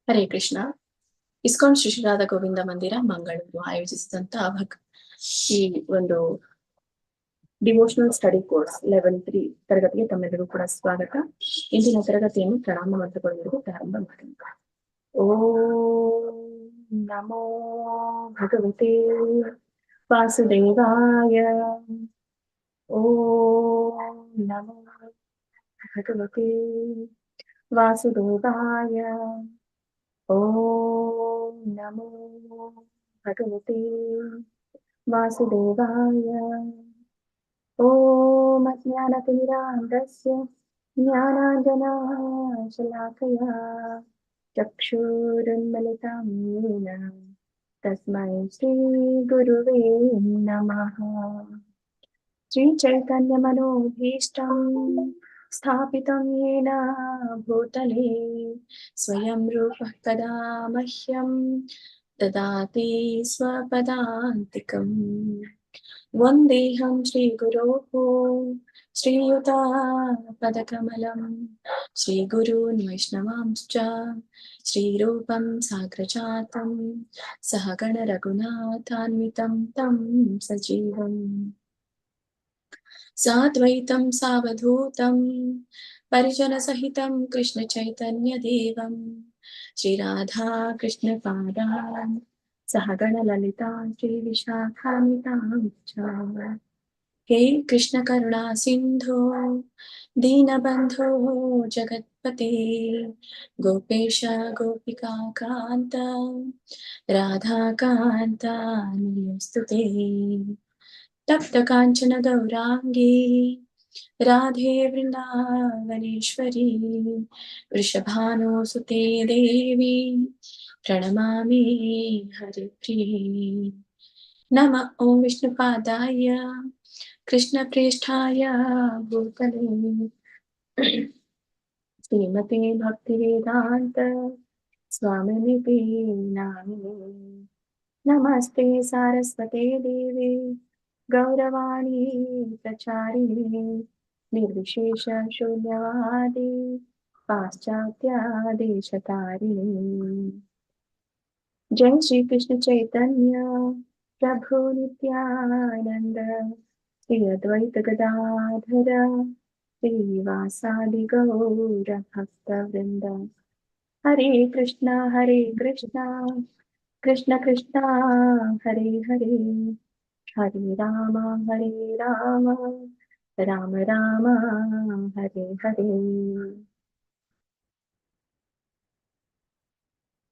Hare Krishna. ISKCON Shri Radha Govinda ಮಂದಿರ ಮಂಗಳೂರು ಆಯೋಜಿಸಿದಂತಹ ಈ ಒಂದು ಡಿವೋಷನಲ್ ಸ್ಟಡಿ ಕೋರ್ಸ್ ಲೆವೆಲ್ 3 ತರಗತಿಗೆ ತಮ್ಮೆಲ್ಲರೂ ಕೂಡ ಸ್ವಾಗತ. ಇಂದಿನ ತರಗತಿಯನ್ನು ಪ್ರಣಾಮ ಮಂತ್ರಗಳೊಂದಿಗೆ ಪ್ರಾರಂಭ ಮಾಡೋಣ. ಓಂ ನಮೋ ಭಗವತೆ ವಾಸುದೇವಾಯ. ಓಂ ನಮೋ ಭಗವತೆ ವಾಸುದೇವಾಯ. ಓಂ ನಮೋ ಭಗವತೆ ವಾಸುದೇವಾಯ. ಓಂ ಅಜ್ಞಾನತಿಮಿರಾಂಧಸ್ಯ ಜ್ಞಾನಾಂಜನಶಲಾಕಯಾ ಚಕ್ಷುರುನ್ಮಿಲಿತಂ ಯೇನ ತಸ್ಮೈ ಶ್ರೀ ಗುರುವೇ ನಮಃ. ಶ್ರೀ ಚೈತನ್ಯ ಮನೋಭೀಷ್ಟಂ ಸ್ಥಾಪಿತಂ ಯೇನ ಭೂತಲೆ ಸ್ವಯಂ ರೂಪಃ ಕದಾ ಮಹ್ಯಂ ದದಾತಿ ಸ್ವಪದಾಂತಿಕಂ. ವಂದೇಹಂ ಶ್ರೀ ಗುರೋಃ ಶ್ರೀಯುತಾಪದಕಮಲಂ ಶ್ರೀ ಗುರೂನ್ ವೈಷ್ಣವಾಂಶ್ಚ ಶ್ರೀರೂಪಂ ಸಾಗ್ರಜಾತಂ ಸಹಗಣ ರಘುನಾಥಾನ್ವಿತಂ तं ಸಜೀವಂ ಸಾದ್ವೈತಂ ಸಾವಧೂತಂ ಪರಿಜನಸಹಿತಂ ಕೃಷ್ಣ ಚೈತನ್ಯ ದೇವಂ ಶ್ರೀ ರಾಧಾ ಕೃಷ್ಣ ಪಾದಾನ್ ಸಹಗಣ ಲಲಿತಾ ಶ್ರೀ ವಿಶಾಖಾನ್ವಿತಾಂಶ್ಚ. ಹೇ ಕೃಷ್ಣ ಕರುಣಾ ಸಿಂಧೋ ದೀನಬಂಧೋ ಜಗತ್ಪತೆ ಗೋಪೇಶ ಗೋಪಿಕಾ ಕಾಂತ ರಾಧಾಕಾಂತ ನಮೋಸ್ತುತೇ. ತಪ್ತ ಕಾಂಚನ ಗೌರಾಂಗಿ ರಾಧೆ ವೃಂದಾವನೇಶ್ವರಿ ವೃಷಭಾನುಸುತೆ ದೇವಿ ಪ್ರಣಮಾಮಿ ಹರಿಪ್ರಿಯೇ. ನಮಃ ಓಂ ವಿಷ್ಣುಪಾದಾಯ ಕೃಷ್ಣ ಪ್ರೇಷ್ಠಾಯ ಭೂತಲೆ ಶ್ರೀಮತೆ ಭಕ್ತಿವೇದಾಂತ ಸ್ವಾಮಿನಿತಿ ನಾಮಿನೇ. ನಮಸ್ತೆ ಸಾರಸ್ವತೆ ದೇವಿ ಗೌರವಾಣಿ ಪ್ರಚಾರಿಣಿ ನಿರ್ವಿಶೇಷ ಶೂನ್ಯವಾದಿ ಪಾಶ್ಚಾತ್ಯ ದೇಶತಾರಿಣಿ. जय श्री कृष्ण चैतन्य प्रभु नित्यानंद श्री अद्वैत गदाधर श्रीवासादि गौर भक्त वृंद. हरे कृष्णा कृष्ण कृष्णा हरे हरे हरे राम राम राम हरे हरे.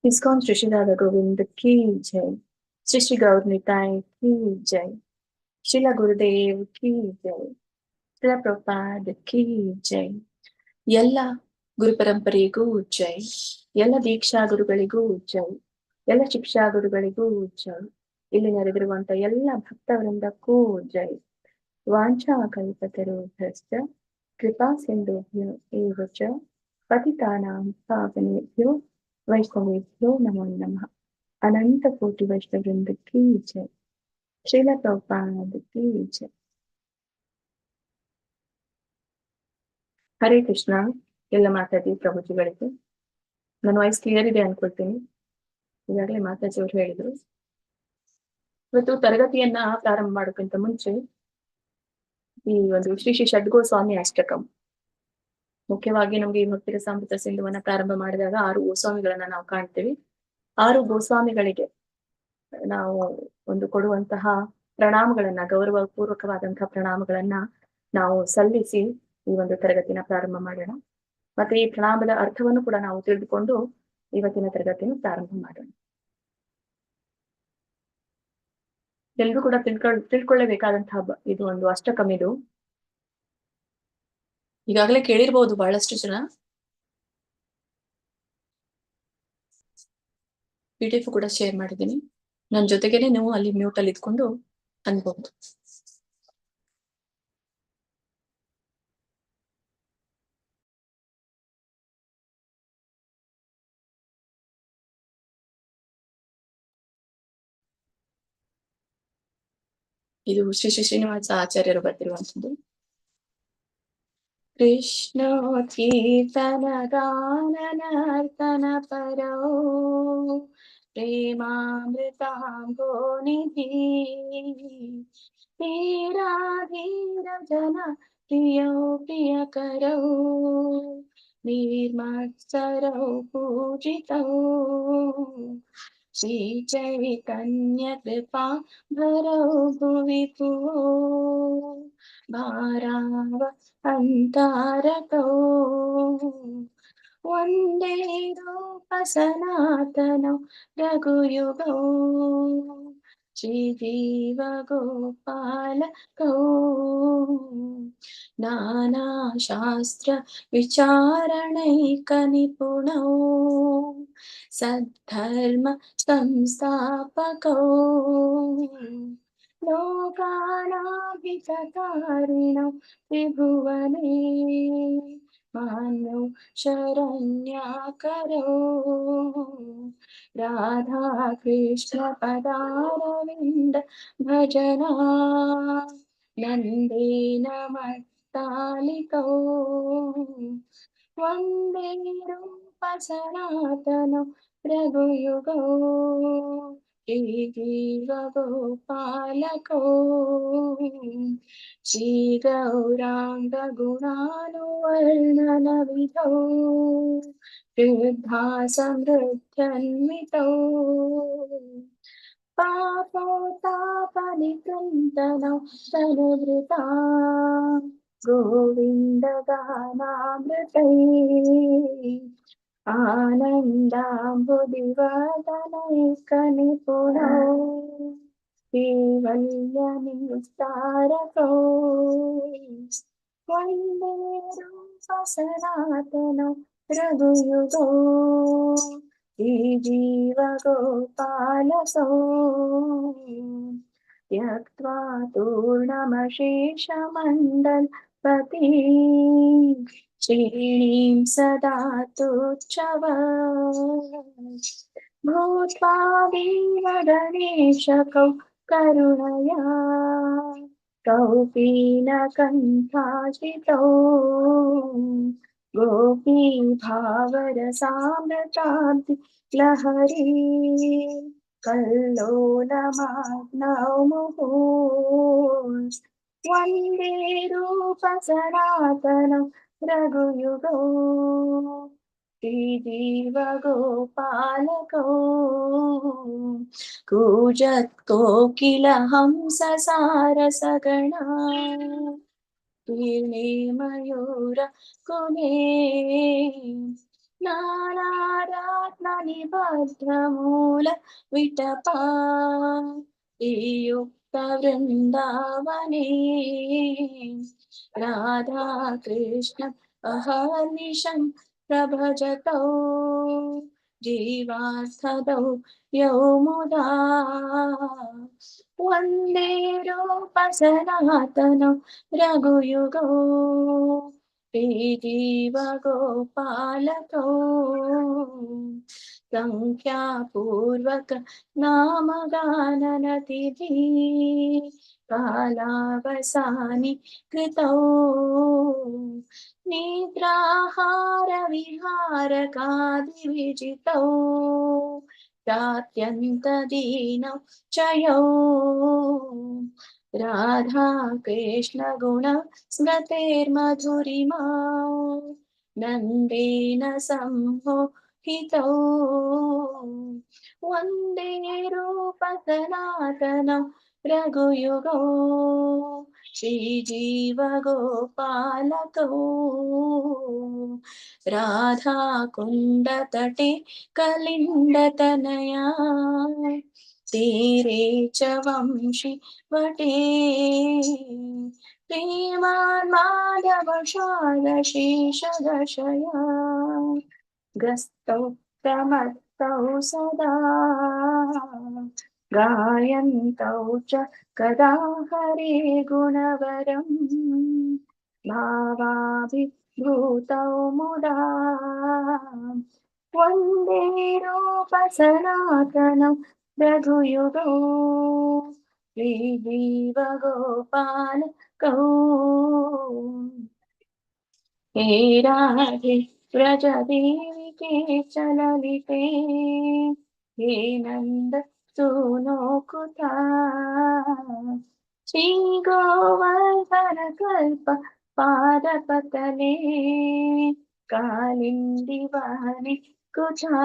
इस्कॉन श्री श्री राधा गोविंद की जय. श्री श्री गौर निताय की जय. श्रीला गुरुदेव की जय. श्रीला प्रभुपाद की जय. ಎಲ್ಲ ಗುರು ಪರಂಪರೆಗೂ ಜೈ. ಎಲ್ಲ ದೀಕ್ಷಾ ಗುರುಗಳಿಗೂ ಜೈ. ಎಲ್ಲ ಶಿಕ್ಷಾ ಗುರುಗಳಿಗೂ ಜೈ. ಇಲ್ಲಿ ನೆರೆದಿರುವಂತ ಎಲ್ಲ ಭಕ್ತವೃಂದಕ್ಕೂ ಜೈ. ವಾಂಛಾ ಕಲ್ಪತರುಭ್ಯಶ್ಚ ಕೃಪಾ ಸಿಂಧುಭ್ಯೋ ಏವ ಚ ಪತಿತಾನಾಂ ಪಾವನೇಭ್ಯೋ वैष्णवेभ्यो नमो नमः. अनंत कोटि वैष्णव वृंद की जय. श्रील प्रभुपाद की जय. ಹರೇ ಕೃಷ್ಣ. ಎಲ್ಲ ಮಾತಾಡಿ ಪ್ರಭುಜಿಗಳಿಗೆ ನನ್ನ ವಾಯ್ಸ್ ಕ್ಲಿಯರ್ ಇದೆ ಅನ್ಕೊಳ್ತೀನಿ. ಈಗಾಗಲೇ ಮಾತಾಜಿ ಅವರು ಹೇಳಿದ್ರು. ಇವತ್ತು ತರಗತಿಯನ್ನ ಪ್ರಾರಂಭ ಮಾಡೋಕ್ಕಿಂತ ಮುಂಚೆ ಈ ಒಂದು ಶ್ರೀ ಶ್ರೀ ಷಡ್ಗೋಸ್ವಾಮಿ ಅಷ್ಟಕಂ, ಮುಖ್ಯವಾಗಿ ನಮ್ಗೆ ಈ ಭಕ್ತಿ ರಸಾಮೃತ ಸಿಂಧುವನ್ನ ಪ್ರಾರಂಭ ಮಾಡಿದಾಗ 6 ಗೋಸ್ವಾಮಿಗಳನ್ನ ನಾವು ಕಾಣ್ತೇವೆ. 6 ಗೋಸ್ವಾಮಿಗಳಿಗೆ ನಾವು ಒಂದು ಕೊಡುವಂತಹ ಪ್ರಣಾಮಗಳನ್ನ, ಗೌರವ ಪೂರ್ವಕವಾದಂತಹ ಪ್ರಣಾಮಗಳನ್ನ ನಾವು ಸಲ್ಲಿಸಿ ಈ ಒಂದು ತರಗತಿನ ಪ್ರಾರಂಭ ಮಾಡೋಣ. ಮತ್ತೆ ಈ ಪ್ರಣಾಮದ ಅರ್ಥವನ್ನು ಕೂಡ ನಾವು ತಿಳಿದುಕೊಂಡು ಇವತ್ತಿನ ತರಗತಿಯನ್ನು ಪ್ರಾರಂಭ ಮಾಡೋಣ. ಎಲ್ರೂ ಕೂಡ ತಿಳ್ಕೊಳ್ಳೇಬೇಕಾದಂತಹ ಇದು ಒಂದು ಅಷ್ಟಕಂ. ಇದು ಈಗಾಗಲೇ ಕೇಳಿರ್ಬಹುದು ಬಹಳಷ್ಟು ಜನ. PDF ಕೂಡ ಶೇರ್ ಮಾಡಿದ್ದೀನಿ. ನನ್ನ ಜೊತೆಗೇನೆ ನೀವು ಅಲ್ಲಿ ಮ್ಯೂಟ್ ಅಲ್ಲಿ ಇದ್ಕೊಂಡು ಅನ್ಬಹುದು. ಇದು ಶ್ರೀ ಶ್ರೀ ಶ್ರೀನಿವಾಸ ಆಚಾರ್ಯರು ಬರ್ತಿರುವಂತದ್ದು. कृष्णोत्कीर्तनगाननर्तनपरो प्रेमामृताम्भो निधि धीराधीरजन प्रियो प्रियकरो निर्मत्सरो पूजितो श्रीचैतन्यकृपा भरो भुवि भुवो भाराव अन्तारको वन्दे रूपसनातनो रघुयुगो श्रीजीवगोपालकौ नानाशास्त्रविचारणैकनिपुणौ सद्धर्म संस्थापकौ लोकानाभितकारिणौ त्रिभुवने मान्यो शरण्याकरो राधा कृष्ण पदारविन्द भजना नन्देन मत्तालिकौ वन्दे रूपसनातनो रघुयुगो श्रीजीवगोपालको श्रीगौराङ्गगुणानुवर्णनविधौ वृद्धासमृद्धन्वितौ पापोतापनिकृन्तनौ तनुभृता गोविन्दगानामृतैः आनन्दाम्बुदिवदनैकनिपुणौ केवल्यनिस्तारकौ वन्दे रूपसनातनौ रघुयुगो श्रीजीवगोपालकौ त्यक्त्वा तूर्णमशेषमण्डलपति श्रीणीं सदा तुच्छवत् भूत्वा दीनगणेशकौ करुणया कौपीनकण्ठाश्रितौ गोपीभावरसामृताब्धि लहरी कल्लोलमग्नौ मुहुः वन्दे रूपसनातनं रघुयुगो श्रीजीवगोपालको कूजत्कोकिलहंससारसगणा मयूरकुले नानारत्ननिबद्धमूलविटपा युक्तवृन्दावने राधाकृष्ण अहर्निशं प्रभजतौ जीवार्थदौ यौ मुदा वन्दे रूपसनातनं रघुयुगो श्रीजीवगोपालकौ संख्यापूर्वक नामगाननतिभिः कालावसानि कृतौ निद्राहारविहारकादिविजितौ चात्यन्तदीनौ च यौ राधा कृष्ण गुण स्मृतेर्मधुरिमा नन्देन सम्मोहितौ वन्दे रूपसनातनं रघुयुगौ श्रीजीवगोपालकौ राधाकुण्डतटे कलिन्दतनया तीरे च वंशि वटे प्रेमान् माधवशालशेषदशया ग्रस्तौ प्रमत्तौ सदा गायन्तौ च कदा हरे गुणवरम् भावाभिभूतौ मुदा वन्दे रूपसनातनं रघुयुगो श्रीजीवगोपालकौ हे राधे व्रजदेवी के चललिते, हे नंद सुनो कुथा, श्री गोवर्धन कल्प पादपतले, कालिंदी वाहने कुथा,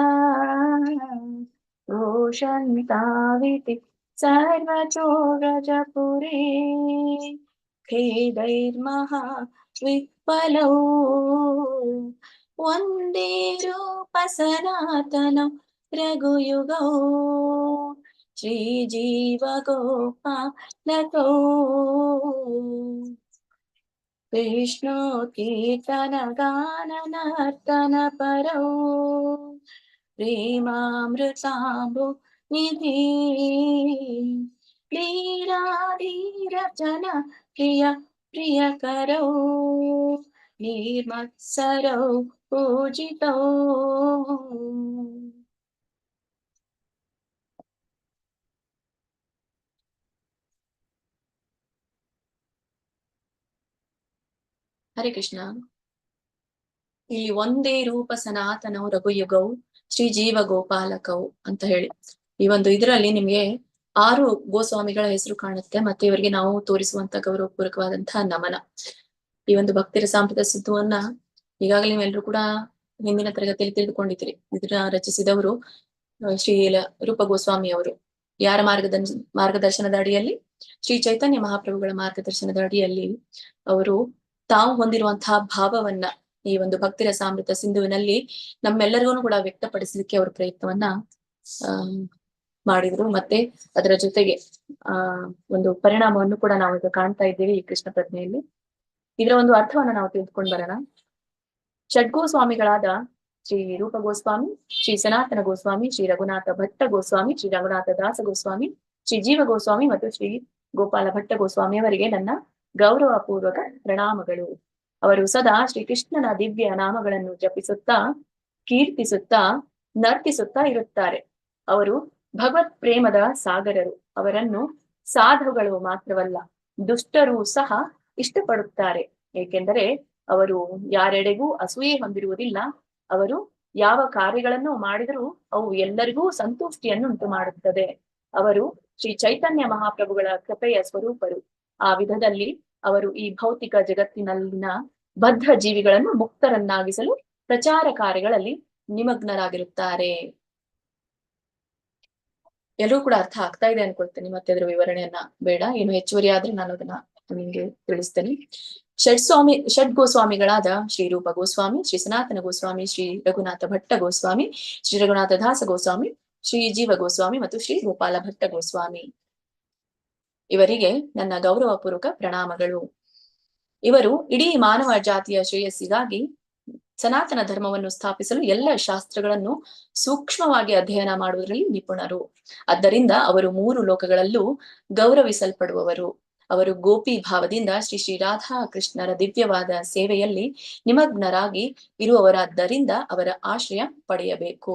घोषन्ताविति सर्वतो व्रजपुरे, खेदैर्महा विप्पलौ, वन्दे रूपसनातनं रघुयुगौ, श्रीजीवगोपालकौ, विष्णु कीर्तन गाननर्तन परौ, प्रेमामृताम्बु निधि, लीलाधीरचन प्रिय प्रियकरौ, निर्मत्सरौ पूजितौ। ಹರೇ ಕೃಷ್ಣ. ಇಲ್ಲಿ ಒಂದೇ ರೂಪ ಸನಾತನವು ರಘುಯುಗವು ಶ್ರೀ ಜೀವ ಗೋಪಾಲಕವು ಅಂತ ಹೇಳಿ ಈ ಒಂದು ಇದರಲ್ಲಿ ನಿಮ್ಗೆ 6 ಗೋಸ್ವಾಮಿಗಳ ಹೆಸರು ಕಾಣುತ್ತೆ. ಮತ್ತೆ ಇವರಿಗೆ ನಾವು ತೋರಿಸುವಂತ ಗೌರವಪೂರ್ವಕವಾದಂತಹ ನಮನ. ಈ ಒಂದು ಭಕ್ತಿರ ಸಾಂಪ್ರದಾಯ ಸಿದ್ಧವನ್ನ ಈಗಾಗಲೇ ನೀವೆಲ್ಲರೂ ಕೂಡ ಹಿಂದಿನ ತರಗತಿಯಲ್ಲಿ ತಿಳಿದುಕೊಂಡಿದ್ದೀರಿ. ಇದನ್ನ ರಚಿಸಿದವರು ಶ್ರೀ ರೂಪ ಗೋಸ್ವಾಮಿ ಅವರು. ಯಾರ ಮಾರ್ಗದರ್ಶನದ ಅಡಿಯಲ್ಲಿ? ಶ್ರೀ ಚೈತನ್ಯ ಮಹಾಪ್ರಭುಗಳ ಮಾರ್ಗದರ್ಶನದ ಅಡಿಯಲ್ಲಿ ಅವರು ತಾವು ಹೊಂದಿರುವಂತಹ ಭಾವವನ್ನ ಈ ಒಂದು ಭಕ್ತಿರ ಸಾಮೃತ ಸಿಂಧುವಿನಲ್ಲಿ ನಮ್ಮೆಲ್ಲರಿಗೂ ಕೂಡ ವ್ಯಕ್ತಪಡಿಸಲಿಕ್ಕೆ ಅವರು ಪ್ರಯತ್ನವನ್ನ ಮಾಡಿದ್ರು. ಮತ್ತೆ ಅದರ ಜೊತೆಗೆ ಒಂದು ಪರಿಣಾಮವನ್ನು ಕೂಡ ನಾವು ಈಗ ಕಾಣ್ತಾ ಇದ್ದೀವಿ ಈ ಕೃಷ್ಣ ಪ್ರಜ್ಞೆಯಲ್ಲಿ. ಇದರ ಒಂದು ಅರ್ಥವನ್ನ ನಾವು ತಿಳಿದುಕೊಂಡು ಬರೋಣ. ಷಡ್ಗೋಸ್ವಾಮಿಗಳಾದ ಶ್ರೀ ರೂಪ ಗೋಸ್ವಾಮಿ, ಶ್ರೀ ಸನಾತನ ಗೋಸ್ವಾಮಿ, ಶ್ರೀ ರಘುನಾಥ ಭಟ್ಟ ಗೋಸ್ವಾಮಿ, ಶ್ರೀ ರಘುನಾಥ ದಾಸ ಗೋಸ್ವಾಮಿ, ಶ್ರೀ ಜೀವ ಗೋಸ್ವಾಮಿ ಮತ್ತು ಶ್ರೀ ಗೋಪಾಲ ಭಟ್ಟ ಗೋಸ್ವಾಮಿ ಅವರಿಗೆ ನನ್ನ ಗೌರವ ಪೂರ್ವಕ ಪ್ರಣಾಮಗಳು. ಅವರು ಸದಾ ಶ್ರೀಕೃಷ್ಣನ ದಿವ್ಯ ನಾಮಗಳನ್ನು ಜಪಿಸುತ್ತಾ, ಕೀರ್ತಿಸುತ್ತಾ, ನರ್ತಿಸುತ್ತಾ ಇರುತ್ತಾರೆ. ಅವರು ಭಗವತ್ ಪ್ರೇಮದ ಸಾಗರರು. ಅವರನ್ನು ಸಾಧುಗಳು ಮಾತ್ರವಲ್ಲ, ದುಷ್ಟರು ಸಹ ಇಷ್ಟಪಡುತ್ತಾರೆ. ಏಕೆಂದರೆ ಅವರು ಯಾರೆಡೆಗೂ ಅಸೂಯೆ ಹೊಂದಿರುವುದಿಲ್ಲ. ಅವರು ಯಾವ ಕಾರ್ಯಗಳನ್ನು ಮಾಡಿದರೂ ಅವು ಎಲ್ಲರಿಗೂ ಸಂತುಷ್ಟಿಯನ್ನು ಉಂಟು ಮಾಡುತ್ತದೆ. ಅವರು ಶ್ರೀ ಚೈತನ್ಯ ಮಹಾಪ್ರಭುಗಳ ಕೃಪೆಯ ಸ್ವರೂಪರು. ಆ ವಿಧದಲ್ಲಿ ಅವರು ಈ ಭೌತಿಕ ಜಗತ್ತಿನಲ್ಲಿನ ಬದ್ಧ ಜೀವಿಗಳನ್ನು ಮುಕ್ತರನ್ನಾಗಿಸಲು ಪ್ರಚಾರ ಕಾರ್ಯಗಳಲ್ಲಿ ನಿಮಗ್ನರಾಗಿರುತ್ತಾರೆ. ಎಲ್ಲರೂ ಕೂಡ ಅರ್ಥ ಆಗ್ತಾ ಇದೆ ಅನ್ಕೊಳ್ತೇನೆ. ಮತ್ತೆ ಅದರ ವಿವರಣೆಯನ್ನ ಬೇಡ, ಏನು ಹೆಚ್ಚುವರಿ ಆದ್ರೆ ನಾನು ಅದನ್ನ ನಿಮ್ಗೆ ತಿಳಿಸ್ತೇನೆ. ಷಡ್ ಗೋಸ್ವಾಮಿಗಳಾದ ಶ್ರೀ ರೂಪ ಗೋಸ್ವಾಮಿ, ಶ್ರೀ ಸನಾತನ ಗೋಸ್ವಾಮಿ, ಶ್ರೀ ರಘುನಾಥ ಭಟ್ಟ ಗೋಸ್ವಾಮಿ, ಶ್ರೀ ರಘುನಾಥ ದಾಸ ಗೋಸ್ವಾಮಿ, ಶ್ರೀ ಜೀವ ಗೋಸ್ವಾಮಿ ಮತ್ತು ಶ್ರೀ ಗೋಪಾಲ ಭಟ್ಟ ಗೋಸ್ವಾಮಿ ಇವರಿಗೆ ನನ್ನ ಗೌರವಪೂರ್ವಕ ಪ್ರಣಾಮಗಳು. ಇವರು ಇಡೀ ಮಾನವ ಜಾತಿಯ ಶ್ರೇಯಸ್ಸಿಗಾಗಿ ಸನಾತನ ಧರ್ಮವನ್ನು ಸ್ಥಾಪಿಸಲು ಎಲ್ಲ ಶಾಸ್ತ್ರಗಳನ್ನು ಸೂಕ್ಷ್ಮವಾಗಿ ಅಧ್ಯಯನ ಮಾಡುವುದರಲ್ಲಿ ನಿಪುಣರು. ಆದ್ದರಿಂದ ಅವರು 3 ಲೋಕಗಳಲ್ಲೂ ಗೌರವಿಸಲ್ಪಡುವವರು. ಅವರು ಗೋಪಿ ಭಾವದಿಂದ ಶ್ರೀ ಶ್ರೀ ರಾಧಾ ಕೃಷ್ಣರ ದಿವ್ಯವಾದ ಸೇವೆಯಲ್ಲಿ ನಿಮಗ್ನರಾಗಿ ಇರುವವರಾದ್ದರಿಂದ ಅವರ ಆಶ್ರಯ ಪಡೆಯಬೇಕು.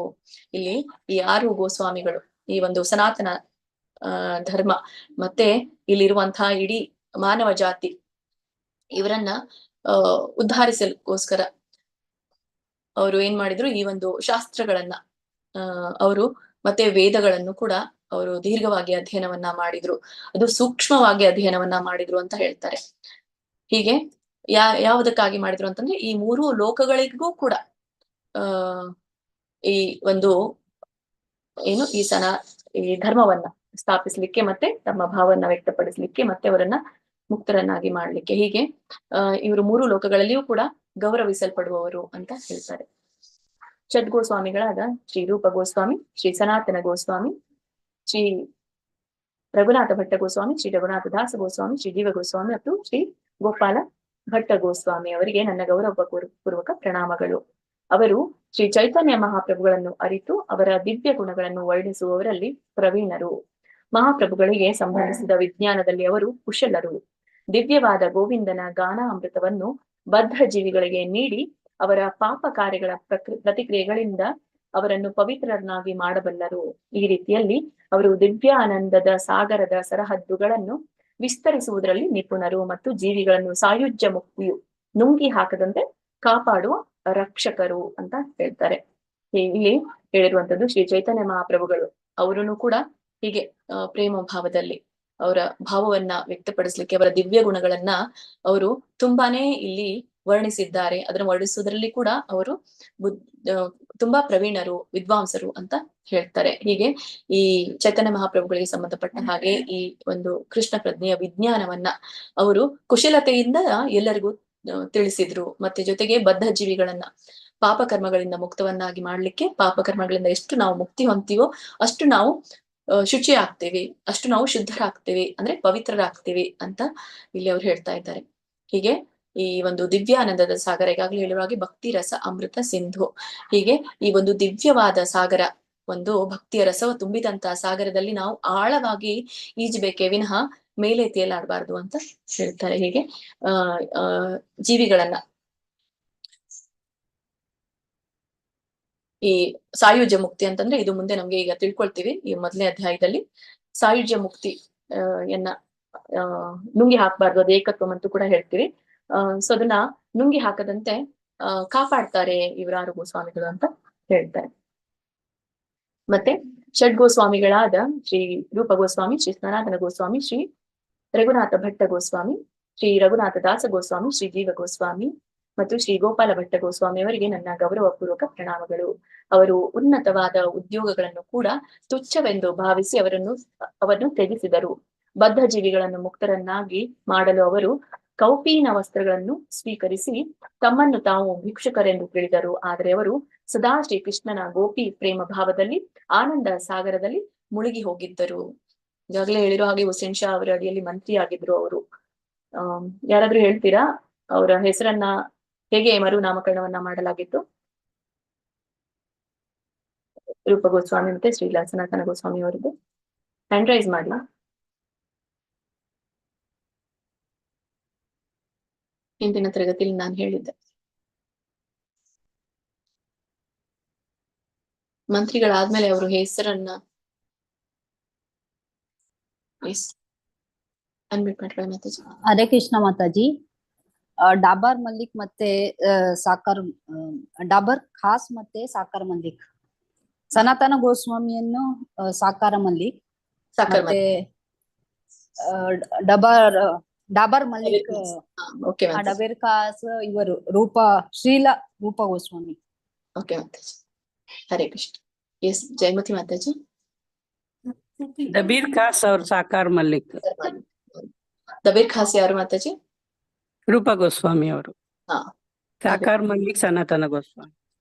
ಇಲ್ಲಿ ಈ 6 ಗೋಸ್ವಾಮಿಗಳು ಈ ಒಂದು ಸನಾತನ ಧರ್ಮ ಮತ್ತೆ ಇಲ್ಲಿರುವಂತಹ ಇಡೀ ಮಾನವ ಜಾತಿ ಇವರನ್ನ ಉದ್ಧಾರಿಸಲಿಕ್ಕೋಸ್ಕರ ಅವರು ಏನ್ ಮಾಡಿದ್ರು, ಈ ಒಂದು ಶಾಸ್ತ್ರಗಳನ್ನ ಅವರು ಮತ್ತೆ ವೇದಗಳನ್ನು ಕೂಡ ಅವರು ದೀರ್ಘವಾಗಿ ಅಧ್ಯಯನವನ್ನ ಮಾಡಿದ್ರು. ಅದು ಸೂಕ್ಷ್ಮವಾಗಿ ಅಧ್ಯಯನವನ್ನ ಮಾಡಿದ್ರು ಅಂತ ಹೇಳ್ತಾರೆ. ಹೀಗೆ ಯಾವುದಕ್ಕಾಗಿ ಮಾಡಿದ್ರು ಅಂತಂದ್ರೆ ಈ 3 ಲೋಕಗಳಿಗೂ ಕೂಡ ಈ ಒಂದು ಏನು ಈ ಧರ್ಮವನ್ನ ಸ್ಥಾಪಿಸ್ಲಿಕ್ಕೆ ಮತ್ತೆ ತಮ್ಮ ಭಾವನ್ನ ವ್ಯಕ್ತಪಡಿಸ್ಲಿಕ್ಕೆ ಮತ್ತೆ ಅವರನ್ನ ಮುಕ್ತರನ್ನಾಗಿ ಮಾಡ್ಲಿಕ್ಕೆ. ಹೀಗೆ ಇವರು 3 ಲೋಕಗಳಲ್ಲಿಯೂ ಕೂಡ ಗೌರವಿಸಲ್ಪಡುವವರು ಅಂತ ಹೇಳ್ತಾರೆ. ಷಡ್ ಗೋಸ್ವಾಮಿಗಳಾದ ಶ್ರೀ ರೂಪ ಗೋಸ್ವಾಮಿ, ಶ್ರೀ ಸನಾತನ ಗೋಸ್ವಾಮಿ, ಶ್ರೀ ರಘುನಾಥ ಭಟ್ಟ ಗೋಸ್ವಾಮಿ, ಶ್ರೀ ರಘುನಾಥ ದಾಸ ಗೋಸ್ವಾಮಿ, ಶ್ರೀ ಜೀವ ಗೋಸ್ವಾಮಿ ಮತ್ತು ಶ್ರೀ ಗೋಪಾಲ ಭಟ್ಟ ಗೋಸ್ವಾಮಿ ಅವರಿಗೆ ನನ್ನ ಗೌರವ ಪೂರ್ವಕ ಪ್ರಣಾಮಗಳು. ಅವರು ಶ್ರೀ ಚೈತನ್ಯ ಮಹಾಪ್ರಭುಗಳನ್ನು ಅರಿತು ಅವರ ದಿವ್ಯ ಗುಣಗಳನ್ನು ವರ್ಣಿಸುವವರಲ್ಲಿ ಪ್ರವೀಣರು. ಮಹಾಪ್ರಭುಗಳಿಗೆ ಸಂಬಂಧಿಸಿದ ವಿಜ್ಞಾನದಲ್ಲಿ ಅವರು ಕುಶಲರು. ದಿವ್ಯವಾದ ಗೋವಿಂದನ ಗಾನ ಅಮೃತವನ್ನು ಬದ್ಧ ಜೀವಿಗಳಿಗೆ ನೀಡಿ ಅವರ ಪಾಪ ಕಾರ್ಯಗಳ ಪ್ರತಿಕ್ರಿಯೆಗಳಿಂದ ಅವರನ್ನು ಪವಿತ್ರರನ್ನಾಗಿ ಮಾಡಬಲ್ಲರು. ಈ ರೀತಿಯಲ್ಲಿ ಅವರು ದಿವ್ಯಾನಂದದ ಸಾಗರದ ಸರಹದ್ದುಗಳನ್ನು ವಿಸ್ತರಿಸುವುದರಲ್ಲಿ ನಿಪುಣರು ಮತ್ತು ಜೀವಿಗಳನ್ನು ಸಾಯುಜ್ಯ ಮುಕ್ತಿಯು ನುಂಗಿ ಹಾಕದಂತೆ ಕಾಪಾಡುವ ರಕ್ಷಕರು ಅಂತ ಹೇಳ್ತಾರೆ. ಇಲ್ಲಿ ಹೇಳಿರುವಂತದ್ದು ಶ್ರೀ ಚೈತನ್ಯ ಮಹಾಪ್ರಭುಗಳು ಅವರನ್ನು ಕೂಡ ಹೀಗೆ ಪ್ರೇಮ ಭಾವದಲ್ಲಿ ಅವರ ಭಾವವನ್ನ ವ್ಯಕ್ತಪಡಿಸ್ಲಿಕ್ಕೆ ಅವರ ದಿವ್ಯ ಗುಣಗಳನ್ನ ಅವರು ತುಂಬಾನೇ ಇಲ್ಲಿ ವರ್ಣಿಸಿದ್ದಾರೆ. ಅದನ್ನು ವರ್ಣಿಸುವುದರಲ್ಲಿ ಕೂಡ ಅವರು ತುಂಬಾ ಪ್ರವೀಣರು, ವಿದ್ವಾಂಸರು ಅಂತ ಹೇಳ್ತಾರೆ. ಹೀಗೆ ಈ ಚೈತನ್ಯ ಮಹಾಪ್ರಭುಗಳಿಗೆ ಸಂಬಂಧಪಟ್ಟ ಹಾಗೆ ಈ ಒಂದು ಕೃಷ್ಣ ಪ್ರಜ್ಞೆಯ ವಿಜ್ಞಾನವನ್ನ ಅವರು ಕುಶಲತೆಯಿಂದ ಎಲ್ಲರಿಗೂ ತಿಳಿಸಿದ್ರು. ಮತ್ತೆ ಜೊತೆಗೆ ಬದ್ಧ ಜೀವಿಗಳನ್ನ ಪಾಪಕರ್ಮಗಳಿಂದ ಮುಕ್ತವನ್ನಾಗಿ ಮಾಡ್ಲಿಕ್ಕೆ, ಪಾಪಕರ್ಮಗಳಿಂದ ಎಷ್ಟು ನಾವು ಮುಕ್ತಿ ಹೊಂತೀವೋ ಅಷ್ಟು ನಾವು ಶುಚಿ ಆಗ್ತೇವೆ, ಅಷ್ಟು ನಾವು ಶುದ್ಧರಾಗ್ತೇವೆ, ಅಂದ್ರೆ ಪವಿತ್ರರಾಗ್ತೇವೆ ಅಂತ ಇಲ್ಲಿ ಅವ್ರು ಹೇಳ್ತಾ ಇದ್ದಾರೆ. ಹೀಗೆ ಈ ಒಂದು ದಿವ್ಯಾನಂದದ ಸಾಗರ, ಈಗಾಗಲೇ ಹೇಳುವ ಹಾಗೆ ಭಕ್ತಿ ರಸ ಅಮೃತ ಸಿಂಧು, ಹೀಗೆ ಈ ಒಂದು ದಿವ್ಯವಾದ ಸಾಗರ, ಒಂದು ಭಕ್ತಿಯ ರಸವ ತುಂಬಿದಂತಹ ಸಾಗರದಲ್ಲಿ ನಾವು ಆಳವಾಗಿ ಈಜಬೇಕೇ ವಿನಃ ಮೇಲೆ ತೇಲಾಡಬಾರ್ದು ಅಂತ ಹೇಳ್ತಾರೆ. ಹೀಗೆ ಜೀವಿಗಳನ್ನ ಈ ಸಾಯುಜ್ಯ ಮುಕ್ತಿ ಅಂತಂದ್ರೆ ಇದು ಮುಂದೆ ನಮ್ಗೆ ಈಗ ತಿಳ್ಕೊಳ್ತೀವಿ ಈ ಮೊದಲನೇ ಅಧ್ಯಾಯದಲ್ಲಿ. ಸಾಯುಜ್ಯ ಮುಕ್ತಿ ನುಂಗಿ ಹಾಕ್ಬಾರ್ದು, ಅದು ಏಕತ್ವಂ ಅಂತೂ ಕೂಡ ಹೇಳ್ತೀವಿ. ಸೊ ಅದನ್ನ ನುಂಗಿ ಹಾಕದಂತೆ ಕಾಪಾಡ್ತಾರೆ ಇವರಾರು ಗೋಸ್ವಾಮಿಗಳು ಅಂತ ಹೇಳ್ತಾರೆ. ಮತ್ತೆ ಷಡ್ ಗೋಸ್ವಾಮಿಗಳಾದ ಶ್ರೀ ರೂಪ ಗೋಸ್ವಾಮಿ, ಶ್ರೀ ಸನಾತನ ಗೋಸ್ವಾಮಿ, ಶ್ರೀ ರಘುನಾಥ ಭಟ್ಟ ಗೋಸ್ವಾಮಿ, ಶ್ರೀ ರಘುನಾಥ ದಾಸ ಗೋಸ್ವಾಮಿ, ಶ್ರೀ ಜೀವ ಗೋಸ್ವಾಮಿ ಮತ್ತು ಶ್ರೀ ಗೋಪಾಲ ಭಟ್ಟ ಗೋಸ್ವಾಮಿ ಅವರಿಗೆ ನನ್ನ ಗೌರವಪೂರ್ವಕ ಪ್ರಣಾಮಗಳು. ಅವರು ಉನ್ನತವಾದ ಉದ್ಯೋಗಗಳನ್ನು ಕೂಡ ತುಚ್ಛವೆಂದು ಭಾವಿಸಿ ಅವರನ್ನು ತ್ಯಜಿಸಿದರು. ಬದ್ಧ ಜೀವಿಗಳನ್ನು ಮುಕ್ತರನ್ನಾಗಿ ಮಾಡಲು ಅವರು ಕೌಪೀನ ವಸ್ತ್ರಗಳನ್ನು ಸ್ವೀಕರಿಸಿ ತಮ್ಮನ್ನು ತಾವು ಭಿಕ್ಷುಕರೆಂದು ತಿಳಿದರು. ಆದರೆ ಅವರು ಸದಾ ಶ್ರೀ ಕೃಷ್ಣನ ಗೋಪಿ ಪ್ರೇಮ ಭಾವದಲ್ಲಿ ಆನಂದ ಸಾಗರದಲ್ಲಿ ಮುಳುಗಿ ಹೋಗಿದ್ದರು. ಈಗಾಗಲೇ ಹೇಳಿರೋ ಹಾಗೆ ಹುಸೇನ್ ಶಾ ಅವರ ಅಡಿಯಲ್ಲಿ ಮಂತ್ರಿ ಆಗಿದ್ರು ಅವರು. ಯಾರಾದ್ರೂ ಹೇಳ್ತೀರಾ ಅವರ ಹೆಸರನ್ನ ಹೇಗೆ ಮರು ನಾಮಕರಣವನ್ನ ಮಾಡಲಾಗಿತ್ತು? ರೂಪ ಗೋಸ್ವಾಮಿ ಮತ್ತೆ ಶ್ರೀ ಸನಾತನ ಗೋಸ್ವಾಮಿ ಅವರದ್ದು ಹ್ಯಾಂಡ್ ರೈಸ್ ಮಾಡ್ಲಾ? ಹಿಂದಿನ ತರಗತಿಯಲ್ಲಿ ನಾನು ಹೇಳಿದ್ದೆ. ಮಂತ್ರಿಗಳಾದ್ಮೇಲೆ ಅವರು ಹೆಸರನ್ನ ಅನ್ಮಿಟ್ ಮಾಡ್ಕೊಳ್ಳಿ ಮಾತಾಜಿ. ಹರೇ ಕೃಷ್ಣ ಮಾತಾಜಿ. ಡಾಬರ್ ಮಲ್ಲಿಕ್ ಮತ್ತೆ ಸಾಕರ್ ಡಾಬರ್ ಖಾಸ್ ಮತ್ತೆ ಸಾಕರ್ ಮಲ್ಲಿಕ್, ಸನಾತನ ಗೋಸ್ವಾಮಿಯನ್ನು ಸಾಕಾರ ಮಲ್ಲಿಕ್, ಮತ್ತೆ ಡಾಬರ್ ಮಲ್ಲಿಕ್ ಡಬರ್ ಖಾಸ್ ಇವರು ಶ್ರೀಲಾ ರೂಪ ಗೋಸ್ವಾಮಿ. ಓಕೆ ಮಾತಾಜಿ, ಹರೇ ಕೃಷ್ಣ. ಎಸ್ ಜಯಮತಿ ಮಾತಾಜಿ. ದಬೀರ್ ಖಾಸ್ ಅವ್ರ ಸಾಕಾರ ಮಲ್ಲಿಕ್. ದಬೀರ್ ಖಾಸ್ ಯಾರು ಮಾತಾಜಿ? ರೂಪ ಗೋಸ್ವಾಮಿ ಅವರು. ಸಾಕಾರ ಮಲ್ಲಿಕ್ ಸನಾತನ ಗೋಸ್ವಾಮಿ.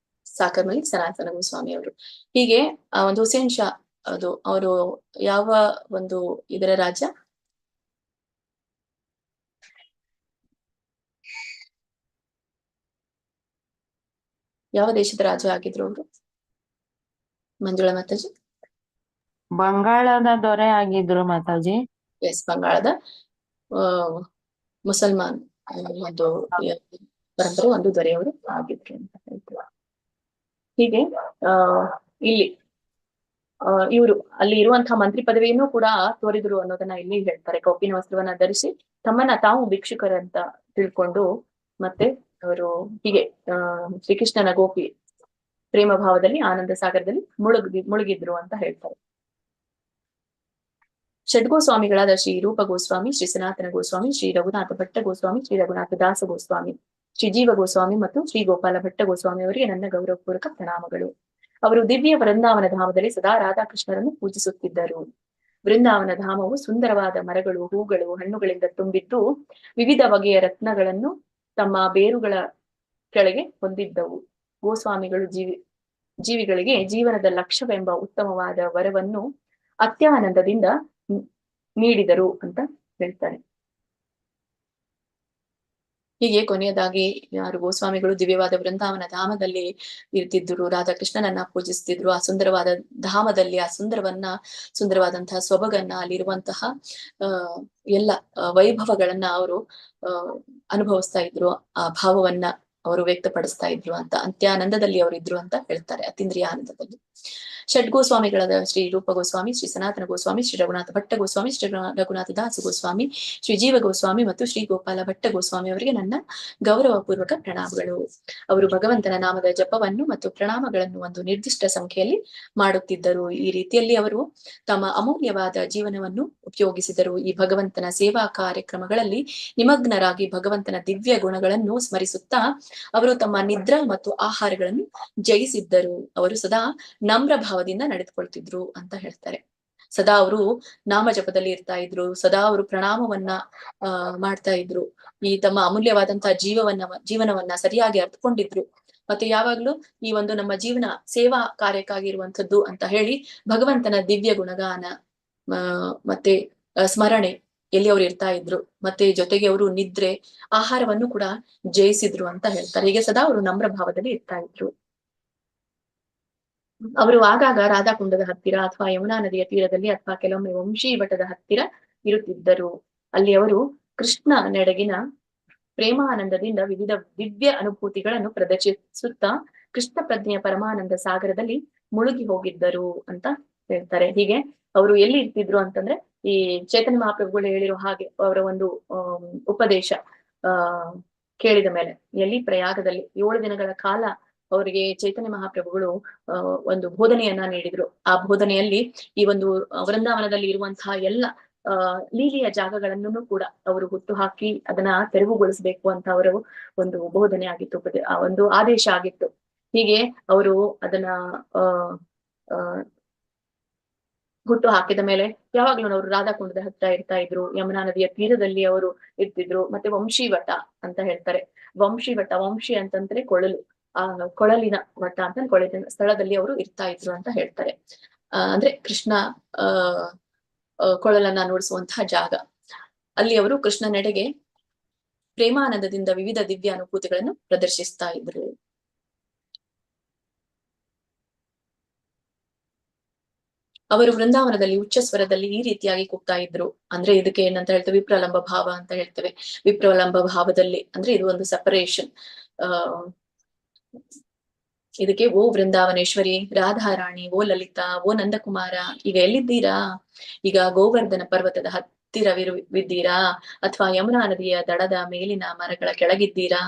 ಸಾಕರ್ ಮಲ್ಲಿಕ್ ಸನಾತನ ಗೋಸ್ವಾಮಿ ಅವರು. ಹೀಗೆ ಒಂದು ಹುಸೇನ್ ಶಾ ಅದು ಅವರು ಯಾವ ಒಂದು ಇದರ ರಾಜ್ಯ? ಯಾವ ದೇಶದ ರಾಜ ಆಗಿದ್ರು ಅವರು? ಮಂಜುಳಾ ಮಾತಾಜಿ. ಬಂಗಾಳದ ದೊರೆ ಆಗಿದ್ರು ಮಾತಾಜಿ. ಎಸ್, ಬಂಗಾಳದ ಮುಸಲ್ಮಾನ್ ಒಂದು ಪರಂಪರೆ ಒಂದು ದೊರೆಯವರು ಆಗಿದ್ರು ಅಂತ ಹೇಳ್ತಾರೆ. ಹೀಗೆ ಇಲ್ಲಿ ಇವರು ಅಲ್ಲಿ ಇರುವಂತಹ ಮಂತ್ರಿ ಪದವಿಯನ್ನು ಕೂಡ ತೋರಿದ್ರು ಅನ್ನೋದನ್ನ ಇಲ್ಲಿ ಹೇಳ್ತಾರೆ. ಕೌಪಿನ ವಸ್ತ್ರವನ್ನ ಧರಿಸಿ ತಮ್ಮನ್ನ ತಾವು ಭಿಕ್ಷುಕರಂತ ತಿಳ್ಕೊಂಡು ಮತ್ತೆ ಅವರು ಹೀಗೆ ಶ್ರೀಕೃಷ್ಣನ ಗೋಪಿ ಪ್ರೇಮ ಭಾವದಲ್ಲಿ ಆನಂದ ಸಾಗರದಲ್ಲಿ ಮುಳುಗಿದ್ರು ಅಂತ ಹೇಳ್ತಾರೆ. ಷಡ್ಗೋಸ್ವಾಮಿಗಳಾದ ಶ್ರೀ ರೂಪ ಗೋಸ್ವಾಮಿ, ಶ್ರೀ ಸನಾತನ ಗೋಸ್ವಾಮಿ, ಶ್ರೀ ರಘುನಾಥ ಭಟ್ಟ ಗೋಸ್ವಾಮಿ, ಶ್ರೀ ರಘುನಾಥ ದಾಸ ಗೋಸ್ವಾಮಿ, ಶ್ರೀ ಜೀವ ಗೋಸ್ವಾಮಿ ಮತ್ತು ಶ್ರೀ ಗೋಪಾಲ ಭಟ್ಟ ಗೋಸ್ವಾಮಿ ಅವರಿಗೆ ನನ್ನ ಗೌರವಪೂರ್ವಕ ಪ್ರಣಾಮಗಳು. ಅವರು ದಿವ್ಯ ವೃಂದಾವನ ಧಾಮದಲ್ಲಿ ಸದಾ ರಾಧಾಕೃಷ್ಣರನ್ನು ಪೂಜಿಸುತ್ತಿದ್ದರು. ವೃಂದಾವನ ಧಾಮವು ಸುಂದರವಾದ ಮರಗಳು, ಹೂಗಳು, ಹಣ್ಣುಗಳಿಂದ ತುಂಬಿದ್ದು ವಿವಿಧ ಬಗೆಯ ರತ್ನಗಳನ್ನು ತಮ್ಮ ಬೇರುಗಳ ಕೆಳಗೆ ಹೊಂದಿದ್ದವು. ಗೋಸ್ವಾಮಿಗಳು ಜೀವಿಗಳಿಗೆ ಜೀವನದ ಲಕ್ಷ್ಯವೆಂಬ ಉತ್ತಮವಾದ ವರವನ್ನು ಅತ್ಯಾನಂದದಿಂದ ನೀಡಿದರು ಅಂತ ಹೇಳ್ತಾರೆ. ಹೀಗೆ ಕೊನೆಯದಾಗಿ ಯಾರು ಗೋಸ್ವಾಮಿಗಳು ದಿವ್ಯವಾದ ವೃಂದಾವನ ಧಾಮದಲ್ಲಿ ಇರ್ತಿದ್ರು, ರಾಧಾಕೃಷ್ಣನನ್ನ ಪೂಜಿಸ್ತಿದ್ರು. ಆ ಸುಂದರವಾದ ಧಾಮದಲ್ಲಿ ಆ ಸುಂದರವಾದಂತಹ ಸೊಬಗನ್ನ, ಅಲ್ಲಿರುವಂತಹ ಎಲ್ಲ ವೈಭವಗಳನ್ನ ಅವರು ಅನುಭವಿಸ್ತಾ ಇದ್ರು, ಆ ಭಾವವನ್ನ ಅವರು ವ್ಯಕ್ತಪಡಿಸ್ತಾ ಇದ್ರು ಅಂತ, ಅಂತ್ಯಾನಂದದಲ್ಲಿ ಅವರು ಇದ್ರು ಅಂತ ಹೇಳ್ತಾರೆ, ಅತೀಂದ್ರಿಯ ಆನಂದದಲ್ಲಿ. ಷಡ್ಗೋಸ್ವಾಮಿಗಳಾದ ಶ್ರೀ ರೂಪ ಗೋಸ್ವಾಮಿ, ಶ್ರೀ ಸನಾತನ ಗೋಸ್ವಾಮಿ, ಶ್ರೀ ರಘುನಾಥ ಭಟ್ಟ ಗೋಸ್ವಾಮಿ, ಶ್ರೀ ರಘುನಾಥ ದಾಸ ಗೋಸ್ವಾಮಿ, ಶ್ರೀ ಜೀವ ಗೋಸ್ವಾಮಿ ಮತ್ತು ಶ್ರೀ ಗೋಪಾಲ ಭಟ್ಟ ಗೋಸ್ವಾಮಿ ಅವರಿಗೆ ನನ್ನ ಗೌರವಪೂರ್ವಕ ಪ್ರಣಾಮಗಳು. ಅವರು ಭಗವಂತನ ನಾಮದ ಜಪವನ್ನು ಮತ್ತು ಪ್ರಣಾಮಗಳನ್ನು ಒಂದು ನಿರ್ದಿಷ್ಟ ಸಂಖ್ಯೆಯಲ್ಲಿ ಮಾಡುತ್ತಿದ್ದರು. ಈ ರೀತಿಯಲ್ಲಿ ಅವರು ತಮ್ಮ ಅಮೂಲ್ಯವಾದ ಜೀವನವನ್ನು ಉಪಯೋಗಿಸಿದರು. ಈ ಭಗವಂತನ ಸೇವಾ ಕಾರ್ಯಕ್ರಮಗಳಲ್ಲಿ ನಿಮಗ್ನರಾಗಿ ಭಗವಂತನ ದಿವ್ಯ ಗುಣಗಳನ್ನು ಸ್ಮರಿಸುತ್ತಾ ಅವರು ತಮ್ಮ ನಿದ್ರಾ ಮತ್ತು ಆಹಾರಗಳನ್ನು ಜಯಿಸಿದ್ದರು. ಅವರು ಸದಾ ನಮ್ರ ಭಾವದಿಂದ ನಡೆದುಕೊಳ್ತಿದ್ರು ಅಂತ ಹೇಳ್ತಾರೆ. ಸದಾ ಅವರು ನಾಮ ಜಪದಲ್ಲಿ ಇರ್ತಾ ಇದ್ರು, ಸದಾ ಅವರು ಪ್ರಣಾಮವನ್ನ ಮಾಡ್ತಾ ಇದ್ರು, ಈ ತಮ್ಮ ಅಮೂಲ್ಯವಾದಂತಹ ಜೀವನವನ್ನ ಸರಿಯಾಗಿ ಅರ್ಥಕೊಂಡಿದ್ರು. ಮತ್ತೆ ಯಾವಾಗ್ಲೂ ಈ ಒಂದು ನಮ್ಮ ಜೀವನ ಸೇವಾ ಕಾರ್ಯಕ್ಕಾಗಿರುವಂಥದ್ದು ಅಂತ ಹೇಳಿ ಭಗವಂತನ ದಿವ್ಯ ಗುಣಗಾನ ಮತ್ತೆ ಸ್ಮರಣೆ ಎಲ್ಲಿ ಅವ್ರು ಇರ್ತಾ ಇದ್ರು. ಮತ್ತೆ ಜೊತೆಗೆ ಅವರು ನಿದ್ರೆ ಆಹಾರವನ್ನು ಕೂಡ ಜಯಿಸಿದ್ರು ಅಂತ ಹೇಳ್ತಾರೆ. ಹೀಗೆ ಸದಾ ಅವರು ನಮ್ರ ಭಾವದಲ್ಲಿ ಇರ್ತಾ ಇದ್ರು. ಅವರು ಆಗಾಗ ರಾಧಾಕುಂಡದ ಹತ್ತಿರ ಅಥವಾ ಯಮುನಾ ನದಿಯ ತೀರದಲ್ಲಿ ಅಥವಾ ಕೆಲವೊಮ್ಮೆ ವಂಶಿ ಮಠದ ಹತ್ತಿರ ಇರುತ್ತಿದ್ದರು. ಅಲ್ಲಿ ಅವರು ಕೃಷ್ಣ ನೆಡಗಿನ ಪ್ರೇಮಾನಂದದಿಂದ ವಿವಿಧ ದಿವ್ಯ ಅನುಭೂತಿಗಳನ್ನು ಪ್ರದರ್ಶಿಸುತ್ತಾ ಕೃಷ್ಣ ಪ್ರಜ್ಞೆಯ ಪರಮಾನಂದ ಸಾಗರದಲ್ಲಿ ಮುಳುಗಿ ಹೋಗಿದ್ದರು ಅಂತ ಹೇಳ್ತಾರೆ. ಹೀಗೆ ಅವರು ಎಲ್ಲಿ ಇರ್ತಿದ್ರು ಅಂತಂದ್ರೆ, ಈ ಚೈತನ್ಯ ಮಹಾಪ್ರಭುಗಳು ಹೇಳಿರೋ ಹಾಗೆ ಅವರ ಒಂದು ಉಪದೇಶ ಕೇಳಿದ ಮೇಲೆ ಎಲ್ಲಿ ಪ್ರಯಾಗದಲ್ಲಿ 7 ದಿನಗಳ ಕಾಲ ಅವರಿಗೆ ಚೈತನ್ಯ ಮಹಾಪ್ರಭುಗಳು ಒಂದು ಬೋಧನೆಯನ್ನ ನೀಡಿದ್ರು. ಆ ಬೋಧನೆಯಲ್ಲಿ ಈ ಒಂದು ವೃಂದಾವನದಲ್ಲಿ ಇರುವಂತಹ ಎಲ್ಲ ಲೀಲೆಯ ಜಾಗಗಳನ್ನು ಕೂಡ ಅವರು ಹುಟ್ಟು ಹಾಕಿ ಅದನ್ನ ತೆರವುಗೊಳಿಸ್ಬೇಕು ಅಂತ ಅವರ ಒಂದು ಬೋಧನೆ ಆಗಿತ್ತು, ಒಂದು ಆದೇಶ ಆಗಿತ್ತು. ಹೀಗೆ ಅವರು ಅದನ್ನ ಹುಟ್ಟು ಹಾಕಿದ ಮೇಲೆ ಯಾವಾಗ್ಲೂ ಅವರು ರಾಧಾಕುಂಡದ ಹತ್ರ ಇರ್ತಾ ಇದ್ರು, ಯಮುನಾ ನದಿಯ ತೀರದಲ್ಲಿ ಅವರು ಇರ್ತಿದ್ರು. ಮತ್ತೆ ವಂಶಿವಟ ಅಂತ ಹೇಳ್ತಾರೆ. ವಂಶಿವಟ, ವಂಶಿ ಅಂತಂದ್ರೆ ಕೊಳಲು, ಆ ಕೊಳಲಿನ ವಟ ಅಂತ ಕೊಳಲಿನ ಸ್ಥಳದಲ್ಲಿ ಅವರು ಇರ್ತಾ ಇದ್ರು ಅಂತ ಹೇಳ್ತಾರೆ. ಅಂದ್ರೆ ಕೃಷ್ಣ ಕೊಳಲನ್ನ ನುಡಿಸುವಂತಹ ಜಾಗ. ಅಲ್ಲಿ ಅವರು ಕೃಷ್ಣನೆಡೆಗೆ ಪ್ರೇಮಾನಂದದಿಂದ ವಿವಿಧ ದಿವ್ಯ ಅನುಭೂತಿಗಳನ್ನು ಪ್ರದರ್ಶಿಸ್ತಾ ಇದ್ರು. ಅವರು ವೃಂದಾವನದಲ್ಲಿ ಉಚ್ಚ ಸ್ವರದಲ್ಲಿ ಈ ರೀತಿಯಾಗಿ ಕೂಗ್ತಾ ಇದ್ರು. ಅಂದ್ರೆ ಇದಕ್ಕೆ ಏನಂತ ಹೇಳ್ತೇವೆ, ವಿಪ್ರಲಂಬ ಭಾವ ಅಂತ ಹೇಳ್ತೇವೆ. ವಿಪ್ರಲಂಬ ಭಾವದಲ್ಲಿ ಅಂದ್ರೆ ಇದು ಒಂದು ಸಪರೇಷನ್. ಇದಕ್ಕೆ ಓ ವೃಂದಾವನೇಶ್ವರಿ, ರಾಧಾರಾಣಿ, ಓ ಲಲಿತಾ, ಓ ನಂದಕುಮಾರ, ಈಗ ಎಲ್ಲಿದ್ದೀರಾ? ಈಗ ಗೋವರ್ಧನ ಪರ್ವತದ ಹತ್ತಿರವಿದ್ದೀರಾ ಅಥವಾ ಯಮುನಾ ನದಿಯ ದಡದ ಮೇಲಿನ ಮರಗಳ ಕೆಳಗಿದ್ದೀರಾ?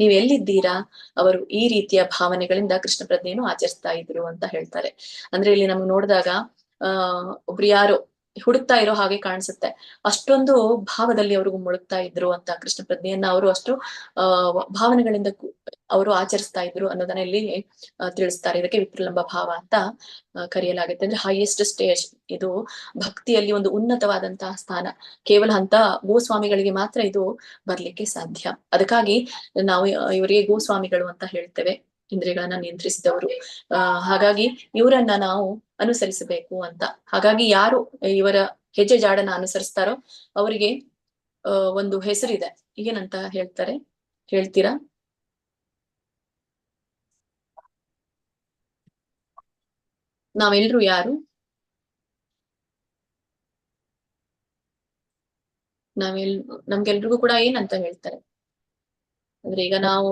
ನೀವ್ ಎಲ್ಲಿದ್ದೀರಾ? ಅವರು ಈ ರೀತಿಯ ಭಾವನೆಗಳಿಂದ ಕೃಷ್ಣ ಪ್ರಜ್ಞೆಯನ್ನು ಆಚರಿಸ್ತಾ ಇದ್ರು ಅಂತ ಹೇಳ್ತಾರೆ. ಅಂದ್ರೆ ಇಲ್ಲಿ ನಮ್ಗೆ ನೋಡಿದಾಗ ಒಬ್ರು ಯಾರೋ ಹುಡುಕ್ತಾ ಇರೋ ಹಾಗೆ ಕಾಣಿಸುತ್ತೆ. ಅಷ್ಟೊಂದು ಭಾವದಲ್ಲಿ ಅವ್ರಿಗೂ ಮುಳುಗ್ತಾ ಇದ್ರು ಅಂತ, ಕೃಷ್ಣ ಪ್ರಜ್ಞೆಯನ್ನ ಅವರು ಅಷ್ಟು ಭಾವನೆಗಳಿಂದ ಅವರು ಆಚರಿಸ್ತಾ ಇದ್ರು ಅನ್ನೋದನ್ನ ಇಲ್ಲಿ ತಿಳಿಸ್ತಾರೆ. ಇದಕ್ಕೆ ವಿಪ್ರಲಂಬ ಭಾವ ಅಂತ ಕರೆಯಲಾಗುತ್ತೆ. ಅಂದ್ರೆ ಹೈಯೆಸ್ಟ್ ಸ್ಟೇಜ್ ಇದು, ಭಕ್ತಿಯಲ್ಲಿ ಒಂದು ಉನ್ನತವಾದಂತಹ ಸ್ಥಾನ. ಕೇವಲ ಅಂತ ಗೋಸ್ವಾಮಿಗಳಿಗೆ ಮಾತ್ರ ಇದು ಬರ್ಲಿಕ್ಕೆ ಸಾಧ್ಯ. ಅದಕ್ಕಾಗಿ ನಾವು ಇವರಿಗೆ ಗೋಸ್ವಾಮಿಗಳು ಅಂತ ಹೇಳ್ತೇವೆ, ಇಂದ್ರಿಯಗಳನ್ನ ನಿಯಂತ್ರಿಸಿದವರು. ಹಾಗಾಗಿ ಇವರನ್ನ ನಾವು ಅನುಸರಿಸಬೇಕು ಅಂತ. ಹಾಗಾಗಿ ಯಾರು ಇವರ ಹೆಜ್ಜೆ ಜಾಡನ್ನ ಅನುಸರಿಸ್ತಾರೋ ಅವರಿಗೆ ಒಂದು ಹೆಸರಿದೆ. ಏನಂತ ಹೇಳ್ತಾರೆ, ಹೇಳ್ತೀರಾ? ನಾವೆಲ್ರು ಯಾರು? ನಮ್ಗೆಲ್ರಿಗೂ ಕೂಡ ಏನಂತ ಹೇಳ್ತಾರೆ ಅಂದ್ರೆ, ಈಗ ನಾವು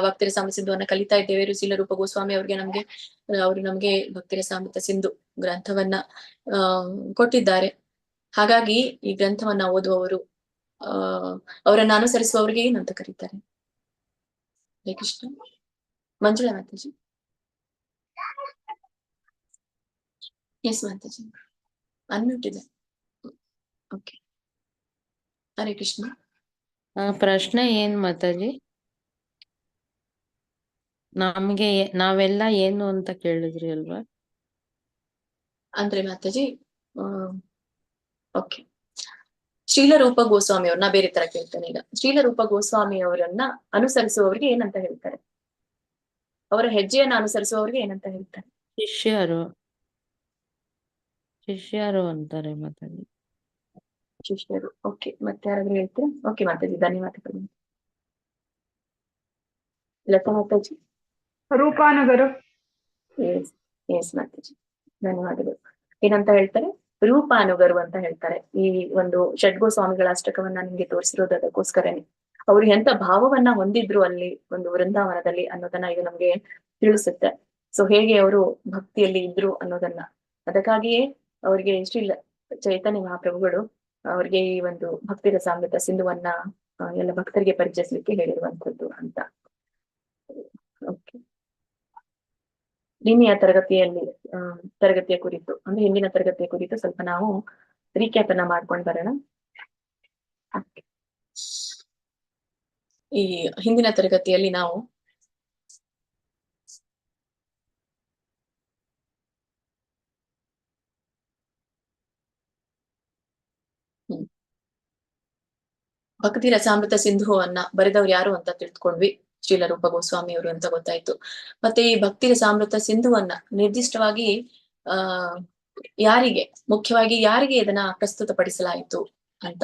ಭಕ್ತಿರ ಸಾಮ ಸಿಂಧುವನ್ನ ಕಲಿತಾ ಇದ್ದೇವೆ. ರುಚಿಲ ರೂಪ ಗೋಸ್ವಾಮಿ ಅವರು ನಮ್ಗೆ ಭಕ್ತಿರ ಸಾಮೃತ ಸಿಂಧು ಗ್ರಂಥವನ್ನ ಕೊಟ್ಟಿದ್ದಾರೆ. ಹಾಗಾಗಿ ಈ ಗ್ರಂಥವನ್ನ ಓದುವವರು ಅವರನ್ನ ಅನುಸರಿಸುವವರಿಗೆ ಏನಂತ ಕರೀತಾರೆ? ಹರೇ ಕೃಷ್ಣ. ಮಂಜುಳಾ ಮಾತಾಜಿ. ಎಸ್ ಮಾತಾಜಿ, ಅನ್ಮ್ಯೂಟ್ ಇದೆ. ಓಕೆ, ಹರೇ ಕೃಷ್ಣ. ಪ್ರಶ್ನೆ ಏನ್ ಮಾತಾಜಿ? ನಮ್ಗೆ ನಾವೆಲ್ಲ ಏನು ಅಂತ ಕೇಳಿದ್ರಿ ಅಲ್ವಾ? ಅಂದ್ರೆ ಮಾತಾಜಿ ಓಕೆ, ಶ್ರೀಲರೂಪ ಗೋಸ್ವಾಮಿ ಅವ್ರನ್ನ ಬೇರೆ ತರ ಕೇಳ್ತೇನೆ ಈಗ. ಶ್ರೀಲರೂಪ ಗೋಸ್ವಾಮಿ ಅವರನ್ನ ಅನುಸರಿಸುವವರಿಗೆ ಏನಂತ ಹೇಳ್ತಾರೆ? ಅವರ ಹೆಜ್ಜೆಯನ್ನ ಅನುಸರಿಸುವವರಿಗೆ ಏನಂತ ಹೇಳ್ತಾರೆ? ಶಿಷ್ಯರು ಅಂತಾರೆ ಮಾತಾಜಿ. ಶಿಷ್ಯರು. ಓಕೆ, ಮತ್ತೆ ಯಾರಾದ್ರೂ ಹೇಳ್ತೀರಾ? ಓಕೆ ಮಾತಾಜಿ, ಧನ್ಯವಾದಗಳು. ಲತಾ ಮಾತಾಜಿ. ರೂಪಾನುಗರು. ಎಸ್ ಮಾತಾಜಿ, ಧನ್ಯವಾದಗಳು. ಏನಂತ ಹೇಳ್ತಾರೆ? ರೂಪಾನುಗರು ಅಂತ ಹೇಳ್ತಾರೆ. ಈ ಒಂದು ಷಡ್ಗೋಸ್ವಾಮಿಗಳ ಅಷ್ಟಕವನ್ನ ನಿಮ್ಗೆ ತೋರಿಸಿರೋದು ಅದಕ್ಕೋಸ್ಕರನೇ. ಅವ್ರು ಎಂತ ಭಾವವನ್ನ ಹೊಂದಿದ್ರು ಅಲ್ಲಿ ಒಂದು ವೃಂದಾವನದಲ್ಲಿ ಅನ್ನೋದನ್ನ ಇದು ನಮ್ಗೆ ತಿಳಿಸುತ್ತೆ. ಸೊ ಹೇಗೆ ಅವರು ಭಕ್ತಿಯಲ್ಲಿ ಇದ್ರು ಅನ್ನೋದನ್ನ, ಅದಕ್ಕಾಗಿಯೇ ಅವರಿಗೆ ಶ್ರೀ ಚೈತನ್ಯ ಮಹಾಪ್ರಭುಗಳು ಅವರಿಗೆ ಈ ಒಂದು ಭಕ್ತಿ ರಸಾಮೃತ ಸಿಂಧುವನ್ನ ಎಲ್ಲ ಭಕ್ತರಿಗೆ ಪರಿಚಯಿಸಲಿಕ್ಕೆ ಹೇಳಿರುವಂತದ್ದು ಅಂತ. ಓಕೆ, ನಿನ್ನೆಯ ತರಗತಿಯ ಕುರಿತು ಅಂದ್ರೆ ಹಿಂದಿನ ತರಗತಿಯ ಕುರಿತು ಸ್ವಲ್ಪ ನಾವು ರೀಕ್ಯಾಪ್ ಅನ್ನ ಮಾಡ್ಕೊಂಡು ಬರೋಣ. ಈ ಹಿಂದಿನ ತರಗತಿಯಲ್ಲಿ ನಾವು ಭಕ್ತಿ ರಸಾಮೃತ ಸಿಂಧುವನ್ನ ಬರೆದವ್ರು ಯಾರು ಅಂತ ತಿಳ್ಕೊಂಡ್ವಿ. ಶ್ರೀಲ ರೂಪ ಗೋಸ್ವಾಮಿ ಅವರು ಅಂತ ಗೊತ್ತಾಯ್ತು. ಮತ್ತೆ ಈ ಭಕ್ತಿ ರಸಾಮೃತ ಸಿಂಧುವನ್ನ ನಿರ್ದಿಷ್ಟವಾಗಿ ಮುಖ್ಯವಾಗಿ ಯಾರಿಗೆ ಇದನ್ನ ಪ್ರಸ್ತುತಪಡಿಸಲಾಯಿತು ಅಂತ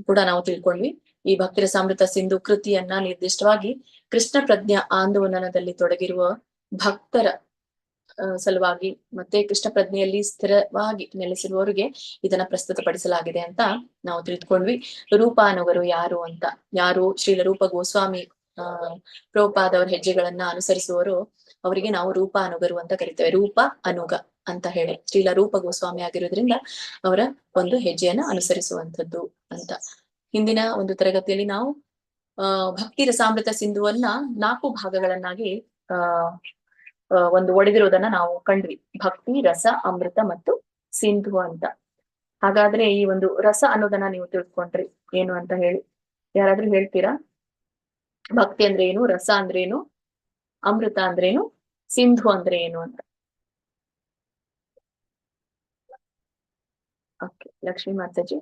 ಕೂಡ ನಾವು ತಿಳ್ಕೊಂಡ್ವಿ. ಈ ಭಕ್ತಿ ರಸಾಮೃತ ಸಿಂಧು ಕೃತಿಯನ್ನ ನಿರ್ದಿಷ್ಟವಾಗಿ ಕೃಷ್ಣ ಪ್ರಜ್ಞಾ ಆಂದೋಲನದಲ್ಲಿ ತೊಡಗಿರುವ ಭಕ್ತರ ಸಲುವಾಗಿ ಮತ್ತೆ ಕೃಷ್ಣ ಪ್ರಜ್ಞೆಯಲ್ಲಿ ಸ್ಥಿರವಾಗಿ ನೆಲೆಸಿರುವವರಿಗೆ ಇದನ್ನ ಪ್ರಸ್ತುತಪಡಿಸಲಾಗಿದೆ ಅಂತ ನಾವು ತಿಳ್ಕೊಂಡ್ವಿ. ರೂಪಾನುಗರು ಯಾರು ಶ್ರೀಲ ರೂಪ ಗೋಸ್ವಾಮಿ ಪ್ರಭುಪಾದವರ ಹೆಜ್ಜೆಗಳನ್ನ ಅನುಸರಿಸುವವರು ಅವರಿಗೆ ನಾವು ರೂಪಾನುಗರು ಅಂತ ಕರಿತೇವೆ. ರೂಪ ಅನುಗ ಅಂತ ಹೇಳಿ ಶ್ರೀಲ ರೂಪ ಗೋಸ್ವಾಮಿ ಆಗಿರೋದ್ರಿಂದ ಅವರ ಒಂದು ಹೆಜ್ಜೆಯನ್ನ ಅನುಸರಿಸುವಂಥದ್ದು ಅಂತ. ಹಿಂದಿನ ಒಂದು ತರಗತಿಯಲ್ಲಿ ನಾವು ಭಕ್ತಿ ರಸಾಮೃತ ಸಿಂಧುವನ್ನ 4 ಭಾಗಗಳನ್ನಾಗಿ ಒಂದು ಒಡೆದಿರೋದನ್ನ ನಾವು ಕಂಡ್ವಿ. ಭಕ್ತಿ, ರಸ, ಅಮೃತ ಮತ್ತು ಸಿಂಧು ಅಂತ. ಹಾಗಾದ್ರೆ ಈ ಒಂದು ರಸ ಅನ್ನೋದನ್ನ ನೀವು ತಿಳ್ಕೊಂಡ್ರಿ ಏನು ಅಂತ ಹೇಳಿ ಯಾರಾದ್ರೂ ಹೇಳ್ತೀರಾ? ಭಕ್ತಿ ಅಂದ್ರೆ ಏನು, ರಸ ಅಂದ್ರೆ ಏನು, ಅಮೃತ ಅಂದ್ರೆ ಏನು, ಸಿಂಧು ಅಂದ್ರೆ ಏನು ಅಂತ? ಓಕೆ, ಲಕ್ಷ್ಮೀ ಮಾತಾಜಿ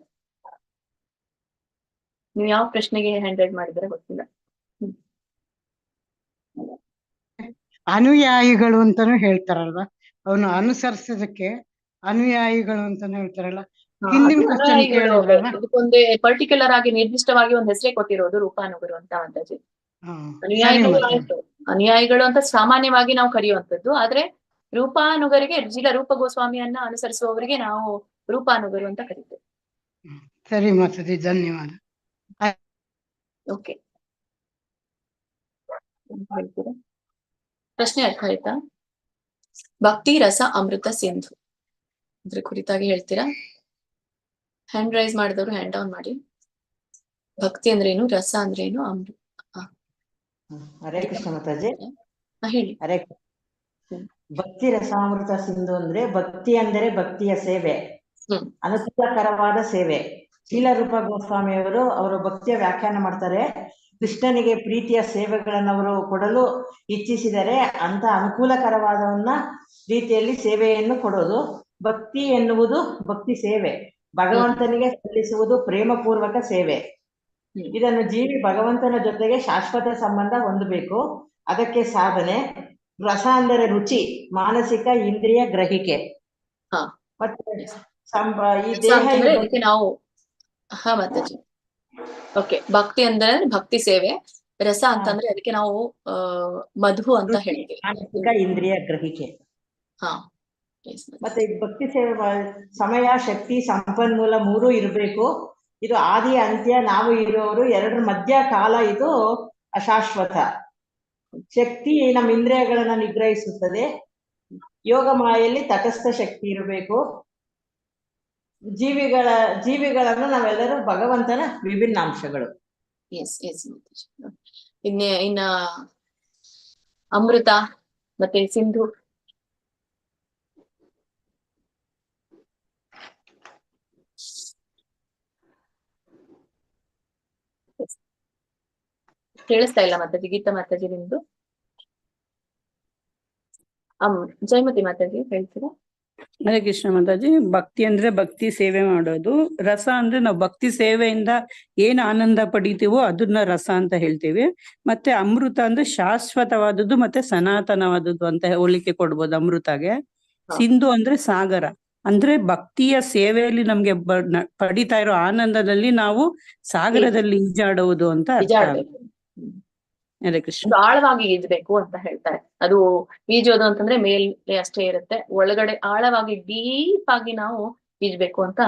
ನೀವು ಯಾವ ಪ್ರಶ್ನೆಗೆ ಹ್ಯಾಂಡ್ ರೈಸ್ ಮಾಡಿದ್ರೆ ಗೊತ್ತಿಲ್ಲ. ಅನುಯಾಯಿಗಳು ಅಂತಾನು ಹೇಳ್ತಾರಲ್ವಾ, ಅವನು ಅನುಸರಿಸೋದಕ್ಕೆ ಅನುಯಾಯಿಗಳು ಅಂತಾನು ಹೇಳ್ತಾರಲ್ಲ. ಹಿಂದಿನ ಕ್ವಶನ್ ಕೇಳಿದ್ರಲ್ಲ, ಇದಕ್ಕೊಂದೇ ಪರ್ಟಿಕ್ಯುಲರ್ ಆಗಿ ನಿರ್ದಿಷ್ಟವಾಗಿ ಒಂದ್ ಹೆಸರೇ ಕೊಟ್ಟಿರೋದು ರೂಪಾನುಗರು ಅಂತ ಮಾತಾಜಿ. ಅನುಯಾಯಿಗಳು ಅಂತ ಸಾಮಾನ್ಯವಾಗಿ ನಾವು ಕರೆಯುವಂತದ್ದು. ಆದ್ರೆ ರೂಪಾನುಗರಿಗೆ ಶ್ರೀಲ ರೂಪ ಗೋಸ್ವಾಮಿಯನ್ನ ಅನುಸರಿಸುವವರಿಗೆ ನಾವು ರೂಪಾನುಗರು ಅಂತ ಕರಿತೇವೆ. ಸರಿ ಮಾತಾಜಿ, ಧನ್ಯವಾದ. ಓಕೆ, ಹೇಳ್ತೀರಾ? ಪ್ರಶ್ನೆ ಅರ್ಥ ಆಯ್ತಾ? ಭಕ್ತಿ ರಸ ಅಮೃತ ಸಿಂಧು ಇದ್ರ ಕುರಿತಾಗಿ ಹೇಳ್ತೀರಾ? ಹ್ಯಾಂಡ್ ರೈಸ್ ಮಾಡಿದವರು ಹ್ಯಾಂಡ್ ಡೌನ್ ಮಾಡಿ. ಭಕ್ತಿ ಅಂದ್ರೇನು, ರಸ ಅಂದ್ರೇನು, ಅಮೃತ. ಹರೇ ಕೃಷ್ಣ ಮಾತಾಜಿ. ಹೇಳಿ. ಹರೇ ಭಕ್ತಿ ರಸಾಮೃತ ಸಿಂಧು ಅಂದ್ರೆ ಭಕ್ತಿ ಅಂದರೆ ಭಕ್ತಿಯ ಸೇವೆ, ಅನುಕೂಲಕರವಾದ ಸೇವೆ. ಶ್ರೀಲ ರೂಪ ಗೋಸ್ವಾಮಿಯವರು ಅವರು ಭಕ್ತಿಯ ವ್ಯಾಖ್ಯಾನ ಮಾಡ್ತಾರೆ. ಕೃಷ್ಣನಿಗೆ ಪ್ರೀತಿಯ ಸೇವೆಗಳನ್ನು ಅವರು ಕೊಡಲು ಇಚ್ಛಿಸಿದರೆ ಅಂತ ಅನುಕೂಲಕರವಾದವನ್ನ ರೀತಿಯಲ್ಲಿ ಸೇವೆಯನ್ನು ಕೊಡೋದು. ಭಕ್ತಿ ಎನ್ನುವುದು ಭಕ್ತಿ ಸೇವೆ, ಭಗವಂತನಿಗೆ ಸಲ್ಲಿಸುವುದು ಪ್ರೇಮಪೂರ್ವಕ ಸೇವೆ. ಇದನ್ನು ಜೀವಿ ಭಗವಂತನ ಜೊತೆಗೆ ಶಾಶ್ವತ ಸಂಬಂಧ ಹೊಂದಬೇಕು. ಅದಕ್ಕೆ ಸಾಧನೆ. ರಸ ಅಂದರೆ ರುಚಿ, ಮಾನಸಿಕ ಇಂದ್ರಿಯ ಗ್ರಹಿಕೆ. ಮತ್ತೆ ಈ ದೇಹ ನಾವು ಮಾತಾಜಿ. ಓಕೆ, ಭಕ್ತಿ ಅಂದ್ರೆ ಭಕ್ತಿ ಸೇವೆ, ರಸ ಅಂತಂದ್ರೆ ಅದಕ್ಕೆ ನಾವು ಮಧು ಅಂತ ಹೇಳ್ತೀವಿ, ಮಾನಸಿಕ ಇಂದ್ರಿಯ ಗ್ರಹಿಕೆ. ಮತ್ತೆ ಭಕ್ತಿ ಸೇವೆ ಸಮಯ, ಶಕ್ತಿ, ಸಂಪನ್ಮೂಲ 3 ಇರಬೇಕು. ಇದು ಆದಿ ಅಂತ್ಯ, ನಾವು ಇರೋರು 2 ಮಧ್ಯ ಕಾಲ. ಇದು ಅಶಾಶ್ವತ. ಶಕ್ತಿ ನಮ್ಮ ಇಂದ್ರಿಯಗಳನ್ನ ನಿಗ್ರಹಿಸುತ್ತದೆ. ಯೋಗ ಮಾಯೆಯಲ್ಲಿ ತಟಸ್ಥ ಶಕ್ತಿ ಇರಬೇಕು. ಜೀವಿಗಳನ್ನು ನಾವೆಲ್ಲರೂ ಭಗವಂತನ ವಿಭಿನ್ನ ಅಂಶಗಳು. ಇನ್ನ ಅಮೃತ ಮತ್ತೆ ಸಿಂಧು ಕೇಳಿಸ್ತಾ ಇಲ್ಲ ಮಾತಾಜಿ? ಗೀತಾ ಮಾತಾಜಿ ನಿಮ್ದು. ಜಯಮತಿ ಮಾತಾಜಿ ಹೇಳ್ತೀರಾ? ಹರೇ ಕೃಷ್ಣ ಮಾತಾಜಿ. ಭಕ್ತಿ ಅಂದ್ರೆ ಭಕ್ತಿ ಸೇವೆ ಮಾಡೋದು. ರಸ ಅಂದ್ರೆ ನಾವು ಭಕ್ತಿ ಸೇವೆಯಿಂದ ಏನ್ ಆನಂದ ಪಡಿತೀವೋ ಅದನ್ನ ರಸ ಅಂತ ಹೇಳ್ತೀವಿ. ಮತ್ತೆ ಅಮೃತ ಅಂದ್ರೆ ಶಾಶ್ವತವಾದದ್ದು ಮತ್ತೆ ಸನಾತನವಾದದ್ದು ಅಂತ ಹೋಲಿಕೆ ಕೊಡ್ಬೋದು ಅಮೃತಗೆ. ಸಿಂಧು ಅಂದ್ರೆ ಸಾಗರ, ಅಂದ್ರೆ ಭಕ್ತಿಯ ಸೇವೆಯಲ್ಲಿ ನಮ್ಗೆ ಪಡಿತಾ ಇರೋ ಆನಂದದಲ್ಲಿ ನಾವು ಸಾಗರದಲ್ಲಿ ಈಜಾಡುವುದು ಅಂತ ಅರ್ಥ. ಹರೇ ಕೃಷ್ಣ. ಆಳವಾಗಿ ಈಜ್ಬೇಕು ಅಂತ ಹೇಳ್ತಾರೆ. ಅದು ಈಜೋದು ಅಂತಂದ್ರೆ ಮೇಲೆ ಅಷ್ಟೇ ಇರುತ್ತೆ, ಒಳಗಡೆ ಆಳವಾಗಿ ಡೀಪ್ ಆಗಿ ನಾವು ಈಜ್ಬೇಕು ಅಂತ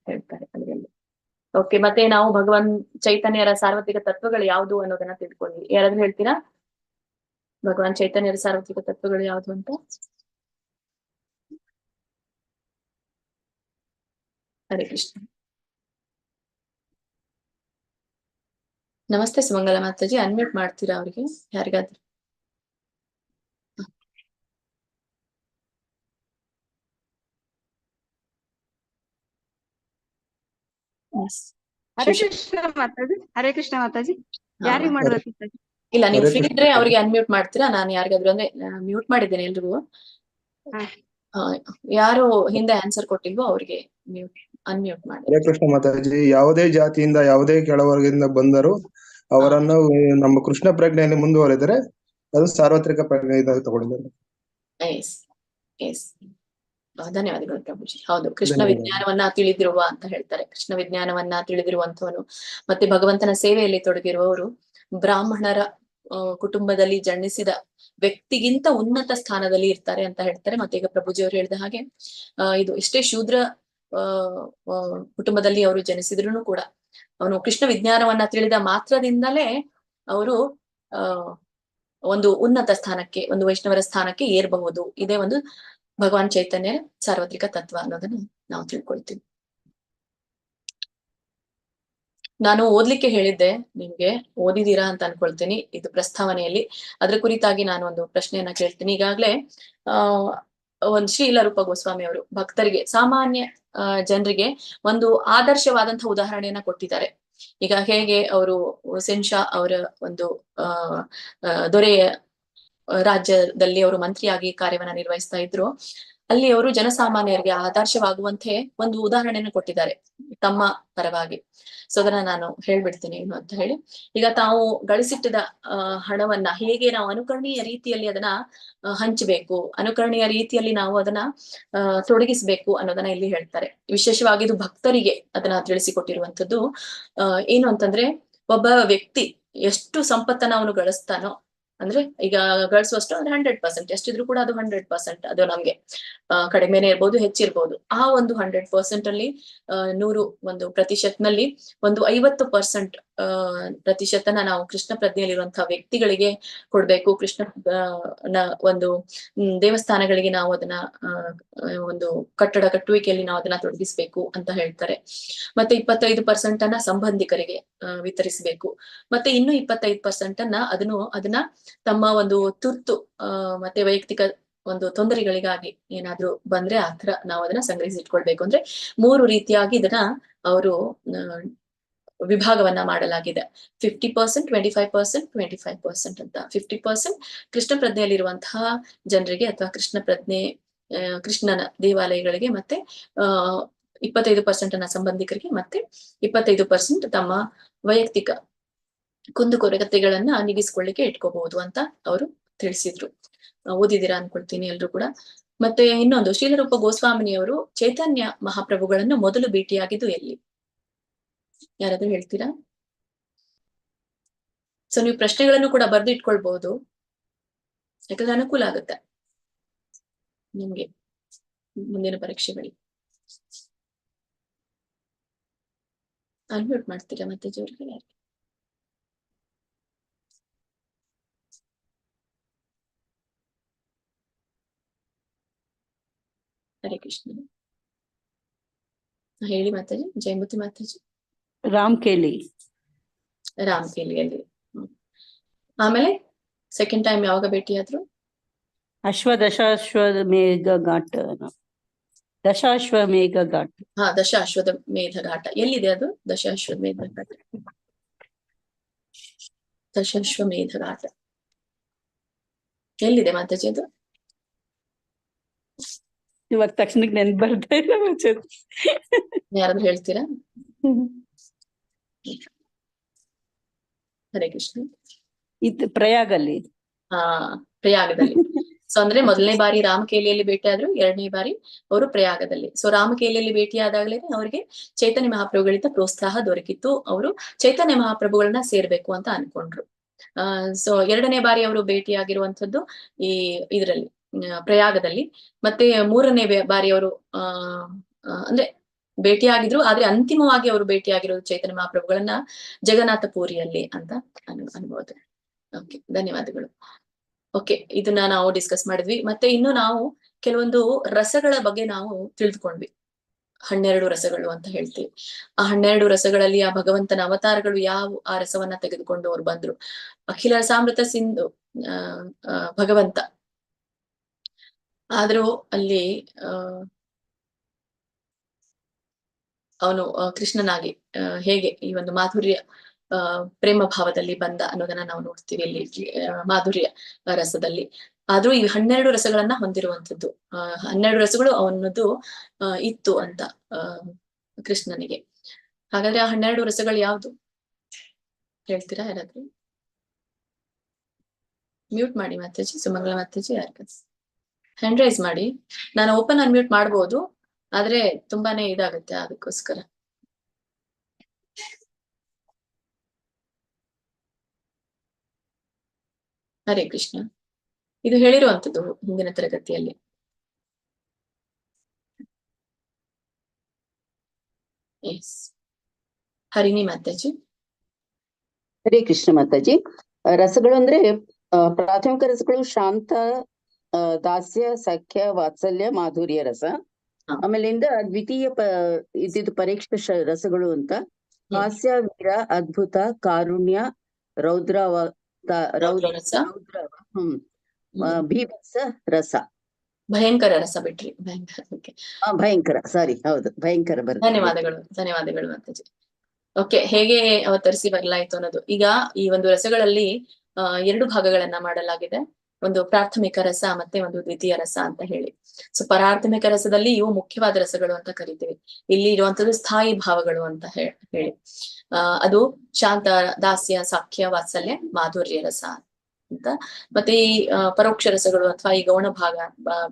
ಹೇಳ್ತಾರೆ ಅದರಲ್ಲಿ. ಓಕೆ, ಮತ್ತೆ ನಾವು ಭಗವಾನ್ ಚೈತನ್ಯರ ಸಾರ್ವತ್ರಿಕ ತತ್ವಗಳು ಯಾವುದು ಅನ್ನೋದನ್ನ ತಿಳ್ಕೊಂಡ್ವಿ. ಯಾರಾದ್ರೂ ಹೇಳ್ತೀರಾ? ಭಗವಾನ್ ಚೈತನ್ಯರ ಸಾರ್ವತ್ರಿಕ ತತ್ವಗಳು ಯಾವುದು ಅಂತ? ಹರೇ ಕೃಷ್ಣ. ನಮಸ್ತೆ ಸುಮಂಗಲ ಮಾತಾಜಿ, ಅನ್ಮ್ಯೂಟ್ ಮಾಡ್ತೀರಾ ಅವ್ರಿಗೆ ಯಾರಿಗಾದ್ರು? ಹರೇ ಕೃಷ್ಣ ಮಾತಾಜಿ. ಹರೇ ಕೃಷ್ಣ ಮಾತಾಜಿ. ಯಾರಿಗ್ ಮಾಡ್ಬೇಕಿತ್ತು? ಇಲ್ಲ, ನೀವು ಫ್ರೀ ಇದ್ರೆ ಅವ್ರಿಗೆ ಅನ್ಮ್ಯೂಟ್ ಮಾಡ್ತೀರಾ? ನಾನು ಯಾರಿಗಾದ್ರು ಅಂದ್ರೆ ಮ್ಯೂಟ್ ಮಾಡಿದ್ದೇನೆ ಎಲ್ರಿಗೂ. ಯಾರು ಹಿಂದೆ ಆನ್ಸರ್ ಕೊಟ್ಟಿಲ್ವೋ ಅವ್ರಿಗೆ ಅನ್ಮ್ಯೂಟ್ ಮಾಡಿ. ಹರೇ ಕೃಷ್ಣ ಮಾತಾಜಿ. ಯಾವುದೇ ಜಾತಿಯಿಂದ ಯಾವುದೇ ಕೆಳವರ್ಗದಿಂದ ಬಂದರೂ ಅವರನ್ನು ನಮ್ಮ ಕೃಷ್ಣ ಪ್ರಜ್ಞೆಯಲ್ಲಿ ಮುಂದುವರೆದರೆ ಅದು ಸಾರ್ವತ್ರಿಕ ಪ್ರಜ್ಞೆ ಇದಾಗ ತಗೊಂಡಿದ್ದಾರೆ. ಧನ್ಯವಾದಗಳು ಪ್ರಭುಜಿ. ಹೌದು, ಕೃಷ್ಣ ವಿಜ್ಞಾನವನ್ನ ತಿಳಿದಿರುವ ಅಂತ ಹೇಳ್ತಾರೆ. ಕೃಷ್ಣ ವಿಜ್ಞಾನವನ್ನ ತಿಳಿದಿರುವಂತವನು ಮತ್ತೆ ಭಗವಂತನ ಸೇವೆಯಲ್ಲಿ ತೊಡಗಿರುವವರು ಬ್ರಾಹ್ಮಣರ ಕುಟುಂಬದಲ್ಲಿ ಜನಿಸಿದ ವ್ಯಕ್ತಿಗಿಂತ ಉನ್ನತ ಸ್ಥಾನದಲ್ಲಿ ಇರ್ತಾರೆ ಅಂತ ಹೇಳ್ತಾರೆ. ಮತ್ತೆ ಈಗ ಪ್ರಭುಜಿ ಅವರು ಹೇಳಿದ ಹಾಗೆ ಇದು ಎಷ್ಟೇ ಶೂದ್ರ ಕುಟುಂಬದಲ್ಲಿ ಅವರು ಜನಿಸಿದ್ರು ಕೂಡ ಅವನು ಕೃಷ್ಣ ವಿಜ್ಞಾನವನ್ನ ತಿಳಿದ ಮಾತ್ರದಿಂದಲೇ ಅವರು ಒಂದು ಉನ್ನತ ಸ್ಥಾನಕ್ಕೆ, ಒಂದು ವೈಷ್ಣವರ ಸ್ಥಾನಕ್ಕೆ ಏರ್ಬಹುದು. ಇದೇ ಒಂದು ಭಗವಾನ್ ಚೈತನ್ಯರ ಸಾರ್ವತ್ರಿಕ ತತ್ವ ಅನ್ನೋದನ್ನ ನಾವು ತಿಳ್ಕೊಳ್ತೀವಿ. ನಾನು ಓದ್ಲಿಕ್ಕೆ ಹೇಳಿದ್ದೆ, ನಿಮ್ಗೆ ಓದಿದೀರಾ ಅಂತ ಅನ್ಕೊಳ್ತೀನಿ ಇದು ಪ್ರಸ್ತಾವನೆಯಲ್ಲಿ. ಅದ್ರ ಕುರಿತಾಗಿ ನಾನು ಒಂದು ಪ್ರಶ್ನೆಯನ್ನ ಕೇಳ್ತೀನಿ. ಈಗಾಗ್ಲೇ ಒಂದು ಶ್ರೀಲ ರೂಪ ಗೋಸ್ವಾಮಿ ಅವರು ಭಕ್ತರಿಗೆ, ಸಾಮಾನ್ಯ ಜನರಿಗೆ ಒಂದು ಆದರ್ಶವಾದಂತಹ ಉದಾಹರಣೆಯನ್ನ ಕೊಟ್ಟಿದ್ದಾರೆ. ಈಗ ಹೇಗೆ ಅವರು ಸೆನ್ಶಾ ಅವರ ಒಂದು ದೊರೆಯ ರಾಜ್ಯದಲ್ಲಿ ಅವರು ಮಂತ್ರಿಯಾಗಿ ಕಾರ್ಯವನ್ನ ನಿರ್ವಹಿಸ್ತಾ ಇದ್ರು. ಅಲ್ಲಿ ಅವರು ಜನಸಾಮಾನ್ಯರಿಗೆ ಆದರ್ಶವಾಗುವಂತೆ ಒಂದು ಉದಾಹರಣೆಯನ್ನು ಕೊಟ್ಟಿದ್ದಾರೆ ತಮ್ಮ ಪರವಾಗಿ. ಸೊ ಅದನ್ನ ನಾನು ಹೇಳ್ಬಿಡ್ತೀನಿ ಏನು ಅಂತ ಹೇಳಿ. ಈಗ ತಾವು ಗಳಿಸಿಟ್ಟಿದ ಹಣವನ್ನ ಹೇಗೆ ನಾವು ಅನುಕರಣೀಯ ರೀತಿಯಲ್ಲಿ ಅದನ್ನ ಹಂಚಬೇಕು, ಅನುಕರಣೀಯ ರೀತಿಯಲ್ಲಿ ನಾವು ಅದನ್ನ ತೊಡಗಿಸ್ಬೇಕು ಅನ್ನೋದನ್ನ ಇಲ್ಲಿ ಹೇಳ್ತಾರೆ. ವಿಶೇಷವಾಗಿ ಇದು ಭಕ್ತರಿಗೆ ಅದನ್ನ ತಿಳಿಸಿಕೊಟ್ಟಿರುವಂತದ್ದು. ಏನು ಅಂತಂದ್ರೆ, ಒಬ್ಬ ವ್ಯಕ್ತಿ ಎಷ್ಟು ಸಂಪತ್ತನ್ನ ಅವನು ಗಳಿಸ್ತಾನೋ, ಅಂದ್ರೆ ಈಗ ಗಳಿಸುವಷ್ಟು ಅಂದ್ರೆ 100%, ಎಷ್ಟಿದ್ರು ಕೂಡ ಅದು 100%. ಅದು ನಮ್ಗೆ ಕಡಿಮೆನೆ ಇರ್ಬೋದು, ಹೆಚ್ಚಿರ್ಬೋದು. ಆ ಒಂದು 100% ಅಲ್ಲಿ 100% ಒಂದು 50% ಪ್ರತಿಶತನ ನಾವು ಕೃಷ್ಣ ಪ್ರಜ್ಞೆಯಲ್ಲಿರುವಂತಹ ವ್ಯಕ್ತಿಗಳಿಗೆ ಕೊಡ್ಬೇಕು. ಕೃಷ್ಣ ಒಂದು ದೇವಸ್ಥಾನಗಳಿಗೆ ನಾವು ಅದನ್ನ ಒಂದು ಕಟ್ಟಡ ಕಟ್ಟುವಿಕೆಯಲ್ಲಿ ನಾವು ಅದನ್ನ ತೊಡಗಿಸ್ಬೇಕು ಅಂತ ಹೇಳ್ತಾರೆ. ಮತ್ತೆ 25% ಅನ್ನ ಸಂಬಂಧಿಕರಿಗೆ ವಿತರಿಸಬೇಕು. ಮತ್ತೆ ಇನ್ನು 25% ಅನ್ನ ಅದನ್ನ ತಮ್ಮ ಒಂದು ತುರ್ತು ಮತ್ತೆ ವೈಯಕ್ತಿಕ ಒಂದು ತೊಂದರೆಗಳಿಗಾಗಿ ಏನಾದ್ರೂ ಬಂದ್ರೆ ಆತರ ನಾವು ಅದನ್ನ ಸಂಗ್ರಹಿಸಿಟ್ಕೊಳ್ಬೇಕು. ಅಂದ್ರೆ 3 ರೀತಿಯಾಗಿ ಇದನ್ನ ಅವರು ವಿಭಾಗವನ್ನ ಮಾಡಲಾಗಿದೆ. 50%, 25%, 25% ಅಂತ. 50% ಕೃಷ್ಣ ಪ್ರಜ್ಞೆಯಲ್ಲಿರುವಂತಹ ಜನರಿಗೆ ಅಥವಾ ಕೃಷ್ಣನ ದೇವಾಲಯಗಳಿಗೆ, ಮತ್ತೆ 25% ಅನ್ನ ಸಂಬಂಧಿಕರಿಗೆ, ಮತ್ತೆ 25% ತಮ್ಮ ವೈಯಕ್ತಿಕ ಕುಂದುಕೊರತೆಗಳನ್ನ ನೀಗಿಸ್ಕೊಳ್ಳಿಕ್ಕೆ ಇಟ್ಕೋಬಹುದು ಅಂತ ಅವರು ತಿಳಿಸಿದ್ರು. ಓದಿದ್ದೀರಾ ಅನ್ಕೊಳ್ತೀನಿ ಎಲ್ರು ಕೂಡ. ಮತ್ತೆ ಇನ್ನೊಂದು, ಶ್ರೀಲರೂಪ ಗೋಸ್ವಾಮಿನಿಯವರು ಚೈತನ್ಯ ಮಹಾಪ್ರಭುಗಳನ್ನು ಮೊದಲು ಭೇಟಿಯಾಗಿದ್ದು ಎಲ್ಲಿ? ಯಾರಾದ್ರೂ ಹೇಳ್ತೀರಾ? ಸೊ ನೀವು ಪ್ರಶ್ನೆಗಳನ್ನು ಕೂಡ ಬರೆದು ಇಟ್ಕೊಳ್ಬಹುದು, ಯಾಕಂದ್ರೆ ಅನುಕೂಲ ಆಗುತ್ತೆ ನಿಮ್ಗೆ ಮುಂದಿನ ಪರೀಕ್ಷೆಗಳಿಗೆ. ಅನ್ಮ್ಯೂಟ್ ಮಾಡ್ತೀರಾ ಮತ್ತೆ ಜೋರಿಗೆ? ಹರೇ ಕೃಷ್ಣ. ಹೇಳಿ ಮಾತಾಜಿ. ಜಯಮೂರ್ತಿ ಮಾತಾಜಿ. ರಾಮ್ಕೇಲಿಯಲ್ಲಿ. ಆಮೇಲೆ ಸೆಕೆಂಡ್ ಟೈಮ್ ಯಾವಾಗ ಭೇಟಿಯಾದ್ರು? ದಶಾಶ್ವಮೇಧ ಘಾಟ್. ದಶಾಶ್ವಮೇಧ ಘಾಟ ಎಲ್ಲಿದೆ ಅದು? ದಶಾಶ್ವಮೇಧ ಘಾಟ ಎಲ್ಲಿದೆ ಮಾತಾಜಿ ಅದು? ಇವಾಗ ತಕ್ಷಣಕ್ಕೆ ನೆನ್ಪು ಬರ್ತಾ ಇಲ್ಲ. ಯಾರಾದ್ರೂ ಹೇಳ್ತೀರಾ? ಹರೇ ಕೃಷ್ಣ. ಇದು ಪ್ರಯಾಗಲ್ಲಿ. ಪ್ರಯಾಗದಲ್ಲಿ. ಸೊ ಅಂದ್ರೆ ಮೊದಲನೇ ಬಾರಿ ರಾಮಕೇಲಿಯಲ್ಲಿ ಭೇಟಿಯಾದ್ರು, ಎರಡನೇ ಬಾರಿ ಅವರು ಪ್ರಯಾಗದಲ್ಲಿ. ಸೊ ರಾಮಕೇಲಿಯಲ್ಲಿ ಭೇಟಿಯಾದಾಗಲೇ ಅವರಿಗೆ ಚೈತನ್ಯ ಮಹಾಪ್ರಭುಗಳಿಂದ ಪ್ರೋತ್ಸಾಹ ದೊರಕಿತ್ತು. ಅವರು ಚೈತನ್ಯ ಮಹಾಪ್ರಭುಗಳನ್ನ ಸೇರ್ಬೇಕು ಅಂತ ಅನ್ಕೊಂಡ್ರು. ಸೊ ಎರಡನೇ ಬಾರಿ ಅವರು ಭೇಟಿಯಾಗಿರುವಂತದ್ದು ಇದರಲ್ಲಿ ಪ್ರಯಾಗದಲ್ಲಿ. ಮತ್ತೆ ಮೂರನೇ ಬಾರಿ ಅವರು ಅಂದ್ರೆ ಭೇಟಿಯಾಗಿದ್ರು, ಆದ್ರೆ ಅಂತಿಮವಾಗಿ ಅವರು ಭೇಟಿಯಾಗಿರೋದು ಚೈತನ್ಯ ಮಹಾಪ್ರಭುಗಳನ್ನ ಜಗನ್ನಾಥ ಪುರಿಯಲ್ಲಿ ಅಂತ ಅನ್ಬೋದು. ಓಕೆ, ಧನ್ಯವಾದಗಳು. ಓಕೆ, ಇದನ್ನ ನಾವು ಡಿಸ್ಕಸ್ ಮಾಡಿದ್ವಿ. ಮತ್ತೆ ಇನ್ನು ನಾವು ಕೆಲವೊಂದು ರಸಗಳ ಬಗ್ಗೆ ನಾವು ತಿಳಿದುಕೊಂಡ್ವಿ. 12 ರಸಗಳು ಅಂತ ಹೇಳ್ತೀವಿ. ಆ 12 ರಸಗಳಲ್ಲಿ ಆ ಭಗವಂತನ ಅವತಾರಗಳು ಯಾವ ಆ ರಸವನ್ನ ತೆಗೆದುಕೊಂಡು ಅವ್ರು ಬಂದ್ರು. ಅಖಿಲ ರಸಾಮೃತ ಸಿಂಧು ಭಗವಂತ ಆದ್ರೂ ಅಲ್ಲಿ ಅವನು ಕೃಷ್ಣನಾಗಿ ಹೇಗೆ ಈ ಒಂದು ಮಾಧುರ್ಯ ಪ್ರೇಮ ಭಾವದಲ್ಲಿ ಬಂದ ಅನ್ನೋದನ್ನ ನಾವು ನೋಡ್ತೀವಿ ಇಲ್ಲಿ ಮಾಧುರ್ಯ ರಸದಲ್ಲಿ. ಆದ್ರೂ ಈ 12 ರಸಗಳನ್ನ ಹೊಂದಿರುವಂತದ್ದು 12 ರಸಗಳು ಅವನದ್ದು ಇತ್ತು ಅಂತ ಕೃಷ್ಣನಿಗೆ. ಹಾಗಾದ್ರೆ ಆ 12 ರಸಗಳು ಯಾವ್ದು ಹೇಳ್ತೀರಾ ಯಾರಾದ್ರೂ? ಮ್ಯೂಟ್ ಮಾಡಿ ಮಾತಾಜಿ, ಸುಮಂಗಲ ಮಾತಾಜಿ, ಯಾರ್ಕಸ್ ಹ್ಯಾಂಡ್ ರೈಸ್ ಮಾಡಿ. ನಾನು ಓಪನ್ ಅನ್ಮ್ಯೂಟ್ ಮಾಡ್ಬೋದು, ಆದ್ರೆ ತುಂಬಾನೇ ಇದಾಗುತ್ತೆ ಅದಕ್ಕೋಸ್ಕರ. ಹರೇ ಕೃಷ್ಣ. ಇದು ಹೇಳಿರುವಂತದ್ದು ಹಿಂದಿನ ತರಗತಿಯಲ್ಲಿ. ಎಸ್, ಹರಿಣಿ ಮಾತಾಜಿ. ಹರೇ ಕೃಷ್ಣ ಮಾತಾಜಿ. ರಸಗಳು ಅಂದ್ರೆ ಪ್ರಾಥಮಿಕ ರಸಗಳು ಶಾಂತ, ದಾಸ್ಯ, ಸಖ್ಯ, ವಾತ್ಸಲ್ಯ, ಮಾಧುರ್ಯ ರಸ. ಆಮೇಲಿಂದ ದ್ವಿತೀಯ ಇದ್ದಿದ್ದು ಪರೀಕ್ಷೆ ರಸಗಳು ಅಂತ ಹಾಸ್ಯ, ವೀರ, ಅದ್ಭುತ, ಕಾರುಣ್ಯ, ರೌದ್ರ ರಸ, ಭೀಭತ್ಸ ರಸ, ಭಯಂಕರ ರಸ ಬಿಟ್ರಿ. ಭಯಂಕರ, ಸಾರಿ, ಹೌದು, ಭಯಂಕರ ಬರುತ್ತೆ. ಧನ್ಯವಾದಗಳು ಮಾತಾಜಿ. ಓಕೆ, ಹೇಗೆ ಅವತರಿಸಿ ಬರಲಾಯ್ತು ಅನ್ನೋದು. ಈಗ ಈ ಒಂದು ರಸಗಳಲ್ಲಿ 2 ಭಾಗಗಳನ್ನ ಮಾಡಲಾಗಿದೆ. ಒಂದು ಪ್ರಾಥಮಿಕ ರಸ ಮತ್ತೆ ಒಂದು ದ್ವಿತೀಯ ರಸ ಅಂತ ಹೇಳಿ. ಸೊ ಪ್ರಾಥಮಿಕ ರಸದಲ್ಲಿ ಇವು ಮುಖ್ಯವಾದ ರಸಗಳು ಅಂತ ಕರಿತೀವಿ. ಇಲ್ಲಿ ಇರುವಂತದ್ದು ಸ್ಥಾಯಿ ಭಾವಗಳು ಅಂತ ಹೇಳಿ ಅದು ಶಾಂತ, ದಾಸ್ಯ, ಸಾಖ್ಯ, ವಾತ್ಸಲ್ಯ, ಮಾಧುರ್ಯ ರಸ ಅಂತ. ಮತ್ತೆ ಈ ಪರೋಕ್ಷ ರಸಗಳು ಅಥವಾ ಈ ಗೌಣ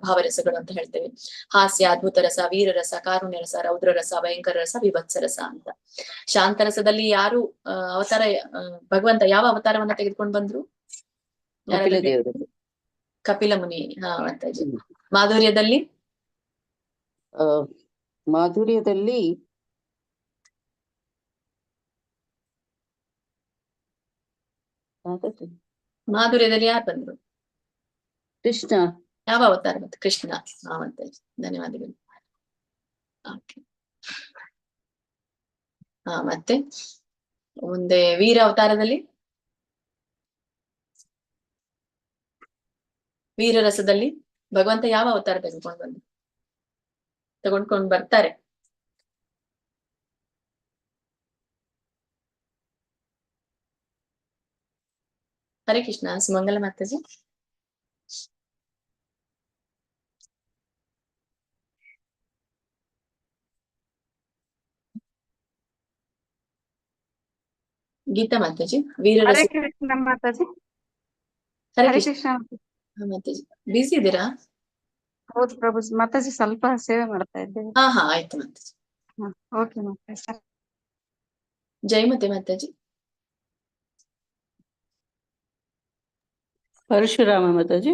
ಭಾವರಸಗಳು ಅಂತ ಹೇಳ್ತೇವೆ. ಹಾಸ್ಯ, ಅದ್ಭುತ ರಸ, ವೀರ ರಸ, ಕಾರುಣ್ಯ ರಸ, ರೌದ್ರ ರಸ, ಭಯಂಕರ ರಸ, ವಿಭತ್ಸ ರಸ ಅಂತ. ಶಾಂತ ರಸದಲ್ಲಿ ಯಾರು ಅವತಾರ ಭಗವಂತ ಯಾವ ಅವತಾರವನ್ನ ತೆಗೆದುಕೊಂಡು ಬಂದ್ರು? ಕಪಿಲ ಮುನಿ. ಮಾತಾಜಿ. ಮಾಧುರ್ಯದಲ್ಲಿ ಮಾಧುರ್ಯದಲ್ಲಿ ಯಾರು ಬಂದ್ರು? ಕೃಷ್ಣ. ಯಾವ ಅವತಾರ ಬಂತು? ಕೃಷ್ಣ. ಮಾತಾಜಿ, ಧನ್ಯವಾದಗಳು. ಮತ್ತೆ ಮುಂದೆ ವೀರ ಅವತಾರದಲ್ಲಿ, ವೀರ ರಸದಲ್ಲಿ ಭಗವಂತ ಯಾವ ಅವತಾರ ತೆಗೆದುಕೊಂಡು ಬರ್ತಾರೆ? ಹರೇ ಕೃಷ್ಣ. ಸುಮಂಗಲ ಮಾತಾಜಿ. ಗೀತಾ ಮಾತಾಜಿ. ವೀರ ರಸ. ಹರೇ ಕೃಷ್ಣ ಮಾತಾಜಿ. ಹರೇ ಹರೇ ಕೃಷ್ಣ ಕೃಷ್ಣ ಮಾತಾಜಿ. ಬಿಸಿ ಇದ್ದೀರಾ? ಹೌದು ಪ್ರಭು, ಮಾತಾಜಿ ಸ್ವಲ್ಪ ಸೇವೆ ಮಾಡ್ತಾ ಇದ್ದೇವೆ. ಆಯ್ತು ಮಾತಾಜಿ. ಓಕೆ ಮಾತಾಜಿ. ಜಯಮತಿ ಮಾತಾಜಿ. ಪರಶುರಾಮ ಮಾತಾಜಿ.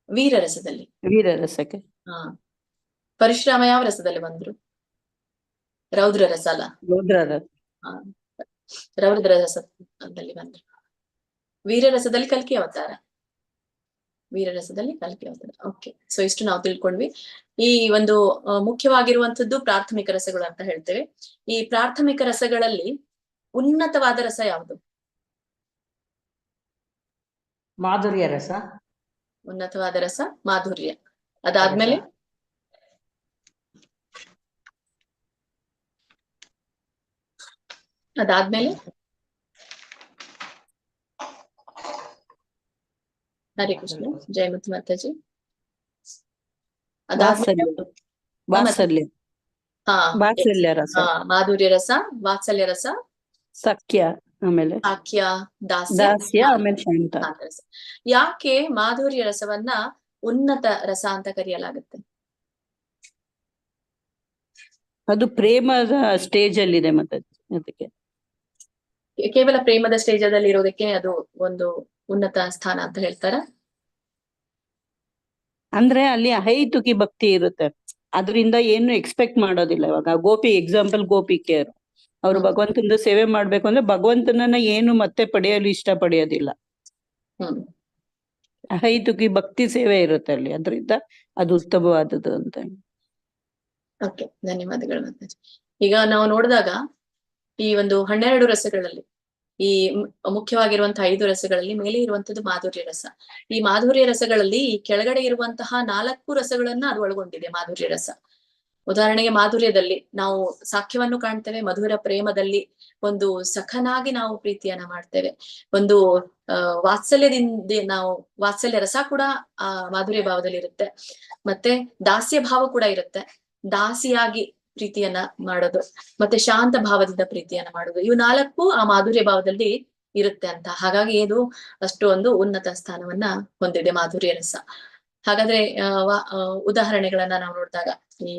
ವೀರ ರಸದಲ್ಲಿ. ವೀರ ರಸಕ್ಕೆ. ಪರಶುರಾಮ ಯಾವ ರಸದಲ್ಲಿ ಬಂದ್ರು? ರೌದ್ರ ರಸ ಅಲ್ಲ, ರೌದ್ರ ರಸದಲ್ಲಿ ಬಂದ್ರು. ವೀರ ರಸದಲ್ಲಿ ಕಲ್ಕಿ ಅವತಾರ. ವೀರ ರಸದಲ್ಲಿ ಕಲ್ಕಿ ಅವತಾರ. ಓಕೆ, ಸೊ ಇಷ್ಟು ನಾವು ತಿಳ್ಕೊಂಡ್ವಿ. ಈ ಒಂದು ಮುಖ್ಯವಾಗಿರುವಂತದ್ದು ಪ್ರಾಥಮಿಕ ರಸಗಳು ಅಂತ ಹೇಳ್ತೇವೆ. ಈ ಪ್ರಾಥಮಿಕ ರಸಗಳಲ್ಲಿ ಉನ್ನತವಾದ ರಸ ಯಾವುದು? ಮಾಧುರ್ಯ ರಸ. ಉನ್ನತವಾದ ರಸ ಮಾಧುರ್ಯ. ಅದಾದ್ಮೇಲೆ ಹರೇ ಕೃಷ್ಣ. ಜಯಮತಿ ಮಾತಾಜಿ. ವಾತ್ಸಲ್ಯ ರಸ, ಮಾಧುರ್ಯ ರಸ, ವಾತ್ಸಲ್ಯ ರಸ, ಸಖ್ಯ, ಆಮೇಲೆ ಸಾಖ್ಯ, ದಾಸ್ಯ, ಆಮೇಲೆ ಶಾಂತ ರಸ. ಯಾಕೆ ಮಾಧುರ್ಯ ರಸವನ್ನ ಉನ್ನತ ರಸ ಅಂತ ಕರೆಯಲಾಗುತ್ತೆ? ಅದು ಪ್ರೇಮದ ಸ್ಟೇಜ್ ಅಲ್ಲಿ ಇದೆ. ಮತ್ತೆ ಅದಕ್ಕೆ ಕೇವಲ ಪ್ರೇಮದ ಸ್ಟೇಜ್ ಅಲ್ಲಿ ಇರೋದಕ್ಕೆ ಅದು ಒಂದು ಉನ್ನತ ಸ್ಥಾನ ಅಂತ ಹೇಳ್ತಾರ. ಅಂದ್ರೆ ಅಲ್ಲಿ ಹೈತುಕಿ ಭಕ್ತಿ ಇರುತ್ತೆ, ಅದರಿಂದ ಏನು ಎಕ್ಸ್ಪೆಕ್ಟ್ ಮಾಡೋದಿಲ್ಲ. ಇವಾಗ ಗೋಪಿ ಎಕ್ಸಾಂಪಲ್, ಗೋಪಿಕೆಯರು ಅವ್ರು ಭಗವಂತನ ಸೇವೆ ಮಾಡ್ಬೇಕು ಅಂದ್ರೆ ಭಗವಂತನನ್ನ ಏನು ಮತ್ತೆ ಪಡೆಯಲು ಇಷ್ಟ ಪಡೆಯೋದಿಲ್ಲ. ಅಹೈತುಕಿ ಭಕ್ತಿ ಸೇವೆ ಇರುತ್ತೆ ಅಲ್ಲಿ, ಅದರಿಂದ ಅದು ಉತ್ತಮವಾದದ್ದು ಅಂತ. ಓಕೆ, ಧನ್ಯವಾದಗಳು ಮಾತಾಜಿ. ಈಗ ನಾವು ನೋಡಿದಾಗ ಈ ಒಂದು 12 ರಸಗಳಲ್ಲಿ ಈ ಮುಖ್ಯವಾಗಿರುವಂತಹ 5 ರಸಗಳಲ್ಲಿ ಮೇಲೆ ಇರುವಂತದ್ದು ಮಾಧುರ್ಯ ರಸ. ಈ ಮಾಧುರ್ಯ ರಸಗಳಲ್ಲಿ ಈ ಕೆಳಗಡೆ ಇರುವಂತಹ 4 ರಸಗಳನ್ನ ಅದು ಒಳಗೊಂಡಿದೆ ಮಾಧುರ್ಯ ರಸ. ಉದಾಹರಣೆಗೆ ಮಾಧುರ್ಯದಲ್ಲಿ ನಾವು ಸಾಖ್ಯವನ್ನು ಕಾಣ್ತೇವೆ, ಮಧುರ ಪ್ರೇಮದಲ್ಲಿ ಒಂದು ಸಖನಾಗಿ ನಾವು ಪ್ರೀತಿಯನ್ನ ಮಾಡ್ತೇವೆ, ಒಂದು ವಾತ್ಸಲ್ಯದಿಂದ ನಾವು ವಾತ್ಸಲ್ಯ ರಸ ಕೂಡ ಆ ಮಾಧುರ್ಯ ಭಾವದಲ್ಲಿ ಇರುತ್ತೆ, ಮತ್ತೆ ದಾಸ್ಯ ಭಾವ ಕೂಡ ಇರುತ್ತೆ, ದಾಸಿಯಾಗಿ ಪ್ರೀತಿಯನ್ನ ಮಾಡೋದು, ಮತ್ತೆ ಶಾಂತ ಭಾವದಿಂದ ಪ್ರೀತಿಯನ್ನ ಮಾಡೋದು, ಇವು 4 ಆ ಮಾಧುರ್ಯ ಭಾವದಲ್ಲಿ ಇರುತ್ತೆ ಅಂತ. ಹಾಗಾಗಿ ಇದು ಅಷ್ಟೊಂದು ಉನ್ನತ ಸ್ಥಾನವನ್ನ ಹೊಂದಿದೆ ಮಾಧುರ್ಯ ರಸ. ಹಾಗಾದ್ರೆ ಉದಾಹರಣೆಗಳನ್ನ ನಾವು ನೋಡಿದಾಗ ಈ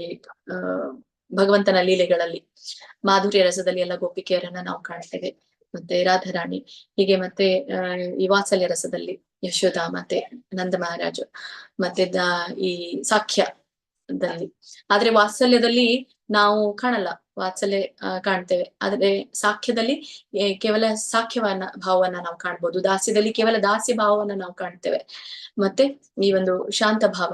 ಭಗವಂತನ ಲೀಲೆಗಳಲ್ಲಿ ಮಾಧುರ್ಯ ರಸದಲ್ಲಿ ಎಲ್ಲ ಗೋಪಿಕೆಯರನ್ನ ನಾವು ಕಾಣ್ತೇವೆ, ಮತ್ತೆ ರಾಧಾರಾಣಿ, ಹೀಗೆ ಮತ್ತೆ ಈ ವಾತ್ಸಲ್ಯ ರಸದಲ್ಲಿ ಯಶೋಧ ಮತ್ತೆ ನಂದ ಮಹಾರಾಜು, ಮತ್ತೆ ಈ ಸಾಖ್ಯದಲ್ಲಿ. ಆದ್ರೆ ವಾತ್ಸಲ್ಯದಲ್ಲಿ ನಾವು ಕಾಣಲ್ಲ, ವಾತ್ಸಲ್ಯ ಕಾಣ್ತೇವೆ, ಆದ್ರೆ ಸಾಖ್ಯದಲ್ಲಿ ಕೇವಲ ಸಾಖ್ಯವನ್ನ ಭಾವವನ್ನ ನಾವು ಕಾಣ್ಬೋದು, ದಾಸ್ಯದಲ್ಲಿ ಕೇವಲ ದಾಸ್ಯ ಭಾವವನ್ನ ನಾವು ಕಾಣ್ತೇವೆ, ಮತ್ತೆ ಈ ಒಂದು ಶಾಂತ ಭಾವ,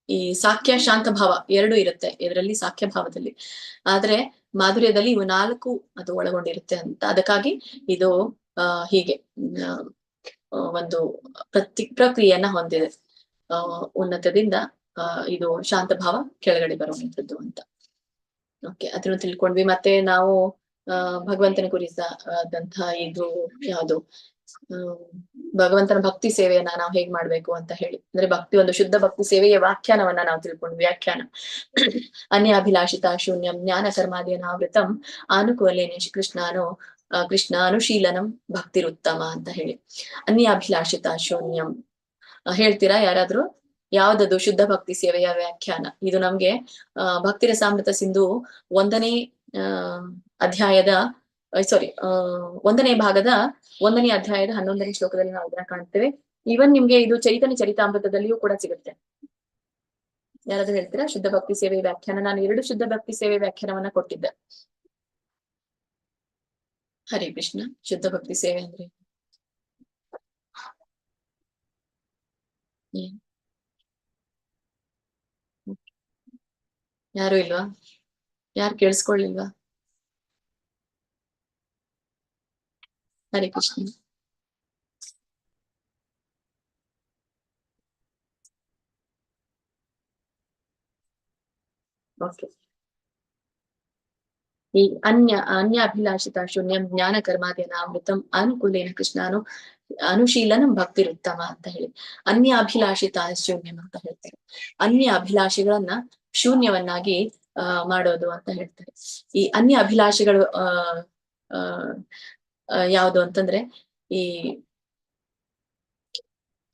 ಈ ಸಾಖ್ಯ ಶಾಂತ ಭಾವ 2 ಇರುತ್ತೆ ಇದರಲ್ಲಿ ಸಾಖ್ಯ ಭಾವದಲ್ಲಿ. ಆದ್ರೆ ಮಾಧುರ್ಯದಲ್ಲಿ ಇವು 4 ಅದು ಒಳಗೊಂಡಿರುತ್ತೆ ಅಂತ. ಅದಕ್ಕಾಗಿ ಇದು ಹೀಗೆ ಒಂದು ಪ್ರಕ್ರಿಯೆಯನ್ನ ಹೊಂದಿದೆ. ಉನ್ನತದಿಂದ ಇದು ಶಾಂತ ಭಾವ ಕೆಳಗಡೆ ಬರುವಂತದ್ದು ಅಂತ. ಓಕೆ, ಅದನ್ನು ತಿಳ್ಕೊಂಡ್ವಿ. ಮತ್ತೆ ನಾವು ಭಗವಂತನ ಕುರಿತಾದಂತಹ ಇದು ಯಾವುದು ಭಗವಂತನ ಭಕ್ತಿ ಸೇವೆಯನ್ನ ನಾವು ಹೇಗ್ ಮಾಡ್ಬೇಕು ಅಂತ ಹೇಳಿ, ಅಂದ್ರೆ ಭಕ್ತಿ ಒಂದು ಶುದ್ಧ ಭಕ್ತಿ ಸೇವೆಯ ವ್ಯಾಖ್ಯಾನವನ್ನ ನಾವು ತಿಳ್ಕೊಂಡ್ವಿ. ವ್ಯಾಖ್ಯಾನ: ಅನ್ಯಾಭಿಲಾಷಿತ ಶೂನ್ಯಂ ಜ್ಞಾನ ಕರ್ಮಾದಿಯನಾವೃತಂ ಆನುಕೂಲೇನ ಕೃಷ್ಣಾನುಶೀಲನಂ ಭಕ್ತಿರುತ್ತಮ ಅಂತ ಹೇಳಿ. ಅನ್ಯಾಭಿಲಾಷಿತ ಶೂನ್ಯಂ ಹೇಳ್ತೀರಾ ಯಾರಾದ್ರೂ? ಯಾವ್ದದು ಶುದ್ಧ ಭಕ್ತಿ ಸೇವೆಯ ವ್ಯಾಖ್ಯಾನ? ಇದು ನಮ್ಗೆ ಭಕ್ತಿ ರಸಾಮೃತ ಸಿಂಧು 1ನೇ ಅಧ್ಯಾಯದ 1ನೇ ಭಾಗದ 1ನೇ ಅಧ್ಯಾಯದ 11ನೇ ಶ್ಲೋಕದಲ್ಲಿ ನಾವು ಇದನ್ನ ಕಾಣ್ತೇವೆ. ಈವನ್ ನಿಮ್ಗೆ ಇದು ಚೈತನ್ಯ ಚರಿತಾಮೃತದಲ್ಲಿಯೂ ಕೂಡ ಸಿಗುತ್ತೆ. ಯಾರಾದ್ರೂ ಹೇಳ್ತೀರಾ ಶುದ್ಧ ಭಕ್ತಿ ಸೇವೆ ವ್ಯಾಖ್ಯಾನ? ನಾನು 2 ಶುದ್ಧ ಭಕ್ತಿ ಸೇವೆ ವ್ಯಾಖ್ಯಾನವನ್ನ ಕೊಟ್ಟಿದ್ದೆ. ಹರೇ ಕೃಷ್ಣ. ಶುದ್ಧ ಭಕ್ತಿ ಸೇವೆ ಅಂದ್ರೆ ಯಾರು ಇಲ್ವಾ? ಯಾರು ಕೇಳಿಸ್ಕೊಳ್ಳಿಲ್ವಾ? ಹರೇ ಕೃಷ್ಣ. ಓಕೆ, ಈ ಅನ್ಯಾಭಿಲಾಷಿತ ಶೂನ್ಯಂ ಜ್ಞಾನ ಕರ್ಮಾದಿಯನಾವೃತಂ ಅನುಕೂಲೇನ ಅನುಶೀಲನಂ ಭಕ್ತಿರುತ್ತಮ ಅಂತ ಹೇಳಿ. ಅನ್ಯಾಭಿಲಾಷಿತ ಶೂನ್ಯಂ ಅಂತ ಹೇಳ್ತಾರೆ. ಅನ್ಯ ಅಭಿಲಾಷೆಗಳನ್ನ ಶೂನ್ಯವನ್ನಾಗಿ ಮಾಡೋದು ಅಂತ ಹೇಳ್ತಾರೆ. ಈ ಅನ್ಯ ಅಭಿಲಾಷೆಗಳು ಯಾವುದು ಅಂತಂದ್ರೆ ಈ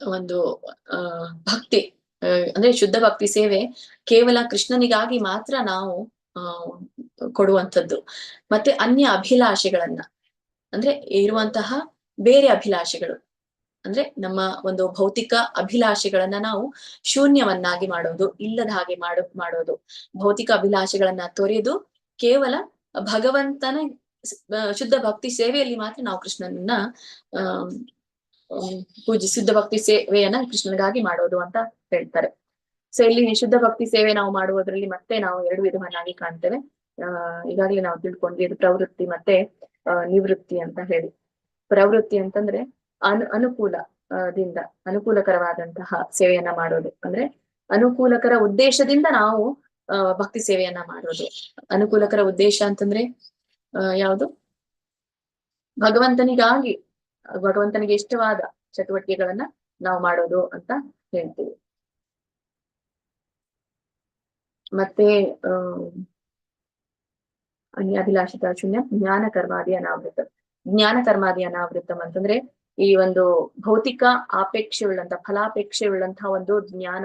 ಒಂದು ಭಕ್ತಿ ಅಂದ್ರೆ ಶುದ್ಧ ಭಕ್ತಿ ಸೇವೆ ಕೇವಲ ಕೃಷ್ಣನಿಗಾಗಿ ಮಾತ್ರ ನಾವು ಕೊಡುವಂಥದ್ದು. ಮತ್ತೆ ಅನ್ಯ ಅಭಿಲಾಷೆಗಳನ್ನ ಅಂದ್ರೆ ಇರುವಂತಹ ಬೇರೆ ಅಭಿಲಾಷೆಗಳು ಅಂದ್ರೆ ನಮ್ಮ ಒಂದು ಭೌತಿಕ ಅಭಿಲಾಷೆಗಳನ್ನ ನಾವು ಶೂನ್ಯವನ್ನಾಗಿ ಮಾಡೋದು, ಇಲ್ಲದ ಹಾಗೆ ಮಾಡೋದು. ಭೌತಿಕ ಅಭಿಲಾಷೆಗಳನ್ನ ತೊರೆದು ಕೇವಲ ಭಗವಂತನ ಶುದ್ಧ ಭಕ್ತಿ ಸೇವೆಯಲ್ಲಿ ಮಾತ್ರ ನಾವು ಕೃಷ್ಣನನ್ನ ಶುದ್ಧ ಭಕ್ತಿ ಸೇವೆಯನ್ನ ಕೃಷ್ಣನಿಗಾಗಿ ಮಾಡೋದು ಅಂತ ಹೇಳ್ತಾರೆ. ಸೊ ಇಲ್ಲಿ ಶುದ್ಧ ಭಕ್ತಿ ಸೇವೆ ನಾವು ಮಾಡುವುದರಲ್ಲಿ ಮತ್ತೆ ನಾವು 2 ವಿಧವನ್ನಾಗಿ ಕಾಣ್ತೇವೆ. ಈಗಾಗಲೇ ನಾವು ತಿಳ್ಕೊಂಡ್ವಿ, ಇದು ಪ್ರವೃತ್ತಿ ಮತ್ತೆ ನಿವೃತ್ತಿ ಅಂತ ಹೇಳಿ. ಪ್ರವೃತ್ತಿ ಅಂತಂದ್ರೆ ಅನುಕೂಲಕರವಾದಂತಹ ಸೇವೆಯನ್ನ ಮಾಡೋದು, ಅಂದ್ರೆ ಅನುಕೂಲಕರ ಉದ್ದೇಶದಿಂದ ನಾವು ಭಕ್ತಿ ಸೇವೆಯನ್ನ ಮಾಡೋದು. ಅನುಕೂಲಕರ ಉದ್ದೇಶ ಅಂತಂದ್ರೆ ಯಾವುದು? ಭಗವಂತನಿಗೆ ಇಷ್ಟವಾದ ಚಟುವಟಿಕೆಗಳನ್ನ ನಾವು ಮಾಡೋದು ಅಂತ ಹೇಳ್ತೀವಿ. ಮತ್ತೆ ಅನ್ಯಾಭಿಲಾಷಿತ ಶೂನ್ಯ ಜ್ಞಾನ ಕರ್ಮಾದಿ ಅನಾವೃತ. ಜ್ಞಾನ ಕರ್ಮಾದಿ ಅನಾವೃತಂ ಅಂತಂದ್ರೆ ಈ ಒಂದು ಭೌತಿಕ ಆಪೇಕ್ಷೆ ಉಳ್ಳಂತ ಫಲಾಪೇಕ್ಷೆ ಉಳ್ಳಂತಹ ಒಂದು ಜ್ಞಾನ,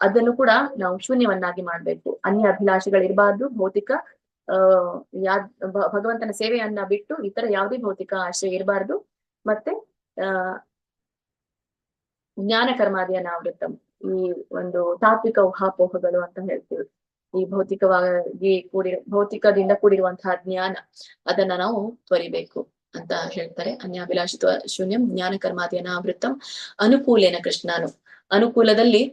ಅದನ್ನು ಕೂಡ ನಾವು ಶೂನ್ಯವನ್ನಾಗಿ ಮಾಡ್ಬೇಕು. ಅನ್ಯ ಅಭಿಲಾಷೆಗಳಿರಬಾರ್ದು. ಭೌತಿಕ ಭಗವಂತನ ಸೇವೆಯನ್ನ ಬಿಟ್ಟು ಇತರ ಯಾವುದೇ ಭೌತಿಕ ಆಶಯ ಇರಬಾರ್ದು. ಮತ್ತೆ ಜ್ಞಾನ ಕರ್ಮಾದಿ ಅನಾವೃತಂ, ಈ ಒಂದು ತಾತ್ವಿಕ ಊಹಾಪೋಹಗಳು ಅಂತ ಹೇಳ್ತೀವಿ. ಈ ಭೌತಿಕದಿಂದ ಕೂಡಿರುವಂತಹ ಜ್ಞಾನ, ಅದನ್ನ ನಾವು ತೊರಿಬೇಕು. ಅಂತ ಹೇಳ್ತಾರೆ. ಅನ್ಯಾಭಿಲಾಷಿತ್ವ ಶೂನ್ಯಂ ಜ್ಞಾನ ಕರ್ಮಾದಿ ಅನಾವೃತ್ತಂ ಅನುಕೂಲೇನ ಕೃಷ್ಣಾನು. ಅನುಕೂಲದಲ್ಲಿ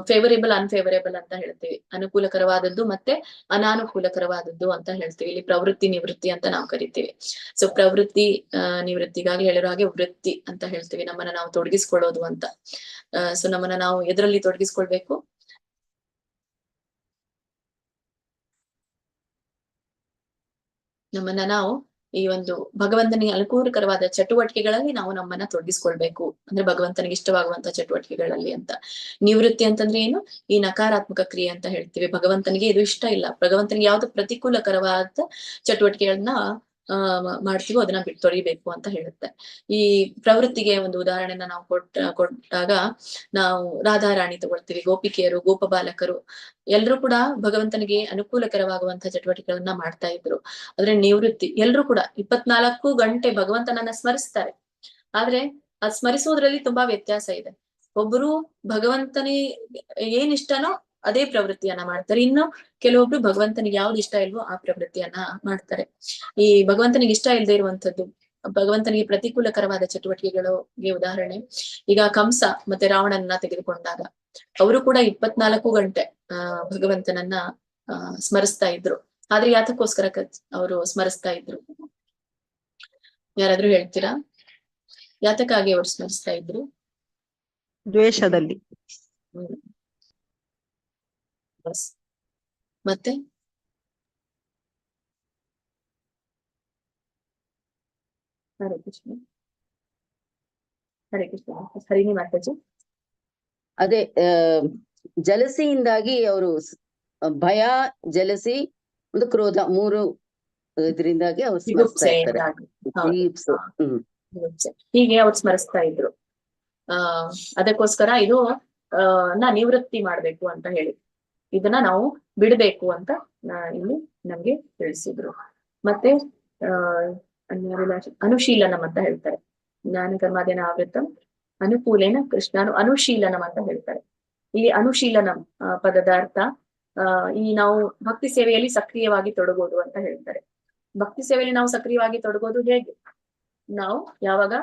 ಫೇವರೇಬಲ್ ಅನ್ಫೇವರೇಬಲ್ ಅಂತ ಹೇಳ್ತೀವಿ. ಅನುಕೂಲಕರವಾದದ್ದು ಮತ್ತೆ ಅನಾನುಕೂಲಕರವಾದದ್ದು ಅಂತ ಹೇಳ್ತೀವಿ. ಇಲ್ಲಿ ಪ್ರವೃತ್ತಿ ನಿವೃತ್ತಿ ಅಂತ ನಾವು ಕರಿತೀವಿ. ಸೊ ಪ್ರವೃತ್ತಿ ನಿವೃತ್ತಿಗಾಗಿ ಹೇಳಿರೋ ಹಾಗೆ ವೃತ್ತಿ ಅಂತ ಹೇಳ್ತೀವಿ, ನಮ್ಮನ್ನ ನಾವು ತೊಡಗಿಸ್ಕೊಳ್ಳೋದು ಅಂತ. ಸೊ ನಮ್ಮನ್ನ ನಾವು ಎದರಲ್ಲಿ ತೊಡಗಿಸ್ಕೊಳ್ಬೇಕು? ನಮ್ಮನ್ನ ನಾವು ಈ ಒಂದು ಭಗವಂತನಿಗೆ ಅನುಕೂಲಕರವಾದ ಚಟುವಟಿಕೆಗಳಲ್ಲಿ ನಾವು ನಮ್ಮನ್ನ ತೊಡಗಿಸ್ಕೊಳ್ಬೇಕು, ಅಂದ್ರೆ ಭಗವಂತನಿಗೆ ಇಷ್ಟವಾಗುವಂತ ಚಟುವಟಿಕೆಗಳಲ್ಲಿ ಅಂತ. ನಿವೃತ್ತಿ ಅಂತಂದ್ರೆ ಏನು? ಈ ನಕಾರಾತ್ಮಕ ಕ್ರಿಯೆ ಅಂತ ಹೇಳ್ತೀವಿ. ಭಗವಂತನಿಗೆ ಇದು ಇಷ್ಟ ಇಲ್ಲ, ಭಗವಂತನಿಗೆ ಯಾವ್ದು ಪ್ರತಿಕೂಲಕರವಾದ ಚಟುವಟಿಕೆಗಳನ್ನ ಮಾಡ್ತೀವೋ ಅದನ್ನ ಬಿಟ್ಟು ತೊಳಿಬೇಕು ಅಂತ ಹೇಳುತ್ತೆ. ಈ ಪ್ರವೃತ್ತಿಗೆ ಒಂದು ಉದಾಹರಣೆನ ನಾವು ಕೊಟ್ಟಾಗ ನಾವು ರಾಧಾರಾಣಿ ತಗೊಳ್ತೀವಿ, ಗೋಪಿಕೆಯರು, ಗೋಪ ಬಾಲಕರು ಎಲ್ರು ಕೂಡ ಭಗವಂತನಿಗೆ ಅನುಕೂಲಕರವಾಗುವಂತಹ ಚಟುವಟಿಕೆಗಳನ್ನ ಮಾಡ್ತಾ ಇದ್ರು. ಆದ್ರೆ ನಿವೃತ್ತಿ ಎಲ್ರು ಕೂಡ 24 ಗಂಟೆ ಭಗವಂತನನ್ನ ಸ್ಮರಿಸ್ತಾರೆ, ಆದ್ರೆ ಅದ್ ಸ್ಮರಿಸೋದ್ರಲ್ಲಿ ತುಂಬಾ ವ್ಯತ್ಯಾಸ ಇದೆ. ಒಬ್ರು ಭಗವಂತನಿಗೆ ಏನ್ ಇಷ್ಟನೋ ಅದೇ ಪ್ರವೃತ್ತಿಯನ್ನ ಮಾಡ್ತಾರೆ, ಇನ್ನು ಕೆಲವೊಬ್ರು ಭಗವಂತನಿಗೆ ಯಾವ್ದು ಇಷ್ಟ ಇಲ್ವೋ ಆ ಪ್ರವೃತ್ತಿಯನ್ನ ಮಾಡ್ತಾರೆ. ಈ ಭಗವಂತನಿಗೆ ಇಷ್ಟ ಇಲ್ಲದೆ ಇರುವಂತದ್ದು, ಭಗವಂತನಿಗೆ ಪ್ರತಿಕೂಲಕರವಾದ ಚಟುವಟಿಕೆಗಳಿಗೆ ಉದಾಹರಣೆ ಈಗ ಕಂಸ ಮತ್ತೆ ರಾವಣನ್ನ ತೆಗೆದುಕೊಂಡಾಗ ಅವರು ಕೂಡ 24 ಗಂಟೆ ಭಗವಂತನನ್ನ ಸ್ಮರಿಸ್ತಾ ಇದ್ರು. ಆದ್ರೆ ಯಾತಕ್ಕೋಸ್ಕರ ಅವರು ಸ್ಮರಿಸ್ತಾ ಇದ್ರು? ಯಾರಾದ್ರೂ ಹೇಳ್ತೀರಾ? ಯಾತಕ್ಕಾಗಿ ಅವ್ರು ಸ್ಮರಿಸ್ತಾ ಇದ್ರು? ದ್ವೇಷದಲ್ಲಿ. ಮತ್ತೆ ಹರೇ ಕೃಷ್ಣ. ಹರೇ ಕೃಷ್ಣ. ಹರಿಣಿ ಮಾತಾಜಿ. ಅದೇ ಜಲಸಿಯಿಂದಾಗಿ ಅವರು ಭಯ, ಜಲಸಿ ಒಂದು ಕ್ರೋಧ, 3 ಇದರಿಂದಾಗಿ ಅವ್ರು ಸ್ಮರಿಸ್ತಾ ಇರ್ತಾರೆ. ಹೀಗೆ ಅವ್ರು ಸ್ಮರಿಸ್ತಾ ಇದ್ರು. ಅದಕ್ಕೋಸ್ಕರ ಇದು ನಿವೃತ್ತಿ ಮಾಡ್ಬೇಕು ಅಂತ ಹೇಳಿ ಇದನ್ನ ನಾವು ಬಿಡ್ಬೇಕು ಅಂತ ಇಲ್ಲಿ ನಮ್ಗೆ ತಿಳಿಸಿದ್ರು. ಮತ್ತೆ ಅನುಶೀಲನಂ ಅಂತ ಹೇಳ್ತಾರೆ. ಜ್ಞಾನ ಕರ್ಮಾದೇನ ಆವೃತ್ತಂ ಅನುಕೂಲೇನ ಕೃಷ್ಣಾನು ಅನುಶೀಲನಂ ಅಂತ ಹೇಳ್ತಾರೆ. ಇಲ್ಲಿ ಅನುಶೀಲನಂ ಪದದ ಅರ್ಥ ಈ ನಾವು ಭಕ್ತಿ ಸೇವೆಯಲ್ಲಿ ಸಕ್ರಿಯವಾಗಿ ತೊಡಗೋದು ಅಂತ ಹೇಳ್ತಾರೆ. ಭಕ್ತಿ ಸೇವೆಯಲ್ಲಿ ನಾವು ಸಕ್ರಿಯವಾಗಿ ತೊಡಗೋದು ಹೇಗೆ? ನಾವು ಯಾವಾಗ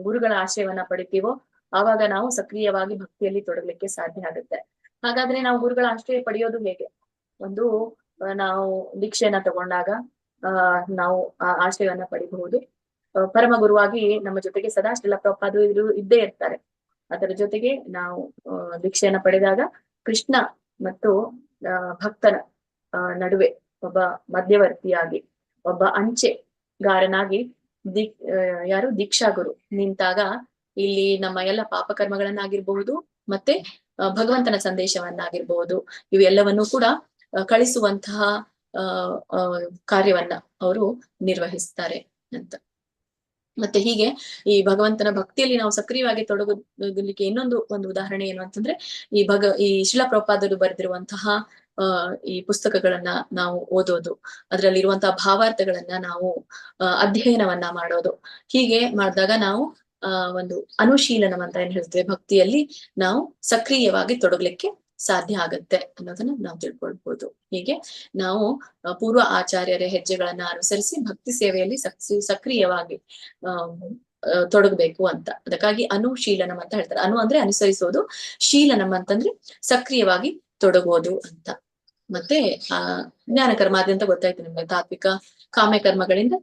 ಗುರುಗಳ ಆಶ್ರಯವನ್ನ ಪಡಿತೀವೋ ಆವಾಗ ನಾವು ಸಕ್ರಿಯವಾಗಿ ಭಕ್ತಿಯಲ್ಲಿ ತೊಡಗಲಿಕ್ಕೆ ಸಾಧ್ಯ ಆಗುತ್ತೆ. ಹಾಗಾದ್ರೆ ನಾವು ಗುರುಗಳ ಆಶ್ರಯ ಪಡೆಯೋದು ಹೇಗೆ? ಒಂದು ನಾವು ದೀಕ್ಷೆಯನ್ನ ತಗೊಂಡಾಗ ನಾವು ಆ ಆಶ್ರಯವನ್ನ ಪಡಿಬಹುದು. ಪರಮ ಗುರುವಾಗಿ ನಮ್ಮ ಜೊತೆಗೆ ಸದಾ ಶ್ರೀಲ ಪ್ರಭುಪಾದರು ಇದ್ದೇ ಇರ್ತಾರೆ. ಅದರ ಜೊತೆಗೆ ನಾವು ದೀಕ್ಷೆಯನ್ನ ಪಡೆದಾಗ ಕೃಷ್ಣ ಮತ್ತು ಭಕ್ತನ ನಡುವೆ ಒಬ್ಬ ಮಧ್ಯವರ್ತಿಯಾಗಿ, ಒಬ್ಬ ಅಂಚೆಗಾರನಾಗಿ ಯಾರು ದೀಕ್ಷಾ ಗುರು ನಿಂತಾಗ ಇಲ್ಲಿ ನಮ್ಮ ಎಲ್ಲ ಪಾಪಕರ್ಮಗಳನ್ನಾಗಿರ್ಬಹುದು ಮತ್ತೆ ಭಗವಂತನ ಸಂದೇಶವನ್ನಾಗಿರ್ಬಹುದು ಇವೆಲ್ಲವನ್ನೂ ಕೂಡ ಕಳಿಸುವಂತಹ ಕಾರ್ಯವನ್ನ ಅವರು ನಿರ್ವಹಿಸ್ತಾರೆ ಅಂತ. ಮತ್ತೆ ಹೀಗೆ ಈ ಭಗವಂತನ ಭಕ್ತಿಯಲ್ಲಿ ನಾವು ಸಕ್ರಿಯವಾಗಿ ತೊಡಗಲಿಕ್ಕೆ ಇನ್ನೊಂದು ಒಂದು ಉದಾಹರಣೆ ಏನು ಅಂತಂದ್ರೆ ಈ ಶ್ರೀಲ ಪ್ರಭುಪಾದರು ಬರೆದಿರುವಂತಹ ಈ ಪುಸ್ತಕಗಳನ್ನ ನಾವು ಓದೋದು, ಅದರಲ್ಲಿರುವಂತಹ ಭಾವಾರ್ಥಗಳನ್ನ ನಾವು ಅಧ್ಯಯನವನ್ನ ಮಾಡೋದು. ಹೀಗೆ ಮಾಡಿದಾಗ ನಾವು ಒಂದು ಅನುಶೀಲನಂ ಅಂತ ಏನ್ ಹೇಳ್ತೇವೆ, ಭಕ್ತಿಯಲ್ಲಿ ನಾವು ಸಕ್ರಿಯವಾಗಿ ತೊಡಗಲಿಕ್ಕೆ ಸಾಧ್ಯ ಆಗತ್ತೆ ಅನ್ನೋದನ್ನ ನಾವು ತಿಳ್ಕೊಳ್ಬಹುದು. ಹೀಗೆ ನಾವು ಪೂರ್ವ ಆಚಾರ್ಯರ ಹೆಜ್ಜೆಗಳನ್ನ ಅನುಸರಿಸಿ ಭಕ್ತಿ ಸೇವೆಯಲ್ಲಿ ಸಕ್ರಿಯವಾಗಿ ತೊಡಗಬೇಕು ಅಂತ. ಅದಕ್ಕಾಗಿ ಅನುಶೀಲನಂ ಅಂತ ಹೇಳ್ತಾರೆ. ಅನು ಅಂದ್ರೆ ಅನುಸರಿಸೋದು, ಶೀಲನಂ ಅಂತಂದ್ರೆ ಸಕ್ರಿಯವಾಗಿ ತೊಡಗೋದು ಅಂತ. ಮತ್ತೆ ಜ್ಞಾನ ಕರ್ಮಾದಿ ಅಂತ ಗೊತ್ತಾಯ್ತು ನಿಮ್ಗೆ, ತಾತ್ವಿಕ ಕಾಮ್ಯ ಕರ್ಮಗಳಿಂದ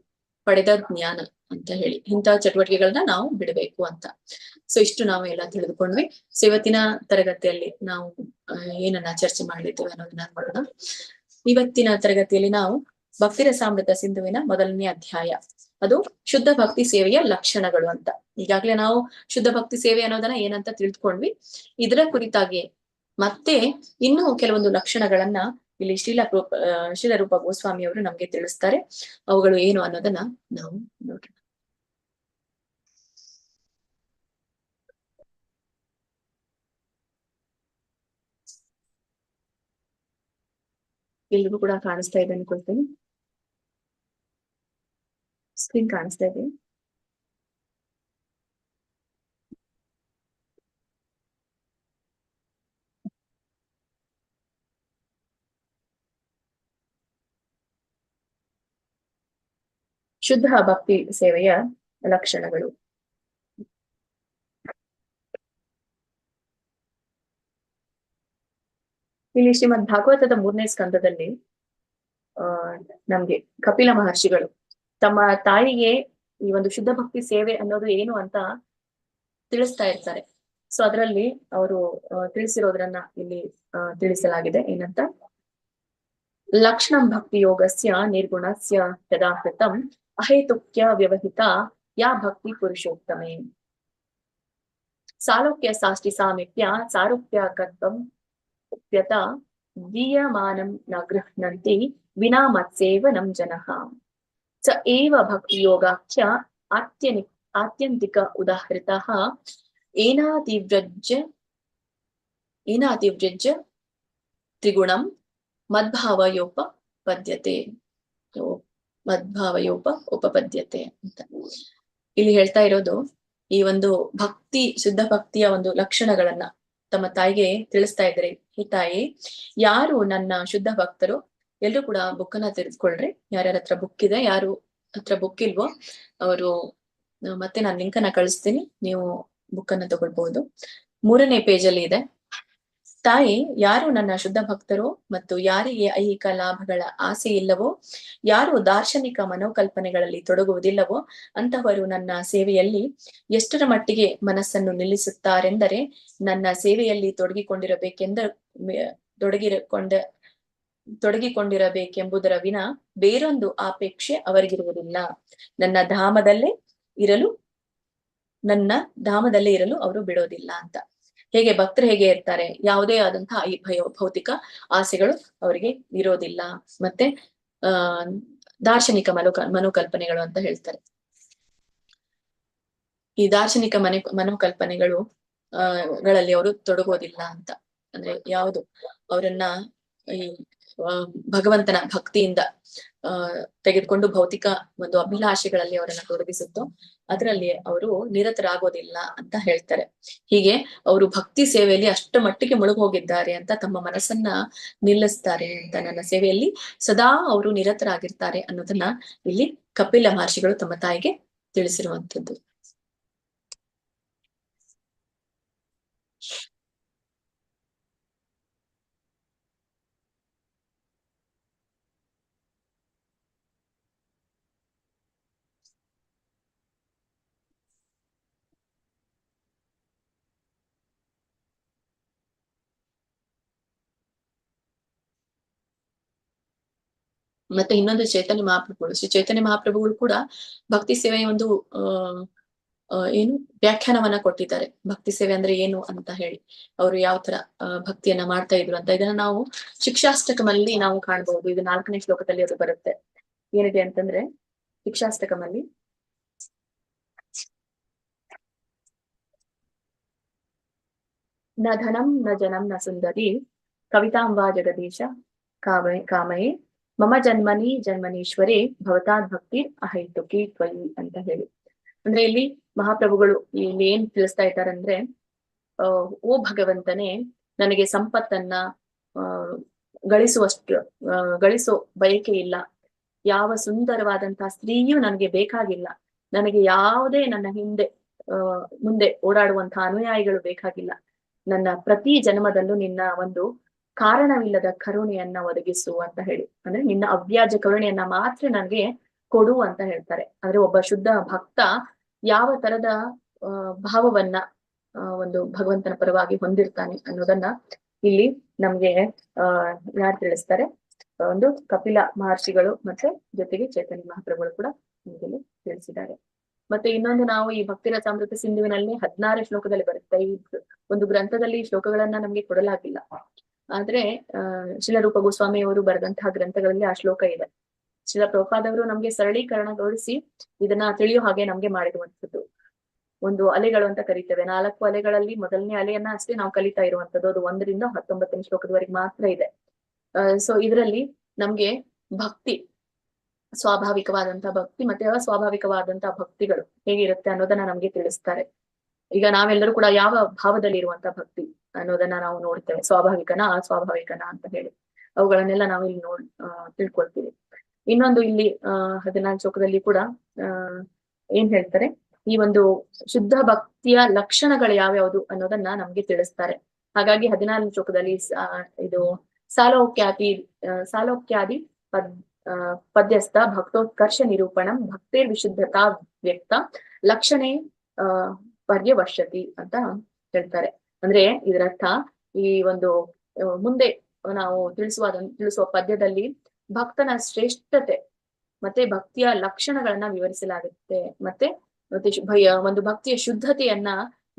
ಪಡೆದ ಜ್ಞಾನ ಅಂತ ಹೇಳಿ ಇಂತಹ ಚಟುವಟಿಕೆಗಳನ್ನ ನಾವು ಬಿಡಬೇಕು ಅಂತ. ಸೊ ಇಷ್ಟು ನಾವು ಎಲ್ಲ ತಿಳಿದುಕೊಂಡ್ವಿ. ಸೊ ಇವತ್ತಿನ ತರಗತಿಯಲ್ಲಿ ನಾವು ಏನನ್ನ ಚರ್ಚೆ ಮಾಡ್ಲಿದ್ದೇವೆ ಅನ್ನೋದನ್ನ ನೋಡೋಣ. ಇವತ್ತಿನ ತರಗತಿಯಲ್ಲಿ ನಾವು ಭಕ್ತಿ ರಸಾಮೃತ ಸಿಂಧುವಿನ 1ನೇ ಅಧ್ಯಾಯ, ಅದು ಶುದ್ಧ ಭಕ್ತಿ ಸೇವೆಯ ಲಕ್ಷಣಗಳು ಅಂತ. ಈಗಾಗ್ಲೇ ನಾವು ಶುದ್ಧ ಭಕ್ತಿ ಸೇವೆ ಅನ್ನೋದನ್ನ ಏನಂತ ತಿಳ್ಕೊಂಡ್ವಿ. ಇದರ ಕುರಿತಾಗಿ ಮತ್ತೆ ಇನ್ನೂ ಕೆಲವೊಂದು ಲಕ್ಷಣಗಳನ್ನ ಇಲ್ಲಿ ಶ್ರೀಲ ರೂಪ ಗೋಸ್ವಾಮಿ ಅವರು ನಮ್ಗೆ ತಿಳಿಸ್ತಾರೆ. ಅವುಗಳು ಏನು ಅನ್ನೋದನ್ನ ನಾವು ನೋಡೋಣ. ಎಲ್ರಿಗೂ ಕೂಡ ಕಾಣಿಸ್ತಾ ಇದೆ ಅನ್ಕೊಳ್ತೀನಿ. ಸ್ಕ್ರೀನ್ ಕಾಣಿಸ್ತಾ ಇದೆ. ಶುದ್ಧ ಭಕ್ತಿ ಸೇವೆಯ ಲಕ್ಷಣಗಳು. ಇಲ್ಲಿ ಶ್ರೀಮದ್ ಭಾಗವತದ 3ನೇ ಸ್ಕಂದದಲ್ಲಿ ನಮ್ಗೆ ಕಪಿಲ ಮಹರ್ಷಿಗಳು ತಮ್ಮ ತಾಯಿಗೆ ಈ ಒಂದು ಶುದ್ಧ ಭಕ್ತಿ ಸೇವೆ ಅನ್ನೋದು ಏನು ಅಂತ ತಿಳಿಸ್ತಾ ಇರ್ತಾರೆ. ಸೊ ಅದರಲ್ಲಿ ಅವರು ತಿಳಿಸಿರೋದ್ರನ್ನ ಇಲ್ಲಿ ತಿಳಿಸಲಾಗಿದೆ. ಏನಂತ, ಲಕ್ಷಣಂ ಭಕ್ತಿ ಯೋಗಸ್ಯ ನಿರ್ಗುಣಸ್ಯ ಯದಾಹೃತಂ ಅಹೇತುಕ್ಯ ವ್ಯವಹಿತ ಯಾ ಭಕ್ತಿ ಪುರುಷೋತ್ತಮೇ ಸಾಲೋಕ್ಯ ಸಾಷ್ಟಿ ಸಾಮೀಪ್ಯ ಸಾರೂಪ್ಯ ಕತ್ವಂ ಉಪ್ಯತ ದೀಯಮಾನಂ ನ ಗೃಹ್ಣಂತಿ ವಿನಾ ಮತ್ಸೇವನಂ ಜನಃ ಸ ಏವ ಭಕ್ತಿ ಯೋಗಾಖ್ಯ ಆತ್ಯಂತಿಕ ಉದಾಹೃತಃ ಏನಾತಿವ್ರಜ್ಯ ತ್ರಿಗುಣಂ ಮದ್ಭಾವಯೋಪಪದ್ಯತೆ ಉಪಪದ್ಯತೆ ಅಂತ ಇಲ್ಲಿ ಹೇಳ್ತಾ ಇರೋದು. ಈ ಒಂದು ಭಕ್ತಿ, ಶುದ್ಧ ಭಕ್ತಿಯ ಒಂದು ಲಕ್ಷಣಗಳನ್ನ ತಮ್ಮ ತಾಯಿಗೆ ತಿಳಿಸ್ತಾ ಇದ್ದಾರೆ. ಈ ತಾಯಿ, ಯಾರು ನನ್ನ ಶುದ್ಧ ಭಕ್ತರು ಎಲ್ರು ಕೂಡ ಬುಕ್ಕನ್ನ ತೆಗೆದುಕೊಳ್ರಿ. ಯಾರ್ಯಾರ ಹತ್ರ ಬುಕ್ ಇದೆ, ಯಾರು ಹತ್ರ ಬುಕ್ ಇಲ್ವೋ ಅವರು ಮತ್ತೆ ನಾನು ಲಿಂಕ್ ಅನ್ನ ಕಳಿಸ್ತೀನಿ, ನೀವು ಬುಕ್ಕನ್ನ ತಗೊಳ್ಬಹುದು. 3ನೇ ಪೇಜಲ್ಲಿ ಇದೆ. ತಾಯಿ, ಯಾರು ನನ್ನ ಶುದ್ಧ ಭಕ್ತರು ಮತ್ತು ಯಾರಿಗೆ ಐಹಿಕ ಲಾಭಗಳ ಆಸೆ ಇಲ್ಲವೋ, ಯಾರು ದಾರ್ಶನಿಕ ಮನೋಕಲ್ಪನೆಗಳಲ್ಲಿ ತೊಡಗುವುದಿಲ್ಲವೋ ಅಂತಹವರು ನನ್ನ ಸೇವೆಯಲ್ಲಿ ಎಷ್ಟರ ಮಟ್ಟಿಗೆ ಮನಸ್ಸನ್ನು ನಿಲ್ಲಿಸುತ್ತಾರೆಂದರೆ, ನನ್ನ ಸೇವೆಯಲ್ಲಿ ತೊಡಗಿಕೊಂಡಿರಬೇಕೆಂಬುದರ ವಿನ ಬೇರೊಂದು ಆಪೇಕ್ಷೆ ಅವರಿಗಿರುವುದಿಲ್ಲ. ನನ್ನ ಧಾಮದಲ್ಲೇ ಇರಲು ಅವರು ಬಿಡೋದಿಲ್ಲ ಅಂತ. ಹೇಗೆ ಭಕ್ತರು ಹೇಗೆ ಇರ್ತಾರೆ, ಯಾವುದೇ ಆದಂತಹ ಭೌತಿಕ ಆಸೆಗಳು ಅವರಿಗೆ ಇರೋದಿಲ್ಲ. ಮತ್ತೆ ದಾರ್ಶನಿಕ ಮನೋಕಲ್ಪನೆಗಳು ಅಂತ ಹೇಳ್ತಾರೆ. ಈ ದಾರ್ಶನಿಕ ಮನೋಕಲ್ಪನೆಗಳು ಗಳಲ್ಲಿ ಅವರು ತೊಡಗೋದಿಲ್ಲ ಅಂತ. ಅಂದ್ರೆ ಯಾವುದು ಅವರನ್ನ ಈ ಭಗವಂತನ ಭಕ್ತಿಯಿಂದ ತೆಗೆದುಕೊಂಡು ಭೌತಿಕ ಒಂದು ಅಭಿಲಾಷೆಗಳಲ್ಲಿ ಅವರನ್ನ ತೊಡಗಿಸುತ್ತೋ ಅದರಲ್ಲಿ ಅವರು ನಿರತರಾಗೋದಿಲ್ಲ ಅಂತ ಹೇಳ್ತಾರೆ. ಹೀಗೆ ಅವರು ಭಕ್ತಿ ಸೇವೆಯಲ್ಲಿ ಅಷ್ಟ ಮಟ್ಟಿಗೆ ಮುಳುಗೋಗಿದ್ದಾರೆ ಅಂತ, ತಮ್ಮ ಮನಸ್ಸನ್ನ ನಿಲ್ಲಿಸ್ತಾರೆ ಅಂತ, ನನ್ನ ಸೇವೆಯಲ್ಲಿ ಸದಾ ಅವರು ನಿರತರಾಗಿರ್ತಾರೆ ಅನ್ನೋದನ್ನ ಇಲ್ಲಿ ಕಪಿಲ ಮಹರ್ಷಿಗಳು ತಮ್ಮ ತಾಯಿಗೆ ತಿಳಿಸಿರುವಂತದ್ದು. ಮತ್ತೆ ಇನ್ನೊಂದು ಚೈತನ್ಯ ಮಹಾಪ್ರಭುಗಳು, ಶ್ರೀ ಚೈತನ್ಯ ಮಹಾಪ್ರಭುಗಳು ಕೂಡ ಭಕ್ತಿ ಸೇವೆಯ ಒಂದು ಏನು ವ್ಯಾಖ್ಯಾನವನ್ನ ಕೊಟ್ಟಿದ್ದಾರೆ. ಭಕ್ತಿ ಸೇವೆ ಅಂದ್ರೆ ಏನು ಅಂತ ಹೇಳಿ, ಅವರು ಯಾವ ತರ ಭಕ್ತಿಯನ್ನ ಮಾಡ್ತಾ ಇದ್ರು ಅಂತ. ಇದನ್ನ ನಾವು ಶಿಕ್ಷಾಷ್ಟಕಮಲ್ಲಿ ನಾವು ಕಾಣಬಹುದು. ಇದು 4ನೇ ಶ್ಲೋಕದಲ್ಲಿ ಅದು ಬರುತ್ತೆ. ಏನಿದೆ ಅಂತಂದ್ರೆ, ಶಿಕ್ಷಾಷ್ಟಕಮಲ್ಲಿ ನ ಧನಂ ನ ಜನಂ ನ ಸುಂದರಿ ಕವಿತಾಂಬಾ ಜಗದೀಶ ಕಾಮಯೇ ಮಮ ಜನ್ಮನೀಶ್ವರೇ ಭವತಾದ್ ಭಕ್ತಿ ಅಹೈತುಕಿ ತ್ವಯಿ ಅಂತ ಹೇಳಿ. ಅಂದ್ರೆ ಇಲ್ಲಿ ಮಹಾಪ್ರಭುಗಳು ಇಲ್ಲಿ ಏನ್ ತಿಳಿಸ್ತಾ ಇದ್ದಾರಂದ್ರೆ, ಓ ಭಗವಂತನೇ, ನನಗೆ ಸಂಪತ್ತನ್ನ ಗಳಿಸೋ ಬಯಕೆ ಇಲ್ಲ. ಯಾವ ಸುಂದರವಾದಂತಹ ಸ್ತ್ರೀಯೂ ನನಗೆ ಬೇಕಾಗಿಲ್ಲ. ನನಗೆ ಯಾವುದೇ ನನ್ನ ಮುಂದೆ ಓಡಾಡುವಂತಹ ಅನುಯಾಯಿಗಳು ಬೇಕಾಗಿಲ್ಲ. ನನ್ನ ಪ್ರತಿ ಜನ್ಮದಲ್ಲೂ ನಿನ್ನ ಒಂದು ಕಾರಣವಿಲ್ಲದ ಕರುಣೆಯನ್ನ ಒದಗಿಸು ಅಂತ ಹೇಳಿ, ಅಂದ್ರೆ ನಿನ್ನ ಅವ್ಯಾಜ ಕರುಣೆಯನ್ನ ಮಾತ್ರ ನನಗೆ ಕೊಡು ಅಂತ ಹೇಳ್ತಾರೆ. ಅಂದ್ರೆ ಒಬ್ಬ ಶುದ್ಧ ಭಕ್ತ ಯಾವ ತರದ ಭಾವವನ್ನ ಒಂದು ಭಗವಂತನ ಪರವಾಗಿ ಹೊಂದಿರ್ತಾನೆ ಅನ್ನೋದನ್ನ ಇಲ್ಲಿ ನಮ್ಗೆ ಯಾರು ತಿಳಿಸ್ತಾರೆ, ಒಂದು ಕಪಿಲ ಮಹರ್ಷಿಗಳು ಮತ್ತೆ ಜೊತೆಗೆ ಚೈತನ್ಯ ಮಹಾಪ್ರಭುಗಳು ಕೂಡ ನಮಗೆ ತಿಳಿಸಿದ್ದಾರೆ. ಮತ್ತೆ ಇನ್ನೊಂದು, ನಾವು ಈ ಭಕ್ತಿ ರಸಾಮೃತ ಸಿಂಧುವಿನಲ್ಲಿ 16 ಶ್ಲೋಕದಲ್ಲಿ ಬರುತ್ತೆ. ಈ ಒಂದು ಗ್ರಂಥದಲ್ಲಿ ಶ್ಲೋಕಗಳನ್ನ ನಮ್ಗೆ ಕೊಡಲಾಗಿಲ್ಲ. ಆದ್ರೆ ಶಿಲರೂಪ ಗೋಸ್ವಾಮಿ ಅವರು ಬರೆದಂತಹ ಗ್ರಂಥಗಳಲ್ಲಿ ಆ ಶ್ಲೋಕ ಇದೆ. ಶಿಲ ಪ್ರಭುಪಾದವರು ನಮ್ಗೆ ಸರಳೀಕರಣಗೊಳಿಸಿ ಇದನ್ನ ತಿಳಿಯೋ ಹಾಗೆ ನಮ್ಗೆ ಮಾಡಿರುವಂತದ್ದು. ಒಂದು ಅಲೆಗಳು ಅಂತ ಕರಿತೇವೆ. 4 ಅಲೆಗಳಲ್ಲಿ ಮೊದಲನೇ ಅಲೆಯನ್ನ ಅಷ್ಟೇ ನಾವು ಕಲಿತಾ ಇರುವಂತದ್ದು. ಅದು 1 ರಿಂದ 19ನೇ ಶ್ಲೋಕದವರೆಗೆ ಮಾತ್ರ ಇದೆ. ಸೊ ಇದರಲ್ಲಿ ನಮ್ಗೆ ಭಕ್ತಿ, ಸ್ವಾಭಾವಿಕವಾದಂತಹ ಭಕ್ತಿ ಮತ್ತೆ ಅಸ್ವಾಭಾವಿಕವಾದಂತಹ ಭಕ್ತಿಗಳು ಹೇಗಿರುತ್ತೆ ಅನ್ನೋದನ್ನ ನಮ್ಗೆ ತಿಳಿಸ್ತಾರೆ. ಈಗ ನಾವೆಲ್ಲರೂ ಕೂಡ ಯಾವ ಭಾವದಲ್ಲಿ ಇರುವಂತಹ ಭಕ್ತಿ ಅನ್ನೋದನ್ನ ನಾವು ನೋಡ್ತೇವೆ. ಸ್ವಾಭಾವಿಕನ ಅಸ್ವಾಭಾವಿಕನ ಅಂತ ಹೇಳಿ ಅವುಗಳನ್ನೆಲ್ಲ ನಾವು ಇಲ್ಲಿ ತಿಳ್ಕೊಳ್ತೀವಿ. ಇನ್ನೊಂದು ಇಲ್ಲಿ 14 ಶ್ಲೋಕದಲ್ಲಿ ಕೂಡ ಏನ್ ಹೇಳ್ತಾರೆ, ಈ ಒಂದು ಶುದ್ಧ ಭಕ್ತಿಯ ಲಕ್ಷಣಗಳು ಯಾವ್ಯಾವುದು ಅನ್ನೋದನ್ನ ನಮ್ಗೆ ತಿಳಿಸ್ತಾರೆ. ಹಾಗಾಗಿ 14 ಶ್ಲೋಕದಲ್ಲಿ ಇದು ಸಾಲೋಕ್ಯಾದಿ ಪದ್ಯಸ್ಥ ಭಕ್ತೋತ್ಕರ್ಷ ನಿರೂಪಣಂ ಭಕ್ತೇರ್ ವಿಶುದ್ಧತಾ ವ್ಯಕ್ತ ಲಕ್ಷಣೆ ಪರ್ಯವಶ್ಯತಿ ಅಂತ ಹೇಳ್ತಾರೆ. ಅಂದ್ರೆ ಇದರರ್ಥ ಈ ಒಂದು ಮುಂದೆ ನಾವು ತಿಳಿಸುವ ಪದ್ಯದಲ್ಲಿ ಭಕ್ತನ ಶ್ರೇಷ್ಠತೆ ಮತ್ತೆ ಭಕ್ತಿಯ ಲಕ್ಷಣಗಳನ್ನ ವಿವರಿಸಲಾಗುತ್ತೆ. ಮತ್ತೆ ಒಂದು ಭಕ್ತಿಯ ಶುದ್ಧತೆಯನ್ನ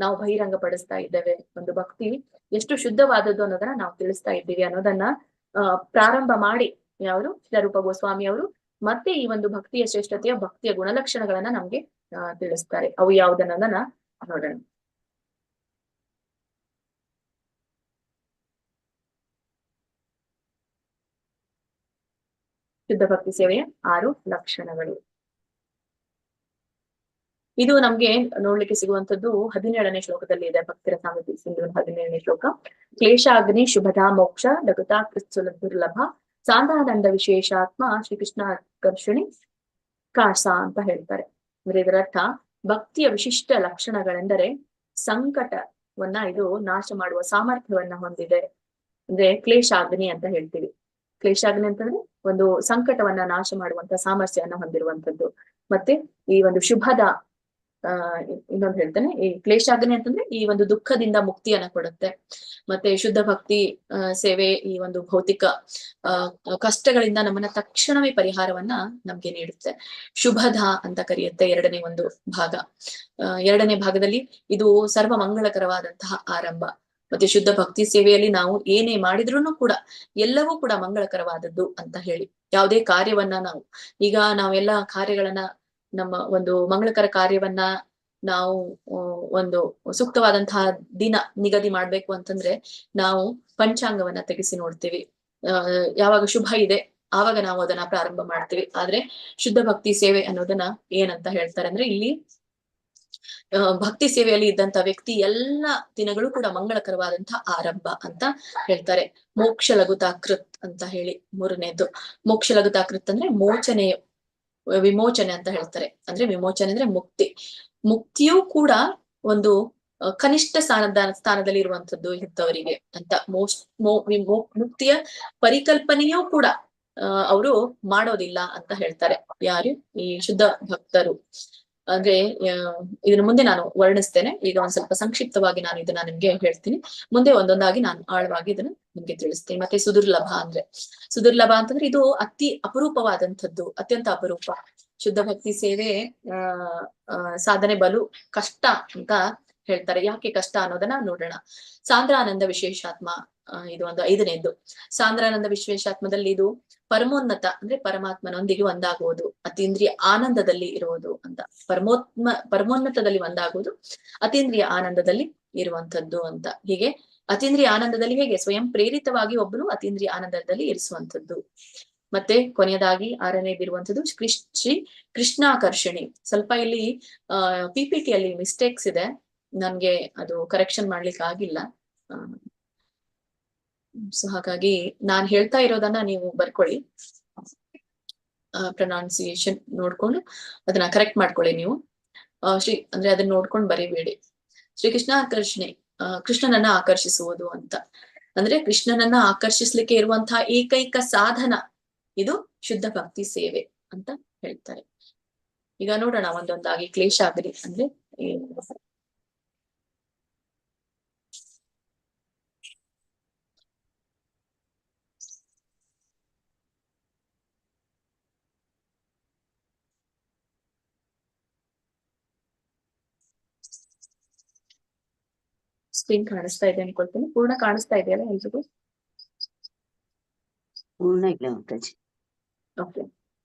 ನಾವು ಬಹಿರಂಗ ಪಡಿಸ್ತಾ ಇದ್ದೇವೆ. ಒಂದು ಭಕ್ತಿ ಎಷ್ಟು ಶುದ್ಧವಾದದ್ದು ಅನ್ನೋದನ್ನ ನಾವು ತಿಳಿಸ್ತಾ ಇದ್ದೀವಿ ಅನ್ನೋದನ್ನ ಪ್ರಾರಂಭ ಮಾಡಿ ಯಾರು ಶಿಲಾರೂಪ ಗೋಸ್ವಾಮಿ ಅವರು ಮತ್ತೆ ಈ ಒಂದು ಭಕ್ತಿಯ ಶ್ರೇಷ್ಠತೆಯ ಭಕ್ತಿಯ ಗುಣಲಕ್ಷಣಗಳನ್ನ ನಮ್ಗೆ ತಿಳಿಸ್ತಾರೆ. ಅವು ಯಾವುದನ್ನೋದನ್ನ ನೋಡೋಣ. ಶುದ್ಧ ಭಕ್ತಿ ಸೇವೆಯ 6 ಲಕ್ಷಣಗಳು. ಇದು ನಮ್ಗೆ ನೋಡ್ಲಿಕ್ಕೆ ಸಿಗುವಂತದ್ದು 17ನೇ ಶ್ಲೋಕದಲ್ಲಿ ಇದೆ. ಭಕ್ತಿರ ಸಾಮರ್ಥ್ಯ ಸಿಂಧು 17ನೇ ಶ್ಲೋಕ. ಕ್ಲೇಶಾಗ್ನಿ ಶುಭದಾ ಮೋಕ್ಷ ಲಘುತಾ ಕೃತ್ಸುಲ ದುರ್ಲಭ ಸಾಂದಾನಂದ ವಿಶೇಷಾತ್ಮ ಶ್ರೀಕೃಷ್ಣ ಆಕರ್ಷಣಿ ಕಾಸ ಅಂತ ಹೇಳ್ತಾರೆ. ಅಂದ್ರೆ ಇದರರ್ಥ ಭಕ್ತಿಯ ವಿಶಿಷ್ಟ ಲಕ್ಷಣಗಳೆಂದರೆ ಸಂಕಟವನ್ನ ಇದು ನಾಶ ಮಾಡುವ ಸಾಮರ್ಥ್ಯವನ್ನ ಹೊಂದಿದೆ. ಅಂದ್ರೆ ಕ್ಲೇಶಾಗ್ನಿ ಅಂತ ಹೇಳ್ತೀವಿ. ಕ್ಲೇಶಾಗ್ನಿ ಅಂತಂದ್ರೆ ಒಂದು ಸಂಕಟವನ್ನ ನಾಶ ಮಾಡುವಂತ ಸಾಮರ್ಥ್ಯವನ್ನ ಹೊಂದಿರುವಂತದ್ದು. ಮತ್ತೆ ಈ ಒಂದು ಶುಭದ ಇನ್ನೊಂದು ಹೇಳ್ತಾನೆ, ಈ ಕ್ಲೇಶಾಗ್ನಿ ಅಂತಂದ್ರೆ ಈ ಒಂದು ದುಃಖದಿಂದ ಮುಕ್ತಿಯನ್ನ ಕೊಡುತ್ತೆ. ಮತ್ತೆ ಶುದ್ಧ ಭಕ್ತಿ ಸೇವೆ ಈ ಒಂದು ಭೌತಿಕ ಕಷ್ಟಗಳಿಂದ ನಮ್ಮನ್ನ ತಕ್ಷಣವೇ ಪರಿಹಾರವನ್ನ ನಮ್ಗೆ ನೀಡುತ್ತೆ. ಶುಭದ ಅಂತ ಕರೆಯುತ್ತೆ 2ನೇ ಒಂದು ಭಾಗ. 2ನೇ ಭಾಗದಲ್ಲಿ ಇದು ಸರ್ವ ಮಂಗಳಕರವಾದಂತಹ ಆರಂಭ. ಮತ್ತೆ ಶುದ್ಧ ಭಕ್ತಿ ಸೇವೆಯಲ್ಲಿ ನಾವು ಏನೇ ಮಾಡಿದ್ರೂ ಕೂಡ ಎಲ್ಲವೂ ಕೂಡ ಮಂಗಳಕರವಾದದ್ದು ಅಂತ ಹೇಳಿ, ಯಾವುದೇ ಕಾರ್ಯವನ್ನ ಈಗ ನಾವೆಲ್ಲ ಕಾರ್ಯಗಳನ್ನ ನಮ್ಮ ಒಂದು ಮಂಗಳಕರ ಕಾರ್ಯವನ್ನ ನಾವು ಒಂದು ಸೂಕ್ತವಾದಂತಹ ದಿನ ನಿಗದಿ ಮಾಡ್ಬೇಕು ಅಂತಂದ್ರೆ ನಾವು ಪಂಚಾಂಗವನ್ನ ತೆಗೆಸಿ ನೋಡ್ತೀವಿ. ಯಾವಾಗ ಶುಭ ಇದೆ ಆವಾಗ ನಾವು ಅದನ್ನ ಪ್ರಾರಂಭ ಮಾಡ್ತೀವಿ. ಆದ್ರೆ ಶುದ್ಧ ಭಕ್ತಿ ಸೇವೆ ಅನ್ನೋದನ್ನ ಏನಂತ ಹೇಳ್ತಾರೆ ಅಂದ್ರೆ, ಇಲ್ಲಿ ಭಕ್ತಿ ಸೇವೆಯಲ್ಲಿ ಇದ್ದಂತ ವ್ಯಕ್ತಿ ಎಲ್ಲ ದಿನಗಳು ಕೂಡ ಮಂಗಳಕರವಾದಂತಹ ಆರಂಭ ಅಂತ ಹೇಳ್ತಾರೆ. ಮೋಕ್ಷ ಲಘುತಾಕೃತ್ ಅಂತ ಹೇಳಿ 3ನೇದ್ದು. ಮೋಕ್ಷ ಲಘುತಾಕೃತ್ ಅಂದ್ರೆ ವಿಮೋಚನೆ ಅಂತ ಹೇಳ್ತಾರೆ. ಅಂದ್ರೆ ವಿಮೋಚನೆ ಅಂದ್ರೆ ಮುಕ್ತಿಯೂ ಕೂಡ ಒಂದು ಕನಿಷ್ಠ ಸ್ಥಾನದಲ್ಲಿ ಇರುವಂತದ್ದು ಇಂಥವರಿಗೆ ಅಂತ. ಮುಕ್ತಿಯ ಪರಿಕಲ್ಪನೆಯೂ ಕೂಡ ಅವರು ಮಾಡೋದಿಲ್ಲ ಅಂತ ಹೇಳ್ತಾರೆ. ಯಾರು? ಈ ಶುದ್ಧ ಭಕ್ತರು. ಅಂದ್ರೆ ಇದನ್ನ ಮುಂದೆ ನಾನು ವರ್ಣಿಸ್ತೇನೆ. ಈಗ ಒಂದ್ ಸ್ವಲ್ಪ ಸಂಕ್ಷಿಪ್ತವಾಗಿ ನಾನು ಇದನ್ನ ನಿಮ್ಗೆ ಹೇಳ್ತೀನಿ. ಮುಂದೆ ಒಂದೊಂದಾಗಿ ನಾನು ಆಳವಾಗಿ ಇದನ್ನ ನಿಮ್ಗೆ ತಿಳಿಸ್ತೀನಿ. ಮತ್ತೆ ಸುದುರ್ಲಭ ಅಂತಂದ್ರೆ ಇದು ಅತಿ ಅಪರೂಪವಾದಂಥದ್ದು, ಅತ್ಯಂತ ಅಪರೂಪ. ಶುದ್ಧ ಭಕ್ತಿ ಸೇವೆ ಸಾಧನೆ ಬಲು ಕಷ್ಟ ಅಂತ ಹೇಳ್ತಾರೆ. ಯಾಕೆ ಕಷ್ಟ ಅನ್ನೋದನ್ನ ನೋಡೋಣ. ಸಾಂದ್ರಾನಂದ ವಿಶೇಷಾತ್ಮ ಇದು ಒಂದು 5ನೇದ್ದು. ಸಾಂದ್ರಾನಂದ ವಿಶೇಷಾತ್ಮದಲ್ಲಿ ಇದು ಪರಮೋನ್ನತ ಅಂದ್ರೆ ಪರಮಾತ್ಮನೊಂದಿಗೆ ಒಂದಾಗುವುದು, ಅತೀಂದ್ರಿಯ ಆನಂದದಲ್ಲಿ ಇರುವುದು ಅಂತ. ಪರಮೋನ್ನತದಲ್ಲಿ ಒಂದಾಗುವುದು, ಅತೀಂದ್ರಿಯ ಆನಂದದಲ್ಲಿ ಇರುವಂತದ್ದು ಅಂತ. ಹೀಗೆ ಅತೀಂದ್ರಿಯ ಆನಂದದಲ್ಲಿ ಹೇಗೆ ಸ್ವಯಂ ಪ್ರೇರಿತವಾಗಿ ಒಬ್ಬನು ಅತೀಂದ್ರಿಯ ಆನಂದದಲ್ಲಿ ಇರಿಸುವಂತದ್ದು. ಮತ್ತೆ ಕೊನೆಯದಾಗಿ 6ನೇದಿರುವಂತದ್ದು ಶ್ರೀ ಕೃಷ್ಣಾಕರ್ಷಣಿ. ಸ್ವಲ್ಪ ಇಲ್ಲಿ PPT ಅಲ್ಲಿ ಮಿಸ್ಟೇಕ್ಸ್ ಇದೆ, ನನ್ಗೆ ಅದು ಕರೆಕ್ಷನ್ ಮಾಡ್ಲಿಕ್ಕೆ ಆಗಿಲ್ಲ. ಸೊ ಹಾಗಾಗಿ ನಾನ್ ಹೇಳ್ತಾ ಇರೋದನ್ನ ನೀವು ಬರ್ಕೊಳ್ಳಿ, ಪ್ರೊನೌನ್ಸಿಯೇಷನ್ ನೋಡ್ಕೊಂಡು ಅದನ್ನ ಕರೆಕ್ಟ್ ಮಾಡ್ಕೊಳ್ಳಿ ನೀವು. ಅಂದ್ರೆ ಅದನ್ನ ನೋಡ್ಕೊಂಡು ಬರೀಬೇಡಿ. ಶ್ರೀಕೃಷ್ಣ ಆಕರ್ಷಣೆ, ಕೃಷ್ಣನನ್ನ ಆಕರ್ಷಿಸುವುದು ಅಂತ. ಅಂದ್ರೆ ಕೃಷ್ಣನನ್ನ ಆಕರ್ಷಿಸ್ಲಿಕ್ಕೆ ಇರುವಂತಹ ಏಕೈಕ ಸಾಧನ ಇದು ಶುದ್ಧ ಭಕ್ತಿ ಸೇವೆ ಅಂತ ಹೇಳ್ತಾರೆ. ಈಗ ನೋಡೋಣ ಒಂದೊಂದಾಗಿ. ಕ್ಲೇಶಾಗ್ನಿ ಅಂದ್ರೆ ಸ್ಕ್ರೀನ್ ಕಾಣಿಸ್ತಾ ಇದೆ ಅನ್ಕೊಳ್ತೀನಿ. ಪೂರ್ಣ ಕಾಣಿಸ್ತಾ ಇದೆಯಲ್ಲ ಎಲ್ರಿಗೂ? ಪೂರ್ಣ ಇಲ್ಲ ಮಾತಾಜಿ. ಓಕೆ.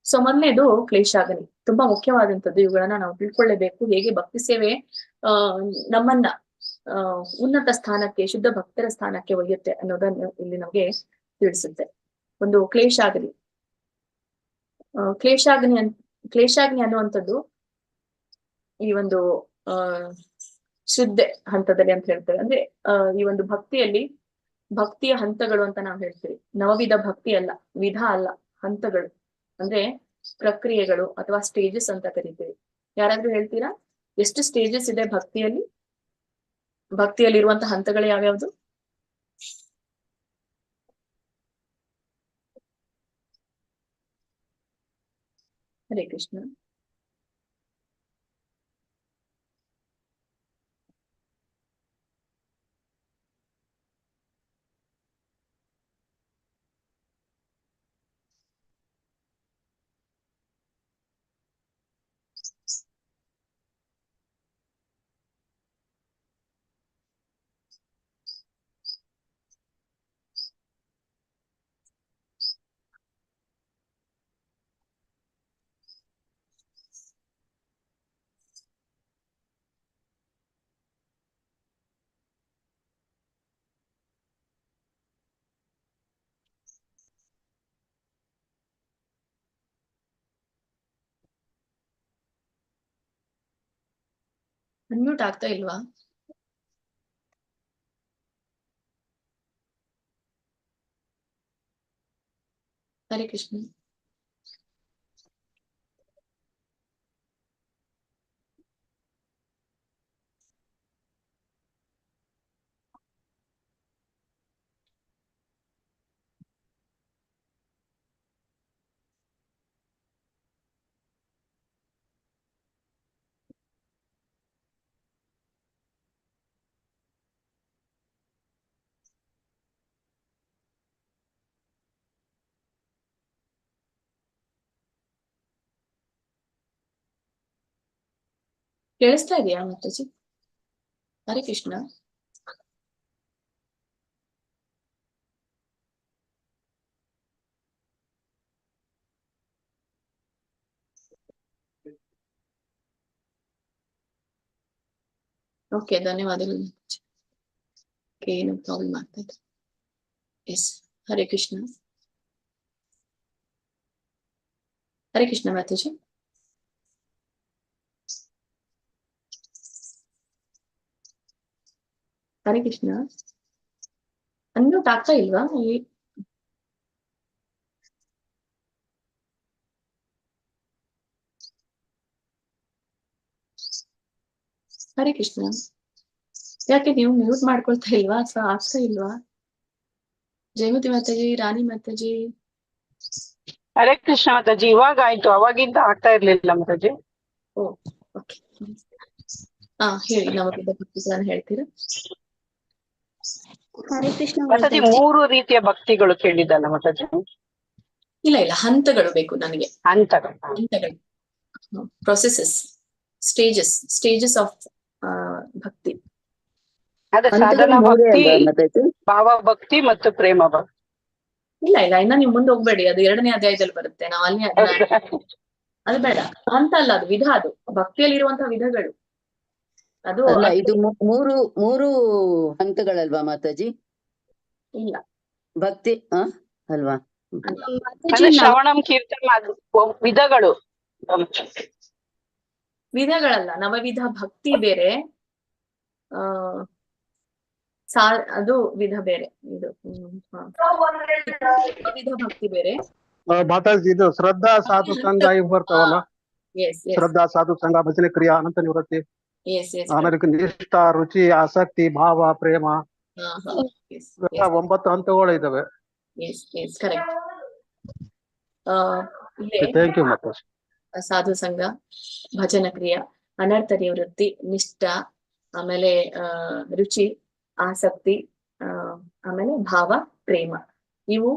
ಸೊ ಮೊದಲನೇದು ಕ್ಲೇಶಾಗ್ನಿ, ತುಂಬಾ ಮುಖ್ಯವಾದಂತದ್ದು. ಇವುಗಳನ್ನ ನಾವು ತಿಳ್ಕೊಳ್ಳೇಬೇಕು. ಹೇಗೆ ಭಕ್ತಿ ಸೇವೆ ನಮ್ಮನ್ನ ಉನ್ನತ ಸ್ಥಾನಕ್ಕೆ, ಶುದ್ಧ ಭಕ್ತರ ಸ್ಥಾನಕ್ಕೆ ಒಯ್ಯುತ್ತೆ ಅನ್ನೋದನ್ನು ಇಲ್ಲಿ ನಮ್ಗೆ ತಿಳಿಸುತ್ತೆ. ಒಂದು ಕ್ಲೇಶಾಗ್ನಿ ಅನ್ನುವಂಥದ್ದು ಈ ಒಂದು ಶ್ರದ್ಧೆ ಹಂತದಲ್ಲಿ ಅಂತ ಹೇಳ್ತೇವೆ. ಅಂದ್ರೆ ಈ ಒಂದು ಭಕ್ತಿಯ ಹಂತಗಳು ಅಂತ ನಾವು ಹೇಳ್ತೀವಿ. ನವವಿಧ ಭಕ್ತಿ ಅಲ್ಲ, ವಿಧ ಅಲ್ಲ, ಹಂತಗಳು. ಅಂದ್ರೆ ಪ್ರಕ್ರಿಯೆಗಳು ಅಥವಾ ಸ್ಟೇಜಸ್ ಅಂತ ಕರಿತೀವಿ. ಯಾರಾದ್ರೂ ಹೇಳ್ತೀರಾ ಎಷ್ಟು ಸ್ಟೇಜಸ್ ಇದೆ ಭಕ್ತಿಯಲ್ಲಿ? ಭಕ್ತಿಯಲ್ಲಿರುವಂತಹ ಹಂತಗಳು ಯಾವ್ಯಾವ್ದು? ಹರೇ ಕೃಷ್ಣ. ಅನ್ಮ್ಯೂಟ್ ಆಗ್ತಾ ಇಲ್ವಾ? ಹರೇ ಕೃಷ್ಣ. ಕೇಳಿಸ್ತಾ ಇದೆಯಾ ಮಾತಾಜಿ? ಹರೇ ಕೃಷ್ಣ. ಓಕೆ, ಧನ್ಯವಾದಗಳು. ಏನು ಪ್ರಾಬ್ಲಮ್ ಆಗ್ತಾ ಇದೆ? ಎಸ್, ಹರೇ ಕೃಷ್ಣ. ಹರೇ ಕೃಷ್ಣ ಮಾತಾಜಿ. ಹರೇ ಕೃಷ್ಣ. ಅನ್ಮ್ಯೂಟ್ ಆಗ್ತಾ ಇಲ್ವಾ? ಹರೇ ಕೃಷ್ಣ. ಯಾಕೆ ನೀವು ಮ್ಯೂಟ್ ಮಾಡ್ಕೊಳ್ತಾ ಇಲ್ವಾ ಅಥವಾ ಆಗ್ತಾ ಇಲ್ವಾ? ಜಯಮತಿ ಮಾತಾಜಿ, ರಾಣಿ ಮಾತಾಜಿ. ಹರೇ ಕೃಷ್ಣ ಮಾತಾಜಿ. ಇವಾಗ ಆಯ್ತು, ಅವಾಗಿಂದ ಆಗ್ತಾ ಇರ್ಲಿಲ್ಲ ಮಾತಾಜಿ. ಓ, ಓಕೆ. ಹೇಳಿ, ನವವಿಧ ಭಕ್ತಿಗಳನ್ನು ಹೇಳ್ತೀರಾ? ಹರೇ ಕೃಷ್ಣ ಮಾತಾಜಿ. 3 ರೀತಿಯ ಭಕ್ತಿಗಳು ಕೇಳಿದ್ದಲ್ಲ ಮಾತಾಜಿ? ಇಲ್ಲ, ಹಂತಗಳು ಬೇಕು ನನಗೆ. ಹಂತಗಳು, ಪ್ರೊಸೆಸಸ್, ಸ್ಟೇಜಸ್ ಆಫ್ ಭಕ್ತಿ. ಅದೇ ಸಾಧನಾ ಭಕ್ತಿ, ಮಾತಾಜಿ? ಭಾವ ಭಕ್ತಿ ಮತ್ತು ಪ್ರೇಮ ಭಕ್ತಿ. ಇಲ್ಲ, ಇನ್ನ ನೀವು ಮುಂದೆ ಹೋಗ್ಬೇಡಿ. ಅದು 2ನೇ ಅಧ್ಯಾಯದಲ್ಲಿ ಬರುತ್ತೆ. ನಾವು ಅಲ್ಲಿ ಅದು ಬೇಡ. ಹಂತ ಅಲ್ಲ, ಅದು ವಿಧ. ಅದು ಭಕ್ತಿಯಲ್ಲಿ ಇರುವಂತಹ ವಿಧಗಳು. ಅದು ಅಲ್ಲ, ಇದು ಮೂರು ಹಂತಗಳಲ್ವಾ ಮಾತಾಜಿ? ಇಲ್ಲ, ಭಕ್ತಿ ಅಲ್ವಾ? ಶ್ರವಣಂ ಕೀರ್ತನ ವಿಧಗಳು. ವಿಧಗಳಲ್ಲ, ನವವಿಧ ಭಕ್ತಿ ಬೇರೆ, ಅದು ವಿಧ ಬೇರೆ. ಇದು ನವವಿಧ ಭಕ್ತಿ ಬೇರೆ ಮಾತಾಜಿ. ಇದು ಶ್ರದ್ಧಾ ಸಾಧು ಸಂಘ ಇವ್ ಬರ್ತಾವಲ್ಲ? ಶ್ರದ್ಧಾ ಸಾಧು ಸಂಘ, ಭಜನೆ ಕ್ರಿಯಾ, ಅನಂತ ನಿವೃತ್ತಿ, ಆಮೇಲೆ ನಿಷ್ಠಾ, ರುಚಿ, ಆಸಕ್ತಿ, ಭಾವ, ಪ್ರೇಮ, 9 ಹಂತಗಳು ಇದಾವೆ. Thank you Mataji. ಸಾಧು ಸಂಘ, ಭಜನ ಕ್ರಿಯಾ, ಅನರ್ಥ ನಿವೃತ್ತಿ, ನಿಷ್ಠಾ, ಆಮೇಲೆ ರುಚಿ, ಆಸಕ್ತಿ, ಆಮೇಲೆ ಭಾವ, ಪ್ರೇಮ. ಇವು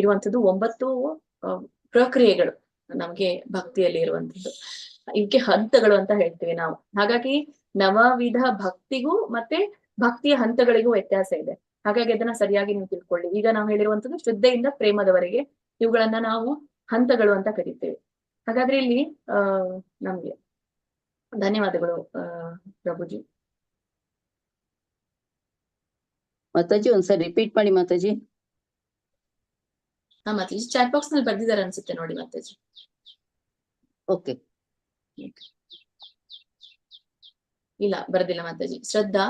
ಇರುವಂತದ್ದು 9 ಪ್ರಕ್ರಿಯೆಗಳು ನಮ್ಗೆ ಭಕ್ತಿಯಲ್ಲಿ ಇರುವಂತದ್ದು. ಇವಕ್ಕೆ ಹಂತಗಳು ಅಂತ ಹೇಳ್ತೀವಿ ನಾವು. ಹಾಗಾಗಿ ನವವಿಧ ಭಕ್ತಿಗೂ ಮತ್ತೆ ಭಕ್ತಿಯ ಹಂತಗಳಿಗೂ ವ್ಯತ್ಯಾಸ ಇದೆ. ಹಾಗಾಗಿ ಅದನ್ನ ಸರಿಯಾಗಿ ನೀವು ತಿಳ್ಕೊಳ್ಳಿ. ಈಗ ನಾವು ಹೇಳಿರುವಂತದ್ದು ಶ್ರದ್ಧೆಯಿಂದ ಪ್ರೇಮದವರೆಗೆ, ಇವುಗಳನ್ನ ನಾವು ಹಂತಗಳು ಅಂತ ಕರಿತೇವೆ. ಹಾಗಾದ್ರೆ ಇಲ್ಲಿ ನಮ್ಗೆ ಧನ್ಯವಾದಗಳು ಪ್ರಭುಜಿ. ಮಾತಾಜಿ ಒಂದ್ಸರಿ ರಿಪೀಟ್ ಮಾಡಿ ಮಾತಾಜಿ. ಮಾತಾಜಿ ಚಾಟ್ ಬಾಕ್ಸ್ ನಲ್ಲಿ ಬರ್ದಿದ್ದಾರೆ ಅನ್ಸುತ್ತೆ, ನೋಡಿ ಮಾತಾಜಿ. ಓಕೆ. ಇಲ್ಲ, ಬರ್ದಿಲ್ಲ ಮಾತಾಜಿ. ಶ್ರದ್ಧಾ,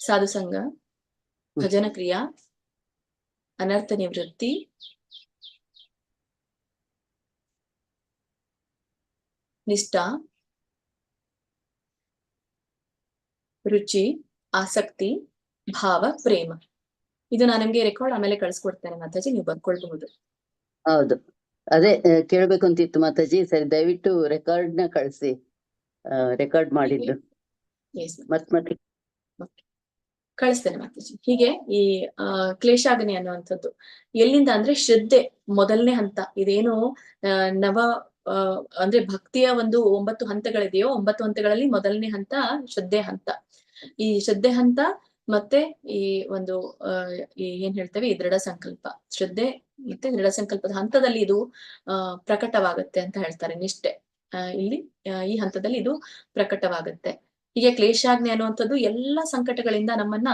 ಸಾಧು ಸಂಘ, ಭಜನ ಕ್ರಿಯಾ, ಅನರ್ಥ ನಿವೃತ್ತಿ, ನಿಷ್ಠಾ, ರುಚಿ, ಆಸಕ್ತಿ, ಭಾವ, ಪ್ರೇಮ. ಇದು ನಾನು ನಿಮ್ಗೆ ರೆಕಾರ್ಡ್ ಆಮೇಲೆ ಕಳ್ಸಿಕೊಡ್ತೇನೆ ಮಾತಾಜಿ, ನೀವು ಬರ್ಕೊಳ್ಬಹುದು. ಹೌದು, ಅದೇ ಕೇಳ್ಬೇಕು ಅಂತಿತ್ತು ಮಾತಾಜಿ. ಸರಿ, ದಯವಿಟ್ಟು ರೆಕಾರ್ಡ್ ನ ಕಳಿಸಿ, ರೆಕಾರ್ಡ್ ಮಾಡಿದ್ದು ಮತ್ತೆ ಕಳಿಸ್ತೇನೆ ಮಾತಾಜಿ. ಹೀಗೆ ಈ ಕ್ಲೇಶಾಗ್ನಿ ಅನ್ನುವಂಥದ್ದು ಎಲ್ಲಿಂದ ಅಂದ್ರೆ ಶ್ರದ್ಧೆ ಮೊದಲನೇ ಹಂತ. ಇದೇನು ನವ ಅಂದ್ರೆ ಭಕ್ತಿಯ ಒಂದು 9 ಹಂತಗಳಿದೆಯೋ, 9 ಹಂತಗಳಲ್ಲಿ ಮೊದಲನೇ ಹಂತ ಶ್ರದ್ಧೆ ಹಂತ. ಈ ಶ್ರದ್ಧೆ ಹಂತ ಮತ್ತೆ ಈ ಒಂದು ಏನ್ ಹೇಳ್ತೇವೆ, ಈ ದೃಢ ಸಂಕಲ್ಪ, ಶ್ರದ್ಧೆ ಮತ್ತೆ ದೃಢ ಸಂಕಲ್ಪದ ಹಂತದಲ್ಲಿ ಇದು ಪ್ರಕಟವಾಗುತ್ತೆ ಅಂತ ಹೇಳ್ತಾರೆ. ನಿಷ್ಠೆ ಇಲ್ಲಿ ಈ ಹಂತದಲ್ಲಿ ಇದು ಪ್ರಕಟವಾಗುತ್ತೆ. ಹೀಗೆ ಕ್ಲೇಶಾಗ್ನಿ ಅನ್ನುವಂಥದ್ದು ಎಲ್ಲ ಸಂಕಟಗಳಿಂದ ನಮ್ಮನ್ನ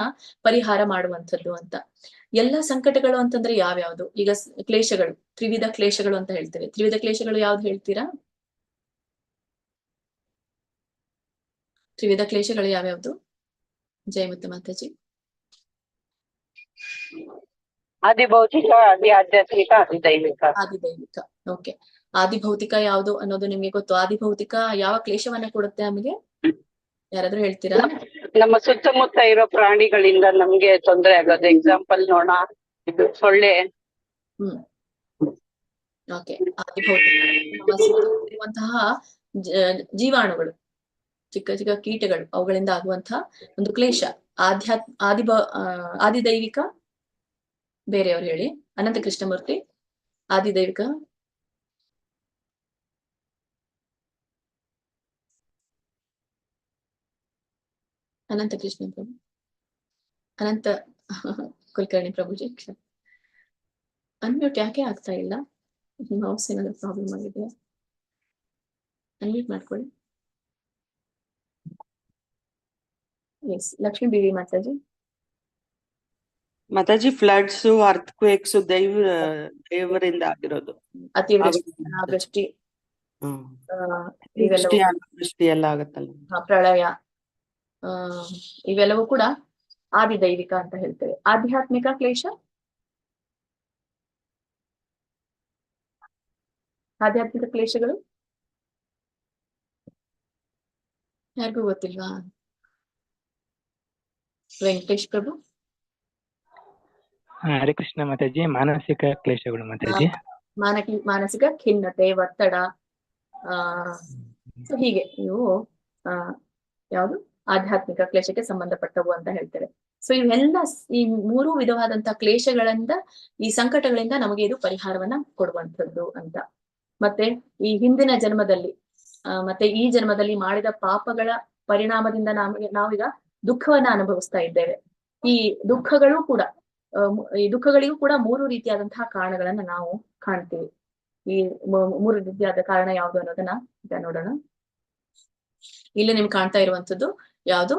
ಪರಿಹಾರ ಮಾಡುವಂಥದ್ದು ಅಂತ. ಎಲ್ಲ ಸಂಕಟಗಳು ಅಂತಂದ್ರೆ ಯಾವ್ಯಾವ್ದು? ಈಗ ಕ್ಲೇಶಗಳು, ತ್ರಿವಿಧ ಕ್ಲೇಶಗಳು ಅಂತ ಹೇಳ್ತೇವೆ. ತ್ರಿವಿಧ ಕ್ಲೇಶಗಳು ಯಾವ್ದು ಹೇಳ್ತೀರಾ? ತ್ರಿವಿಧ ಕ್ಲೇಶಗಳು ಯಾವ್ಯಾವ್ದು? ಜಯಮುತ್ತ ಮಾತಾಜಿ. ಆದಿಭೌತಿಕ, ಆದಿ ಆಧ್ಯಾತ್ಮಿಕ, ಆದಿದೈವಿಕ. ಆದಿದೈವಿಕ, ಓಕೆ. ಆದಿಭೌತಿಕ ಯಾವುದು ಅನ್ನೋದು ನಿಮ್ಗೆ ಗೊತ್ತು. ಆದಿಭೌತಿಕ ಯಾವ ಕ್ಲೇಶವನ್ನ ಕೊಡುತ್ತೆ ನಮಗೆ? ಯಾರಾದ್ರೂ ಹೇಳ್ತೀರಾ? ನಮ್ಮ ಸುತ್ತಮುತ್ತ ಇರೋ ಪ್ರಾಣಿಗಳಿಂದ ನಮ್ಗೆ ತೊಂದರೆ ಆಗೋದು. ಎಕ್ಸಾಂಪಲ್ ನೋಡೋಣ, ಇದು ಸೊಳ್ಳೆ. ಓಕೆ. ಆದಿಭೌತಿಕ ನಮ್ಮ ಸುತ್ತಮುತ್ತಲಿರುವಂತಹ ಜೀವಾಣುಗಳು, ಚಿಕ್ಕ ಚಿಕ್ಕ ಕೀಟಗಳು, ಅವುಗಳಿಂದ ಆಗುವಂತಹ ಒಂದು ಕ್ಲೇಶ. ಆದಿದೈವಿಕ ಬೇರೆಯವ್ರು ಹೇಳಿ. ಅನಂತ ಕೃಷ್ಣಮೂರ್ತಿ. ಆದಿದೈವಿಕ ಅನಂತ ಕೃಷ್ಣ ಪ್ರಭು, ಅನಂತ ಕುಲಕರ್ಣಿ ಪ್ರಭುಜಿ. ಅನ್ಮ್ಯೂಟ್ ಯಾಕೆ ಆಗ್ತಾ ಇಲ್ಲ? ಮೌಸ್ ಏನಾದ್ರು ಪ್ರಾಬ್ಲಮ್ ಆಗಿದೆ? ಅನ್ಮ್ಯೂಟ್ ಮಾಡ್ಕೊಳ್ಳಿ. ಎಸ್, ಲಕ್ಷ್ಮೀ ಬೀವಿ Mataji. Mataji, floods, earthquakes ದೇವರಿಂದ ಆಗಿರೋದು. ಅತಿವೃಷ್ಟಿ, ವೃಷ್ಟಿ ಎಲ್ಲ ಆಗತ್ತಲ್ಲ, ಪ್ರಳಯ, ಇವೆಲ್ಲವೂ ಕೂಡ ಆದಿದೈವಿಕ ಅಂತ ಹೇಳ್ತೇವೆ. ಆಧ್ಯಾತ್ಮಿಕ ಕ್ಲೇಶ, ಆಧ್ಯಾತ್ಮಿಕ ಕ್ಲೇಶಗಳು ಯಾರಿಗೂ ಗೊತ್ತಿಲ್ವಾ? ವೆಂಕಟೇಶ್ ಪ್ರಭು. ಹರೇ ಕೃಷ್ಣ ಮಾತಾಜಿ. ಮಾನಸಿಕ ಕ್ಲೇಶಗಳು ಮಾತಾಜಿ. ಮಾನಸಿಕ ಖಿನ್ನತೆ, ಒತ್ತಡ, ಹೀಗೆ ಇವು ಯಾವುದು ಆಧ್ಯಾತ್ಮಿಕ ಕ್ಲೇಶಕ್ಕೆ ಸಂಬಂಧಪಟ್ಟವು ಅಂತ ಹೇಳ್ತಾರೆ. ಸೊ ಇವೆಲ್ಲ ಈ 3 ವಿಧವಾದಂತಹ ಕ್ಲೇಶಗಳಿಂದ, ಈ ಸಂಕಟಗಳಿಂದ ನಮಗೆ ಇದು ಪರಿಹಾರವನ್ನ ಕೊಡುವಂಥದ್ದು ಅಂತ. ಮತ್ತೆ ಈ ಹಿಂದಿನ ಜನ್ಮದಲ್ಲಿ ಮತ್ತೆ ಈ ಜನ್ಮದಲ್ಲಿ ಮಾಡಿದ ಪಾಪಗಳ ಪರಿಣಾಮದಿಂದ ನಾವೀಗ ದುಃಖವನ್ನ ಅನುಭವಿಸ್ತಾ ಇದ್ದೇವೆ. ಈ ದುಃಖಗಳಿಗೂ ಕೂಡ 3 ರೀತಿಯಾದಂತಹ ಕಾರಣಗಳನ್ನ ನಾವು ಕಾಣ್ತೀವಿ. ಈ 3 ರೀತಿಯಾದ ಕಾರಣ ಯಾವುದು ಅನ್ನೋದನ್ನ ಈಗ ನೋಡೋಣ. ಇಲ್ಲಿ ನಿಮ್ಗೆ ಕಾಣ್ತಾ ಇರುವಂತದ್ದು ಯಾವುದು?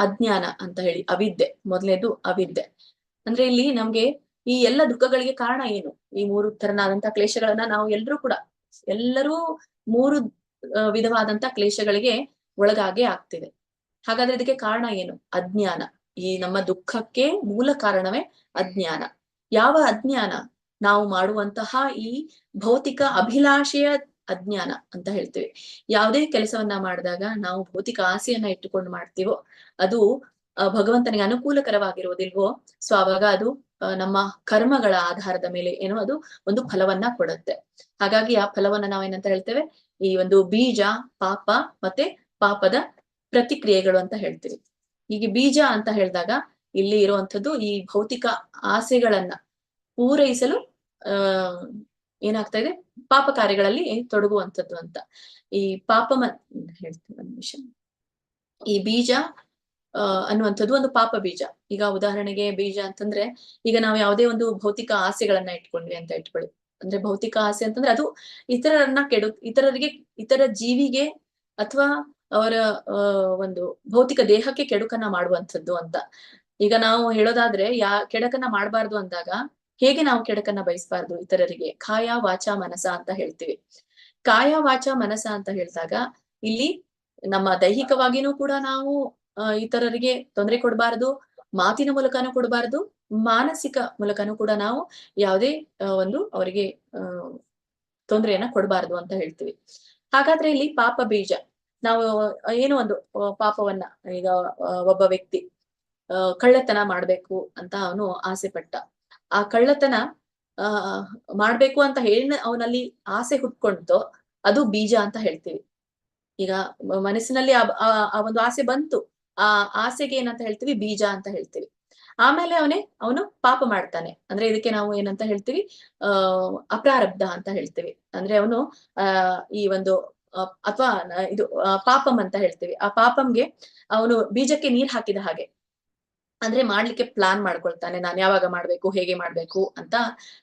ಅಜ್ಞಾನ ಅಂತ ಹೇಳಿ, ಅವಿದ್ಯೆ. ಮೊದಲನೇದು ಅವಿದ್ಯೆ. ಅಂದ್ರೆ ಇಲ್ಲಿ ನಮ್ಗೆ ಈ ಎಲ್ಲ ದುಃಖಗಳಿಗೆ ಕಾರಣ ಏನು? ಈ 3 ತರನಾದಂತಹ ಕ್ಲೇಶಗಳನ್ನ ನಾವು ಎಲ್ಲರೂ 3 ವಿಧವಾದಂತಹ ಕ್ಲೇಶಗಳಿಗೆ ಒಳಗಾಗೇ ಆಗ್ತಿದೆ. ಹಾಗಾದ್ರೆ ಇದಕ್ಕೆ ಕಾರಣ ಏನು? ಅಜ್ಞಾನ. ಈ ನಮ್ಮ ದುಃಖಕ್ಕೆ ಮೂಲ ಕಾರಣವೇ ಅಜ್ಞಾನ. ಯಾವ ಅಜ್ಞಾನ? ನಾವು ಮಾಡುವಂತಹ ಈ ಭೌತಿಕ ಅಭಿಲಾಷೆಯ ಅಜ್ಞಾನ ಅಂತ ಹೇಳ್ತೀವಿ. ಯಾವುದೇ ಕೆಲಸವನ್ನ ಮಾಡಿದಾಗ ನಾವು ಭೌತಿಕ ಆಸೆಯನ್ನ ಇಟ್ಟುಕೊಂಡು ಮಾಡ್ತೀವೋ ಅದು ಭಗವಂತನಿಗೆ ಅನುಕೂಲಕರವಾಗಿರುವುದಿಲ್ವೋ, ಸೊ ಆವಾಗ ಅದು ನಮ್ಮ ಕರ್ಮಗಳ ಆಧಾರದ ಮೇಲೆ ಏನೋ ಅದು ಒಂದು ಫಲವನ್ನ ಕೊಡುತ್ತೆ. ಹಾಗಾಗಿ ಆ ಫಲವನ್ನ ನಾವೇನಂತ ಹೇಳ್ತೇವೆ? ಈ ಒಂದು ಬೀಜ, ಪಾಪ ಮತ್ತೆ ಪಾಪದ ಪ್ರತಿಕ್ರಿಯೆಗಳು ಅಂತ ಹೇಳ್ತೀವಿ. ಈಗ ಬೀಜ ಅಂತ ಹೇಳಿದಾಗ ಇಲ್ಲಿ ಇರುವಂತದ್ದು ಈ ಭೌತಿಕ ಆಸೆಗಳನ್ನ ಪೂರೈಸಲು ಏನಾಗ್ತಾ ಇದೆ? ಪಾಪ ಕಾರ್ಯಗಳಲ್ಲಿ ತೊಡಗುವಂಥದ್ದು ಅಂತ. ಈ ಪಾಪ ಹೇಳ್ತೀನಿ ಒಂದು ನಿಮಿಷ. ಈ ಬೀಜ ಅನ್ನುವಂಥದ್ದು ಒಂದು ಪಾಪ ಬೀಜ. ಈಗ ಉದಾಹರಣೆಗೆ ಬೀಜ ಅಂತಂದ್ರೆ, ಈಗ ನಾವು ಯಾವುದೇ ಒಂದು ಭೌತಿಕ ಆಸೆಗಳನ್ನ ಇಟ್ಕೊಂಡ್ವಿ ಅಂತ ಇಟ್ಕೊಳ್ಳಿ. ಅಂದ್ರೆ ಭೌತಿಕ ಆಸೆ ಅಂತಂದ್ರೆ ಅದು ಇತರ ಜೀವಿಗೆ ಅಥವಾ ಅವರ ಒಂದು ಭೌತಿಕ ದೇಹಕ್ಕೆ ಕೆಡುಕನ್ನ ಮಾಡುವಂಥದ್ದು ಅಂತ. ಈಗ ನಾವು ಹೇಳೋದಾದ್ರೆ ಕೆಡಕನ್ನ ಮಾಡಬಾರ್ದು ಅಂದಾಗ ಹೇಗೆ ನಾವು ಕೆಡಕನ್ನ ಬಯಸಬಾರ್ದು ಇತರರಿಗೆ? ಕಾಯ, ವಾಚ, ಮನಸ ಅಂತ ಹೇಳ್ತೀವಿ. ಕಾಯ, ವಾಚ, ಮನಸ ಅಂತ ಹೇಳಿದಾಗ ಇಲ್ಲಿ ನಮ್ಮ ದೈಹಿಕವಾಗಿನೂ ಕೂಡ ನಾವು ಇತರರಿಗೆ ತೊಂದರೆ ಕೊಡಬಾರ್ದು, ಮಾತಿನ ಮೂಲಕನೂ ಕೊಡಬಾರ್ದು, ಮಾನಸಿಕ ಮೂಲಕನೂ ಕೂಡ ನಾವು ಯಾವುದೇ ಒಂದು ಅವರಿಗೆ ತೊಂದರೆಯನ್ನ ಕೊಡಬಾರ್ದು ಅಂತ ಹೇಳ್ತೀವಿ. ಹಾಗಾದ್ರೆ ಇಲ್ಲಿ ಪಾಪ ಬೀಜ, ನಾವು ಏನೋ ಒಂದು ಪಾಪವನ್ನ, ಈಗ ಒಬ್ಬ ವ್ಯಕ್ತಿ ಕಳ್ಳತನ ಮಾಡ್ಬೇಕು ಅಂತ ಅವನು ಆಸೆ ಪಟ್ಟ. ಆ ಕಳ್ಳತನ ಮಾಡ್ಬೇಕು ಅಂತ ಹೇಳಿ ಅವನಲ್ಲಿ ಆಸೆ ಹುಟ್ಕೊಂಡ್ತೋ ಅದು ಬೀಜ ಅಂತ ಹೇಳ್ತೀವಿ. ಈಗ ಮನಸ್ಸಿನಲ್ಲಿ ಆ ಒಂದು ಆಸೆ ಬಂತು, ಆ ಆಸೆಗೆ ಏನಂತ ಹೇಳ್ತೀವಿ, ಬೀಜ ಅಂತ ಹೇಳ್ತೀವಿ. ಆಮೇಲೆ ಅವನು ಪಾಪ ಮಾಡ್ತಾನೆ, ಅಂದ್ರೆ ಇದಕ್ಕೆ ನಾವು ಏನಂತ ಹೇಳ್ತೀವಿ, ಅಪ್ರಾರಬ್ಧ ಅಂತ ಹೇಳ್ತೀವಿ. ಅಂದ್ರೆ ಅವನು ಈ ಒಂದು ಅಥವಾ ಇದು ಪಾಪಂ ಅಂತ ಹೇಳ್ತೀವಿ. ಆ ಪಾಪಂಗೆ ಅವನು ಬೀಜಕ್ಕೆ ನೀರ್ ಹಾಕಿದ ಹಾಗೆ, ಅಂದ್ರೆ ಮಾಡ್ಲಿಕ್ಕೆ ಪ್ಲಾನ್ ಮಾಡ್ಕೊಳ್ತಾನೆ, ನಾನು ಯಾವಾಗ ಮಾಡ್ಬೇಕು, ಹೇಗೆ ಮಾಡ್ಬೇಕು ಅಂತ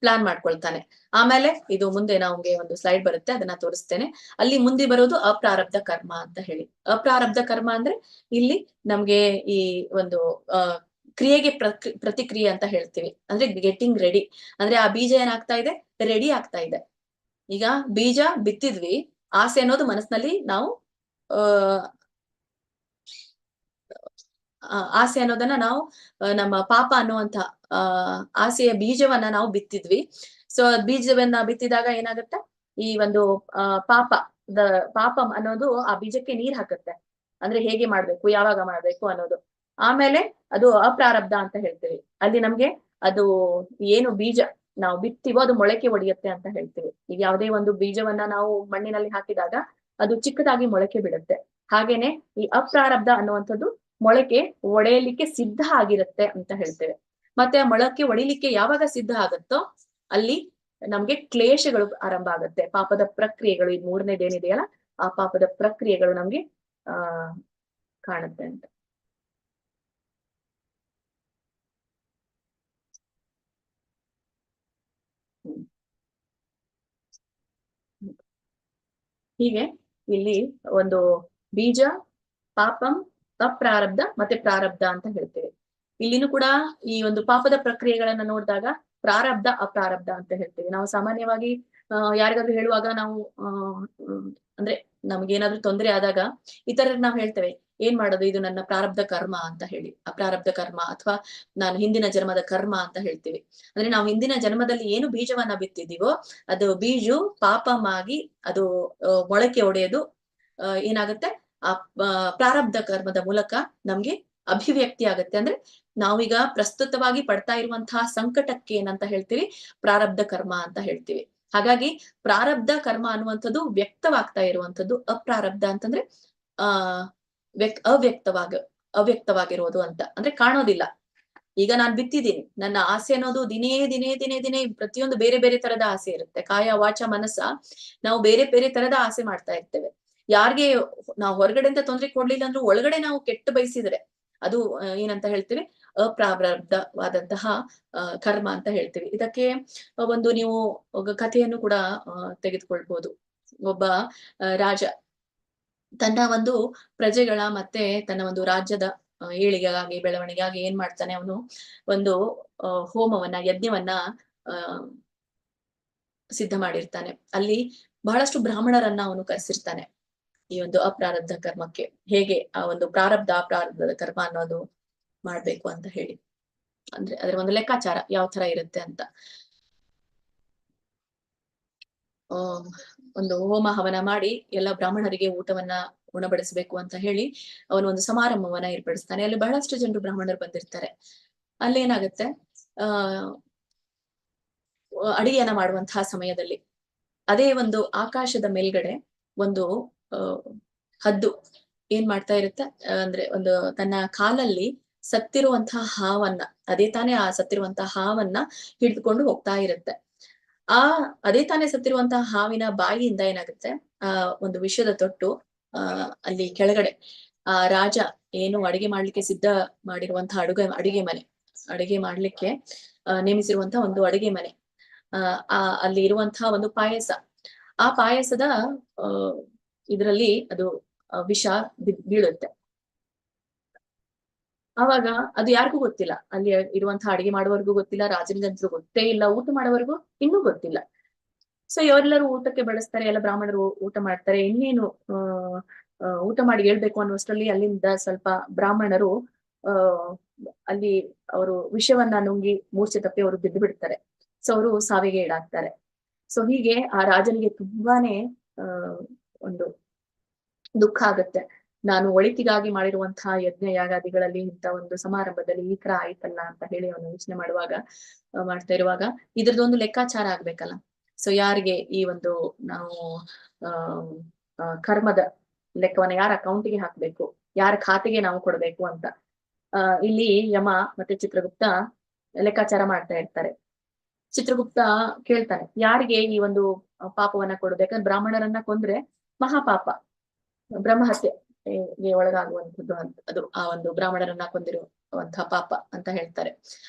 ಪ್ಲಾನ್ ಮಾಡ್ಕೊಳ್ತಾನೆ. ಆಮೇಲೆ ಇದು ಮುಂದೆ ನಮ್ಗೆ ಒಂದು ಸ್ಲೈಡ್ ಬರುತ್ತೆ, ಅದನ್ನ ತೋರಿಸ್ತೇನೆ. ಅಲ್ಲಿ ಮುಂದೆ ಬರೋದು ಅಪ್ರಾರಬ್ಧ ಕರ್ಮ ಅಂತ ಹೇಳಿ. ಅಪ್ರಾರಬ್ಧ ಕರ್ಮ ಅಂದ್ರೆ ಇಲ್ಲಿ ನಮ್ಗೆ ಈ ಒಂದು ಕ್ರಿಯೆಗೆ ಪ್ರತಿಕ್ರಿಯೆ ಅಂತ ಹೇಳ್ತೀವಿ. ಅಂದ್ರೆ ಗೆಟಿಂಗ್ ರೆಡಿ, ಅಂದ್ರೆ ಆ ಬೀಜ ಏನಾಗ್ತಾ ಇದೆ, ರೆಡಿ ಆಗ್ತಾ ಇದೆ. ಈಗ ಬೀಜ ಬಿತ್ತಿದ್ವಿ, ಆಸೆ ಅನ್ನೋದು ಮನಸ್ಸಿನಲ್ಲಿ ನಾವು ಆಸೆ ಅನ್ನೋದನ್ನ ನಾವು ನಮ್ಮ ಪಾಪ ಅನ್ನುವಂತ ಆಸೆಯ ಬೀಜವನ್ನ ನಾವು ಬಿತ್ತಿದ್ವಿ. ಸೊ ಬೀಜವನ್ನ ಬಿತ್ತಿದಾಗ ಏನಾಗುತ್ತೆ, ಈ ಒಂದು ಪಾಪಂ ಅನ್ನೋದು ಆ ಬೀಜಕ್ಕೆ ನೀರ್ ಹಾಕುತ್ತೆ, ಅಂದ್ರೆ ಹೇಗೆ ಮಾಡ್ಬೇಕು, ಯಾವಾಗ ಮಾಡ್ಬೇಕು ಅನ್ನೋದು. ಆಮೇಲೆ ಅದು ಅಪ್ರಾರಬ್ಧ ಅಂತ ಹೇಳ್ತೀವಿ. ಅಲ್ಲಿ ನಮ್ಗೆ ಅದು ಏನು ಬೀಜ ನಾವು ಬಿತ್ತೀವೋ ಅದು ಮೊಳಕೆ ಒಡೆಯುತ್ತೆ ಅಂತ ಹೇಳ್ತೀವಿ. ಈಗ ಯಾವುದೇ ಒಂದು ಬೀಜವನ್ನ ನಾವು ಮಣ್ಣಿನಲ್ಲಿ ಹಾಕಿದಾಗ ಅದು ಚಿಕ್ಕದಾಗಿ ಮೊಳಕೆ ಬಿಡುತ್ತೆ. ಹಾಗೇನೆ ಈ ಅಪ್ರಾರಬ್ಧ ಅನ್ನುವಂಥದ್ದು ಮೊಳಕೆ ಒಡೆಯಲಿಕ್ಕೆ ಸಿದ್ಧ ಆಗಿರುತ್ತೆ ಅಂತ ಹೇಳ್ತೇವೆ. ಮತ್ತೆ ಆ ಮೊಳಕೆ ಒಡಿಲಿಕ್ಕೆ ಯಾವಾಗ ಸಿದ್ಧ ಆಗುತ್ತೋ ಅಲ್ಲಿ ನಮ್ಗೆ ಕ್ಲೇಶಗಳು ಆರಂಭ ಆಗುತ್ತೆ, ಪಾಪದ ಪ್ರಕ್ರಿಯೆಗಳು. ಈ ಮೂರನೇದೇನಿದೆಯಲ್ಲ, ಆ ಪಾಪದ ಪ್ರಕ್ರಿಯೆಗಳು ನಮ್ಗೆ ಕಾಣುತ್ತೆ ಅಂತ. ಹೀಗೆ ಇಲ್ಲಿ ಒಂದು ಬೀಜ, ಪಾಪಂ, ಅಪ್ರಾರಬ್ಧ ಮತ್ತೆ ಪ್ರಾರಬ್ಧ ಅಂತ ಹೇಳ್ತೇವೆ. ಇಲ್ಲಿನೂ ಕೂಡ ಈ ಒಂದು ಪಾಪದ ಪ್ರಕ್ರಿಯೆಗಳನ್ನ ನೋಡಿದಾಗ ಪ್ರಾರಬ್ಧ ಅಪ್ರಾರಬ್ಧ ಅಂತ ಹೇಳ್ತೇವೆ. ನಾವು ಸಾಮಾನ್ಯವಾಗಿ ಯಾರಿಗಾದ್ರೂ ಹೇಳುವಾಗ ನಾವು ಅಂದ್ರೆ ನಮ್ಗೇನಾದ್ರೂ ತೊಂದರೆ ಆದಾಗ ಇತರರಿಗೆ ನಾವು ಹೇಳ್ತೇವೆ, ಏನ್ ಮಾಡೋದು, ಇದು ನನ್ನ ಪ್ರಾರಬ್ಧ ಕರ್ಮ ಅಂತ ಹೇಳಿ. ಅಪ್ರಾರಬ್ಧ ಕರ್ಮ ಅಥವಾ ನಾನು ಹಿಂದಿನ ಜನ್ಮದ ಕರ್ಮ ಅಂತ ಹೇಳ್ತೀವಿ. ಅಂದ್ರೆ ನಾವು ಹಿಂದಿನ ಜನ್ಮದಲ್ಲಿ ಏನು ಬೀಜವನ್ನ ಬಿತ್ತಿದೀವೋ ಅದು ಬೀಜು ಪಾಪಮಾಗಿ ಅದು ಮೊಳಕೆ ಒಡೆಯೋದು ಏನಾಗುತ್ತೆ, ಆ ಪ್ರಾರಬ್ಧ ಕರ್ಮದ ಮೂಲಕ ನಮ್ಗೆ ಅಭಿವ್ಯಕ್ತಿ ಆಗುತ್ತೆ. ಅಂದ್ರೆ ನಾವೀಗ ಪ್ರಸ್ತುತವಾಗಿ ಪಡ್ತಾ ಇರುವಂತಹ ಸಂಕಟಕ್ಕೆ ಏನಂತ ಹೇಳ್ತೀವಿ, ಪ್ರಾರಬ್ಧ ಕರ್ಮ ಅಂತ ಹೇಳ್ತೀವಿ. ಹಾಗಾಗಿ ಪ್ರಾರಬ್ಧ ಕರ್ಮ ಅನ್ನುವಂಥದ್ದು ವ್ಯಕ್ತವಾಗ್ತಾ ಇರುವಂಥದ್ದು. ಅಪ್ರಾರಬ್ಧ ಅಂತಂದ್ರೆ ಅವ್ಯಕ್ತವಾಗಿರೋದು ಅಂತ, ಅಂದ್ರೆ ಕಾಣೋದಿಲ್ಲ. ಈಗ ನಾನ್ ಬಿತ್ತಿದ್ದೀನಿ, ನನ್ನ ಆಸೆ ಅನ್ನೋದು ದಿನೇ ದಿನೇ ದಿನೇ ದಿನೇ ಪ್ರತಿಯೊಂದು ಬೇರೆ ಬೇರೆ ತರದ ಆಸೆ ಇರುತ್ತೆ. ಕಾಯ ವಾಚ ಮನಸ್ಸ ನಾವು ಬೇರೆ ಬೇರೆ ತರದ ಆಸೆ ಮಾಡ್ತಾ ಇರ್ತೇವೆ. ಯಾರಿಗೆ ನಾವು ಹೊರಗಡೆಯಿಂದ ತೊಂದರೆ ಕೊಡ್ಲಿಲ್ಲ ಅಂದ್ರೂ ಒಳಗಡೆ ನಾವು ಕೆಟ್ಟು ಬಯಸಿದ್ರೆ ಅದು ಏನಂತ ಹೇಳ್ತೀವಿ, ಅಪ್ರಾರಬ್ಧವಾದಂತಹ ಕರ್ಮ ಅಂತ ಹೇಳ್ತೀವಿ. ಇದಕ್ಕೆ ಒಂದು ನೀವು ಕಥೆಯನ್ನು ಕೂಡ ತೆಗೆದುಕೊಳ್ಬಹುದು. ಒಬ್ಬ ರಾಜ ತನ್ನ ಒಂದು ಪ್ರಜೆಗಳ ಮತ್ತೆ ತನ್ನ ಒಂದು ರಾಜ್ಯದ ಏಳಿಗೆಗಾಗಿ ಬೆಳವಣಿಗೆಗಾಗಿ ಏನ್ ಮಾಡ್ತಾನೆ, ಅವನು ಒಂದು ಹೋಮವನ್ನ, ಯಜ್ಞವನ್ನ ಸಿದ್ಧ ಮಾಡಿರ್ತಾನೆ. ಅಲ್ಲಿ ಬಹಳಷ್ಟು ಬ್ರಾಹ್ಮಣರನ್ನ ಅವನು ಕರೆಸಿರ್ತಾನೆ ಈ ಒಂದು ಅಪ್ರಾರಬ್ಧ ಕರ್ಮಕ್ಕೆ, ಹೇಗೆ ಆ ಒಂದು ಪ್ರಾರಬ್ಧ ಅಪ್ರಾರಬ್ಧದ ಕರ್ಮ ಅನ್ನೋದು ಮಾಡ್ಬೇಕು ಅಂತ ಹೇಳಿ. ಅಂದ್ರೆ ಅದರ ಒಂದು ಲೆಕ್ಕಾಚಾರ ಯಾವ ತರ ಇರುತ್ತೆ ಅಂತ. ಒಂದು ಹೋಮ ಹವನ ಮಾಡಿ ಎಲ್ಲ ಬ್ರಾಹ್ಮಣರಿಗೆ ಊಟವನ್ನ ಉಣಬಡಿಸ್ಬೇಕು ಅಂತ ಹೇಳಿ ಅವನು ಒಂದು ಸಮಾರಂಭವನ್ನ ಏರ್ಪಡಿಸ್ತಾನೆ. ಅಲ್ಲಿ ಬಹಳಷ್ಟು ಜನರು ಬ್ರಾಹ್ಮಣರು ಬಂದಿರ್ತಾರೆ. ಅಲ್ಲಿ ಏನಾಗುತ್ತೆ, ಅಡಿಗೆಯನ್ನ ಮಾಡುವಂತಹ ಸಮಯದಲ್ಲಿ ಅದೇ ಒಂದು ಆಕಾಶದ ಮೇಲ್ಗಡೆ ಒಂದು ಹದ್ದು ಏನ್ ಮಾಡ್ತಾ ಇರುತ್ತೆ ಅಂದ್ರೆ, ಒಂದು ತನ್ನ ಕಾಲಲ್ಲಿ ಸತ್ತಿರುವಂತಹ ಹಾವನ್ನ, ಅದೇ ತಾನೇ ಆ ಸತ್ತಿರುವಂತಹ ಹಾವನ್ನ ಹಿಡಿದುಕೊಂಡು ಹೋಗ್ತಾ ಇರುತ್ತೆ. ಅದೇ ತಾನೇ ಸತ್ತಿರುವಂತಹ ಹಾವಿನ ಬಾಯಿಯಿಂದ ಏನಾಗುತ್ತೆ, ಒಂದು ವಿಷದ ತೊಟ್ಟು ಅಲ್ಲಿ ಕೆಳಗಡೆ ಆ ರಾಜ ಏನು ಅಡಿಗೆ ಮಾಡ್ಲಿಕ್ಕೆ ಸಿದ್ಧ ಮಾಡಿರುವಂತಹ ಅಡಿಗೆ ಮಾಡ್ಲಿಕ್ಕೆ ನೇಮಿಸಿರುವಂತಹ ಒಂದು ಅಡಿಗೆ ಮನೆ, ಅಲ್ಲಿ ಇರುವಂತಹ ಒಂದು ಪಾಯಸ, ಆ ಪಾಯಸದ ಇದರಲ್ಲಿ ಅದು ವಿಷ ಬೀಳುತ್ತೆ. ಆವಾಗ ಅದು ಯಾರಿಗೂ ಗೊತ್ತಿಲ್ಲ, ಅಲ್ಲಿ ಇರುವಂತಹ ಅಡಿಗೆ ಮಾಡುವವರೆಗೂ ಗೊತ್ತಿಲ್ಲ, ರಾಜನಿಗಂತೂ ಗೊತ್ತೇ ಇಲ್ಲ, ಊಟ ಮಾಡೋವರೆಗೂ ಇನ್ನೂ ಗೊತ್ತಿಲ್ಲ. ಸೊ ಇವರೆಲ್ಲರೂ ಊಟಕ್ಕೆ ಬಳಸ್ತಾರೆ, ಎಲ್ಲ ಬ್ರಾಹ್ಮಣರು ಊಟ ಮಾಡ್ತಾರೆ. ಇನ್ನೇನು ಊಟ ಮಾಡಿ ಹೇಳ್ಬೇಕು ಅನ್ನುವಷ್ಟರಲ್ಲಿ ಅಲ್ಲಿಂದ ಸ್ವಲ್ಪ ಬ್ರಾಹ್ಮಣರು ಅಲ್ಲಿ ಅವರು ವಿಷವನ್ನ ನುಂಗಿ ಮೂರ್ಛೆ ತಪ್ಪಿ ಅವರು ಬಿದ್ದು ಬಿಡ್ತಾರೆ. ಸೊ ಅವರು ಸಾವಿಗೆ ಈಡಾಗ್ತಾರೆ. ಸೊ ಹೀಗೆ ಆ ರಾಜನಿಗೆ ತುಂಬಾನೇ ಒಂದು ದುಃಖ ಆಗುತ್ತೆ. ನಾನು ಒಳಿತಿಗಾಗಿ ಮಾಡಿರುವಂತಹ ಯಜ್ಞ ಯಾಗಾದಿಗಳಲ್ಲಿ ಇಂಥ ಒಂದು ಸಮಾರಂಭದಲ್ಲಿ ಈ ತರ ಆಯ್ತಲ್ಲ ಅಂತ ಹೇಳಿ ಅವನು ಯೋಚನೆ ಮಾಡ್ತಾ ಇರುವಾಗ ಇದ್ರದ್ದೊಂದು ಲೆಕ್ಕಾಚಾರ ಆಗ್ಬೇಕಲ್ಲ. ಸೊ ಯಾರಿಗೆ ಈ ಒಂದು ನಾವು ಕರ್ಮದ ಲೆಕ್ಕವನ್ನ ಯಾರ ಅಕೌಂಟಿಗೆ ಹಾಕ್ಬೇಕು, ಯಾರ ಖಾತೆಗೆ ನಾವು ಕೊಡ್ಬೇಕು ಅಂತ ಇಲ್ಲಿ ಯಮ ಮತ್ತೆ ಚಿತ್ರಗುಪ್ತ ಲೆಕ್ಕಾಚಾರ ಮಾಡ್ತಾ ಇರ್ತಾರೆ. ಚಿತ್ರಗುಪ್ತ ಕೇಳ್ತಾನೆ, ಯಾರಿಗೆ ಈ ಒಂದು ಪಾಪವನ್ನ ಕೊಡೋದು? ಯಾಕಂದ್ರೆ ಬ್ರಾಹ್ಮಣರನ್ನ ಕೊಂದ್ರೆ ಮಹಾಪಾಪ, ಬ್ರಹ್ಮಹತ್ಯೆಗೆ ಒಳಗಾಗುವಂಥದ್ದು ಅದು ಆ ಒಂದು ಬ್ರಾಹ್ಮಣರನ್ನ ಕೊಂದಿರುವಂತಹ ಪಾಪ ಅಂತ ಹೇಳ್ತಾರೆ.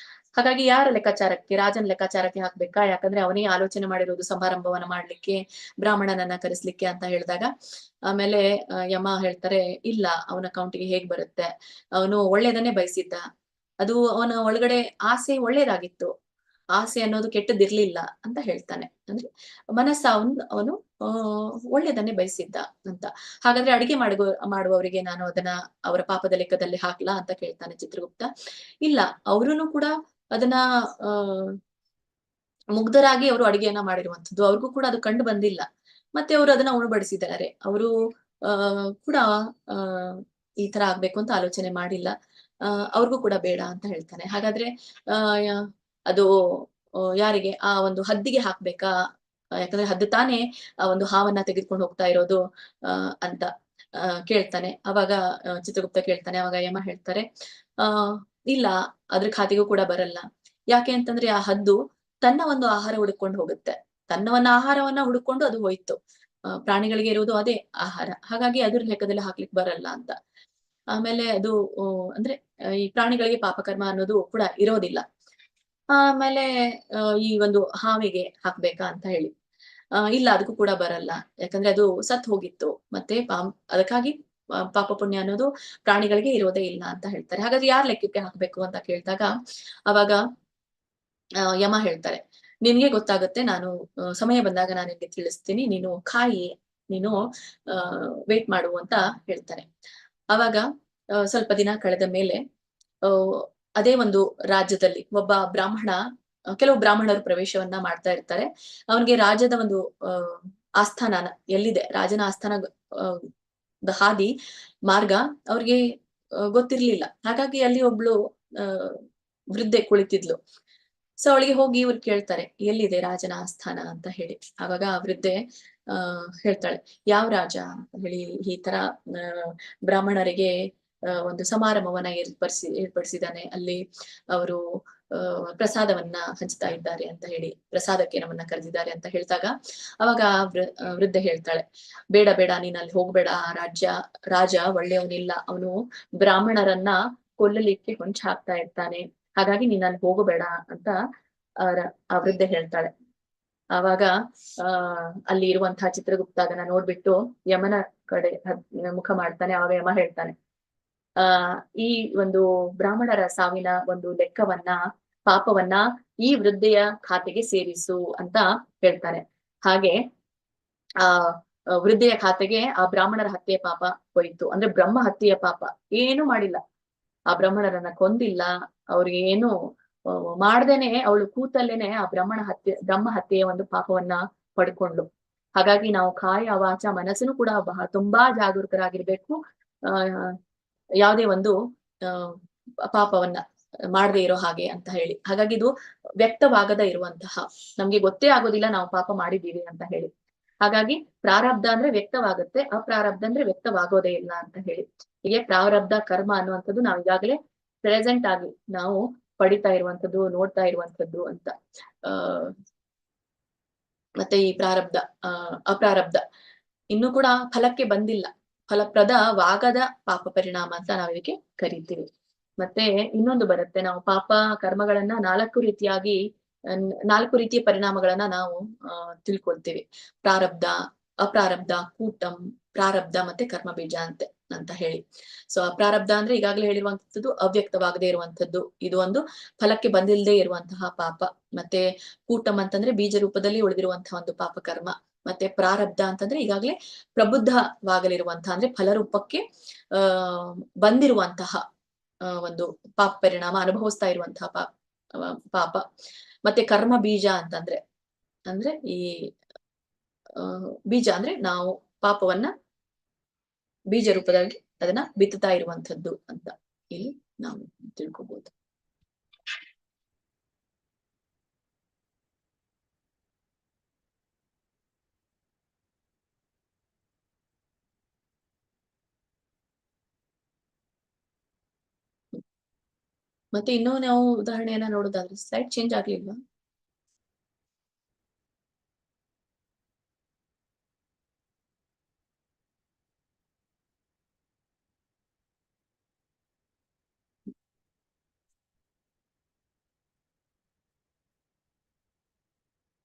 ಹಾಗಾಗಿ ಯಾರ ಲೆಕ್ಕಾಚಾರಕ್ಕೆ, ರಾಜನ ಲೆಕ್ಕಾಚಾರಕ್ಕೆ ಹಾಕ್ಬೇಕಾ? ಯಾಕಂದ್ರೆ ಅವನೇ ಆಲೋಚನೆ ಮಾಡಿರೋದು ಸಮಾರಂಭವನ್ನ ಮಾಡ್ಲಿಕ್ಕೆ, ಬ್ರಾಹ್ಮಣನನ್ನ ಕರೆಸ್ಲಿಕ್ಕೆ ಅಂತ ಹೇಳಿದಾಗ ಆಮೇಲೆ ಯಮ ಹೇಳ್ತಾರೆ, ಇಲ್ಲ, ಅವನ ಅಕೌಂಟಿಗೆ ಹೇಗ್ ಬರುತ್ತೆ? ಅವನು ಒಳ್ಳೇದನ್ನೇ ಬಯಸಿದ್ದ, ಅದು ಅವನ ಒಳಗಡೆ ಆಸೆ ಒಳ್ಳೇದಾಗಿತ್ತು, ಆಸೆ ಅನ್ನೋದು ಕೆಟ್ಟದಿರ್ಲಿಲ್ಲ ಅಂತ ಹೇಳ್ತಾನೆ. ಅಂದ್ರೆ ಮನಸ್ಸ ಅವನು ಒಳ್ಳೇದನ್ನೇ ಬಯಸಿದ್ದ ಅಂತ. ಹಾಗಾದ್ರೆ ಅಡಿಗೆ ಮಾಡುವವರಿಗೆ ನಾನು ಅದನ್ನ ಅವರ ಪಾಪದ ಲೆಕ್ಕದಲ್ಲಿ ಹಾಕ್ಲಾ ಅಂತ ಕೇಳ್ತಾನೆ ಚಿತ್ರಗುಪ್ತ. ಇಲ್ಲ, ಅವರುನು ಕೂಡ ಅದನ್ನ ಮುಗ್ಧರಾಗಿ ಅವರು ಅಡಿಗೆಯನ್ನ ಮಾಡಿರುವಂಥದ್ದು, ಅವ್ರಿಗೂ ಕೂಡ ಅದು ಕಂಡು ಬಂದಿಲ್ಲ, ಮತ್ತೆ ಅವರು ಅದನ್ನ ಉಣಬಡಿಸಿದ್ದಾರೆ, ಅವರು ಕೂಡ ಈ ತರ ಆಗ್ಬೇಕು ಅಂತ ಆಲೋಚನೆ ಮಾಡಿಲ್ಲ, ಅವ್ರಿಗೂ ಕೂಡ ಬೇಡ ಅಂತ ಹೇಳ್ತಾನೆ. ಹಾಗಾದ್ರೆ ಅದು ಯಾರಿಗೆ? ಆ ಒಂದು ಹದ್ದಿಗೆ ಹಾಕ್ಬೇಕಾ? ಯಾಕಂದ್ರೆ ಹದ್ದು ತಾನೇ ಆ ಒಂದು ಹಾವನ್ನ ತೆಗೆದುಕೊಂಡು ಹೋಗ್ತಾ ಇರೋದು ಅಂತ ಕೇಳ್ತಾನೆ. ಅವಾಗ ಚಿತ್ರಗುಪ್ತ ಕೇಳ್ತಾನೆ. ಅವಾಗ ಯಮ ಹೇಳ್ತಾರೆ, ಇಲ್ಲ, ಅದ್ರ ಖಾತೆಗೂ ಕೂಡ ಬರಲ್ಲ. ಯಾಕೆ ಅಂತಂದ್ರೆ ಆ ಹದ್ದು ತನ್ನ ಒಂದು ಆಹಾರ ಹುಡುಕೊಂಡು ಹೋಗುತ್ತೆ, ಆಹಾರವನ್ನ ಹುಡುಕೊಂಡು ಅದು ಹೋಯ್ತು. ಪ್ರಾಣಿಗಳಿಗೆ ಇರುವುದು ಅದೇ ಆಹಾರ, ಹಾಗಾಗಿ ಅದ್ರ ಲೆಕ್ಕದಲ್ಲಿ ಹಾಕ್ಲಿಕ್ಕೆ ಬರಲ್ಲ ಅಂತ. ಆಮೇಲೆ ಅದು ಅಂದ್ರೆ ಈ ಪ್ರಾಣಿಗಳಿಗೆ ಪಾಪಕರ್ಮ ಅನ್ನೋದು ಕೂಡ ಇರೋದಿಲ್ಲ. ಆಮೇಲೆ ಈ ಒಂದು ಹಾವಿಗೆ ಹಾಕ್ಬೇಕಾ ಅಂತ ಹೇಳಿ, ಇಲ್ಲ, ಅದಕ್ಕೂ ಕೂಡ ಬರಲ್ಲ, ಯಾಕಂದ್ರೆ ಅದು ಸತ್ ಹೋಗಿತ್ತು, ಮತ್ತೆ ಅದಕ್ಕಾಗಿ ಪಾಪ ಪುಣ್ಯ ಅನ್ನೋದು ಪ್ರಾಣಿಗಳಿಗೆ ಇರೋದೇ ಇಲ್ಲ ಅಂತ ಹೇಳ್ತಾರೆ. ಹಾಗಾದ್ರೆ ಯಾರ್ ಲೆಕ್ಕಕ್ಕೆ ಹಾಕ್ಬೇಕು ಅಂತ ಕೇಳಿದಾಗ ಅವಾಗ ಯಮ ಹೇಳ್ತಾರೆ, ನಿನ್ಗೆ ಗೊತ್ತಾಗುತ್ತೆ, ನಾನು ಸಮಯ ಬಂದಾಗ ನಾನು ನಿನ್ಗೆ ತಿಳಿಸ್ತೀನಿ, ನೀನು ಕಾಯಿ, ನೀನು ವೇಟ್ ಮಾಡು ಅಂತ ಹೇಳ್ತಾರೆ. ಅವಾಗ ಸ್ವಲ್ಪ ದಿನ ಕಳೆದ ಮೇಲೆ ಅದೇ ಒಂದು ರಾಜ್ಯದಲ್ಲಿ ಒಬ್ಬ ಬ್ರಾಹ್ಮಣ, ಕೆಲವು ಬ್ರಾಹ್ಮಣರು ಪ್ರವೇಶವನ್ನ ಮಾಡ್ತಾ ಇರ್ತಾರೆ. ಅವನಿಗೆ ರಾಜ್ಯದ ಒಂದು ಆಸ್ಥಾನ ಎಲ್ಲಿದೆ, ರಾಜನ ಆಸ್ಥಾನ ಹಾದಿ ಮಾರ್ಗ ಅವ್ರಿಗೆ ಗೊತ್ತಿರ್ಲಿಲ್ಲ. ಹಾಗಾಗಿ ಅಲ್ಲಿ ಒಬ್ಳು ವೃದ್ಧೆ ಕುಳಿತಿದ್ಲು. ಸೊ ಅವಳಿಗೆ ಹೋಗಿ ಇವ್ರು ಕೇಳ್ತಾರೆ, ಎಲ್ಲಿದೆ ರಾಜನ ಆಸ್ಥಾನ ಅಂತ ಹೇಳಿ. ಆವಾಗ ಆ ವೃದ್ಧೆ ಹೇಳ್ತಾಳೆ, ಯಾವ ರಾಜ ಅಂತ ಹೇಳಿ, ಈ ತರ ಬ್ರಾಹ್ಮಣರಿಗೆ ಒಂದು ಸಮಾರಂಭವನ್ನ ಏರ್ಪಡಿಸಿದಾನೆ, ಅಲ್ಲಿ ಅವರು ಪ್ರಸಾದವನ್ನ ಹಂಚ್ತಾ ಇದ್ದಾರೆ ಅಂತ ಹೇಳಿ, ಪ್ರಸಾದಕ್ಕೆ ನಮ್ಮನ್ನ ಕರೆದಿದ್ದಾರೆ ಅಂತ ಹೇಳಿದಾಗ ಅವಾಗ ವೃದ್ಧೆ ಹೇಳ್ತಾಳೆ, ಬೇಡ ಬೇಡ, ನೀನ್ ಅಲ್ಲಿ ಹೋಗ್ಬೇಡ, ರಾಜ ಒಳ್ಳೆಯವನಿಲ್ಲ, ಅವನು ಬ್ರಾಹ್ಮಣರನ್ನ ಕೊಲ್ಲಲಿಕ್ಕೆ ಹೊಂಚ ಹಾಕ್ತಾ ಇರ್ತಾನೆ, ಹಾಗಾಗಿ ನೀನ್ ಅಲ್ಲಿ ಹೋಗಬೇಡ ಅಂತ ಆ ವೃದ್ಧೆ ಹೇಳ್ತಾಳೆ. ಆವಾಗ ಅಲ್ಲಿ ಇರುವಂತಹ ಚಿತ್ರಗುಪ್ತ ಅದನ್ನ ನೋಡ್ಬಿಟ್ಟು ಯಮನ ಕಡೆ ಮುಖ ಮಾಡ್ತಾನೆ. ಆವಾಗ ಯಮ ಹೇಳ್ತಾನೆ, ಈ ಒಂದು ಬ್ರಾಹ್ಮಣರ ಸಾವಿನ ಒಂದು ಲೆಕ್ಕವನ್ನ, ಪಾಪವನ್ನ ಈ ವೃದ್ಧೆಯ ಖಾತೆಗೆ ಸೇರಿಸು ಅಂತ ಹೇಳ್ತಾನೆ. ಹಾಗೆ ಆ ವೃದ್ಧೆಯ ಖಾತೆಗೆ ಆ ಬ್ರಾಹ್ಮಣರ ಹತ್ಯೆಯ ಪಾಪ ಹೋಯ್ತು. ಅಂದ್ರೆ ಬ್ರಹ್ಮ ಹತ್ಯೆಯ ಪಾಪ ಏನು ಮಾಡಿಲ್ಲ, ಆ ಬ್ರಾಹ್ಮಣರನ್ನ ಕೊಂದಿಲ್ಲ, ಅವ್ರಿಗೆ ಏನು ಮಾಡ್ದೇನೆ ಅವಳು ಕೂತಲ್ಲೇನೆ ಆ ಬ್ರಹ್ಮ ಹತ್ಯೆಯ ಒಂದು ಪಾಪವನ್ನ ಪಡ್ಕೊಂಡ್ಲು. ಹಾಗಾಗಿ ನಾವು ಕಾಯ ವಾಚ ಮನಸ್ಸನ್ನು ಕೂಡ ತುಂಬಾ ಜಾಗರೂಕರಾಗಿರ್ಬೇಕು. ಯಾವುದೇ ಒಂದು ಪಾಪವನ್ನ ಮಾಡದೇ ಇರೋ ಹಾಗೆ ಅಂತ ಹೇಳಿ. ಹಾಗಾಗಿ ಇದು ವ್ಯಕ್ತವಾಗದ ಇರುವಂತಹ, ನಮ್ಗೆ ಗೊತ್ತೇ ಆಗೋದಿಲ್ಲ ನಾವು ಪಾಪ ಮಾಡಿದ್ದೀವಿ ಅಂತ ಹೇಳಿ. ಹಾಗಾಗಿ ಪ್ರಾರಬ್ಧ ಅಂದ್ರೆ ವ್ಯಕ್ತವಾಗುತ್ತೆ, ಅಪ್ರಾರಬ್ಧ ಅಂದ್ರೆ ವ್ಯಕ್ತವಾಗೋದೇ ಇಲ್ಲ ಅಂತ ಹೇಳಿ. ಹೀಗೆ ಪ್ರಾರಬ್ಧ ಕರ್ಮ ಅನ್ನುವಂಥದ್ದು ನಾವು ಈಗಾಗಲೇ ಪ್ರೆಸೆಂಟ್ ಆಗಿ ನಾವು ಪಡಿತಾ ಇರುವಂತದ್ದು, ನೋಡ್ತಾ ಇರುವಂತದ್ದು ಅಂತ. ಮತ್ತೆ ಈ ಪ್ರಾರಬ್ಧ ಅಪ್ರಾರಬ್ಧ ಇನ್ನೂ ಕೂಡ ಫಲಕ್ಕೆ ಬಂದಿಲ್ಲ, ಫಲಪ್ರದವಾಗದ ಪಾಪ ಪರಿಣಾಮ ಅಂತ ನಾವು ಇದಕ್ಕೆ ಕರಿತೀವಿ. ಮತ್ತೆ ಇನ್ನೊಂದು ಬರುತ್ತೆ, ನಾವು ಪಾಪ ಕರ್ಮಗಳನ್ನ ನಾಲ್ಕು ರೀತಿಯ ಪರಿಣಾಮಗಳನ್ನ ನಾವು ತಿಳ್ಕೊಳ್ತೀವಿ. ಪ್ರಾರಬ್ಧ, ಅಪ್ರಾರಬ್ಧ, ಕೂಟಂ, ಪ್ರಾರಬ್ಧ ಮತ್ತೆ ಕರ್ಮ ಬೀಜ ಅಂತ ಹೇಳಿ. ಸೊ ಅಪ್ರಾರಬ್ಧ ಅಂದ್ರೆ ಈಗಾಗಲೇ ಹೇಳಿರುವಂತದ್ದು ಅವ್ಯಕ್ತವಾಗದೇ ಇರುವಂತದ್ದು, ಇದು ಒಂದು ಫಲಕ್ಕೆ ಬಂದಿಲ್ಲದೆ ಇರುವಂತಹ ಪಾಪ. ಮತ್ತೆ ಕೂಟಂ ಅಂತಂದ್ರೆ ಬೀಜ ರೂಪದಲ್ಲಿ ಉಳಿದಿರುವಂತಹ ಒಂದು ಪಾಪ ಕರ್ಮ. ಮತ್ತೆ ಪ್ರಾರಬ್ಧ ಅಂತಂದ್ರೆ ಈಗಾಗಲೇ ಪ್ರಬುದ್ಧವಾಗಲಿರುವಂತಹ, ಅಂದ್ರೆ ಫಲರೂಪಕ್ಕೆ ಬಂದಿರುವಂತಹ ಒಂದು ಪಾಪ ಪರಿಣಾಮ ಅನುಭವಿಸ್ತಾ ಇರುವಂತಹ ಪಾಪ. ಮತ್ತೆ ಕರ್ಮ ಬೀಜ ಅಂತಂದ್ರೆ ಈ ಬೀಜ ಅಂದ್ರೆ ನಾವು ಪಾಪವನ್ನ ಬೀಜ ರೂಪದಲ್ಲಿ ಅದನ್ನ ಬಿತ್ತುತ್ತಾ ಇರುವಂತದ್ದು ಅಂತ ಇಲ್ಲಿ ನಾವು ತಿಳ್ಕೊಬಹುದು. ಮತ್ತೆ ಇನ್ನೂ ನಾವು ಉದಾಹರಣೆಯನ್ನ ನೋಡೋದಾದ್ರೆ ಸ್ಲೈಡ್ ಚೇಂಜ್ ಆಗ್ಲಿಲ್ವಾ?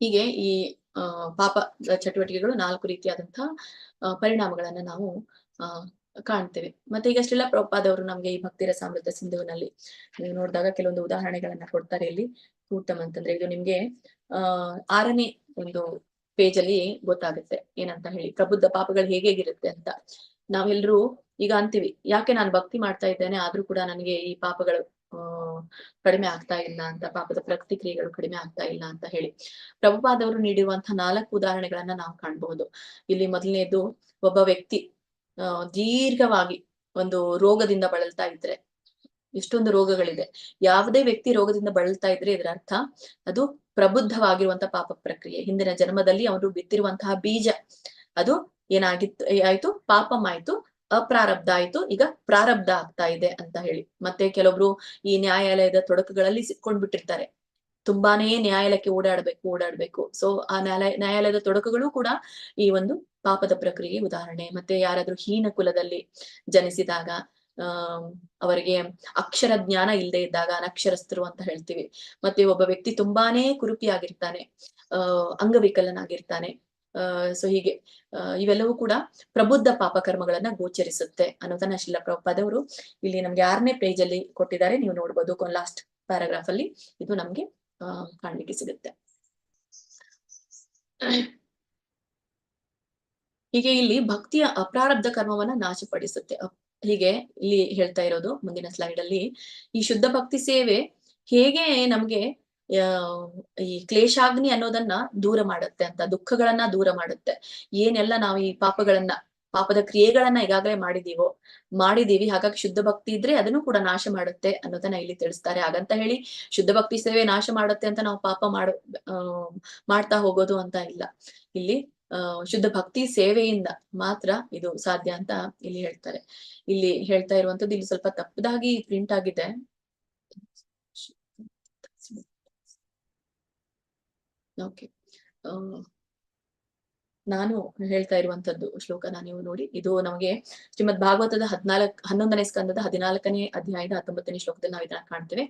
ಹೀಗೆ ಈ ಪಾಪ ಚಟುವಟಿಕೆಗಳು 4 ರೀತಿಯಾದಂತಹ ಪರಿಣಾಮಗಳನ್ನ ನಾವು ಕಾಣ್ತೇವೆ. ಮತ್ತೆ ಈಗ ಶ್ರೀಲ ಪ್ರಭುಪಾದವರು ನಮ್ಗೆ ಈ ಭಕ್ತಿ ರಸಾಮೃತ ಸಿಂಧುವಿನಲ್ಲಿ ನೀವು ನೋಡಿದಾಗ ಕೆಲವೊಂದು ಉದಾಹರಣೆಗಳನ್ನ ಕೊಡ್ತಾರೆ. ಇಲ್ಲಿ ಕೂತಮ್ ಅಂತಂದ್ರೆ ಇದು ನಿಮ್ಗೆ 6ನೇ ಒಂದು ಪೇಜ್ ಅಲ್ಲಿ ಗೊತ್ತಾಗುತ್ತೆ ಏನಂತ ಹೇಳಿ, ಪ್ರಬುದ್ಧ ಪಾಪಗಳು ಹೇಗಿರುತ್ತೆ ಅಂತ. ನಾವೆಲ್ಲರೂ ಈಗ ಅಂತೀವಿ, ಯಾಕೆ ನಾನು ಭಕ್ತಿ ಮಾಡ್ತಾ ಇದ್ದೇನೆ ಆದ್ರೂ ಕೂಡ ನನಗೆ ಈ ಪಾಪಗಳು ಕಡಿಮೆ ಆಗ್ತಾ ಇಲ್ಲ ಅಂತ, ಪಾಪದ ಪ್ರತಿಕ್ರಿಯೆಗಳು ಕಡಿಮೆ ಆಗ್ತಾ ಇಲ್ಲ ಅಂತ ಹೇಳಿ ಪ್ರಭುಪಾದವರು ನೀಡಿರುವಂತಹ 4 ಉದಾಹರಣೆಗಳನ್ನ ನಾವು ಕಾಣಬಹುದು. ಇಲ್ಲಿ ಮೊದಲನೇದು, ಒಬ್ಬ ವ್ಯಕ್ತಿ ದೀರ್ಘವಾಗಿ ಒಂದು ರೋಗದಿಂದ ಬಳಲ್ತಾ ಇದ್ರೆ, ಎಷ್ಟೊಂದು ರೋಗಗಳಿದೆ, ಯಾವುದೇ ವ್ಯಕ್ತಿ ರೋಗದಿಂದ ಬಳಲ್ತಾ ಇದ್ರೆ ಇದರ ಅರ್ಥ ಅದು ಪ್ರಬುದ್ಧವಾಗಿರುವಂತಹ ಪಾಪ ಪ್ರಕ್ರಿಯೆ. ಹಿಂದಿನ ಜನ್ಮದಲ್ಲಿ ಅವರು ಬಿತ್ತಿರುವಂತಹ ಬೀಜ ಅದು ಏನಾಗಿತ್ತು, ಆಯ್ತು ಪಾಪಂ ಆಯ್ತು, ಅಪ್ರಾರಬ್ಧ ಆಯ್ತು, ಈಗ ಪ್ರಾರಬ್ಧ ಆಗ್ತಾ ಇದೆ ಅಂತ ಹೇಳಿ. ಮತ್ತೆ ಕೆಲವೊಬ್ರು ಈ ನ್ಯಾಯಾಲಯದ ತೊಡಕುಗಳಲ್ಲಿ ಸಿಕ್ಕೊಂಡ್ಬಿಟ್ಟಿರ್ತಾರೆ, ತುಂಬಾನೇ ನ್ಯಾಯಾಲಯಕ್ಕೆ ಓಡಾಡ್ಬೇಕು. ಸೊ ಆ ನ್ಯಾಯಾಲಯದ ತೊಡಕುಗಳು ಕೂಡ ಈ ಒಂದು ಪಾಪದ ಪ್ರಕ್ರಿಯೆ ಉದಾಹರಣೆ. ಮತ್ತೆ ಯಾರಾದ್ರೂ ಹೀನ ಕುಲದಲ್ಲಿ ಜನಿಸಿದಾಗ, ಅವರಿಗೆ ಅಕ್ಷರ ಜ್ಞಾನ ಇಲ್ಲದೆ ಇದ್ದಾಗ ಅನಕ್ಷರಸ್ಥರು ಅಂತ ಹೇಳ್ತೀವಿ. ಮತ್ತೆ ಒಬ್ಬ ವ್ಯಕ್ತಿ ತುಂಬಾನೇ ಕುರುಪಿಯಾಗಿರ್ತಾನೆ, ಅಂಗವಿಕಲನಾಗಿರ್ತಾನೆ. ಸೊ ಹೀಗೆ ಇವೆಲ್ಲವೂ ಕೂಡ ಪ್ರಬುದ್ಧ ಪಾಪಕರ್ಮಗಳನ್ನ ಗೋಚರಿಸುತ್ತೆ ಅನ್ನೋದನ್ನ ಶ್ರೀಲ ಪ್ರಭುಪಾದವರು ಇಲ್ಲಿ ನಮ್ಗೆ 6ನೇ ಪೇಜ್ ಅಲ್ಲಿ ಕೊಟ್ಟಿದ್ದಾರೆ. ನೀವು ನೋಡ್ಬೋದು, ಲಾಸ್ಟ್ ಪ್ಯಾರಾಗ್ರಾಫ್ ಅಲ್ಲಿ ಇದು ನಮ್ಗೆ ಕಾಣ್ಲಿಕ್ಕೆ ಸಿಗುತ್ತೆ. ಹೀಗೆ ಇಲ್ಲಿ ಭಕ್ತಿಯ ಅಪ್ರಾರಬ್ಧ ಕರ್ಮವನ್ನ ನಾಶಪಡಿಸುತ್ತೆ. ಹೀಗೆ ಇಲ್ಲಿ ಹೇಳ್ತಾ ಇರೋದು ಮುಂದಿನ ಸ್ಲೈಡ್ ಅಲ್ಲಿ, ಈ ಶುದ್ಧ ಭಕ್ತಿ ಸೇವೆ ಹೇಗೆ ನಮ್ಗೆ ಈ ಕ್ಲೇಶಾಗ್ನಿ ಅನ್ನೋದನ್ನ ದೂರ ಮಾಡುತ್ತೆ ಅಂತ, ದುಃಖಗಳನ್ನ ದೂರ ಮಾಡುತ್ತೆ. ಏನೆಲ್ಲ ನಾವು ಈ ಪಾಪದ ಕ್ರಿಯೆಗಳನ್ನ ಈಗಾಗಲೇ ಮಾಡಿದೀವಿ, ಹಾಗಾಗಿ ಶುದ್ಧ ಭಕ್ತಿ ಇದ್ರೆ ಅದನ್ನು ಕೂಡ ನಾಶ ಮಾಡುತ್ತೆ ಅನ್ನೋದನ್ನ ಇಲ್ಲಿ ತಿಳಿಸ್ತಾರೆ. ಹಾಗಂತ ಹೇಳಿ ಶುದ್ಧ ಭಕ್ತಿ ಸೇವೆ ನಾಶ ಮಾಡುತ್ತೆ ಅಂತ ನಾವು ಪಾಪ ಮಾಡ್ತಾ ಹೋಗೋದು ಅಂತ ಇಲ್ಲ. ಇಲ್ಲಿ ಶುದ್ಧ ಭಕ್ತಿ ಸೇವೆಯಿಂದ ಮಾತ್ರ ಇದು ಸಾಧ್ಯ ಅಂತ ಇಲ್ಲಿ ಹೇಳ್ತಾರೆ. ಇಲ್ಲಿ ಹೇಳ್ತಾ ಇರುವಂತದ್ದು ಇಲ್ಲಿ ಸ್ವಲ್ಪ ತಪ್ಪದಾಗಿ ಪ್ರಿಂಟ್ ಆಗಿದೆ. ಓಕೆ, ನಾನು ಹೇಳ್ತಾ ಇರುವಂತದ್ದು ಶ್ಲೋಕನ ನೀವು ನೋಡಿ. ಇದು ನಮಗೆ ಶ್ರೀಮದ್ ಭಾಗವತದ 11ನೇ ಸ್ಕಂದದ 14ನೇ ಅಧ್ಯಾಯದ 19ನೇ ಶ್ಲೋಕದಲ್ಲಿ ನಾವು ಇದನ್ನ ಕಾಣ್ತೇವೆ.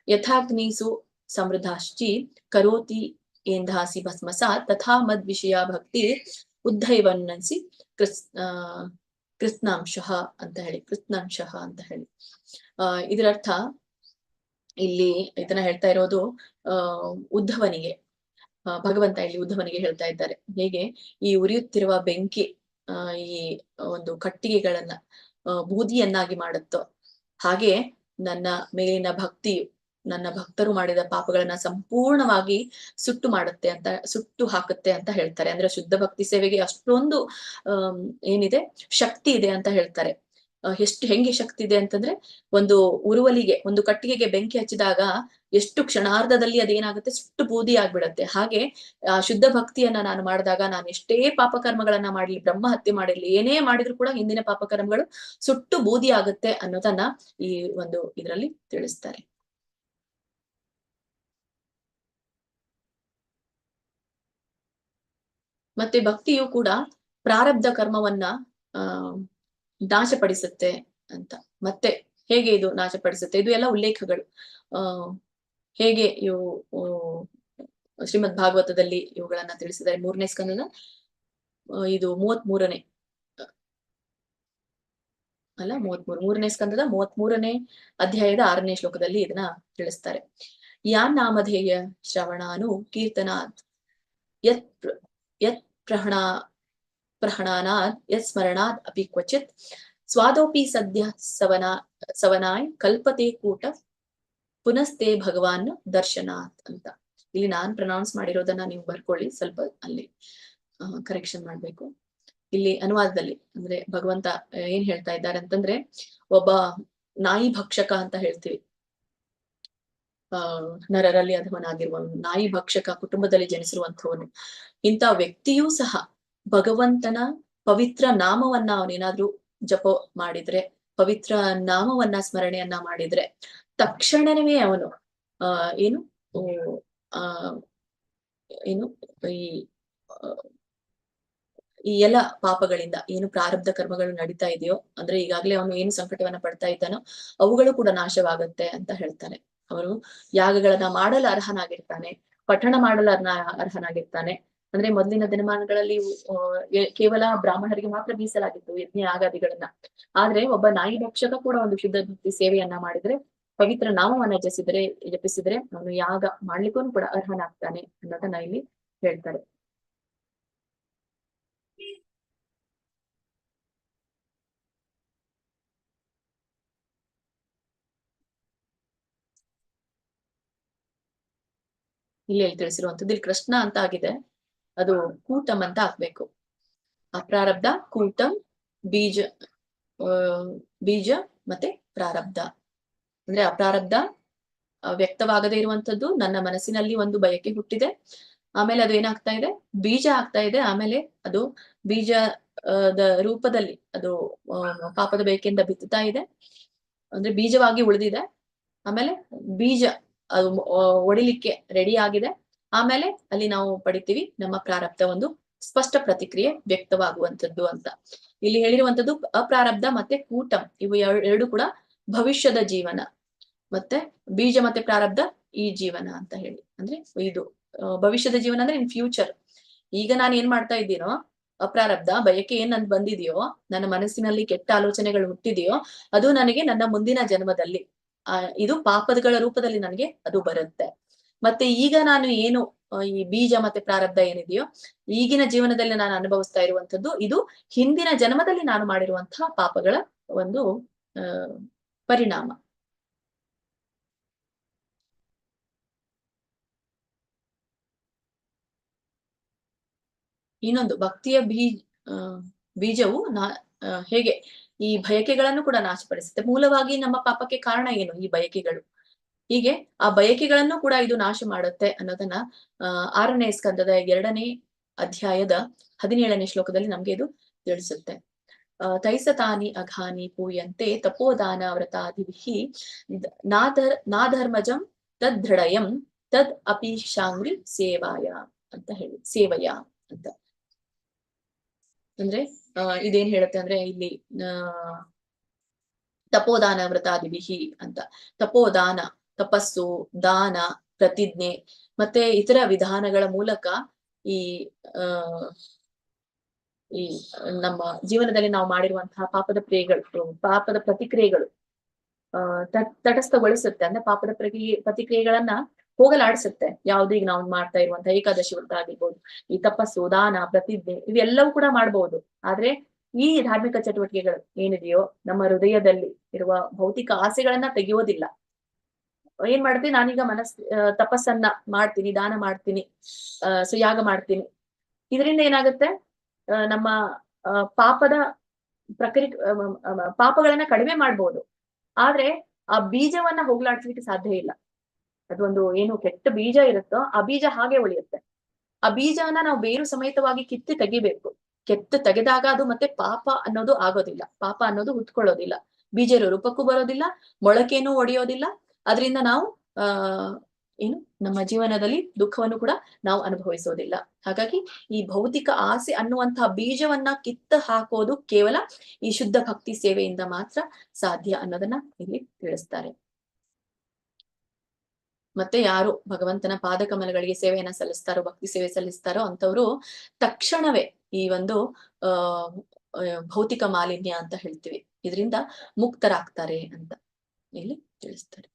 ಯಥಾಗ್ನಿಸು ಸಮೃದ್ಧಾಶ್ಚಿ ಕರೋತಿ ಏಂಧಾಸಿ ಭಸ್ಮಸಾತ್ ತಥಾ ಮದ್ ವಿಷಯ ಭಕ್ತಿ ಉದ್ಧೈವನ್ನಸಿ ಕೃತ್ನಾಂಶಃ ಅಂತ ಹೇಳಿ ಇದರ ಅರ್ಥ ಇಲ್ಲಿ ಇದನ್ನ ಹೇಳ್ತಾ ಇರೋದು ಉದ್ಧವನಿಗೆ, ಭಗವಂತ ಇಲ್ಲಿ ಉದ್ಧವನಿಗೆ ಹೇಳ್ತಾ ಇದ್ದಾರೆ. ಹೇಗೆ ಈ ಉರಿಯುತ್ತಿರುವ ಬೆಂಕಿ ಈ ಒಂದು ಕಟ್ಟಿಗೆಗಳನ್ನ ಬೂದಿಯನ್ನಾಗಿ ಮಾಡುತ್ತೋ, ಹಾಗೆ ನನ್ನ ಮೇಲಿನ ಭಕ್ತಿಯು ನನ್ನ ಭಕ್ತರು ಮಾಡಿದ ಪಾಪಗಳನ್ನ ಸಂಪೂರ್ಣವಾಗಿ ಸುಟ್ಟು ಹಾಕುತ್ತೆ ಅಂತ ಹೇಳ್ತಾರೆ. ಅಂದ್ರೆ ಶುದ್ಧ ಭಕ್ತಿ ಸೇವೆಗೆ ಅಷ್ಟೊಂದು ಏನಿದೆ, ಶಕ್ತಿ ಇದೆ ಅಂತ ಹೇಳ್ತಾರೆ. ಹೆಂಗೆ ಶಕ್ತಿ ಇದೆ ಅಂತಂದ್ರೆ, ಒಂದು ಕಟ್ಟಿಗೆಗೆ ಬೆಂಕಿ ಹಚ್ಚಿದಾಗ ಎಷ್ಟು ಕ್ಷಣಾರ್ಧದಲ್ಲಿ ಅದೇನಾಗುತ್ತೆ, ಸುಟ್ಟು ಬೂದಿ ಆಗ್ಬಿಡತ್ತೆ. ಹಾಗೆ ಶುದ್ಧ ಭಕ್ತಿಯನ್ನ ನಾನು ಮಾಡಿದಾಗ, ನಾನು ಎಷ್ಟೇ ಪಾಪಕರ್ಮಗಳನ್ನ ಮಾಡ್ಲಿ, ಬ್ರಹ್ಮ ಹತ್ಯೆ ಮಾಡಿರ್ಲಿ, ಏನೇ ಮಾಡಿದ್ರು ಕೂಡ ಹಿಂದಿನ ಪಾಪಕರ್ಮಗಳು ಸುಟ್ಟು ಬೂದಿ ಆಗುತ್ತೆ ಅನ್ನೋದನ್ನ ಈ ಒಂದು ಇದರಲ್ಲಿ ತಿಳಿಸ್ತಾರೆ. ಮತ್ತೆ ಭಕ್ತಿಯು ಕೂಡ ಪ್ರಾರಬ್ಧ ಕರ್ಮವನ್ನ ನಾಶಪಡಿಸುತ್ತೆ ಅಂತ. ಮತ್ತೆ ಹೇಗೆ ಇದು ನಾಶಪಡಿಸುತ್ತೆ, ಇದು ಎಲ್ಲ ಉಲ್ಲೇಖಗಳು. ಹೇಗೆ ಇವು ಶ್ರೀಮದ್ ಭಾಗವತದಲ್ಲಿ ಇವುಗಳನ್ನ ತಿಳಿಸಿದ್ದಾರೆ. 3ನೇ ಸ್ಕಂದದ ಇದು 3ನೇ ಸ್ಕಂದದ 33ನೇ ಅಧ್ಯಾಯದ 6ನೇ ಶ್ಲೋಕದಲ್ಲಿ ಇದನ್ನ ತಿಳಿಸ್ತಾರೆ. ಯಾನ್ ನಾಮಧೇಯ ಶ್ರವಣಾನು ಕೀರ್ತನಾತ್ ಯತ್ ಪ್ರಹಣಾನಾದ್ ಯತ್ ಸ್ಮರಣಾತ್ ಅಪಿ ಕ್ವಚಿತ್ ಸ್ವಾದೋಪಿ ಸದ್ಯ ಸವನಾಯ್ ಕಲ್ಪತೆ ಕೂಟ ಪುನಸ್ತೆ ಭಗವಾನ್ ದರ್ಶನಾತ್ ಅಂತ. ಇಲ್ಲಿ ನಾನ್ ಪ್ರನೌನ್ಸ್ ಮಾಡಿರೋದನ್ನ ನೀವು ಬರ್ಕೊಳ್ಳಿ, ಸ್ವಲ್ಪ ಅಲ್ಲಿ ಕರೆಕ್ಷನ್ ಮಾಡ್ಬೇಕು. ಇಲ್ಲಿ ಅನುವಾದದಲ್ಲಿ ಅಂದ್ರೆ ಭಗವಂತ ಏನ್ ಹೇಳ್ತಾ ಇದ್ದಾರೆ ಅಂತಂದ್ರೆ, ಒಬ್ಬ ನಾಯಿ ಭಕ್ಷಕ ಅಂತ ಹೇಳ್ತೀವಿ, ನರರಲ್ಲಿ ಅಧಮನಾಗಿರುವ ನಾಯಿ ಭಕ್ಷಕ ಕುಟುಂಬದಲ್ಲಿ ಜನಿಸಿರುವಂಥವನು. ಇಂಥ ವ್ಯಕ್ತಿಯೂ ಸಹ ಭಗವಂತನ ಪವಿತ್ರ ನಾಮವನ್ನ ಅವನೇನಾದ್ರೂ ಜಪ ಮಾಡಿದ್ರೆ, ಪವಿತ್ರ ನಾಮವನ್ನ ಸ್ಮರಣೆಯನ್ನ ಮಾಡಿದ್ರೆ ತಕ್ಷಣವೇ ಅವನು ಏನು ಏನು ಈ ಎಲ್ಲ ಪಾಪಗಳಿಂದ ಏನು ಪ್ರಾರಬ್ಧ ಕರ್ಮಗಳು ನಡೀತಾ ಇದೆಯೋ, ಅಂದ್ರೆ ಈಗಾಗ್ಲೇ ಅವನು ಏನು ಸಂಕಟವನ್ನ ಪಡ್ತಾ ಇದ್ದಾನೋ ಅವುಗಳು ಕೂಡ ನಾಶವಾಗುತ್ತೆ ಅಂತ ಹೇಳ್ತಾನೆ. ಅವನು ಯಾಗಗಳನ್ನ ಮಾಡಲು ಅರ್ಹನಾಗಿರ್ತಾನೆ, ಪಠಣ ಮಾಡಲು ಅರ್ಹನಾಗಿರ್ತಾನೆ. ಅಂದ್ರೆ ಮೊದಲಿನ ದಿನಮಾನಗಳಲ್ಲಿ ಕೇವಲ ಬ್ರಾಹ್ಮಣರಿಗೆ ಮಾತ್ರ ಮೀಸಲಾಗಿತ್ತು ಯಜ್ಞ ಯಾಗಾದಿಗಳನ್ನ. ಆದ್ರೆ ಒಬ್ಬ ನಾಯಿ ಭಕ್ಷಕ ಕೂಡ ಒಂದು ಶುದ್ಧ ಭಕ್ತಿ ಸೇವೆಯನ್ನ ಮಾಡಿದ್ರೆ, ಪವಿತ್ರ ನಾಮವನ್ನ ಜಪಿಸಿದ್ರೆ ಅವನು ಯಾಗ ಮಾಡ್ಲಿಕ್ಕೂ ಕೂಡ ಅರ್ಹನಾಗ್ತಾನೆ ಅನ್ನೋದನ್ನ ಇಲ್ಲಿ ಹೇಳ್ತಾರೆ. ಇಲ್ಲಿ ತಿಳಿಸಿರುವಂತದ್ದು ಇಲ್ಲಿ ಕೃಷ್ಣ ಅಂತ ಆಗಿದೆ, ಅದು ಕೂಟಂ ಅಂತ ಹಾಕ್ಬೇಕು. ಅಪ್ರಾರಬ್ಧ, ಕೂಟಂ, ಬೀಜ ಮತ್ತೆ ಪ್ರಾರಬ್ಧ. ಅಂದ್ರೆ ಅಪ್ರಾರಬ್ಧ ವ್ಯಕ್ತವಾಗದೇ ಇರುವಂತದ್ದು, ನನ್ನ ಮನಸ್ಸಿನಲ್ಲಿ ಒಂದು ಬಯಕೆ ಹುಟ್ಟಿದೆ, ಆಮೇಲೆ ಅದು ಏನಾಗ್ತಾ ಇದೆ, ಬೀಜ ಆಗ್ತಾ ಇದೆ, ಆಮೇಲೆ ಅದು ಬೀಜದ ರೂಪದಲ್ಲಿ ಅದು ಪಾಪದ ಬಯಕೆಯಿಂದ ಬಿತ್ತುತ್ತಾ ಇದೆ, ಅಂದ್ರೆ ಬೀಜವಾಗಿ ಉಳಿದಿದೆ. ಆಮೇಲೆ ಬೀಜ ಅದು ಒಡಿಲಿಕ್ಕೆ ರೆಡಿ ಆಗಿದೆ, ಆಮೇಲೆ ಅಲ್ಲಿ ನಾವು ಪಡಿತೀವಿ ನಮ್ಮ ಪ್ರಾರಬ್ಧ ಒಂದು ಸ್ಪಷ್ಟ ಪ್ರತಿಕ್ರಿಯೆ ವ್ಯಕ್ತವಾಗುವಂಥದ್ದು ಅಂತ. ಇಲ್ಲಿ ಹೇಳಿರುವಂತದ್ದು ಅಪ್ರಾರಬ್ಧ ಮತ್ತೆ ಕೂಟಂ, ಇವು ಎರಡು ಕೂಡ ಭವಿಷ್ಯದ ಜೀವನ, ಮತ್ತೆ ಬೀಜ ಮತ್ತೆ ಪ್ರಾರಬ್ಧ ಈ ಜೀವನ ಅಂತ ಹೇಳಿ. ಅಂದ್ರೆ ಇದು ಭವಿಷ್ಯದ ಜೀವನ ಅಂದ್ರೆ ಇನ್ ಫ್ಯೂಚರ್. ಈಗ ನಾನು ಏನ್ ಮಾಡ್ತಾ ಇದ್ದೀನೋ, ಅಪ್ರಾರಬ್ಧ ಬಯಕೆ ಏನ್ ನನ್ ಬಂದಿದೆಯೋ, ನನ್ನ ಮನಸ್ಸಿನಲ್ಲಿ ಕೆಟ್ಟ ಆಲೋಚನೆಗಳು ಹುಟ್ಟಿದೆಯೋ, ಅದು ನನಗೆ ನನ್ನ ಮುಂದಿನ ಜನ್ಮದಲ್ಲಿ ಇದು ಪಾಪದಗಳ ರೂಪದಲ್ಲಿ ನನಗೆ ಅದು ಬರುತ್ತೆ. ಮತ್ತೆ ಈಗ ನಾನು ಏನು ಈ ಬೀಜ ಮತ್ತೆ ಪ್ರಾರಬ್ಧ ಏನಿದೆಯೋ, ಈಗಿನ ಜೀವನದಲ್ಲಿ ನಾನು ಅನುಭವಿಸ್ತಾ ಇರುವಂತದ್ದು ಇದು ಹಿಂದಿನ ಜನ್ಮದಲ್ಲಿ ನಾನು ಮಾಡಿರುವಂತಹ ಪಾಪಗಳ ಒಂದು ಪರಿಣಾಮ. ಇನ್ನೊಂದು ಭಕ್ತಿಯ ಬೀಜವು ಹೇಗೆ ಈ ಬಯಕೆಗಳನ್ನು ಕೂಡ ನಾಶಪಡಿಸುತ್ತೆ. ಮೂಲವಾಗಿ ನಮ್ಮ ಪಾಪಕ್ಕೆ ಕಾರಣ ಏನು, ಈ ಬಯಕೆಗಳು. ಹೀಗೆ ಆ ಬಯಕೆಗಳನ್ನು ಕೂಡ ಇದು ನಾಶ ಮಾಡುತ್ತೆ ಅನ್ನೋದನ್ನ 6ನೇ ಸ್ಕಂದದ 2ನೇ ಅಧ್ಯಾಯದ 17ನೇ ಶ್ಲೋಕದಲ್ಲಿ ನಮ್ಗೆ ಇದು ತಿಳಿಸುತ್ತೆ. ತೈಸತಾನಿ ಅಘಾನಿ ಪೂಯಂತೆ ತಪೋದಾನ ವ್ರತಾದಿಭಿ ನಾಧರ್ಮಜಂ ತದ್ ದೃಢಯಂ ತದ್ ಅಪಿಶಾಂಗ್ರಿ ಸೇವಾಯ ಅಂತ ಹೇಳಿ, ಸೇವಯ ಅಂತ. ಅಂದ್ರೆ ಇದೇನ್ ಹೇಳುತ್ತೆ ಅಂದ್ರೆ, ಇಲ್ಲಿ ತಪೋದಾನ ವ್ರತಾದಿಭಿ ಅಂತ. ತಪೋದಾನ ತಪಸ್ಸು, ದಾನ, ಪ್ರತಿಜ್ಞೆ ಮತ್ತೆ ಇತರ ವಿಧಾನಗಳ ಮೂಲಕ ಈ ನಮ್ಮ ಜೀವನದಲ್ಲಿ ನಾವು ಮಾಡಿರುವಂತಹ ಪಾಪದ ಪ್ರತಿಕ್ರಿಯೆಗಳು ತಟಸ್ಥಗೊಳಿಸುತ್ತೆ. ಅಂದ್ರೆ ಪಾಪದ ಪ್ರತಿಕ್ರಿಯೆಗಳನ್ನ ಹೋಗಲಾಡಿಸುತ್ತೆ. ಯಾವ್ದು ಈಗ ನಾವು ಮಾಡ್ತಾ ಇರುವಂತಹ ಏಕಾದಶಿ ವ್ರತ ಆಗಿರ್ಬೋದು, ಈ ತಪಸ್ಸು, ದಾನ, ಪ್ರತಿಜ್ಞೆ ಇವೆಲ್ಲವೂ ಕೂಡ ಮಾಡ್ಬೋದು. ಆದ್ರೆ ಈ ಧಾರ್ಮಿಕ ಚಟುವಟಿಕೆಗಳು ಏನಿದೆಯೋ ನಮ್ಮ ಹೃದಯದಲ್ಲಿ ಇರುವ ಭೌತಿಕ ಆಸೆಗಳನ್ನ ತೆಗೆಯೋದಿಲ್ಲ. ಏನ್ ಮಾಡ್ತೀನಿ, ನಾನೀಗ ತಪಸ್ಸನ್ನ ಮಾಡ್ತೀನಿ, ದಾನ ಮಾಡ್ತೀನಿ, ಯಾಗ ಮಾಡ್ತೀನಿ, ಇದರಿಂದ ಏನಾಗುತ್ತೆ, ನಮ್ಮ ಪಾಪದ ಪಾಪಗಳನ್ನ ಕಡಿಮೆ ಮಾಡ್ಬೋದು. ಆದ್ರೆ ಆ ಬೀಜವನ್ನ ಹೋಗ್ಲಾಡ್ಸ್ಲಿಕ್ಕೆ ಸಾಧ್ಯ ಇಲ್ಲ. ಅದೊಂದು ಏನು ಕೆಟ್ಟ ಬೀಜ ಇರುತ್ತೋ ಆ ಬೀಜ ಹಾಗೆ ಉಳಿಯುತ್ತೆ. ಆ ಬೀಜವನ್ನ ನಾವು ಬೇರು ಸಮೇತವಾಗಿ ಕಿತ್ತು ತೆಗಿಬೇಕು. ತೆಗೆದಾಗ ಅದು ಮತ್ತೆ ಪಾಪ ಅನ್ನೋದು ಆಗೋದಿಲ್ಲ, ಪಾಪ ಅನ್ನೋದು ಹುಟ್ಕೊಳ್ಳೋದಿಲ್ಲ, ಬೀಜ ರೂಪಕ್ಕೂ ಬರೋದಿಲ್ಲ, ಮೊಳಕೆನೂ ಒಡೆಯೋದಿಲ್ಲ. ಅದರಿಂದ ನಾವು ಏನು ನಮ್ಮ ಜೀವನದಲ್ಲಿ ದುಃಖವನ್ನು ಕೂಡ ನಾವು ಅನುಭವಿಸೋದಿಲ್ಲ. ಹಾಗಾಗಿ ಈ ಭೌತಿಕ ಆಸೆ ಅನ್ನುವಂತಹ ಬೀಜವನ್ನ ಕಿತ್ತು ಹಾಕೋದು ಕೇವಲ ಈ ಶುದ್ಧ ಭಕ್ತಿ ಸೇವೆಯಿಂದ ಮಾತ್ರ ಸಾಧ್ಯ ಅನ್ನೋದನ್ನ ಇಲ್ಲಿ ತಿಳಿಸ್ತಾರೆ. ಮತ್ತೆ ಯಾರು ಭಗವಂತನ ಪಾದಕಮಲಗಳಿಗೆ ಸೇವೆಯನ್ನ ಸಲ್ಲಿಸ್ತಾರೋ, ಭಕ್ತಿ ಸೇವೆ ಸಲ್ಲಿಸ್ತಾರೋ ಅಂತವ್ರು ತಕ್ಷಣವೇ ಈ ಒಂದು ಭೌತಿಕ ಮಾಲಿನ್ಯ ಅಂತ ಹೇಳ್ತೀವಿ, ಇದರಿಂದ ಮುಕ್ತರಾಗ್ತಾರೆ ಅಂತ ಇಲ್ಲಿ ತಿಳಿಸ್ತಾರೆ.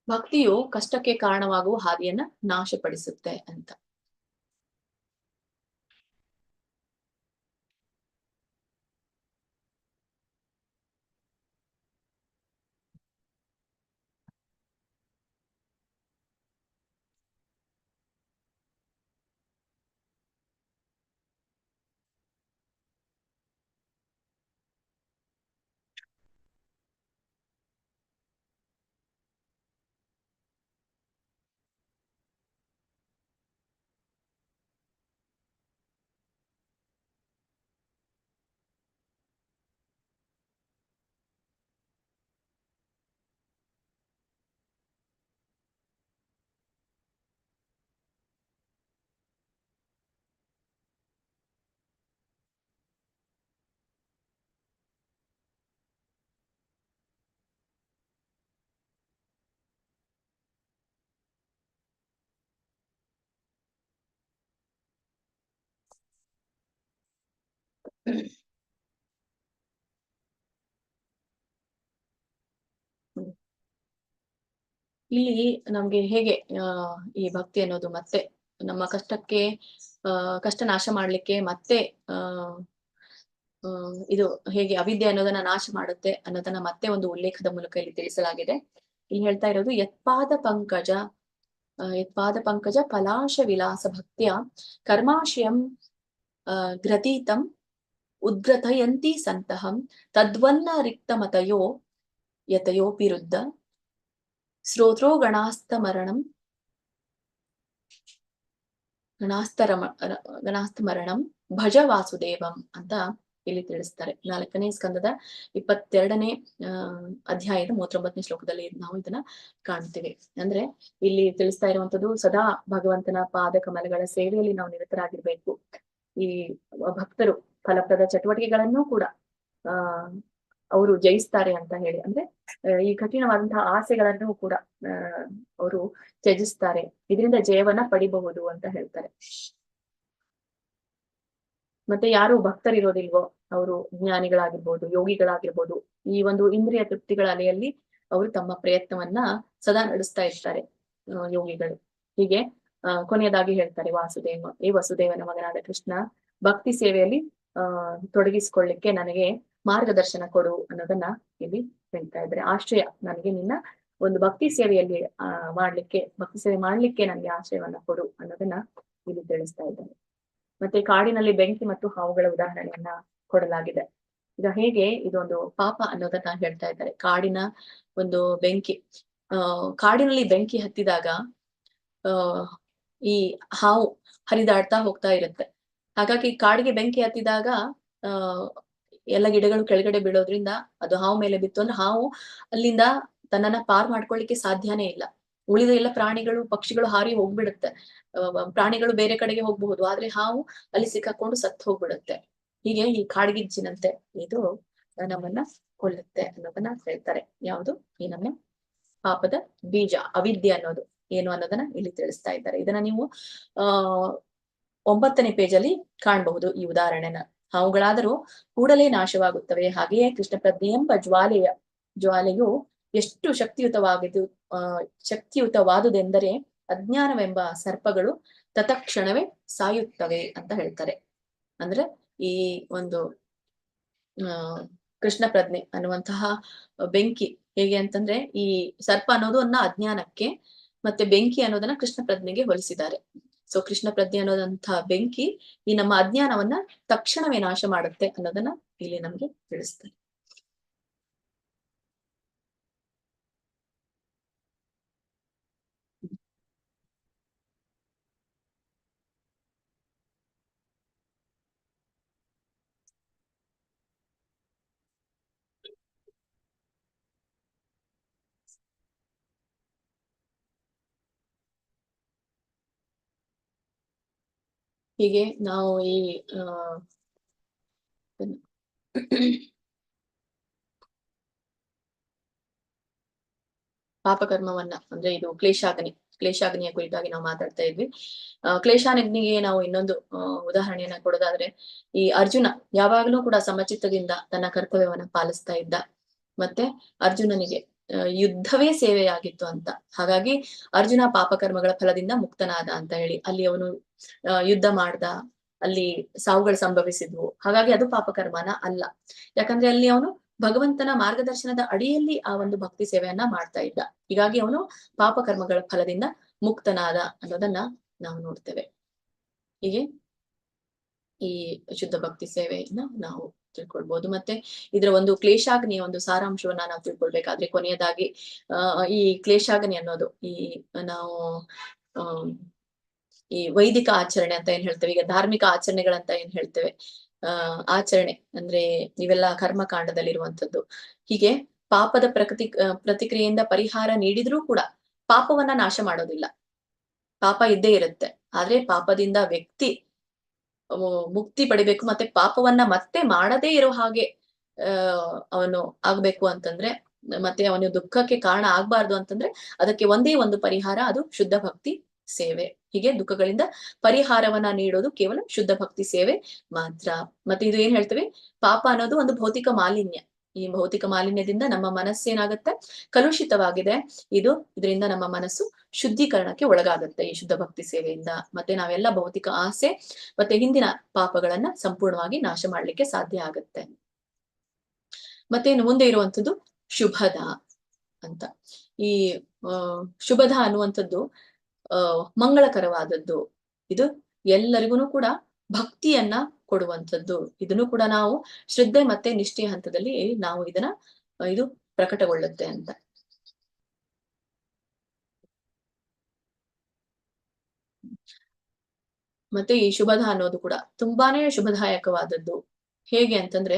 ಭಕ್ತಿಯು ಕಷ್ಟಕ್ಕೆ ಕಾರಣವಾಗುವ ಹಾದಿಯನ್ನ ನಾಶಪಡಿಸುತ್ತೆ ಅಂತ. ಇಲ್ಲಿ ನಮ್ಗೆ ಹೇಗೆ ಈ ಭಕ್ತಿ ಅನ್ನೋದು ಮತ್ತೆ ನಮ್ಮ ಕಷ್ಟಕ್ಕೆ ಕಷ್ಟ ನಾಶ ಮಾಡ್ಲಿಕ್ಕೆ ಮತ್ತೆ ಇದು ಹೇಗೆ ಅವಿದ್ಯೆ ಅನ್ನೋದನ್ನ ನಾಶ ಮಾಡುತ್ತೆ ಅನ್ನೋದನ್ನ ಮತ್ತೆ ಒಂದು ಉಲ್ಲೇಖದ ಮೂಲಕ ಇಲ್ಲಿ ತಿಳಿಸಲಾಗಿದೆ. ಇಲ್ಲಿ ಹೇಳ್ತಾ ಇರೋದು ಯತ್ಪಾದ ಪಂಕಜ ಪಲಾಶ ವಿಲಾಸ ಭಕ್ತಿಯ ಕರ್ಮಾಶಯಂ ಗ್ರತೀತಂ ಉದ್ಗ್ರಥಯಂತಿ ಸಂತಹಂ ತದ್ವನ್ನ ರಿಕ್ತ ಮತಯೋ ಯತಯೋಪಿರುದ್ಧ ಶ್ರೋತ್ರೋ ಗಣಾಸ್ತಮರಣಂ ಭಜ ವಾಸುದೇವಂ ಅಂತ ಇಲ್ಲಿ ತಿಳಿಸ್ತಾರೆ. 4ನೇ ಸ್ಕಂದದ 22ನೇ ಅಧ್ಯಾಯದ 39ನೇ ಶ್ಲೋಕದಲ್ಲಿ ನಾವು ಇದನ್ನ ಕಾಣ್ತೀವಿ. ಅಂದ್ರೆ ಇಲ್ಲಿ ತಿಳಿಸ್ತಾ ಇರುವಂತದ್ದು ಸದಾ ಭಗವಂತನ ಪಾದ ಕಮಲಗಳ ಸೇವೆಯಲ್ಲಿ ನಾವು ನಿರತರಾಗಿರ್ಬೇಕು. ಈ ಭಕ್ತರು ಫಲಪ್ರದ ಚಟುವಟಿಕೆಗಳನ್ನು ಕೂಡ ಅವರು ಜಯಿಸ್ತಾರೆ ಅಂತ ಹೇಳಿ, ಅಂದ್ರೆ ಈ ಕಠಿಣವಾದಂತಹ ಆಸೆಗಳನ್ನು ಕೂಡ ಅವರು ತ್ಯಜಿಸ್ತಾರೆ, ಇದರಿಂದ ಜಯವನ್ನ ಪಡಿಬಹುದು ಅಂತ ಹೇಳ್ತಾರೆ. ಮತ್ತೆ ಯಾರು ಭಕ್ತರಿರೋದಿಲ್ವೋ ಅವರು ಜ್ಞಾನಿಗಳಾಗಿರ್ಬೋದು, ಯೋಗಿಗಳಾಗಿರ್ಬೋದು, ಈ ಒಂದು ಇಂದ್ರಿಯ ತೃಪ್ತಿಗಳ ಅಲೆಯಲ್ಲಿ ಅವರು ತಮ್ಮ ಪ್ರಯತ್ನವನ್ನ ಸದಾ ನಡೆಸ್ತಾ ಇರ್ತಾರೆ ಯೋಗಿಗಳು. ಹೀಗೆ ಕೊನೆಯದಾಗಿ ಹೇಳ್ತಾರೆ ವಸುದೇವನ ಮಗನಾದ ಕೃಷ್ಣ ಭಕ್ತಿ ಸೇವೆಯಲ್ಲಿ ತೊಡಗಿಸಿಕೊಳ್ಳಿಕ್ಕೆ ನನಗೆ ಮಾರ್ಗದರ್ಶನ ಕೊಡು ಅನ್ನೋದನ್ನ ಇಲ್ಲಿ ಹೇಳ್ತಾ ಇದ್ದಾರೆ. ಆಶ್ರಯ, ನನಗೆ ನಿನ್ನ ಒಂದು ಭಕ್ತಿ ಸೇವೆಯಲ್ಲಿ ಭಕ್ತಿ ಸೇವೆ ಮಾಡ್ಲಿಕ್ಕೆ ನನಗೆ ಆಶ್ರಯವನ್ನ ಕೊಡು ಅನ್ನೋದನ್ನ ಇಲ್ಲಿ ತಿಳಿಸ್ತಾ ಇದ್ದಾರೆ. ಮತ್ತೆ ಕಾಡಿನಲ್ಲಿ ಬೆಂಕಿ ಮತ್ತು ಹಾವುಗಳ ಉದಾಹರಣೆಯನ್ನ ಕೊಡಲಾಗಿದೆ. ಈಗ ಹೇಗೆ ಇದೊಂದು ಪಾಪ ಅನ್ನೋದನ್ನ ಹೇಳ್ತಾ ಇದ್ದಾರೆ. ಕಾಡಿನ ಒಂದು ಬೆಂಕಿ, ಕಾಡಿನಲ್ಲಿ ಬೆಂಕಿ ಹತ್ತಿದಾಗ ಈ ಹಾವು ಹರಿದಾಡ್ತಾ ಹೋಗ್ತಾ ಇರುತ್ತೆ. ಹಾಗಾಗಿ ಕಾಡಿಗೆ ಬೆಂಕಿ ಹತ್ತಿದಾಗ ಎಲ್ಲ ಗಿಡಗಳು ಕೆಳಗಡೆ ಬೀಳೋದ್ರಿಂದ ಅದು ಹಾವು ಮೇಲೆ ಬಿತ್ತು ಅಂದ್ರೆ ಹಾವು ಅಲ್ಲಿಂದ ತನ್ನನ್ನ ಪಾರ್ ಮಾಡ್ಕೊಳ್ಳಿಕ್ಕೆ ಸಾಧ್ಯನೇ ಇಲ್ಲ. ಉಳಿದ ಎಲ್ಲ ಪ್ರಾಣಿಗಳು ಪಕ್ಷಿಗಳು ಹಾರಿ ಹೋಗ್ಬಿಡುತ್ತೆ, ಪ್ರಾಣಿಗಳು ಬೇರೆ ಕಡೆಗೆ ಹೋಗ್ಬಹುದು, ಆದ್ರೆ ಹಾವು ಅಲ್ಲಿ ಸಿಕ್ಕಾಕೊಂಡು ಸತ್ತು ಹೋಗ್ಬಿಡುತ್ತೆ. ಹೀಗೆ ಈ ಕಾಡ್ಗಿಚ್ಚಿನಂತೆ ಇದು ನಮ್ಮನ್ನ ಕೊಲ್ಲುತ್ತೆ ಅನ್ನೋದನ್ನ ಹೇಳ್ತಾರೆ. ಯಾವುದು ಈ ನಮ್ಮ ಪಾಪದ ಬೀಜ ಅವಿದ್ಯೆ ಅನ್ನೋದು ಏನು ಅನ್ನೋದನ್ನ ಇಲ್ಲಿ ತಿಳಿಸ್ತಾ ಇದ್ದಾರೆ. ಇದನ್ನ ನೀವು 9ನೇ ಪೇಜಲ್ಲಿ ಕಾಣಬಹುದು ಈ ಉದಾಹರಣೆನ. ಹಾವುಗಳಾದರೂ ಕೂಡಲೇ ನಾಶವಾಗುತ್ತವೆ, ಹಾಗೆಯೇ ಕೃಷ್ಣ ಪ್ರಜ್ಞೆ ಎಂಬ ಜ್ವಾಲೆಯು ಎಷ್ಟು ಶಕ್ತಿಯುತವಾದುದೆಂದರೆ ಅಜ್ಞಾನವೆಂಬ ಸರ್ಪಗಳು ತತ್ಕ್ಷಣವೇ ಸಾಯುತ್ತವೆ ಅಂತ ಹೇಳ್ತಾರೆ. ಅಂದ್ರೆ ಈ ಒಂದು ಕೃಷ್ಣ ಪ್ರಜ್ಞೆ ಅನ್ನುವಂತಹ ಬೆಂಕಿ ಹೇಗೆ ಅಂತಂದ್ರೆ ಈ ಸರ್ಪ ಅನ್ನೋದನ್ನ ಅಜ್ಞಾನಕ್ಕೆ, ಮತ್ತೆ ಬೆಂಕಿ ಅನ್ನೋದನ್ನ ಕೃಷ್ಣ ಪ್ರಜ್ಞೆಗೆ ಹೋಲಿಸಿದ್ದಾರೆ. ಸೊ ಕೃಷ್ಣ ಪ್ರಜ್ಞೆ ಅನ್ನೋದಂತಹ ಬೆಂಕಿ ಈ ನಮ್ಮ ಅಜ್ಞಾನವನ್ನ ತಕ್ಷಣವೇ ನಾಶ ಮಾಡುತ್ತೆ ಅನ್ನೋದನ್ನ ಇಲ್ಲಿ ನಮ್ಗೆ ತಿಳಿಸ್ತಾರೆ. ಹೀಗೆ ನಾವು ಈ ಪಾಪಕರ್ಮವನ್ನ ಅಂದ್ರೆ ಇದು ಕ್ಲೇಶಾಗ್ನಿಯ ಕುರಿತಾಗಿ ನಾವು ಮಾತಾಡ್ತಾ ಇದ್ವಿ. ಕ್ಲೇಶಾಗ್ನಿಗೆ ನಾವು ಇನ್ನೊಂದು ಉದಾಹರಣೆಯನ್ನ ಕೊಡೋದಾದ್ರೆ, ಈ ಅರ್ಜುನ ಯಾವಾಗಲೂ ಕೂಡ ಸಮಚಿತ್ತದಿಂದ ತನ್ನ ಕರ್ತವ್ಯವನ್ನ ಪಾಲಿಸ್ತಾ ಇದ್ದ. ಮತ್ತೆ ಅರ್ಜುನನಿಗೆ ಯುದ್ಧವೇ ಸೇವೆಯಾಗಿತ್ತು ಅಂತ. ಹಾಗಾಗಿ ಅರ್ಜುನ ಪಾಪಕರ್ಮಗಳ ಫಲದಿಂದ ಮುಕ್ತನಾದ ಅಂತ ಹೇಳಿ ಅಲ್ಲಿ ಅವನು ಯುದ್ಧ ಮಾಡ್ದ, ಅಲ್ಲಿ ಸಾವುಗಳು ಸಂಭವಿಸಿದ್ವು. ಹಾಗಾಗಿ ಅದು ಪಾಪಕರ್ಮನ ಅಲ್ಲ. ಯಾಕಂದ್ರೆ ಅಲ್ಲಿ ಅವನು ಭಗವಂತನ ಮಾರ್ಗದರ್ಶನದ ಅಡಿಯಲ್ಲಿ ಆ ಒಂದು ಭಕ್ತಿ ಸೇವೆಯನ್ನ ಮಾಡ್ತಾ ಇದ್ದ. ಹೀಗಾಗಿ ಅವನು ಪಾಪಕರ್ಮಗಳ ಫಲದಿಂದ ಮುಕ್ತನಾದ ಅನ್ನೋದನ್ನ ನಾವು ನೋಡ್ತೇವೆ. ಹೀಗೆ ಈ ಶುದ್ಧ ಭಕ್ತಿ ಸೇವೆಯನ್ನ ನಾವು ತಿಳ್ಕೊಳ್ಬಹುದು. ಮತ್ತೆ ಇದರ ಒಂದು ಕ್ಲೇಶಾಗ್ನಿಯ ಒಂದು ಸಾರಾಂಶವನ್ನ ನಾವು ತಿಳ್ಕೊಳ್ಬೇಕಾದ್ರೆ ಕೊನೆಯದಾಗಿ ಈ ಕ್ಲೇಶಾಗ್ನಿ ಅನ್ನೋದು ನಾವು ಈ ವೈದಿಕ ಆಚರಣೆ ಅಂತ ಏನ್ ಹೇಳ್ತೇವೆ, ಈಗ ಧಾರ್ಮಿಕ ಆಚರಣೆಗಳಂತ ಏನ್ ಹೇಳ್ತೇವೆ, ಆಚರಣೆ ಅಂದ್ರೆ ಇವೆಲ್ಲ ಕರ್ಮಕಾಂಡದಲ್ಲಿರುವಂತದ್ದು. ಹೀಗೆ ಪಾಪದ ಪ್ರತಿಕ್ರಿಯೆಯಿಂದ ಪರಿಹಾರ ನೀಡಿದ್ರೂ ಕೂಡ ಪಾಪವನ್ನ ನಾಶ ಮಾಡೋದಿಲ್ಲ. ಪಾಪ ಇದ್ದೇ ಇರುತ್ತೆ. ಆದ್ರೆ ಪಾಪದಿಂದ ವ್ಯಕ್ತಿ ಮುಕ್ತಿ ಪಡಿಬೇಕು, ಮತ್ತೆ ಪಾಪವನ್ನ ಮತ್ತೆ ಮಾಡದೇ ಇರೋ ಹಾಗೆ ಅವನು ಆಗ್ಬೇಕು ಅಂತಂದ್ರೆ, ಮತ್ತೆ ಅವನು ದುಃಖಕ್ಕೆ ಕಾರಣ ಆಗ್ಬಾರ್ದು ಅಂತಂದ್ರೆ ಅದಕ್ಕೆ ಒಂದೇ ಒಂದು ಪರಿಹಾರ, ಅದು ಶುದ್ಧ ಭಕ್ತಿ ಸೇವೆ. ಹೀಗೆ ದುಃಖಗಳಿಂದ ಪರಿಹಾರವನ್ನ ನೀಡೋದು ಕೇವಲ ಶುದ್ಧ ಭಕ್ತಿ ಸೇವೆ ಮಾತ್ರ. ಮತ್ತೆ ಇದು ಏನ್ ಹೇಳ್ತೇವೆ, ಪಾಪ ಅನ್ನೋದು ಒಂದು ಭೌತಿಕ ಮಾಲಿನ್ಯ. ಈ ಭೌತಿಕ ಮಾಲಿನ್ಯದಿಂದ ನಮ್ಮ ಮನಸ್ಸೇನಾಗತ್ತೆ, ಕಲುಷಿತವಾಗಿದೆ. ಇದರಿಂದ ನಮ್ಮ ಮನಸ್ಸು ಶುದ್ಧೀಕರಣಕ್ಕೆ ಒಳಗಾಗುತ್ತೆ ಈ ಶುದ್ಧ ಭಕ್ತಿ ಸೇವೆಯಿಂದ. ಮತ್ತೆ ನಾವೆಲ್ಲ ಭೌತಿಕ ಆಸೆ ಮತ್ತೆ ಹಿಂದಿನ ಪಾಪಗಳನ್ನ ಸಂಪೂರ್ಣವಾಗಿ ನಾಶ ಮಾಡ್ಲಿಕ್ಕೆ ಸಾಧ್ಯ ಆಗತ್ತೆ. ಮತ್ತೆ ಇನ್ನು ಮುಂದೆ ಇರುವಂತದ್ದು ಶುಭದ ಅಂತ. ಈ ಶುಭದ ಅನ್ನುವಂಥದ್ದು ಮಂಗಳಕರವಾದದ್ದು. ಇದು ಎಲ್ಲರಿಗೂ ಕೂಡ ಭಕ್ತಿಯನ್ನ ಕೊಡುವಂಥದ್ದು. ಇದನ್ನು ಕೂಡ ನಾವು ಶ್ರದ್ಧೆ ಮತ್ತೆ ನಿಷ್ಠೆಯ ಹಂತದಲ್ಲಿ ನಾವು ಇದು ಪ್ರಕಟಗೊಳ್ಳುತ್ತೆ ಅಂತ. ಮತ್ತೆ ಈ ಶುಭದ ಅನ್ನೋದು ಕೂಡ ತುಂಬಾನೇ ಶುಭದಾಯಕವಾದದ್ದು. ಹೇಗೆ ಅಂತಂದ್ರೆ,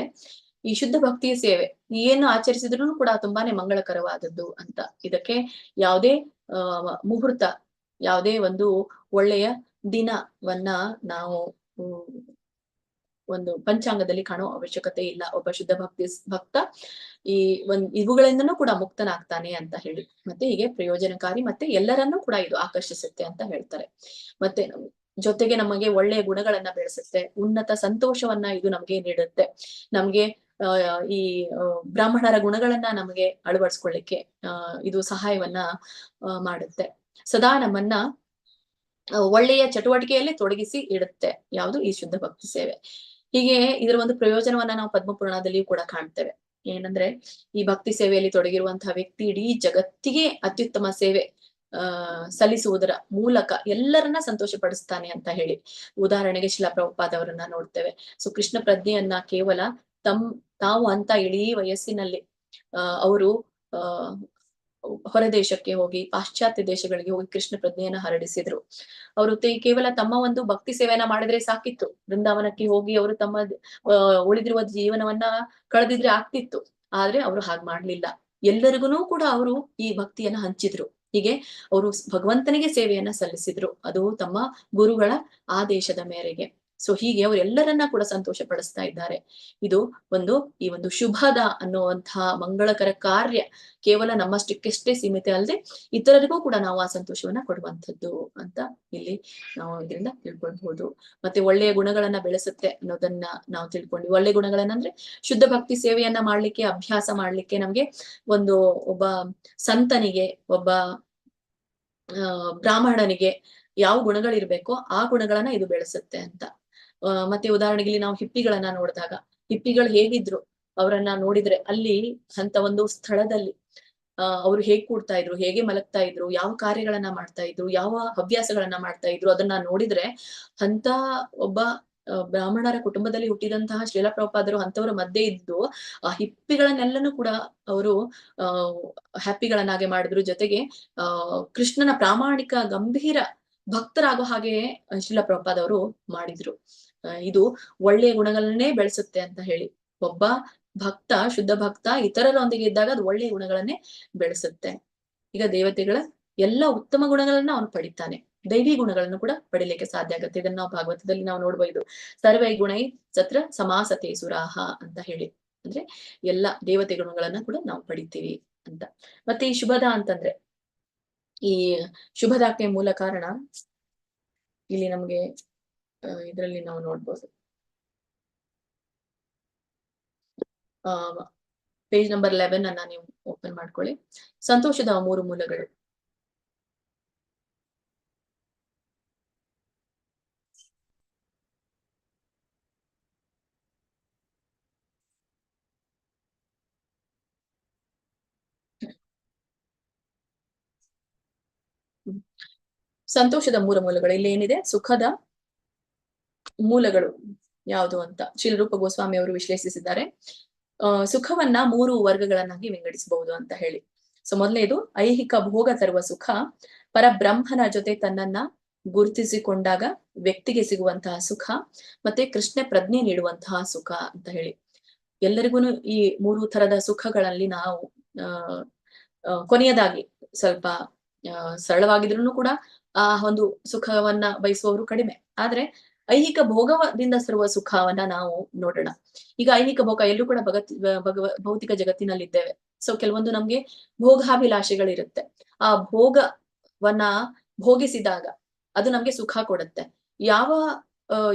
ಈ ಶುದ್ಧ ಭಕ್ತಿಯ ಸೇವೆ ಏನು ಆಚರಿಸಿದ್ರು ಕೂಡ ತುಂಬಾನೇ ಮಂಗಳಕರವಾದದ್ದು ಅಂತ. ಇದಕ್ಕೆ ಯಾವುದೇ ಮುಹೂರ್ತ, ಯಾವುದೇ ಒಂದು ಒಳ್ಳೆಯ ದಿನವನ್ನ ನಾವು ಒಂದು ಪಂಚಾಂಗದಲ್ಲಿ ಕಾಣೋ ಅವಶ್ಯಕತೆ ಇಲ್ಲ. ಒಬ್ಬ ಶುದ್ಧ ಭಕ್ತ ಇವುಗಳಿಂದನೂ ಕೂಡ ಮುಕ್ತನಾಗ್ತಾನೆ ಅಂತ ಹೇಳಿ. ಮತ್ತೆ ಹೀಗೆ ಪ್ರಯೋಜನಕಾರಿ, ಮತ್ತೆ ಎಲ್ಲರನ್ನೂ ಕೂಡ ಇದು ಆಕರ್ಷಿಸುತ್ತೆ ಅಂತ ಹೇಳ್ತಾರೆ. ಮತ್ತೆ ಜೊತೆಗೆ ನಮಗೆ ಒಳ್ಳೆಯ ಗುಣಗಳನ್ನ ಬೆಳೆಸುತ್ತೆ, ಉನ್ನತ ಸಂತೋಷವನ್ನ ಇದು ನಮ್ಗೆ ನೀಡುತ್ತೆ. ನಮ್ಗೆ ಈ ಬ್ರಾಹ್ಮಣರ ಗುಣಗಳನ್ನ ನಮಗೆ ಅಳವಡಿಸ್ಕೊಳ್ಳಿಕ್ಕೆ ಇದು ಸಹಾಯವನ್ನ ಮಾಡುತ್ತೆ. ಸದಾ ನಮ್ಮನ್ನ ಒಳ್ಳೆಯ ಚಟುವಟಿಕೆಯಲ್ಲಿ ತೊಡಗಿಸಿ ಇಡುತ್ತೆ ಯಾವುದು ಈ ಶುದ್ಧ ಭಕ್ತಿ ಸೇವೆ. ಹೀಗೆ ಇದರ ಒಂದು ಪ್ರಯೋಜನವನ್ನ ನಾವು ಪದ್ಮಪುರಾಣದಲ್ಲಿಯೂ ಕೂಡ ಕಾಣ್ತೇವೆ. ಏನಂದ್ರೆ, ಈ ಭಕ್ತಿ ಸೇವೆಯಲ್ಲಿ ತೊಡಗಿರುವಂತಹ ವ್ಯಕ್ತಿ ಇಡೀ ಜಗತ್ತಿಗೆ ಅತ್ಯುತ್ತಮ ಸೇವೆ ಸಲ್ಲಿಸುವುದರ ಮೂಲಕ ಎಲ್ಲರನ್ನ ಸಂತೋಷ ಪಡಿಸ್ತಾನೆ ಅಂತ ಹೇಳಿ. ಉದಾಹರಣೆಗೆ ಶಿಲಾ ಪ್ರಭುಪಾದ ಅವರನ್ನ ನೋಡ್ತೇವೆ. ಸೊ ಕೃಷ್ಣ ಪ್ರಜ್ಞೆಯನ್ನ ಕೇವಲ ತಾವು ಅಂತ ಇಡೀ ವಯಸ್ಸಿನಲ್ಲಿ ಅವರು ಹೊರ ದೇಶಕ್ಕೆ ಹೋಗಿ, ಪಾಶ್ಚಾತ್ಯ ದೇಶಗಳಿಗೆ ಹೋಗಿ ಕೃಷ್ಣ ಪ್ರಜ್ಞೆಯನ್ನ ಹರಡಿಸಿದ್ರು. ಅವರು ಕೇವಲ ತಮ್ಮ ಒಂದು ಭಕ್ತಿ ಸೇವೆಯನ್ನ ಮಾಡಿದ್ರೆ ಸಾಕಿತ್ತು. ಬೃಂದಾವನಕ್ಕೆ ಹೋಗಿ ಅವರು ತಮ್ಮ ಉಳಿದಿರುವ ಜೀವನವನ್ನ ಕಳೆದಿದ್ರೆ ಆಗ್ತಿತ್ತು. ಆದ್ರೆ ಅವರು ಹಾಗೆ ಮಾಡ್ಲಿಲ್ಲ. ಎಲ್ಲರಿಗೂ ಕೂಡ ಅವರು ಈ ಭಕ್ತಿಯನ್ನ ಹಂಚಿದ್ರು. ಹೀಗೆ ಅವರು ಭಗವಂತನಿಗೆ ಸೇವೆಯನ್ನ ಸಲ್ಲಿಸಿದ್ರು, ಅದು ತಮ್ಮ ಗುರುಗಳ ಆದೇಶದ ಮೇರೆಗೆ. ಸೊ ಹೀಗೆ ಅವರೆಲ್ಲರನ್ನ ಕೂಡ ಸಂತೋಷ ಪಡಿಸ್ತಾ ಇದ್ದಾರೆ. ಇದು ಈ ಒಂದು ಶುಭದ ಅನ್ನುವಂತಹ ಮಂಗಳಕರ ಕಾರ್ಯ ಕೇವಲ ನಮ್ಮಷ್ಟಕ್ಕಷ್ಟೇ ಸೀಮಿತ ಅಲ್ಲದೆ ಇತರರಿಗೂ ಕೂಡ ನಾವು ಆ ಸಂತೋಷವನ್ನ ಕೊಡುವಂಥದ್ದು ಅಂತ ಇಲ್ಲಿ ನಾವು ಇದರಿಂದ ತಿಳ್ಕೊಳ್ಬಹುದು. ಮತ್ತೆ ಒಳ್ಳೆಯ ಗುಣಗಳನ್ನ ಬೆಳೆಸುತ್ತೆ ಅನ್ನೋದನ್ನ ನಾವು ತಿಳ್ಕೊಂಡ್ವಿ. ಒಳ್ಳೆಯ ಗುಣಗಳನ್ನ ಅಂದ್ರೆ ಶುದ್ಧ ಭಕ್ತಿ ಸೇವೆಯನ್ನ ಮಾಡ್ಲಿಕ್ಕೆ, ಅಭ್ಯಾಸ ಮಾಡ್ಲಿಕ್ಕೆ ನಮ್ಗೆ ಒಬ್ಬ ಸಂತನಿಗೆ, ಒಬ್ಬ ಬ್ರಾಹ್ಮಣನಿಗೆ ಯಾವ ಗುಣಗಳಿರ್ಬೇಕೋ ಆ ಗುಣಗಳನ್ನ ಇದು ಬೆಳೆಸುತ್ತೆ ಅಂತ. ಮತ್ತೆ ಉದಾಹರಣೆಗೆ ಇಲ್ಲಿ ನಾವು ಹಿಪ್ಪಿಗಳನ್ನ ನೋಡಿದಾಗ, ಹಿಪ್ಪಿಗಳು ಹೇಗಿದ್ರು ಅವರನ್ನ ನೋಡಿದ್ರೆ ಅಲ್ಲಿ ಅಂತ ಒಂದು ಸ್ಥಳದಲ್ಲಿ ಅವ್ರು ಹೇಗ್ ಕೂಡ್ತಾ ಇದ್ರು, ಹೇಗೆ ಮಲಗ್ತಾ ಇದ್ರು, ಯಾವ ಕಾರ್ಯಗಳನ್ನ ಮಾಡ್ತಾ ಇದ್ರು, ಯಾವ ಹವ್ಯಾಸಗಳನ್ನ ಮಾಡ್ತಾ ಇದ್ರು, ಅದನ್ನ ನೋಡಿದ್ರೆ ಅಂತ ಒಬ್ಬ ಬ್ರಾಹ್ಮಣರ ಕುಟುಂಬದಲ್ಲಿ ಹುಟ್ಟಿದಂತಹ ಶ್ರೀಲ ಪ್ರಭುಪಾದರು ಅಂತವರ ಮಧ್ಯೆ ಇದ್ದು ಆ ಹಿಪ್ಪಿಗಳನ್ನೆಲ್ಲನೂ ಕೂಡ ಅವರು ಹ್ಯಾಪಿಗಳನ್ನಾಗೆ ಮಾಡಿದ್ರು. ಜೊತೆಗೆ ಕೃಷ್ಣನ ಪ್ರಾಮಾಣಿಕ ಗಂಭೀರ ಭಕ್ತರಾಗೋ ಹಾಗೆ ಶ್ರೀಲ ಪ್ರಭುಪಾದವರು ಮಾಡಿದ್ರು. ಇದು ಒಳ್ಳೆಯ ಗುಣಗಳನ್ನೇ ಬೆಳೆಸುತ್ತೆ ಅಂತ ಹೇಳಿ. ಒಬ್ಬ ಭಕ್ತ, ಶುದ್ಧ ಭಕ್ತ ಇತರರೊಂದಿಗೆ ಇದ್ದಾಗ ಅದು ಒಳ್ಳೆಯ ಗುಣಗಳನ್ನೇ ಬೆಳೆಸುತ್ತೆ. ಈಗ ದೇವತೆಗಳ ಎಲ್ಲ ಉತ್ತಮ ಗುಣಗಳನ್ನ ಅವನು ಪಡಿತಾನೆ, ದೈವಿ ಗುಣಗಳನ್ನು ಕೂಡ ಪಡಿಲಿಕ್ಕೆ ಸಾಧ್ಯ ಆಗುತ್ತೆ. ಇದನ್ನ ನಾವು ಭಾಗವತದಲ್ಲಿ ನಾವು ನೋಡ್ಬೋದು. ಸರ್ವೈ ಗುಣೈ ಸತ್ರ ಸಮಾಸತೆ ಸುರಾಹ ಅಂತ ಹೇಳಿ, ಅಂದ್ರೆ ಎಲ್ಲ ದೇವತೆ ಗುಣಗಳನ್ನ ಕೂಡ ನಾವು ಪಡಿತೀವಿ ಅಂತ. ಮತ್ತೆ ಈ ಶುಭದ ಅಂತಂದ್ರೆ, ಈ ಶುಭದಾಕ್ಕೆ ಮೂಲ ಕಾರಣ ಇಲ್ಲಿ ನಮ್ಗೆ ಇದರಲ್ಲಿ ನಾವು ನೋಡ್ಬೋದು. ಪೇಜ್ ನಂಬರ್ 11 ಅನ್ನ ನೀವು ಓಪನ್ ಮಾಡ್ಕೊಳ್ಳಿ. ಸಂತೋಷದ 3 ಮೂಲಗಳು. ಸಂತೋಷದ 3 ಮೂಲಗಳು. ಇಲ್ಲಿ ಏನಿದೆ? ಸುಖದ ಮೂಲಗಳು ಯಾವುದು ಅಂತ ಶಿಲರೂಪ ಗೋಸ್ವಾಮಿ ಅವರು ವಿಶ್ಲೇಷಿಸಿದ್ದಾರೆ. ಸುಖವನ್ನ 3 ವರ್ಗಗಳನ್ನಾಗಿ ವಿಂಗಡಿಸಬಹುದು ಅಂತ ಹೇಳಿ. ಸೊ ಮೊದಲನೇದು ಐಹಿಕ ಭೋಗ ತರುವ ಸುಖ, ಪರಬ್ರಹ್ಮನ ಜೊತೆ ತನ್ನನ್ನ ಗುರುತಿಸಿಕೊಂಡಾಗ ವ್ಯಕ್ತಿಗೆ ಸಿಗುವಂತಹ ಸುಖ, ಮತ್ತೆ ಕೃಷ್ಣ ಪ್ರಜ್ಞೆ ನೀಡುವಂತಹ ಸುಖ ಅಂತ ಹೇಳಿ. ಎಲ್ಲರಿಗೂ ಈ 3 ತರದ ಸುಖಗಳಲ್ಲಿ ನಾವು ಕೊನೆಯದಾಗಿ ಸ್ವಲ್ಪ ಸರಳವಾಗಿದ್ರು ಕೂಡ ಆ ಒಂದು ಸುಖವನ್ನ ಬಯಸುವವರು ಕಡಿಮೆ. ಆದ್ರೆ ಐಹಿಕ ಭೋಗದಿಂದ ತರುವ ಸುಖವನ್ನ ನಾವು ನೋಡೋಣ. ಈಗ ಐಹಿಕ ಭೋಗ ಎಲ್ಲರೂ ಕೂಡ ಭೌತಿಕ ಜಗತ್ತಿನಲ್ಲಿದ್ದೇವೆ. ಸೊ ಕೆಲವೊಂದು ನಮ್ಗೆ ಭೋಗಾಭಿಲಾಷೆಗಳಿರುತ್ತೆ. ಆ ಭೋಗವನ್ನ ಭೋಗಿಸಿದಾಗ ಅದು ನಮ್ಗೆ ಸುಖ ಕೊಡುತ್ತೆ.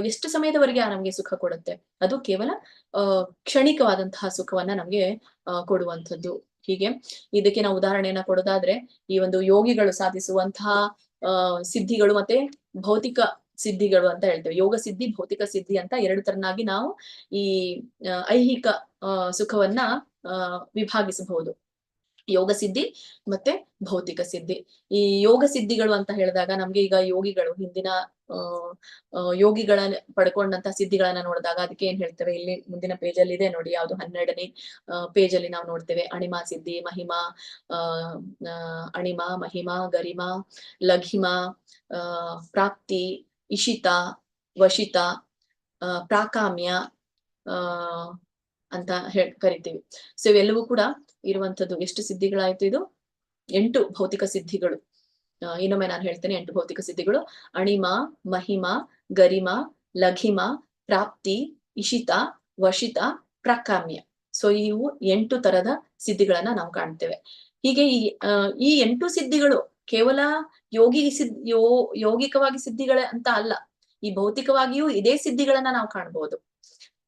ಎಷ್ಟು ಸಮಯದವರೆಗೆ ನಮ್ಗೆ ಸುಖ ಕೊಡುತ್ತೆ? ಅದು ಕೇವಲ ಕ್ಷಣಿಕವಾದಂತಹ ಸುಖವನ್ನ ನಮ್ಗೆ ಕೊಡುವಂಥದ್ದು. ಹೀಗೆ ಇದಕ್ಕೆ ನಾವು ಉದಾಹರಣೆಯನ್ನ ಕೊಡೋದಾದ್ರೆ, ಈ ಒಂದು ಯೋಗಿಗಳು ಸಾಧಿಸುವಂತಹ ಸಿದ್ಧಿಗಳು ಮತ್ತೆ ಭೌತಿಕ ಸಿದ್ಧಿಗಳು ಅಂತ ಹೇಳ್ತೇವೆ. ಯೋಗ ಸಿದ್ಧಿ, ಭೌತಿಕ ಸಿದ್ಧಿ ಅಂತ 2 ತರನಾಗಿ ನಾವು ಈ ಐಹಿಕ ಸುಖವನ್ನ ವಿಭಾಗಿಸಬಹುದು. ಯೋಗ ಸಿದ್ಧಿ ಮತ್ತೆ ಭೌತಿಕ ಸಿದ್ಧಿ. ಈ ಯೋಗ ಸಿದ್ಧಿಗಳು ಅಂತ ಹೇಳಿದಾಗ ನಮ್ಗೆ ಈಗ ಯೋಗಿಗಳು ಹಿಂದಿನ ಯೋಗಿಗಳ ಪಡ್ಕೊಂಡಂತ ಸಿದ್ಧಿಗಳನ್ನ ನೋಡಿದಾಗ ಅದಕ್ಕೆ ಏನ್ ಹೇಳ್ತೇವೆ? ಇಲ್ಲಿ ಮುಂದಿನ ಪೇಜ್ ಅಲ್ಲಿ ಇದೆ ನೋಡಿ, ಯಾವ್ದು 12ನೇ ಪೇಜ್ ಅಲ್ಲಿ ನಾವು ನೋಡ್ತೇವೆ. ಅಣಿಮಾ ಸಿದ್ಧಿ, ಮಹಿಮಾ, ಅಣಿಮಾ, ಮಹಿಮಾ, ಗರಿಮಾ, ಲಘಿಮಾ, ಪ್ರಾಪ್ತಿ, ಇಶಿತ, ವಶಿತ, ಪ್ರಾಕಾಮ್ಯ ಅಂತ ಕರಿತೀವಿ. ಸೊ ಇವೆಲ್ಲವೂ ಕೂಡ ಇರುವಂತದ್ದು. ಎಷ್ಟು ಸಿದ್ಧಿಗಳಾಯ್ತು? ಇದು 8 ಭೌತಿಕ ಸಿದ್ಧಿಗಳು. ಇನ್ನೊಮ್ಮೆ ನಾನು ಹೇಳ್ತೇನೆ, 8 ಭೌತಿಕ ಸಿದ್ಧಿಗಳು: ಅಣಿಮಾ, ಮಹಿಮಾ, ಗರಿಮಾ, ಲಘಿಮಾ, ಪ್ರಾಪ್ತಿ, ಇಶಿತ, ವಶಿತ, ಪ್ರಾಕಾಮ್ಯ. ಸೊ ಇವು 8 ತರದ ಸಿದ್ಧಿಗಳನ್ನ ನಾವು ಕಾಣ್ತೇವೆ. ಹೀಗೆ ಈ 8 ಸಿದ್ಧಿಗಳು ಕೇವಲ ಯೋಗಿಕವಾಗಿ ಸಿದ್ಧಿಗಳೇ ಅಂತ ಅಲ್ಲ, ಈ ಭೌತಿಕವಾಗಿಯೂ ಇದೇ ಸಿದ್ಧಿಗಳನ್ನ ನಾವು ಕಾಣಬಹುದು.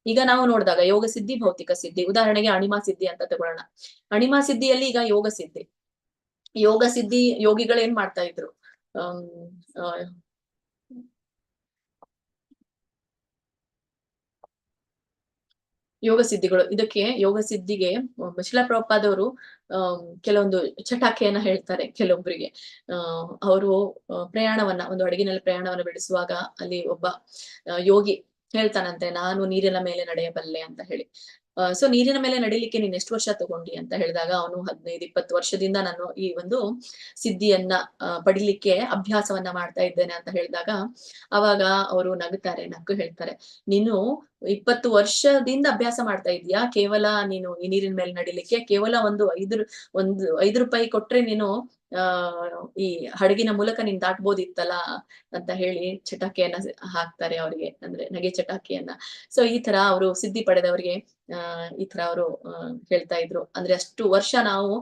ಈಗ ನಾವು ನೋಡಿದಾಗ ಯೋಗ ಸಿದ್ಧಿ, ಭೌತಿಕ ಸಿದ್ಧಿ. ಉದಾಹರಣೆಗೆ ಅಣಿಮಾ ಸಿದ್ಧಿ ಅಂತ ತಗೊಳ್ಳೋಣ. ಅಣಿಮಾ ಸಿದ್ಧಿಯಲ್ಲಿ ಈಗ ಯೋಗ ಸಿದ್ಧಿ, ಯೋಗಿಗಳು ಏನ್ ಮಾಡ್ತಾ ಇದ್ರು? ಯೋಗ ಸಿದ್ಧಿಗಳು. ಇದಕ್ಕೆ ಯೋಗ ಸಿದ್ಧಿಗೆ ಶಿಲಾ ಪ್ರಭುಪಾದವರು ಕೆಲವೊಂದು ಚಟಾಕೆಯನ್ನ ಹೇಳ್ತಾರೆ ಕೆಲವೊಬ್ಬರಿಗೆ. ಅವರು ಪ್ರಯಾಣವನ್ನ, ಒಂದು ಹಡಗಿನಲ್ಲಿ ಪ್ರಯಾಣವನ್ನ ಬೆಳೆಸುವಾಗ ಅಲ್ಲಿ ಒಬ್ಬ ಯೋಗಿ ಹೇಳ್ತಾನಂತೆ, ನಾನು ನೀರಿನ ಮೇಲೆ ನಡೆಯಬಲ್ಲೆ ಅಂತ ಹೇಳಿ. ಸೊ ನೀರಿನ ಮೇಲೆ ನಡಿಲಿಕ್ಕೆ ನೀನ್ ಎಷ್ಟು ವರ್ಷ ತಗೊಂಡಿ ಅಂತ ಹೇಳಿದಾಗ ಅವನು 15-20 ವರ್ಷದಿಂದ ನಾನು ಈ ಒಂದು ಸಿದ್ಧಿಯನ್ನ ಪಡಿಲಿಕ್ಕೆ ಅಭ್ಯಾಸವನ್ನ ಮಾಡ್ತಾ ಇದ್ದೇನೆ ಅಂತ ಹೇಳಿದಾಗ, ಅವಾಗ ಅವರು ನಕ್ಕು ಹೇಳ್ತಾರೆ, ನೀನು 20 ವರ್ಷದಿಂದ ಅಭ್ಯಾಸ ಮಾಡ್ತಾ ಇದೀಯಾ, ಕೇವಲ ನೀನು ಈ ನೀರಿನ ಮೇಲೆ ನಡಿಲಿಕ್ಕೆ ಕೇವಲ ಒಂದು 5 ರೂಪಾಯಿ ಕೊಟ್ರೆ ನೀನು ಈ ಹಡಗಿನ ಮೂಲಕ ನೀನ್ ದಾಟ್ಬೋದಿತ್ತಲ್ಲ ಅಂತ ಹೇಳಿ ಚಟಾಕಿಯನ್ನ ಹಾಕ್ತಾರೆ ಅವರಿಗೆ, ಅಂದ್ರೆ ನಗೆ ಚಟಾಕಿಯನ್ನ. ಸೊ ಈ ತರ ಅವರು ಸಿದ್ಧಿ ಪಡೆದವರಿಗೆ ಈ ತರ ಅವರು ಹೇಳ್ತಾ ಇದ್ರು. ಅಂದ್ರೆ ಅಷ್ಟು ವರ್ಷ ನಾವು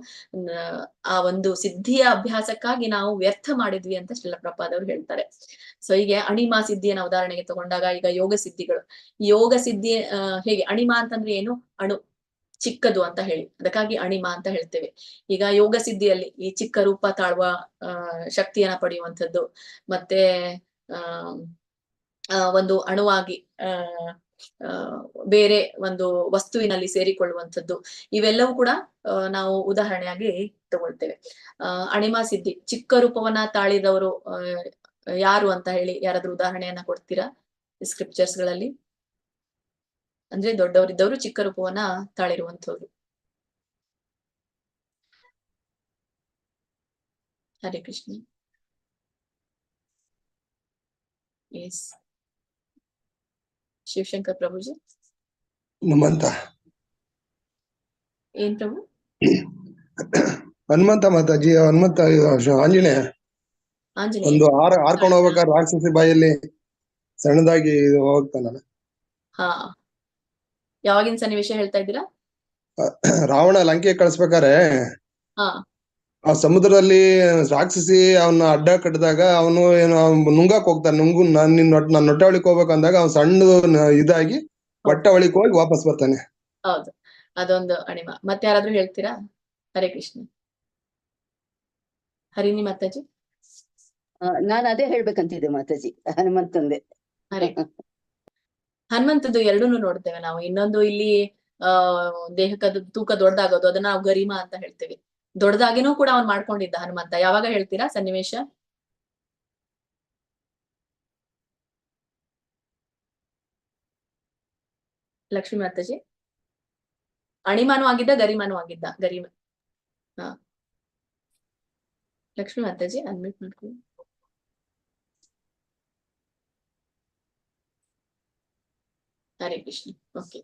ಆ ಒಂದು ಸಿದ್ಧಿಯ ಅಭ್ಯಾಸಕ್ಕಾಗಿ ನಾವು ವ್ಯರ್ಥ ಮಾಡಿದ್ವಿ ಅಂತ ಶ್ರೀಲ ಪ್ರಭುಪಾದವರು ಹೇಳ್ತಾರೆ. ಸೊ ಹೀಗೆ ಅಣಿಮಾ ಸಿದ್ಧಿಯನ್ನ ಉದಾಹರಣೆಗೆ ತಗೊಂಡಾಗ ಈಗ ಯೋಗ ಸಿದ್ಧಿಗಳು. ಯೋಗ ಸಿದ್ಧಿ ಹೇಗೆ? ಅಣಿಮಾ ಅಂತಂದ್ರೆ ಏನು? ಅಣು, ಚಿಕ್ಕದು ಅಂತ ಹೇಳಿ, ಅದಕ್ಕಾಗಿ ಅಣಿಮಾ ಅಂತ ಹೇಳ್ತೇವೆ. ಈಗ ಯೋಗ ಸಿದ್ಧಿಯಲ್ಲಿ ಈ ಚಿಕ್ಕ ರೂಪ ತಾಳುವ ಶಕ್ತಿಯನ್ನ ಪಡೆಯುವಂಥದ್ದು, ಮತ್ತೆ ಒಂದು ಅಣುವಾಗಿ ಬೇರೆ ಒಂದು ವಸ್ತುವಿನಲ್ಲಿ ಸೇರಿಕೊಳ್ಳುವಂಥದ್ದು, ಇವೆಲ್ಲವೂ ಕೂಡ ನಾವು ಉದಾಹರಣೆಯಾಗಿ ತಗೊಳ್ತೇವೆ. ಅಣಿಮಾ ಸಿದ್ಧಿ, ಚಿಕ್ಕ ರೂಪವನ್ನ ತಾಳಿದವರು ಯಾರು ಅಂತ ಹೇಳಿ ಯಾರಾದ್ರೂ ಉದಾಹರಣೆಯನ್ನ ಕೊಡ್ತೀರಾ ಸ್ಕ್ರಿಪ್ಚರ್ಸ್ ಗಳಲ್ಲಿ? ಅಂದ್ರೆ ದೊಡ್ಡವರಿದ್ದವರು ಚಿಕ್ಕ ರೂಪವನ್ನ ತಾಳಿರುವಂಥವ್ರು. ಹರೇ ಕೃಷ್ಣ. ಎಸ್, ಶಿವಶಂಕರ್ ಪ್ರಭುಜಿ. ಹನುಮಂತ. ಏನ್ ಪ್ರಭು? ಹನುಮಂತ ಮಾತಾಜಿ, ಹನುಮಂತ ಆಂಜನೇಯ ಒಂದು ಹಾರ್ಕೊಂಡು ಹೋಗ್ಬೇಕಾದ್ರೆ ರಾಕ್ಷಸಿ ಬಾಯಲ್ಲಿ ಸಣ್ಣದಾಗಿ ಹೋಗ್ತಾನಲ್ಲ. ಹಾ, ಯಾವಾಗಿನ ಸನ್ನಿವೇಶ ಹೇಳ್ತಾ ಇದ್ದೀರಾ? ರಾವಣ ಲಂಕೆ ಕಳಿಸ್ಬೇಕಾರೆ ಆ ಸಮುದ್ರದಲ್ಲಿ ರಾಕ್ಷಸಿ ಅವನ ಅಡ್ಡ ಕಟ್ಟಿದಾಗ ಅವನು ಏನೋ ನುಂಗಾಕ್ ಹೋಗ್ತಾನೆ. ನನ್ನ ಹೊಟ್ಟೆ ಒಳಿಕ್ ಹೋಗ್ಬೇಕು ಅಂದಾಗ ಅವ್ನು ಸಣ್ಣ ಇದಾಗಿ ಹೊಟ್ಟೆ ಒಳಿಕ್ ಹೋಗಿ ವಾಪಸ್ ಬರ್ತಾನೆ. ಹೌದು, ಅದೊಂದು ಅಣಿಮ. ಮತ್ತೆ ಯಾರಾದ್ರೂ ಹೇಳ್ತೀರಾ? ಹರೇ ಕೃಷ್ಣ. ಹರಿಣಿ ಮಾತಾಜಿ. ನಾನು ಅದೇ ಹೇಳ್ಬೇಕಂತಿದ್ದೆ ಮಾತಾಜಿ, ಹನುಮಂತಂದೆ. ಹರೇ ಹನುಮಂತದ್ದು ಎರಡೂನು ನೋಡ್ತೇವೆ ನಾವು. ಇನ್ನೊಂದು ಇಲ್ಲಿ ದೇಹಕ್ಕದು ತೂಕ ದೊಡ್ಡದಾಗೋದು, ಅದನ್ನ ನಾವು ಗರಿಮಾ ಅಂತ ಹೇಳ್ತೇವೆ. ದೊಡ್ಡದಾಗಿನೂ ಕೂಡ ಅವ್ನ್ ಮಾಡ್ಕೊಂಡಿದ್ದ ಹನುಮಂತ. ಯಾವಾಗ ಹೇಳ್ತೀರಾ ಸನ್ನಿವೇಶ? ಲಕ್ಷ್ಮೀ ಮಾತಾಜಿ. ಅಣಿಮಾನು ಆಗಿದ್ದ, ಗರಿಮಾನು ಆಗಿದ್ದ? ಗರಿಮ. ಹಾ, ಲಕ್ಷ್ಮೀ ಮಾತಾಜಿ ಅನ್ಮ್ಯೂಟ್ ಮಾಡ್ಕೊಳ್ಳಿ. ಹರೇ ಕೃಷ್ಣ. ಓಕೆ,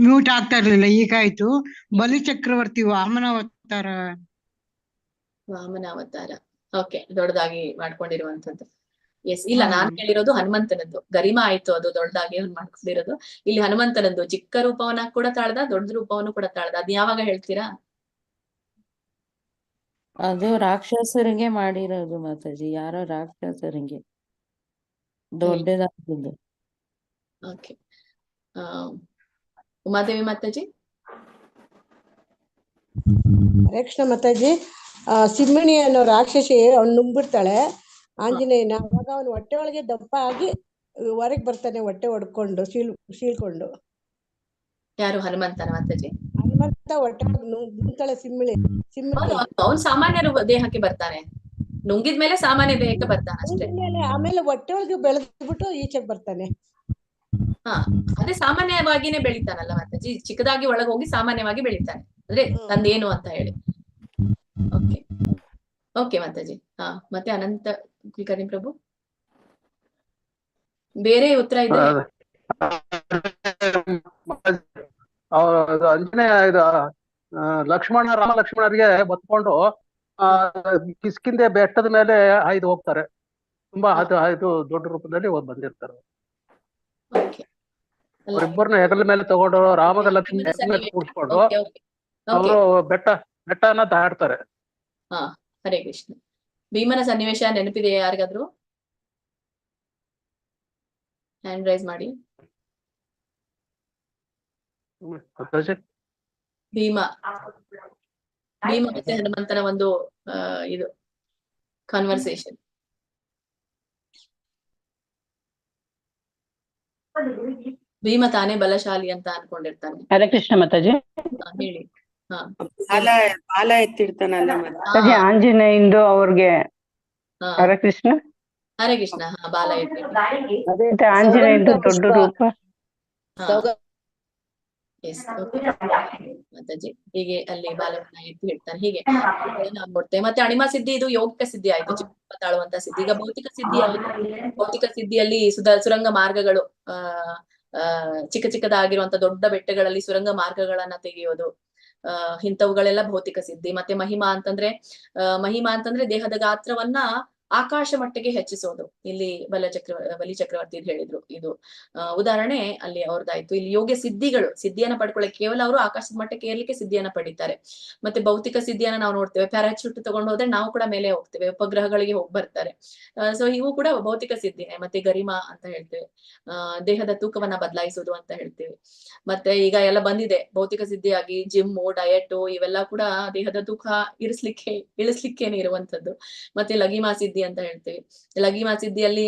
ಮ್ಯೂಟ್ ಆಗ್ತಾ ಇರ್ಲಿಲ್ಲ, ಈಗ ಆಯ್ತು. ಬಲಿ ಚಕ್ರವರ್ತಿ ವಾಮನ ಅವತಾರ. ವಾಮನ ಅವತಾರ, ಓಕೆ, ದೊಡ್ಡದಾಗಿ ಮಾಡ್ಕೊಂಡಿರುವಂತದ್ದು. ಎಸ್, ಇಲ್ಲ ನಾನ್ ಕೇಳಿರೋದು ಹನುಮಂತನದ್ದು. ಗರಿಮಾ ಆಯ್ತು, ಅದು ದೊಡ್ಡದಾಗಿ ಅವ್ನು ಮಾಡ್ಕೊಂಡಿರೋದು. ಇಲ್ಲಿ ಹನುಮಂತನದ್ದು ಚಿಕ್ಕ ರೂಪವನ್ನ ಕೂಡ ತಾಳ್ದ, ದೊಡ್ಡ ರೂಪವನ್ನು ಕೂಡ ತಾಳ್ದ. ಅದ್ ಯಾವಾಗ ಹೇಳ್ತೀರಾ? ಅದು ರಾಕ್ಷಸರಿಗೆ ಮಾಡಿರೋದು ಮಾತಾಜಿ, ಯಾರೋ ರಾಕ್ಷಸರಿಗೆ ದೊಡ್ಡದಾಗಿದ್ದು. ಓಕೆ, ಉಮಾದೇವಿ ಮಾತಾಜಿ. ಹರೇ ಕೃಷ್ಣ ಮಾತಾಜಿ. ಸಿಂಹಿಣಿ ಅನ್ನೋ ರಾಕ್ಷಸಿ ಅವ್ನು ನುಂಗ್ಬಿಡ್ತಾಳೆ ಆಂಜನೇಯನ. ಅವಾಗ ಅವನು ಹೊಟ್ಟೆ ಒಳಗೆ ದಪ್ಪ ಆಗಿ ಹೊರಗೆ ಬರ್ತಾನೆ, ಹೊಟ್ಟೆ ಹೊಡ್ಕೊಂಡು ಸೀಳ್ಕೊಂಡು. ಯಾರು? ಹನುಮಂತನ ಮಾತಾಜಿ. ಹನುಮಂತ ಹೊಟ್ಟೆ ನುಂಗ್ತಾಳೆ ಸಿಂಹಿಣಿ. ಅವ್ನು ಸಾಮಾನ್ಯ ದೇಹಕ್ಕೆ ಬರ್ತಾನೆ, ನುಂಗಿದ್ಮೇಲೆ ಸಾಮಾನ್ಯ ದೇಹಕ್ಕೆ ಬರ್ತಾನೆ ಅಷ್ಟೇ. ಆಮೇಲೆ ಹೊಟ್ಟೆ ಒಳಗೆ ಬೆಳೆದ್ಬಿಟ್ಟು ಈಚೆಗೆ ಬರ್ತಾನೆ. ಹಾ, ಅದೇ ಸಾಮಾನ್ಯವಾಗಿನೇ ಬೆಳಿತಾನಲ್ಲ ಮಾತಾಜಿ, ಚಿಕ್ಕದಾಗಿ ಒಳಗೆ ಹೋಗಿ ಸಾಮಾನ್ಯವಾಗಿ ಬೆಳಿತಾನೆ, ಅಂದ್ರೆ ತಂದೇನು ಅಂತ ಹೇಳಿ. Okay okay Mataji. ಹಾ, ಮತ್ತೆ ಅನಂತ ಕುಲಕರ್ಣಿ ಪ್ರಭು, ಬೇರೆ ಉತ್ತರ ಇದೆ? ಅಂಜನೇಯ ಲಕ್ಷ್ಮಣ, ರಾಮ ಲಕ್ಷ್ಮಣರಿಗೆ ಬತ್ಕೊಂಡು ಕಿಷ್ಕಿಂಧೆ ಬೆಟ್ಟದ ಮೇಲೆ ಹಾಯ್ದು ಹೋಗ್ತಾರೆ. ತುಂಬಾ ಇದು ದೊಡ್ಡ ರೂಪದಲ್ಲಿ ಬಂದಿರ್ತಾರೆ. ಅವರಿಬ್ಬರನ್ನ ಹೆಗಲ ಮೇಲೆ ತಗೊಂಡು ರಾಮದ ಲಕ್ಷ್ಮಣ ಮೇಲೆ ಕೂಡ್ಸ್ಕೊಂಡು ಅವರು ಬೆಟ್ಟನ ದಾಟ್ತಾರೆ. ಹಾ, ಹರೇ ಕೃಷ್ಣ. ಭೀಮನ ಸನ್ನಿವೇಶ ನೆನಪಿದೆಯಾ ಯಾರಿಗಾದ್ರು? ಹ್ಯಾಂಡ್ ರೈಸ್ ಮಾಡಿ. ಭೀಮ ಮತ್ತೆ ಹನುಮಂತನ ಒಂದು ಇದು ಕಾನ್ವರ್ಸೇಷನ್. ಭೀಮ ತಾನೇ ಬಲಶಾಲಿ ಅಂತ ಅನ್ಕೊಂಡಿರ್ತಾನೆ. ಹರೇ ಕೃಷ್ಣ ಮಾತಾಜಿ. ಹೇಳಿ. ಹಾ, ಬಾಲ ಎತ್ತಿಡ್ತಾನಲ್ಲ ಮಾತಾಜಿ, ಆಂಜನೇಯಂದು ಅವ್ರಿಗೆ. ಹರೇ ಕೃಷ್ಣ. ಹರೇ ಕೃಷ್ಣ. ಹಾ, ಬಾಲ ಎತ್ತಿ ಆಂಜನೇಯಂದು ದೊಡ್ಡ ರೂಪ. ಮಾತಾಜಿ ಹೀಗೆ ಅಲ್ಲಿ ಬಾಲವನ್ನ ಎತ್ತಿ ಇಡ್ತಾನೆ. ಹೀಗೆ ನಾವು ನೋಡ್ತೇವೆ. ಮತ್ತೆ ಅಣಿಮಾ ಸಿದ್ಧಿ, ಇದು ಯೌಗಿಕ ಸಿದ್ಧಿ ಆಯ್ತು, ಚಿಕ್ಕ ತಾಳುವಂತ ಸಿದ್ಧಿ. ಈಗ ಭೌತಿಕ ಸಿದ್ಧಿಯಲ್ಲಿ ಸುರಂಗ ಮಾರ್ಗಗಳು, ಚಿಕ್ಕ ಚಿಕ್ಕದಾಗಿರುವಂತ ದೊಡ್ಡ ಬೆಟ್ಟಗಳಲ್ಲಿ ಸುರಂಗ ಮಾರ್ಗಗಳನ್ನ ತೆಗೆಯೋದು, ಇಂಥವುಗಳೆಲ್ಲ ಭೌತಿಕ ಸಿದ್ಧಿ. ಮತ್ತೆ ಮಹಿಮಾ ಅಂತಂದ್ರೆ ದೇಹದ ಗಾತ್ರವನ್ನ ಆಕಾಶ ಮಟ್ಟಿಗೆ ಹೆಚ್ಚಿಸೋದು. ಇಲ್ಲಿ ಬಲಿ ಚಕ್ರವರ್ತಿ ಹೇಳಿದ್ರು. ಇದು ಉದಾಹರಣೆ ಅಲ್ಲಿ ಅವ್ರದ್ದಾಯ್ತು. ಇಲ್ಲಿ ಯೋಗ್ಯ ಸಿದ್ಧಿಯನ್ನ ಪಡ್ಕೊಳ್ಳಕ್ಕೆ ಕೇವಲ ಅವರು ಆಕಾಶದ ಮಟ್ಟಕ್ಕೆ ಏರ್ಲಿಕ್ಕೆ ಸಿದ್ಧಿಯನ್ನ ಪಡಿತಾರೆ. ಮತ್ತೆ ಭೌತಿಕ ಸಿದ್ಧಿಯನ್ನ ನಾವು ನೋಡ್ತೇವೆ. ಪ್ಯಾರಾಚೂಟ್ ತಗೊಂಡು ಹೋದ್ರೆ ನಾವು ಕೂಡ ಮೇಲೆ ಹೋಗ್ತೇವೆ, ಉಪಗ್ರಹಗಳಿಗೆ ಹೋಗಿ ಬರ್ತಾರೆ. ಸೊ ಇವು ಕೂಡ ಭೌತಿಕ ಸಿದ್ಧಿನೇ. ಮತ್ತೆ ಗರಿಮಾ ಅಂತ ಹೇಳ್ತೇವೆ, ದೇಹದ ತೂಕವನ್ನ ಬದಲಾಯಿಸೋದು ಅಂತ ಹೇಳ್ತೇವೆ. ಮತ್ತೆ ಈಗ ಎಲ್ಲ ಬಂದಿದೆ ಭೌತಿಕ ಸಿದ್ಧಿಯಾಗಿ, ಜಿಮ್ಮು, ಡಯಟ್, ಇವೆಲ್ಲ ಕೂಡ ದೇಹದ ತೂಕ ಇಳಿಸ್ಲಿಕ್ಕೇನೆ ಇರುವಂತದ್ದು. ಮತ್ತೆ ಲಘಿಮಾ ಸಿದ್ಧಿ ಅಂತ ಹೇಳ್ತೇವೆ. ಲಘಿಮಾ ಸಿದ್ಧಿಯಲ್ಲಿ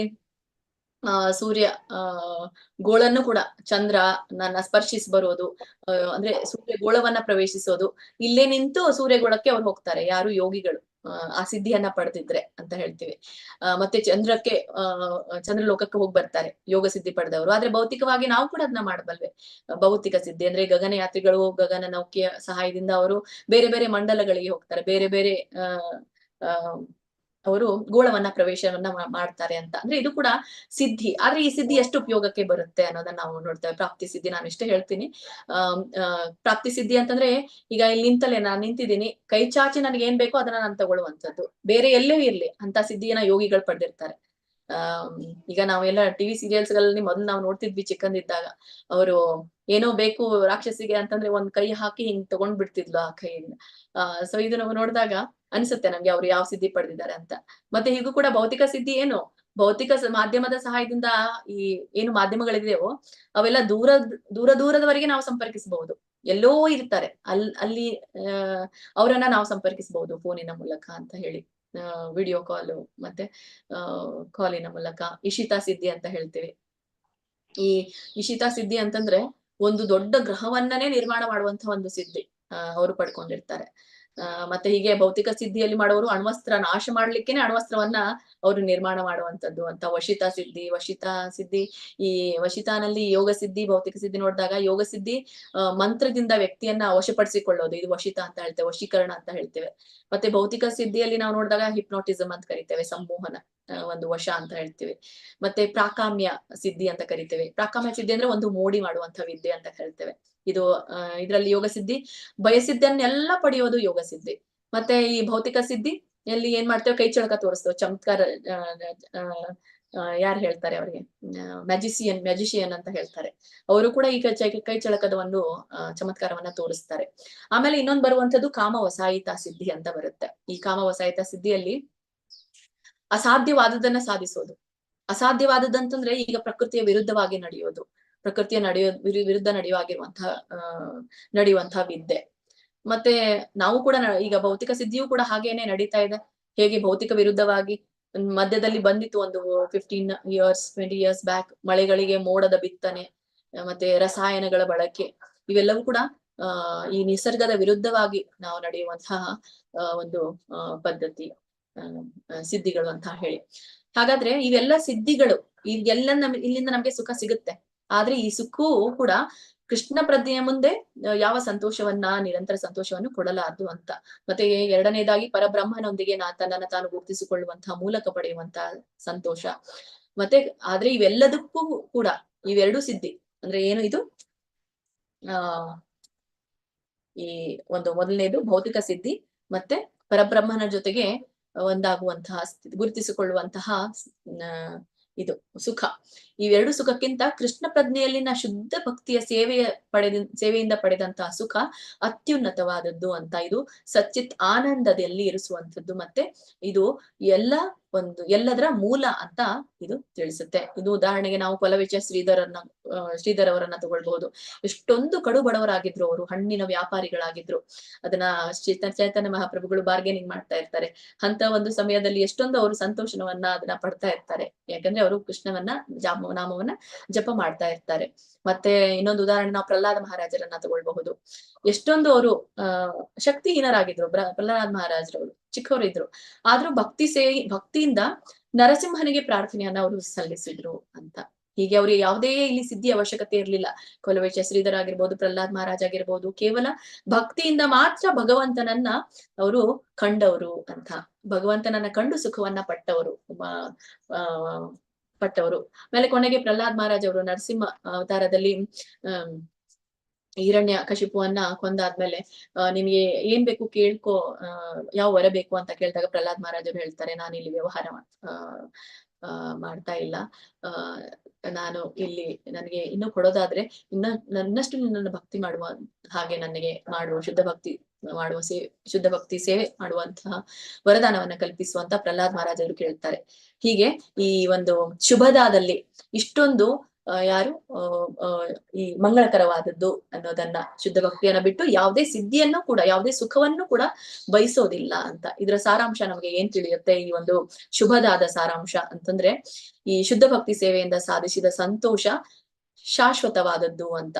ಸೂರ್ಯ ಗೋಳನ್ನು ಕೂಡ ಚಂದ್ರ ನನ್ನ ಸ್ಪರ್ಶಿಸಿ ಬರೋದು, ಅಂದ್ರೆ ಸೂರ್ಯ ಗೋಳವನ್ನ ಪ್ರವೇಶಿಸೋದು. ಇಲ್ಲೇ ನಿಂತು ಸೂರ್ಯಗೋಳಕ್ಕೆ ಅವ್ರು ಹೋಗ್ತಾರೆ, ಯಾರು ಯೋಗಿಗಳು ಆ ಸಿದ್ಧಿಯನ್ನ ಪಡೆದಿದ್ರೆ ಅಂತ ಹೇಳ್ತೀವಿ. ಮತ್ತೆ ಚಂದ್ರಲೋಕಕ್ಕೆ ಹೋಗಿ ಬರ್ತಾರೆ ಯೋಗ ಸಿದ್ಧಿ ಪಡೆದವರು. ಆದ್ರೆ ಭೌತಿಕವಾಗಿ ನಾವು ಕೂಡ ಅದನ್ನ ಮಾಡಬಲ್ವೆ. ಭೌತಿಕ ಸಿದ್ಧಿ ಅಂದ್ರೆ ಗಗನಯಾತ್ರಿಗಳು ಗಗನ ನೌಕೆಯ ಸಹಾಯದಿಂದ ಅವರು ಬೇರೆ ಬೇರೆ ಮಂಡಲಗಳಿಗೆ ಹೋಗ್ತಾರೆ, ಬೇರೆ ಬೇರೆ ಅವರು ಗೋಳವನ್ನ ಪ್ರವೇಶವನ್ನ ಮಾಡ್ತಾರೆ ಅಂತ. ಅಂದ್ರೆ ಇದು ಕೂಡ ಸಿದ್ಧಿ. ಆದ್ರೆ ಈ ಸಿದ್ಧಿ ಎಷ್ಟು ಉಪಯೋಗಕ್ಕೆ ಬರುತ್ತೆ ಅನ್ನೋದನ್ನ ನಾವು ನೋಡ್ತೇವೆ. ಪ್ರಾಪ್ತಿ ಸಿದ್ಧಿ ನಾನು ಇಷ್ಟೇ ಹೇಳ್ತೀನಿ. ಪ್ರಾಪ್ತಿ ಸಿದ್ಧಿ ಅಂತಂದ್ರೆ ಈಗ ಇಲ್ಲಿ ನಾನು ನಿಂತಿದ್ದೀನಿ, ಕೈ ಚಾಚಿ ನನಗೆ ಏನ್ ಬೇಕೋ ಅದನ್ನ ನಾನು ತಗೊಳ್ಳುವಂಥದ್ದು. ಬೇರೆ ಎಲ್ಲೇ ಇರ್ಲಿ ಅಂತ ಸಿದ್ಧಿಯನ್ನ ಯೋಗಿಗಳು ಪಡೆದಿರ್ತಾರೆ. ಈಗ ನಾವೆಲ್ಲ ಟಿವಿ ಸೀರಿಯಲ್ಸ್ ಗಳಲ್ಲಿ ಮೊದಲು ನಾವು ನೋಡ್ತಿದ್ವಿ ಚಿಕ್ಕಂದಿದ್ದಾಗ, ಅವರು ಏನೋ ಬೇಕು ರಾಕ್ಷಸಿಗೆ ಅಂತಂದ್ರೆ ಒಂದ್ ಕೈ ಹಾಕಿ ಹಿಂಗ್ ತಗೊಂಡ್ ಬಿಡ್ತಿದ್ಲು ಆ ಕೈಯಿಂದ. ಸೊ ಇದು ನಾವು ನೋಡಿದಾಗ ಅನ್ಸುತ್ತೆ ನಮ್ಗೆ ಅವ್ರು ಯಾವ ಸಿದ್ಧಿ ಪಡೆದಿದ್ದಾರೆ ಅಂತ. ಮತ್ತೆ ಹೀಗೂ ಕೂಡ ಭೌತಿಕ ಸಿದ್ಧಿ ಏನು, ಭೌತಿಕ ಮಾಧ್ಯಮದ ಸಹಾಯದಿಂದ ಈ ಏನು ಮಾಧ್ಯಮಗಳಿದೆಯೋ ಅವೆಲ್ಲ ದೂರದವರೆಗೆ ನಾವು ಸಂಪರ್ಕಿಸಬಹುದು. ಎಲ್ಲೋ ಇರ್ತಾರೆ, ಅಲ್ಲಿ ಅವರನ್ನ ನಾವು ಸಂಪರ್ಕಿಸಬಹುದು ಫೋನಿನ ಮೂಲಕ ಅಂತ ಹೇಳಿ, ವಿಡಿಯೋ ಕಾಲು ಮತ್ತೆ ಕಾಲಿನ ಮೂಲಕ. ಇಶಿತಾ ಸಿದ್ಧಿ ಅಂತ ಹೇಳ್ತೇವೆ. ಈ ಇಶಿತಾ ಸಿದ್ಧಿ ಅಂತಂದ್ರೆ ಒಂದು ದೊಡ್ಡ ಗ್ರಹವನ್ನೇ ನಿರ್ಮಾಣ ಮಾಡುವಂತ ಒಂದು ಸಿದ್ಧಿ ಅವರು ಪಡ್ಕೊಂಡಿರ್ತಾರೆ. ಮತ್ತೆ ಹೀಗೆ ಭೌತಿಕ ಸಿದ್ಧಿಯಲ್ಲಿ ಮಾಡೋರು ಅಣ್ವಸ್ತ್ರ ನಾಶ ಮಾಡ್ಲಿಕ್ಕೇನೆ ಅಣ್ವಸ್ತ್ರವನ್ನ ಅವರು ನಿರ್ಮಾಣ ಮಾಡುವಂತದ್ದು ಅಂತ. ವಶಿತಾ ಸಿದ್ಧಿ, ಈ ವಶಿತಾನಲ್ಲಿ ಯೋಗ ಸಿದ್ಧಿ, ಭೌತಿಕ ಸಿದ್ಧಿ ನೋಡಿದಾಗ ಯೋಗ ಸಿದ್ಧಿ ಮಂತ್ರದಿಂದ ವ್ಯಕ್ತಿಯನ್ನ ವಶಪಡಿಸಿಕೊಳ್ಳೋದು, ಇದು ವಶಿತ ಅಂತ ಹೇಳ್ತೇವೆ, ವಶೀಕರಣ ಅಂತ ಹೇಳ್ತೇವೆ. ಮತ್ತೆ ಭೌತಿಕ ಸಿದ್ಧಿಯಲ್ಲಿ ನಾವು ನೋಡಿದಾಗ ಹಿಪ್ನೋಟಿಸಮ್ ಅಂತ ಕರಿತೇವೆ, ಸಂಮೋಹನ, ಒಂದು ವಶ ಅಂತ ಹೇಳ್ತೀವಿ. ಮತ್ತೆ ಪ್ರಾಕಾಮ್ಯ ಸಿದ್ಧಿ ಅಂತ ಕರಿತೇವೆ. ಪ್ರಾಕಾಮ್ಯ ಸಿದ್ಧಿ ಅಂದ್ರೆ ಒಂದು ಮೋಡಿ ಮಾಡುವಂತ ವಿದ್ಯೆ ಅಂತ ಹೇಳ್ತೇವೆ. ಇದು ಇದರಲ್ಲಿ ಯೋಗ ಸಿದ್ಧಿ ಬಯಸಿದ್ದನ್ನೆಲ್ಲ ಪಡೆಯೋದು ಯೋಗ ಸಿದ್ಧಿ. ಮತ್ತೆ ಈ ಭೌತಿಕ ಸಿದ್ಧಿ ಎಲ್ಲಿ ಏನ್ ಮಾಡ್ತೇವೆ, ಕೈ ಚಳಕ ತೋರಿಸ್ತೇವೆ, ಚಮತ್ಕಾರ, ಯಾರು ಹೇಳ್ತಾರೆ ಅವ್ರಿಗೆ, ಮ್ಯಾಜಿಷಿಯನ್ ಅಂತ ಹೇಳ್ತಾರೆ. ಅವರು ಕೂಡ ಈ ಕೈ ಚಳಕದ ಒಂದು ಚಮತ್ಕಾರವನ್ನ ತೋರಿಸ್ತಾರೆ. ಆಮೇಲೆ ಇನ್ನೊಂದು ಬರುವಂತದ್ದು ಕಾಮ ವಸಾಯಿತ ಸಿದ್ಧಿ ಅಂತ ಬರುತ್ತೆ. ಈ ಕಾಮ ವಸಾಯಿತ ಸಿದ್ಧಿಯಲ್ಲಿ ಅಸಾಧ್ಯವಾದದನ್ನ ಸಾಧಿಸೋದು. ಅಸಾಧ್ಯವಾದದಂತಂದ್ರೆ ಈಗ ಪ್ರಕೃತಿಯ ವಿರುದ್ಧವಾಗಿ ನಡೆಯೋದು, ಪ್ರಕೃತಿಯ ವಿರುದ್ಧ ನಡೆಯುವಂತಹ ವಿದ್ಯೆ. ಮತ್ತೆ ನಾವು ಕೂಡ ಈಗ ಭೌತಿಕ ಸಿದ್ಧಿಯೂ ಕೂಡ ಹಾಗೇನೆ ನಡೀತಾ ಇದೆ. ಹೇಗೆ ಭೌತಿಕ ವಿರುದ್ಧವಾಗಿ ಮಧ್ಯದಲ್ಲಿ ಬಂದಿತ್ತು ಒಂದು 15 years 20 years ಬ್ಯಾಕ್, ಮಳೆಗಳಿಗೆ ಮೋಡದ ಬಿತ್ತನೆ, ಮತ್ತೆ ರಸಾಯನಗಳ ಬಳಕೆ, ಇವೆಲ್ಲವೂ ಕೂಡ ಈ ನಿಸರ್ಗದ ವಿರುದ್ಧವಾಗಿ ನಾವು ನಡೆಯುವಂತಹ ಒಂದು ಪದ್ಧತಿ, ಸಿದ್ಧಿಗಳು ಅಂತ ಹೇಳಿ. ಹಾಗಾದ್ರೆ ಇವೆಲ್ಲ ಸಿದ್ಧಿಗಳು, ಇಲ್ಲಿಂದ ನಮ್ಗೆ ಸುಖ ಸಿಗುತ್ತೆ. ಆದ್ರೆ ಈ ಸುಖವೂ ಕೂಡ ಕೃಷ್ಣ ಪ್ರಜ್ಞೆಯ ಮುಂದೆ ಯಾವ ಸಂತೋಷವನ್ನ, ನಿರಂತರ ಸಂತೋಷವನ್ನು ಕೊಡಲಾರದು ಅಂತ. ಮತ್ತೆ ಎರಡನೇದಾಗಿ ಪರಬ್ರಹ್ಮನೊಂದಿಗೆ ತನ್ನನ್ನು ತಾನು ಗುರುತಿಸಿಕೊಳ್ಳುವಂತಹ ಮೂಲಕ ಪಡೆಯುವಂತಹ ಸಂತೋಷ. ಮತ್ತೆ ಆದ್ರೆ ಇವೆಲ್ಲದಕ್ಕೂ ಕೂಡ ಇವೆರಡು ಸಿದ್ಧಿ ಅಂದ್ರೆ ಏನು, ಇದು ಈ ಒಂದು ಮೊದಲನೇದು ಭೌತಿಕ ಸಿದ್ಧಿ, ಮತ್ತೆ ಪರಬ್ರಹ್ಮನ ಜೊತೆಗೆ ಒಂದಾಗುವಂತಹ ಗುರುತಿಸಿಕೊಳ್ಳುವಂತಹ ಇದು ಸುಖ. ಇವೆರಡು ಸುಖಕ್ಕಿಂತ ಕೃಷ್ಣ ಪ್ರಜ್ಞೆಯಲ್ಲಿನ ಶುದ್ಧ ಭಕ್ತಿಯ ಸೇವೆಯಿಂದ ಪಡೆದಂತಹ ಸುಖ ಅತ್ಯುನ್ನತವಾದದ್ದು ಅಂತ. ಇದು ಸಚ್ಚಿತ್ ಆನಂದದಲ್ಲಿ ಇರಿಸುವಂಥದ್ದು, ಮತ್ತೆ ಇದು ಎಲ್ಲದರ ಮೂಲ ಅಂತ ಇದು ತಿಳಿಸುತ್ತೆ. ಇದು ಉದಾಹರಣೆಗೆ ನಾವು ಕೊಲವಿಚ ಶ್ರೀಧರ್ ಅವರನ್ನ ತಗೊಳ್ಬಹುದು. ಎಷ್ಟೊಂದು ಕಡು ಬಡವರಾಗಿದ್ರು ಅವರು, ಹಣ್ಣಿನ ವ್ಯಾಪಾರಿಗಳಾಗಿದ್ರು. ಅದನ್ನ ಚೈತನ್ಯ ಮಹಾಪ್ರಭುಗಳು ಬಾರ್ಗೇನಿಂಗ್ ಮಾಡ್ತಾ ಇರ್ತಾರೆ. ಅಂತ ಒಂದು ಸಮಯದಲ್ಲಿ ಎಷ್ಟೊಂದು ಅವರು ಸಂತೋಷವನ್ನ ಅದನ್ನ ಪಡ್ತಾ ಇರ್ತಾರೆ, ಯಾಕಂದ್ರೆ ಅವರು ಕೃಷ್ಣವನ್ನ ನಾಮವನ್ನ ಜಪ ಮಾಡ್ತಾ ಇರ್ತಾರೆ. ಮತ್ತೆ ಇನ್ನೊಂದು ಉದಾಹರಣೆ ನಾವು ಪ್ರಹ್ಲಾದ ಮಹಾರಾಜರನ್ನ ತಗೊಳ್ಬಹುದು. ಎಷ್ಟೊಂದು ಅವರು ಶಕ್ತಿಹೀನರಾಗಿದ್ರು. ಪ್ರಹ್ಲಾದ ಮಹಾರಾಜರವರು ಚಿಕ್ಕವರಿದ್ರು, ಆದ್ರೂ ಭಕ್ತಿಯಿಂದ ನರಸಿಂಹನಿಗೆ ಪ್ರಾರ್ಥನೆಯನ್ನ ಅವರು ಸಲ್ಲಿಸಿದ್ರು ಅಂತ. ಹೀಗೆ ಅವ್ರಿಗೆ ಯಾವುದೇ ಇಲ್ಲಿ ಸಿದ್ಧಿ ಅವಶ್ಯಕತೆ ಇರ್ಲಿಲ್ಲ. ಕೊಲವೇಶ ಶ್ರೀಧರ್ ಆಗಿರ್ಬೋದು, ಪ್ರಹ್ಲಾದ್ ಮಹಾರಾಜ್ ಆಗಿರ್ಬೋದು, ಕೇವಲ ಭಕ್ತಿಯಿಂದ ಮಾತ್ರ ಭಗವಂತನನ್ನ ಅವರು ಕಂಡವರು ಅಂತ. ಭಗವಂತನನ್ನ ಕಂಡು ಸುಖವನ್ನ ಪಟ್ಟವರು. ಆಮೇಲೆ ಕೊನೆಗೆ ಪ್ರಹ್ಲಾದ್ ಮಹಾರಾಜ್ ಅವರು ನರಸಿಂಹ ಅವತಾರದಲ್ಲಿ ಹಿರಣ್ಯ ಕಶಿಪುವನ್ನ ಕೊಂದಾದ್ಮೇಲೆ ನಿನ್ಗೆ ಏನ್ ಬೇಕು ಕೇಳ್ಕೊ, ಯಾವ ವರ ಬೇಕು ಅಂತ ಕೇಳಿದಾಗ ಪ್ರಹ್ಲಾದ್ ಮಹಾರಾಜರು ಹೇಳ್ತಾರೆ, ನಾನಿಲ್ಲಿ ವ್ಯವಹಾರ ಮಾಡ್ತಾ ಇಲ್ಲ, ನಾನು ಇಲ್ಲಿ ನನಗೆ ಇನ್ನು ಕೊಡೋದಾದ್ರೆ ನನ್ನಷ್ಟು ನಿನ್ನನ್ನು ಭಕ್ತಿ ಮಾಡುವ ಹಾಗೆ ನನಗೆ ಶುದ್ಧ ಭಕ್ತಿ ಸೇವೆ ಮಾಡುವಂತಹ ವರದಾನವನ್ನ ಕಲ್ಪಿಸುವಂತ ಪ್ರಹ್ಲಾದ್ ಮಹಾರಾಜರು ಕೇಳ್ತಾರೆ. ಹೀಗೆ ಈ ಒಂದು ಶುಭದಾದಲ್ಲಿ ಇಷ್ಟೊಂದು ಯಾರು ಈ ಮಂಗಳಕರವಾದದ್ದು ಅನ್ನೋದನ್ನ, ಶುದ್ಧ ಭಕ್ತಿಯನ್ನ ಬಿಟ್ಟು ಯಾವುದೇ ಸಿದ್ಧಿಯನ್ನು ಕೂಡ, ಯಾವುದೇ ಸುಖವನ್ನು ಕೂಡ ಬಯಸೋದಿಲ್ಲ ಅಂತ. ಇದರ ಸಾರಾಂಶ ನಮಗೆ ಏನ್ ತಿಳಿಯುತ್ತೆ, ಈ ಒಂದು ಶುಭದಾದ ಸಾರಾಂಶ ಅಂತಂದ್ರೆ ಈ ಶುದ್ಧ ಭಕ್ತಿ ಸೇವೆಯಿಂದ ಸಾಧಿಸಿದ ಸಂತೋಷ ಶಾಶ್ವತವಾದದ್ದು ಅಂತ.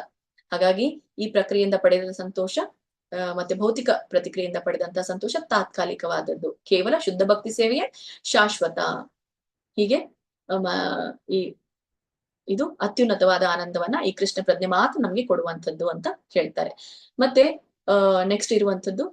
ಹಾಗಾಗಿ ಈ ಪ್ರಕ್ರಿಯೆಯಿಂದ ಪಡೆದ ಸಂತೋಷ ಮತ್ತೆ ಭೌತಿಕ ಪ್ರತಿಕ್ರಿಯೆಯಿಂದ ಪಡೆದಂತಹ ಸಂತೋಷ ತಾತ್ಕಾಲಿಕವಾದದ್ದು, ಕೇವಲ ಶುದ್ಧ ಭಕ್ತಿ ಸೇವೆಯೇ ಶಾಶ್ವತ. ಹೀಗೆ ಇದು ಅತ್ಯುನ್ನತವಾದ ಆನಂದವನ್ನ ಈ ಕೃಷ್ಣ ಪ್ರಜ್ಞೆ ಮಾತ್ರ ನಮ್ಗೆ ಕೊಡುವಂಥದ್ದು ಅಂತ ಹೇಳ್ತಾರೆ. ಮತ್ತೆ ನೆಕ್ಸ್ಟ್ ಇರುವಂತದ್ದು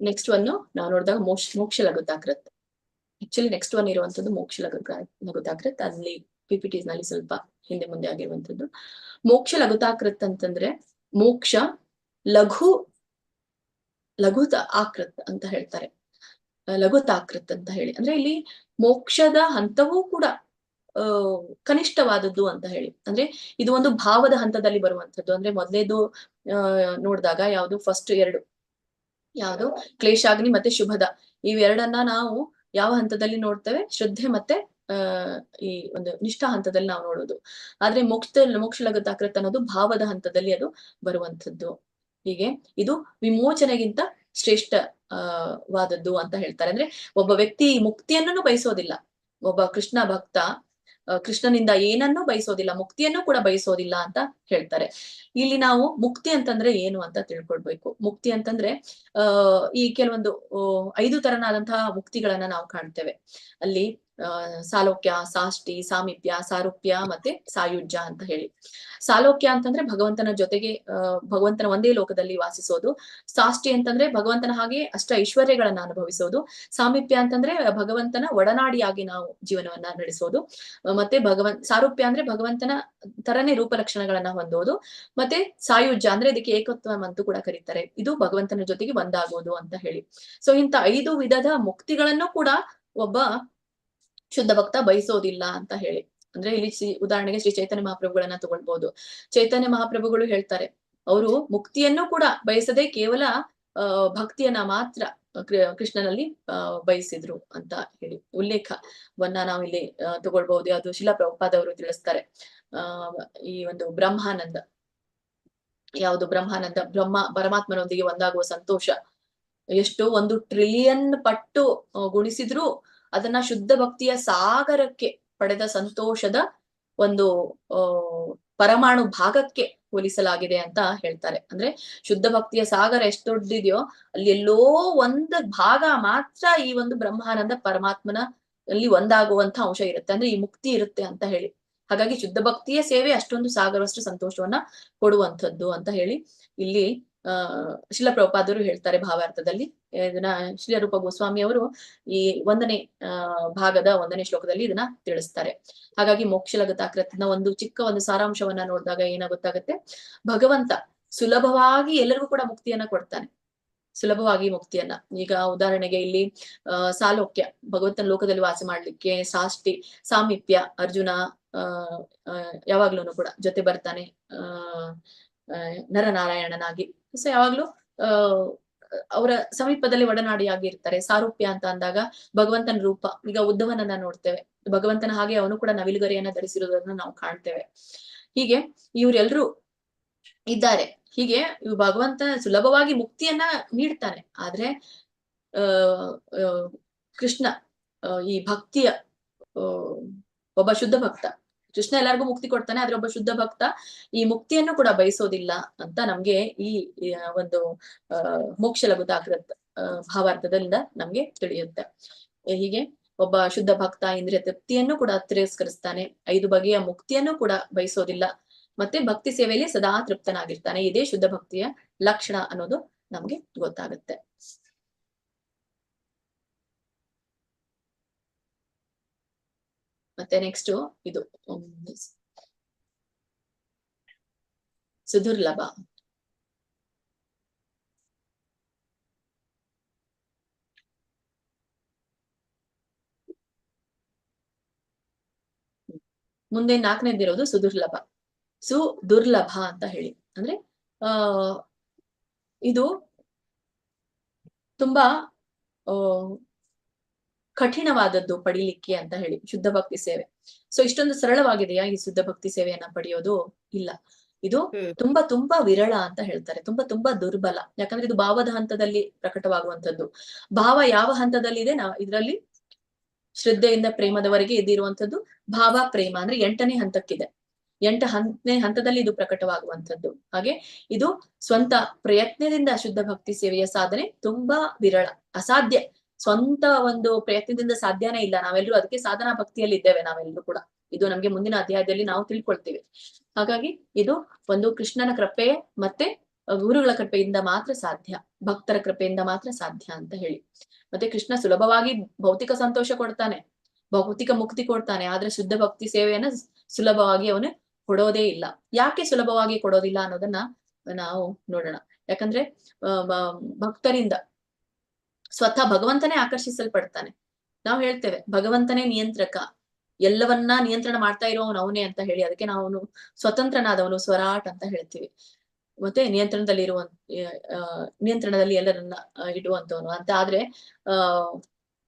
ನೆಕ್ಸ್ಟ್ ಒನ್ ನಾವು ನೋಡಿದಾಗ ಮೋಕ್ಷ ಲಘುತಾಕೃತ್. ಆಕ್ಚುಲಿ ನೆಕ್ಸ್ಟ್ ಒನ್ ಇರುವಂತದ್ದು ಮೋಕ್ಷ ಲಘುತಾಕೃತ್. ಅಲ್ಲಿ PPTs ನಲ್ಲಿ ಸ್ವಲ್ಪ ಹಿಂದೆ ಮುಂದೆ ಆಗಿರುವಂತದ್ದು. ಮೋಕ್ಷ ಲಘುತಾಕೃತ್ ಅಂತಂದ್ರೆ ಮೋಕ್ಷ ಲಘುತ ಆಕೃತ್ ಅಂತ ಹೇಳ್ತಾರೆ. ಲಘುತಾಕೃತ್ ಅಂತ ಹೇಳಿ ಅಂದ್ರೆ ಇಲ್ಲಿ ಮೋಕ್ಷದ ಹಂತವೂ ಕೂಡ ಕನಿಷ್ಠವಾದದ್ದು ಅಂತ ಹೇಳಿ. ಅಂದ್ರೆ ಇದು ಒಂದು ಭಾವದ ಹಂತದಲ್ಲಿ ಬರುವಂತದ್ದು. ಅಂದ್ರೆ ಮೊದಲೇದು ನೋಡಿದಾಗ ಯಾವುದು ಫಸ್ಟ್ ಎರಡು ಯಾವುದು ಕ್ಲೇಶಾಗ್ನಿ ಮತ್ತೆ ಶುಭದ, ಇವೆರಡನ್ನ ನಾವು ಯಾವ ಹಂತದಲ್ಲಿ ನೋಡ್ತೇವೆ? ಶ್ರದ್ಧೆ ಮತ್ತೆ ಈ ಒಂದು ನಿಷ್ಠಾ ಹಂತದಲ್ಲಿ ನಾವು ನೋಡೋದು. ಆದ್ರೆ ಮೋಕ್ಷ ಲಘುತಾಕೃತ್ ಅನ್ನೋದು ಭಾವದ ಹಂತದಲ್ಲಿ ಅದು ಬರುವಂತದ್ದು. ಹೀಗೆ ಇದು ವಿಮೋಚನೆಗಿಂತ ಶ್ರೇಷ್ಠ ವಾದದ್ದು ಅಂತ ಹೇಳ್ತಾರೆ. ಅಂದ್ರೆ ಒಬ್ಬ ವ್ಯಕ್ತಿ ಮುಕ್ತಿಯನ್ನು ಬಯಸೋದಿಲ್ಲ. ಒಬ್ಬ ಕೃಷ್ಣ ಭಕ್ತ ಕೃಷ್ಣನಿಂದ ಏನನ್ನೂ ಬಯಸೋದಿಲ್ಲ, ಮುಕ್ತಿಯನ್ನು ಕೂಡ ಬಯಸೋದಿಲ್ಲ ಅಂತ ಹೇಳ್ತಾರೆ. ಇಲ್ಲಿ ನಾವು ಮುಕ್ತಿ ಅಂತಂದ್ರೆ ಏನು ಅಂತ ತಿಳ್ಕೊಳ್ಬೇಕು. ಮುಕ್ತಿ ಅಂತಂದ್ರೆ ಈ ಕೆಲವೊಂದು 5 ತರನಾದಂತಹ ಮುಕ್ತಿಗಳನ್ನ ನಾವು ಕಾಣ್ತೇವೆ. ಅಲ್ಲಿ ಸಾಲೋಕ್ಯ, ಸಾಷ್ಟಿ, ಸಾಮೀಪ್ಯ, ಸಾರೂಪ್ಯ ಮತ್ತೆ ಸಾಯುಜ್ಯ ಅಂತ ಹೇಳಿ. ಸಾಲೋಕ್ಯ ಅಂತಂದ್ರೆ ಭಗವಂತನ ಜೊತೆಗೆ ಭಗವಂತನ ಒಂದೇ ಲೋಕದಲ್ಲಿ ವಾಸಿಸೋದು. ಸಾಷ್ಟಿ ಅಂತಂದ್ರೆ ಭಗವಂತನ ಹಾಗೆ ಅಷ್ಟ ಐಶ್ವರ್ಯಗಳನ್ನ ಅನುಭವಿಸೋದು. ಸಾಮೀಪ್ಯ ಅಂತಂದ್ರೆ ಭಗವಂತನ ಒಡನಾಡಿಯಾಗಿ ನಾವು ಜೀವನವನ್ನ ನಡೆಸೋದು. ಮತ್ತೆ ಸಾರೂಪ್ಯ ಅಂದ್ರೆ ಭಗವಂತನ ತರನೇ ರೂಪಲಕ್ಷಣಗಳನ್ನ ಹೊಂದೋದು. ಮತ್ತೆ ಸಾಯುಜ್ಯ ಅಂದ್ರೆ ಇದಕ್ಕೆ ಏಕತ್ವ ಅಂತೂ ಕೂಡ ಕರೀತಾರೆ. ಇದು ಭಗವಂತನ ಜೊತೆಗೆ ಒಂದಾಗೋದು ಅಂತ ಹೇಳಿ. ಸೊ ಇಂಥ 5 ವಿಧದ ಮುಕ್ತಿಗಳನ್ನು ಕೂಡ ಒಬ್ಬ ಶುದ್ಧ ಭಕ್ತ ಬಯಸೋದಿಲ್ಲ ಅಂತ ಹೇಳಿ. ಅಂದ್ರೆ ಇಲ್ಲಿ ಉದಾಹರಣೆಗೆ ಶ್ರೀ ಚೈತನ್ಯ ಮಹಾಪ್ರಭುಗಳನ್ನ ತಗೊಳ್ಬಹುದು. ಚೈತನ್ಯ ಮಹಾಪ್ರಭುಗಳು ಹೇಳ್ತಾರೆ, ಅವರು ಮುಕ್ತಿಯನ್ನು ಕೂಡ ಬಯಸದೆ ಕೇವಲ ಭಕ್ತಿಯನ್ನ ಮಾತ್ರ ಕೃಷ್ಣನಲ್ಲಿ ಬಯಸಿದ್ರು ಅಂತ ಹೇಳಿ ಉಲ್ಲೇಖವನ್ನ ನಾವು ಇಲ್ಲಿ ತಗೊಳ್ಬಹುದು. ಅದು ಶಿಲಾ ಪ್ರಭುಪಾದವರು ತಿಳಿಸ್ತಾರೆ. ಈ ಒಂದು ಬ್ರಹ್ಮಾನಂದ, ಯಾವುದು ಬ್ರಹ್ಮಾನಂದ, ಪರಮಾತ್ಮನೊಂದಿಗೆ ಒಂದಾಗುವ ಸಂತೋಷ ಎಷ್ಟೋ 1 ಟ್ರಿಲಿಯನ್ ಪಟ್ಟು ಗುಣಿಸಿದ್ರು ಅದನ್ನ ಶುದ್ಧ ಭಕ್ತಿಯ ಸಾಗರಕ್ಕೆ ಪಡೆದ ಸಂತೋಷದ ಒಂದು ಪರಮಾಣು ಭಾಗಕ್ಕೆ ಹೋಲಿಸಲಾಗಿದೆ ಅಂತ ಹೇಳ್ತಾರೆ. ಅಂದ್ರೆ ಶುದ್ಧ ಭಕ್ತಿಯ ಸಾಗರ ಎಷ್ಟು ದೊಡ್ಡದಿದೆಯೋ ಅಲ್ಲಿ ಎಲ್ಲೋ ಒಂದು ಭಾಗ ಮಾತ್ರ ಈ ಒಂದು ಬ್ರಹ್ಮಾನಂದ ಪರಮಾತ್ಮನ ಅಲ್ಲಿ ಒಂದಾಗುವಂತ ಅಂಶ ಇರುತ್ತೆ. ಅಂದ್ರೆ ಈ ಮುಕ್ತಿ ಇರುತ್ತೆ ಅಂತ ಹೇಳಿ. ಹಾಗಾಗಿ ಶುದ್ಧ ಭಕ್ತಿಯ ಸೇವೆ ಅಷ್ಟೊಂದು ಸಾಗರವಷ್ಟು ಸಂತೋಷವನ್ನ ಕೊಡುವಂಥದ್ದು ಅಂತ ಹೇಳಿ ಇಲ್ಲಿ ಶಿಲ ಪ್ರಭುಪಾದರು ಹೇಳ್ತಾರೆ ಭಾವಾರ್ಥದಲ್ಲಿ. ಇದನ್ನ ಶ್ರೀ ರೂಪ ಗೋಸ್ವಾಮಿ ಅವರು ಈ 1ನೇ ಭಾಗದ 1ನೇ ಶ್ಲೋಕದಲ್ಲಿ ಇದನ್ನ ತಿಳಿಸ್ತಾರೆ. ಹಾಗಾಗಿ ಮೋಕ್ಷ ಲಘುತಾಕೃತ್ನ ಒಂದು ಚಿಕ್ಕ ಒಂದು ಸಾರಾಂಶವನ್ನ ನೋಡಿದಾಗ ಏನಾಗುತ್ತಾಗತ್ತೆ, ಭಗವಂತ ಸುಲಭವಾಗಿ ಎಲ್ಲರಿಗೂ ಕೂಡ ಮುಕ್ತಿಯನ್ನ ಕೊಡ್ತಾನೆ. ಸುಲಭವಾಗಿ ಮುಕ್ತಿಯನ್ನ. ಈಗ ಉದಾಹರಣೆಗೆ ಇಲ್ಲಿ ಸಾಲೋಕ್ಯ, ಭಗವಂತನ ಲೋಕದಲ್ಲಿ ವಾಸ ಮಾಡ್ಲಿಕ್ಕೆ, ಸಾಷ್ಟಿ, ಸಾಮೀಪ್ಯ, ಅರ್ಜುನ ಯಾವಾಗ್ಲೂ ಕೂಡ ಜೊತೆ ಬರ್ತಾನೆ ನರನಾರಾಯಣನಾಗಿ. ಸೊ ಯಾವಾಗ್ಲೂ ಅವರ ಸಮೀಪದಲ್ಲಿ ಒಡನಾಡಿಯಾಗಿ ಇರ್ತಾರೆ. ಸಾರೂಪ್ಯ ಅಂತ ಅಂದಾಗ ಭಗವಂತನ ರೂಪ, ಈಗ ಉದ್ಧವನನ್ನ ನೋಡ್ತೇವೆ, ಭಗವಂತನ ಹಾಗೆ ಅವನು ಕೂಡ ನವಿಲುಗರಿಯನ್ನ ಧರಿಸಿರುವುದನ್ನು ನಾವು ಕಾಣ್ತೇವೆ. ಹೀಗೆ ಇವರೆಲ್ಲರೂ ಇದ್ದಾರೆ. ಹೀಗೆ ಭಗವಂತ ಸುಲಭವಾಗಿ ಮುಕ್ತಿಯನ್ನ ನೀಡ್ತಾನೆ. ಆದ್ರೆ ಕೃಷ್ಣ ಈ ಭಕ್ತಿಯ ಒಬ್ಬ ಶುದ್ಧ ಭಕ್ತ, ಕೃಷ್ಣ ಎಲ್ಲರಿಗೂ ಮುಕ್ತಿ ಕೊಡ್ತಾನೆ, ಆದ್ರೆ ಒಬ್ಬ ಶುದ್ಧ ಭಕ್ತ ಈ ಮುಕ್ತಿಯನ್ನು ಕೂಡ ಬಯಸೋದಿಲ್ಲ ಅಂತ ನಮ್ಗೆ ಈ ಒಂದು ಮೋಕ್ಷ ಲಘುತಾಕೃತ್ ಭಾವಾರ್ಥದಿಂದ ನಮ್ಗೆ ತಿಳಿಯುತ್ತೆ. ಹೀಗೆ ಒಬ್ಬ ಶುದ್ಧ ಭಕ್ತ ಇಂದ್ರಿಯ ತೃಪ್ತಿಯನ್ನು ಕೂಡ ತಿರಸ್ಕರಿಸ್ತಾನೆ, 5 ಬಗೆಯ ಮುಕ್ತಿಯನ್ನು ಕೂಡ ಬಯಸೋದಿಲ್ಲ, ಮತ್ತೆ ಭಕ್ತಿ ಸೇವೆಯಲ್ಲಿ ಸದಾ ತೃಪ್ತನಾಗಿರ್ತಾನೆ. ಇದೇ ಶುದ್ಧ ಭಕ್ತಿಯ ಲಕ್ಷಣ ಅನ್ನೋದು ನಮ್ಗೆ ಗೊತ್ತಾಗುತ್ತೆ. ಮತ್ತೆ ನೆಕ್ಸ್ಟ್ ಇದು ಸುದುರ್ಲಭ. ಮುಂದೆ 4ನೇದಿರೋದು ಸುದುರ್ಲಭ. ಸುದುರ್ಲಭ ಅಂತ ಹೇಳಿ ಅಂದ್ರೆ ಇದು ತುಂಬಾ ಕಠಿಣವಾದದ್ದು ಪಡಿಲಿಕ್ಕೆ ಅಂತ ಹೇಳಿ ಶುದ್ಧ ಭಕ್ತಿ ಸೇವೆ. ಸೊ ಇಷ್ಟೊಂದು ಸರಳವಾಗಿದೆಯಾ ಈ ಶುದ್ಧ ಭಕ್ತಿ ಸೇವೆಯನ್ನ ಪಡೆಯೋದು? ಇಲ್ಲ, ಇದು ತುಂಬಾ ತುಂಬಾ ವಿರಳ ಅಂತ ಹೇಳ್ತಾರೆ. ತುಂಬಾ ದುರ್ಬಲ. ಯಾಕಂದ್ರೆ ಇದು ಭಾವದ ಹಂತದಲ್ಲಿ ಪ್ರಕಟವಾಗುವಂತದ್ದು. ಭಾವ ಯಾವ ಹಂತದಲ್ಲಿ ಇದೆ, ಇದರಲ್ಲಿ ಶ್ರದ್ಧೆಯಿಂದ ಪ್ರೇಮದವರೆಗೆ ಇದಿರುವಂತದ್ದು ಭಾವ ಪ್ರೇಮ ಅಂದ್ರೆ 8ನೇ ಹಂತಕ್ಕಿದೆ. 8ನೇ ಹಂತದಲ್ಲಿ ಇದು ಪ್ರಕಟವಾಗುವಂತದ್ದು. ಹಾಗೆ ಇದು ಸ್ವಂತ ಪ್ರಯತ್ನದಿಂದ ಶುದ್ಧ ಭಕ್ತಿ ಸೇವೆಯ ಸಾಧನೆ ತುಂಬಾ ವಿರಳ, ಅಸಾಧ್ಯ. ಸ್ವಂತ ಒಂದು ಪ್ರಯತ್ನದಿಂದ ಸಾಧ್ಯನೇ ಇಲ್ಲ. ನಾವೆಲ್ಲರೂ ಅದಕ್ಕೆ ಸಾಧನಾ ಭಕ್ತಿಯಲ್ಲಿ ಇದ್ದೇವೆ ನಾವೆಲ್ಲರೂ ಕೂಡ. ಇದು ನಮ್ಗೆ ಮುಂದಿನ ಅಧ್ಯಾಯದಲ್ಲಿ ನಾವು ತಿಳ್ಕೊಳ್ತೀವಿ. ಹಾಗಾಗಿ ಇದು ಒಂದು ಕೃಷ್ಣನ ಕೃಪೆ ಮತ್ತೆ ಗುರುಗಳ ಕೃಪೆಯಿಂದ ಮಾತ್ರ ಸಾಧ್ಯ. ಭಕ್ತರ ಕೃಪೆಯಿಂದ ಮಾತ್ರ ಸಾಧ್ಯ ಅಂತ ಹೇಳಿ. ಮತ್ತೆ ಕೃಷ್ಣ ಸುಲಭವಾಗಿ ಭೌತಿಕ ಸಂತೋಷ ಕೊಡ್ತಾನೆ, ಭೌತಿಕ ಮುಕ್ತಿ ಕೊಡ್ತಾನೆ, ಆದ್ರೆ ಶುದ್ಧ ಭಕ್ತಿ ಸೇವೆಯನ್ನ ಸುಲಭವಾಗಿ ಅವನು ಕೊಡೋದೇ ಇಲ್ಲ. ಯಾಕೆ ಸುಲಭವಾಗಿ ಕೊಡೋದಿಲ್ಲ ಅನ್ನೋದನ್ನ ನಾವು ನೋಡೋಣ. ಯಾಕಂದ್ರೆ ಭಕ್ತರಿಂದ ಸ್ವತಃ ಭಗವಂತನೇ ಆಕರ್ಷಿಸಲ್ಪಡ್ತಾನೆ. ನಾವು ಹೇಳ್ತೇವೆ ಭಗವಂತನೇ ನಿಯಂತ್ರಕ, ಎಲ್ಲವನ್ನ ನಿಯಂತ್ರಣ ಮಾಡ್ತಾ ಇರೋವನು ಅವನೇ ಅಂತ ಹೇಳಿ. ಅದಕ್ಕೆ ನಾವು ಸ್ವತಂತ್ರನಾದವನು, ಸ್ವರಾಟ್ ಅಂತ ಹೇಳ್ತೀವಿ. ಮತ್ತೆ ನಿಯಂತ್ರಣದಲ್ಲಿ ಎಲ್ಲರನ್ನ ಇಡುವಂತವನು ಅಂತ. ಆದ್ರೆ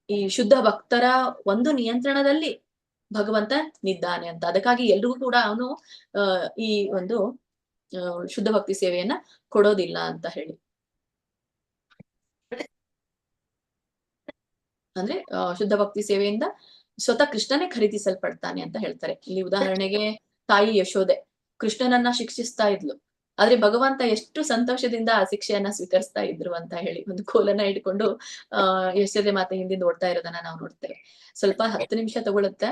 ಈ ಶುದ್ಧ ಭಕ್ತರ ಒಂದು ನಿಯಂತ್ರಣದಲ್ಲಿ ಭಗವಂತ ನಿದ್ದಾನೆ ಅಂತ. ಅದಕ್ಕಾಗಿ ಎಲ್ರಿಗೂ ಕೂಡ ಅವನು ಈ ಒಂದು ಶುದ್ಧ ಭಕ್ತಿ ಸೇವೆಯನ್ನ ಕೊಡೋದಿಲ್ಲ ಅಂತ ಹೇಳಿ. ಅಂದ್ರೆ ಶುದ್ಧ ಭಕ್ತಿ ಸೇವೆಯಿಂದ ಸ್ವತಃ ಕೃಷ್ಣನೇ ಖರೀದಿಸಲ್ಪಡ್ತಾನೆ ಅಂತ ಹೇಳ್ತಾರೆ. ಇಲ್ಲಿ ಉದಾಹರಣೆಗೆ ತಾಯಿ ಯಶೋದೆ ಕೃಷ್ಣನನ್ನ ಶಿಕ್ಷಿಸ್ತಾ ಇದ್ಲು, ಆದ್ರೆ ಭಗವಂತ ಎಷ್ಟು ಸಂತೋಷದಿಂದ ಆ ಶಿಕ್ಷೆಯನ್ನ ಸ್ವೀಕರಿಸ್ತಾ ಇದ್ರು ಅಂತ ಹೇಳಿ. ಒಂದು ಕೋಲನ್ನ ಇಟ್ಕೊಂಡು ಯಶೋದೆ ಮಾತೆ ಹಿಂದಿಂದ ಓಡ್ತಾ ಇರೋದನ್ನ ನಾವು ನೋಡ್ತೇವೆ. ಸ್ವಲ್ಪ 10 ನಿಮಿಷ ತಗೊಳುತ್ತೆ,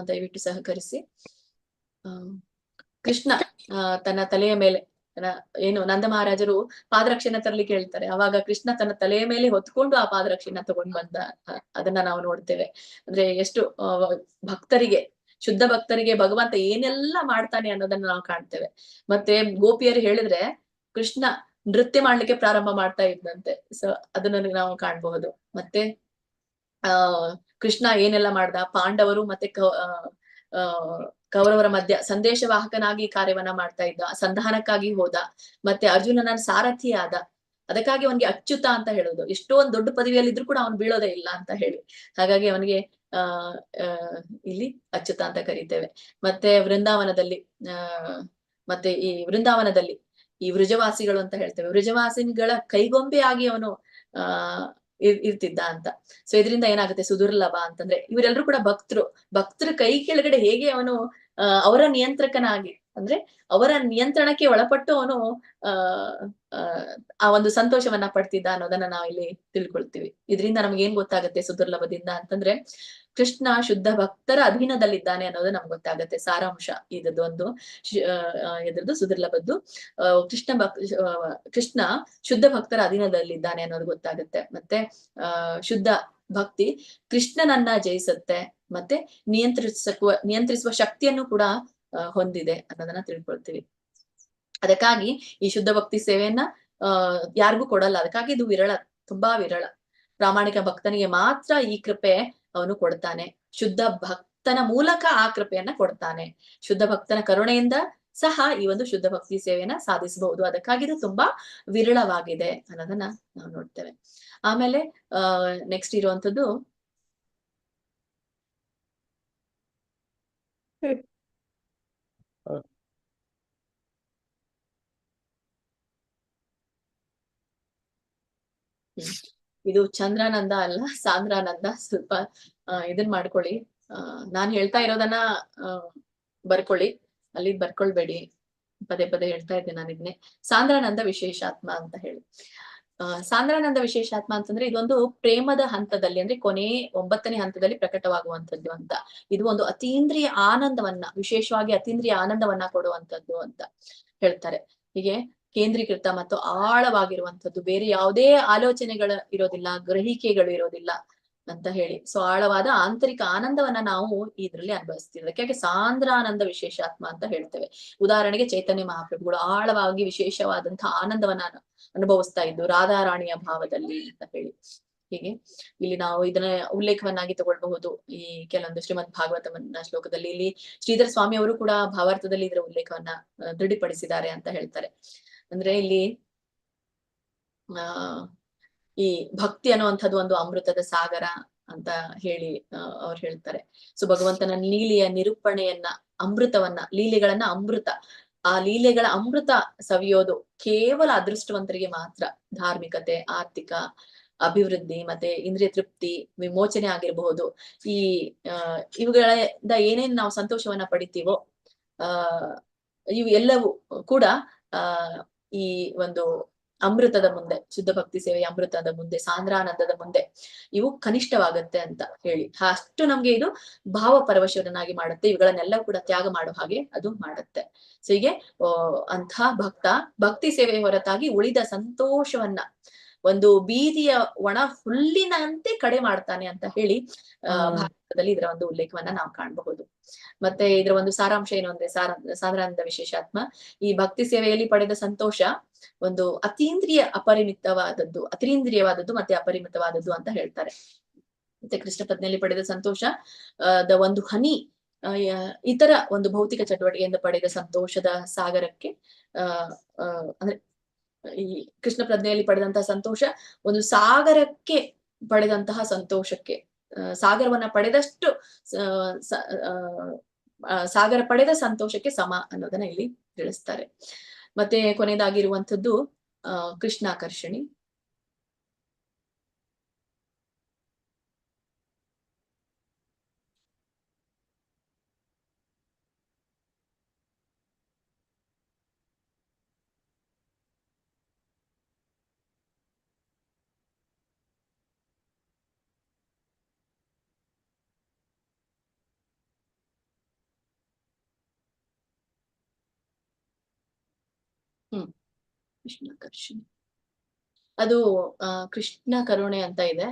ದಯವಿಟ್ಟು ಸಹಕರಿಸಿ. ಕೃಷ್ಣ ತನ್ನ ತಲೆಯ ಮೇಲೆ ಏನು ನಂದ ಮಹಾರಾಜರು ಪಾದರಕ್ಷೆನ ತರ್ಲಿಕ್ಕೆ ಹೇಳ್ತಾರೆ. ಅವಾಗ ಕೃಷ್ಣ ತನ್ನ ತಲೆಯ ಮೇಲೆ ಹೊತ್ಕೊಂಡು ಆ ಪಾದರಕ್ಷೆನ ತಗೊಂಡ್ ಬಂದ ಅದನ್ನ ನಾವು ನೋಡ್ತೇವೆ. ಅಂದ್ರೆ ಎಷ್ಟು ಭಕ್ತರಿಗೆ, ಶುದ್ಧ ಭಕ್ತರಿಗೆ ಭಗವಂತ ಏನೆಲ್ಲ ಮಾಡ್ತಾನೆ ಅನ್ನೋದನ್ನ ನಾವು ಕಾಣ್ತೇವೆ. ಮತ್ತೆ ಗೋಪಿಯರು ಹೇಳಿದ್ರೆ ಕೃಷ್ಣ ನೃತ್ಯ ಮಾಡ್ಲಿಕ್ಕೆ ಪ್ರಾರಂಭ ಮಾಡ್ತಾ ಇದ್ದಂತೆ. ಸೊ ಅದನ್ನ ನಾವು ಕಾಣಬಹುದು. ಮತ್ತೆ ಕೃಷ್ಣ ಏನೆಲ್ಲ ಮಾಡ್ದ, ಪಾಂಡವರು ಮತ್ತೆ ಕೌರವರ ಮಧ್ಯ ಸಂದೇಶವಾಹಕನಾಗಿ ಕಾರ್ಯವನ್ನ ಮಾಡ್ತಾ ಇದ್ದ, ಸಂಧಾನಕ್ಕಾಗಿ ಹೋದ, ಮತ್ತೆ ಅರ್ಜುನನ ಸಾರಥಿ ಆದ. ಅದಕ್ಕಾಗಿ ಅವನಿಗೆ ಅಚ್ಯುತ ಅಂತ ಹೇಳೋದು. ಎಷ್ಟೋ ಒಂದ್ ದೊಡ್ಡ ಪದವಿಯಲ್ಲಿದ್ರು ಕೂಡ ಅವನು ಬೀಳೋದೇ ಇಲ್ಲ ಅಂತ ಹೇಳಿ. ಹಾಗಾಗಿ ಅವನಿಗೆ ಇಲ್ಲಿ ಅಚ್ಯುತ ಅಂತ ಕರೀತೇವೆ. ಮತ್ತೆ ವೃಂದಾವನದಲ್ಲಿ ಮತ್ತೆ ಈ ವೃಂದಾವನದಲ್ಲಿ ಈ ವೃಜವಾಸಿಗಳು ಅಂತ ಹೇಳ್ತೇವೆ. ವೃಜವಾಸಿಗಳ ಕೈಗೊಂಬೆ ಆಗಿ ಅವನು ಇರ್ತಿದ್ದ ಅಂತ. ಸೊ ಇದರಿಂದ ಏನಾಗುತ್ತೆ, ಸುದುರ್ಲಭ ಅಂತಂದ್ರೆ ಇವರೆಲ್ಲರೂ ಕೂಡ ಭಕ್ತರ ಕೈ ಕೆಳಗಡೆ ಹೇಗೆ ಅವನು ಅವರ ನಿಯಂತ್ರಕನಾಗಿ, ಅಂದ್ರೆ ಅವರ ನಿಯಂತ್ರಣಕ್ಕೆ ಒಳಪಟ್ಟು ಅವನು ಆ ಒಂದು ಸಂತೋಷವನ್ನ ಪಡ್ತಿದ್ದ ಅನ್ನೋದನ್ನ ನಾವು ಇಲ್ಲಿ ತಿಳ್ಕೊಳ್ತೀವಿ. ಇದರಿಂದ ನಮ್ಗೆ ಏನ್ ಗೊತ್ತಾಗುತ್ತೆ ಸುದುರ್ಲಭದಿಂದ ಅಂತಂದ್ರೆ, ಕೃಷ್ಣ ಶುದ್ಧ ಭಕ್ತರ ಅಧೀನದಲ್ಲಿದ್ದಾನೆ ಅನ್ನೋದು ನಮ್ಗೆ ಗೊತ್ತಾಗತ್ತೆ. ಸಾರಾಂಶ ಇದ್ರದ್ದು ಸುದುರ್ಲಭದ್ದು ಕೃಷ್ಣ ಶುದ್ಧ ಭಕ್ತರ ಅಧೀನದಲ್ಲಿದ್ದಾನೆ ಅನ್ನೋದು ಗೊತ್ತಾಗುತ್ತೆ. ಮತ್ತೆ ಶುದ್ಧ ಭಕ್ತಿ ಕೃಷ್ಣನನ್ನ ಜಯಿಸುತ್ತೆ, ಮತ್ತೆ ನಿಯಂತ್ರಿಸುವ ಶಕ್ತಿಯನ್ನು ಕೂಡ ಹೊಂದಿದೆ ಅನ್ನೋದನ್ನ ತಿಳ್ಕೊಳ್ತೀವಿ. ಅದಕ್ಕಾಗಿ ಈ ಶುದ್ಧ ಭಕ್ತಿ ಸೇವೆಯನ್ನ ಯಾರಿಗೂ ಕೊಡಲ್ಲ. ಅದಕ್ಕಾಗಿ ಇದು ವಿರಳ, ತುಂಬಾ ವಿರಳ. ಪ್ರಾಮಾಣಿಕ ಭಕ್ತನಿಗೆ ಮಾತ್ರ ಈ ಕೃಪೆ ಅವನು ಕೊಡ್ತಾನೆ. ಶುದ್ಧ ಭಕ್ತನ ಮೂಲಕ ಆ ಕೃಪೆಯನ್ನ ಕೊಡ್ತಾನೆ. ಶುದ್ಧ ಭಕ್ತನ ಕರುಣೆಯಿಂದ ಸಹ ಈ ಒಂದು ಶುದ್ಧ ಭಕ್ತಿ ಸೇವೆಯನ್ನ ಸಾಧಿಸಬಹುದು. ಅದಕ್ಕಾಗಿ ಇದು ತುಂಬಾ ವಿರಳವಾಗಿದೆ ಅನ್ನೋದನ್ನ ನಾವು ನೋಡ್ತೇವೆ. ಆಮೇಲೆ ನೆಕ್ಸ್ಟ್ ಇರುವಂತದ್ದು ಇದು ಚಂದ್ರಾನಂದ ಅಲ್ಲ, ಸಾಂದ್ರಾನಂದ. ಸ್ವಲ್ಪ ಇದನ್ ಮಾಡ್ಕೊಳ್ಳಿ. ನಾನ್ ಹೇಳ್ತಾ ಇರೋದನ್ನ ಬರ್ಕೊಳ್ಳಿ, ಅಲ್ಲಿ ಬರ್ಕೊಳ್ಬೇಡಿ. ಪದೇ ಪದೇ ಹೇಳ್ತಾ ಇದ್ದೇನೆ ನಾನು ಇದನ್ನೇ. ಸಾಂದ್ರಾನಂದ ವಿಶೇಷಾತ್ಮ ಅಂತ ಹೇಳಿ. ಸಾಂದ್ರಾನಂದ ವಿಶೇಷಾತ್ಮ ಅಂತಂದ್ರೆ ಇದೊಂದು ಪ್ರೇಮದ ಹಂತದಲ್ಲಿ, ಅಂದ್ರೆ ಕೊನೆ 9ನೇ ಹಂತದಲ್ಲಿ ಪ್ರಕಟವಾಗುವಂತದ್ದು ಅಂತ. ಇದು ಒಂದು ಅತೀಂದ್ರಿಯ ಆನಂದವನ್ನ, ವಿಶೇಷವಾಗಿ ಅತೀಂದ್ರಿಯ ಆನಂದವನ್ನ ಕೊಡುವಂತದ್ದು ಅಂತ ಹೇಳ್ತಾರೆ. ಹೀಗೆ ಕೇಂದ್ರೀಕೃತ ಮತ್ತು ಆಳವಾಗಿರುವಂತದ್ದು, ಬೇರೆ ಯಾವುದೇ ಆಲೋಚನೆಗಳು ಇರೋದಿಲ್ಲ, ಗ್ರಹಿಕೆಗಳು ಇರೋದಿಲ್ಲ ಅಂತ ಹೇಳಿ. ಸೊ ಆಳವಾದ ಆಂತರಿಕ ಆನಂದವನ್ನ ನಾವು ಇದ್ರಲ್ಲಿ ಅನುಭವಿಸ್ತೀವಿ. ಅದಕ್ಕೆ ಸಾಂದ್ರಾನಂದ ವಿಶೇಷಾತ್ಮ ಅಂತ ಹೇಳ್ತೇವೆ. ಉದಾಹರಣೆಗೆ ಚೈತನ್ಯ ಮಹಾಪ್ರಭುಗಳು ಆಳವಾಗಿ ವಿಶೇಷವಾದಂತಹ ಆನಂದವನ್ನ ಅನುಭವಿಸ್ತಾ ಇದ್ದು ರಾಧಾರಾಣಿಯ ಭಾವದಲ್ಲಿ ಅಂತ ಹೇಳಿ. ಹೀಗೆ ಇಲ್ಲಿ ನಾವು ಇದನ್ನ ಉಲ್ಲೇಖವನ್ನಾಗಿ ತಗೊಳ್ಬಹುದು. ಈ ಕೆಲವೊಂದು ಶ್ರೀಮದ್ ಭಾಗವತಮನ್ನ ಶ್ಲೋಕದಲ್ಲಿ ಇಲ್ಲಿ ಶ್ರೀಧರ ಸ್ವಾಮಿ ಅವರು ಕೂಡ ಭಾವಾರ್ಥದಲ್ಲಿ ಇದರ ಉಲ್ಲೇಖವನ್ನ ದೃಢಪಡಿಸಿದ್ದಾರೆ ಅಂತ ಹೇಳ್ತಾರೆ. ಅಂದ್ರೆ ಇಲ್ಲಿ ಈ ಭಕ್ತಿ ಅನ್ನುವಂಥದ್ದು ಒಂದು ಅಮೃತದ ಸಾಗರ ಅಂತ ಹೇಳಿ ಅವ್ರು ಹೇಳ್ತಾರೆ. ಸೊ ಭಗವಂತನ ಲೀಲೆಯ ನಿರೂಪಣೆಯನ್ನ, ಅಮೃತವನ್ನ, ಲೀಲೆಗಳನ್ನ ಅಮೃತ, ಆ ಲೀಲೆಗಳ ಅಮೃತ ಸವಿಯೋದು ಕೇವಲ ಅದೃಷ್ಟವಂತರಿಗೆ ಮಾತ್ರ. ಧಾರ್ಮಿಕತೆ, ಆರ್ಥಿಕ ಅಭಿವೃದ್ಧಿ, ಮತ್ತೆ ಇಂದ್ರಿಯ ತೃಪ್ತಿ, ವಿಮೋಚನೆ ಆಗಿರಬಹುದು. ಈ ಇವುಗಳಿಂದ ಏನೇನ್ ನಾವು ಸಂತೋಷವನ್ನ ಪಡಿತೀವೋ ಇವು ಎಲ್ಲವೂ ಕೂಡ ಈ ಒಂದು ಅಮೃತದ ಮುಂದೆ, ಶುದ್ಧ ಭಕ್ತಿ ಸೇವೆಯ ಅಮೃತದ ಮುಂದೆ, ಸಾಂದ್ರಾನಂದದ ಮುಂದೆ ಇವು ಕನಿಷ್ಠವಾಗತ್ತೆ ಅಂತ ಹೇಳಿ. ಅಷ್ಟು ನಮ್ಗೆ ಇದು ಭಾವ ಪರವಶರನ್ನಾಗಿ ಮಾಡುತ್ತೆ. ಇವುಗಳನ್ನೆಲ್ಲ ಕೂಡ ತ್ಯಾಗ ಮಾಡೋ ಹಾಗೆ ಅದು ಮಾಡುತ್ತೆ. ಸೊ ಹೀಗೆ ಭಕ್ತಿ ಸೇವೆಯ ಹೊರತಾಗಿ ಉಳಿದ ಸಂತೋಷವನ್ನ, ಒಂದು ಬೀದಿಯ ಒಣ ಹುಲ್ಲಿನಂತೆ ಕಡೆ ಮಾಡ್ತಾನೆ ಅಂತ ಹೇಳಿ ಭಾರತದಲ್ಲಿ ಇದರ ಒಂದು ಉಲ್ಲೇಖವನ್ನ ನಾವು ಕಾಣಬಹುದು. ಮತ್ತೆ ಇದರ ಒಂದು ಸಾರಾಂಶ ಏನು ಅಂದ್ರೆ ಸಾಧಾರಣದ ವಿಶೇಷಾತ್ಮ ಈ ಭಕ್ತಿ ಸೇವೆಯಲ್ಲಿ ಪಡೆದ ಸಂತೋಷ ಒಂದು ಅತೀಂದ್ರಿಯವಾದದ್ದು ಮತ್ತೆ ಅಪರಿಮಿತವಾದದ್ದು ಅಂತ ಹೇಳ್ತಾರೆ. ಮತ್ತೆ ಕೃಷ್ಣ ಪ್ರಜ್ಞೆಯಲ್ಲಿ ಪಡೆದ ಸಂತೋಷ ಒಂದು ಹನಿ ಇತರ ಒಂದು ಭೌತಿಕ ಚಟುವಟಿಕೆಯಿಂದ ಪಡೆದ ಸಂತೋಷದ ಸಾಗರಕ್ಕೆ ಅಂದ್ರೆ ಈ ಕೃಷ್ಣ ಪ್ರಜ್ಞೆಯಲ್ಲಿ ಪಡೆದಂತಹ ಸಂತೋಷ ಒಂದು ಸಾಗರಕ್ಕೆ ಪಡೆದಂತಹ ಸಂತೋಷಕ್ಕೆ ಸಾಗರವನ್ನ ಪಡೆದಷ್ಟು ಸಾಗರ ಪಡೆದ ಸಂತೋಷಕ್ಕೆ ಸಮ ಅನ್ನೋದನ್ನ ಇಲ್ಲಿ ತಿಳಿಸ್ತಾರೆ. ಮತ್ತೆ ಕೊನೆಯದಾಗಿರುವಂಥದ್ದು ಕೃಷ್ಣಾಕರ್ಷಣಿ. ಕೃಷ್ಣಾಕರ್ಷಣಿ ಅದು ಕೃಷ್ಣ ಕರುಣೆ ಅಂತ ಇದೆ.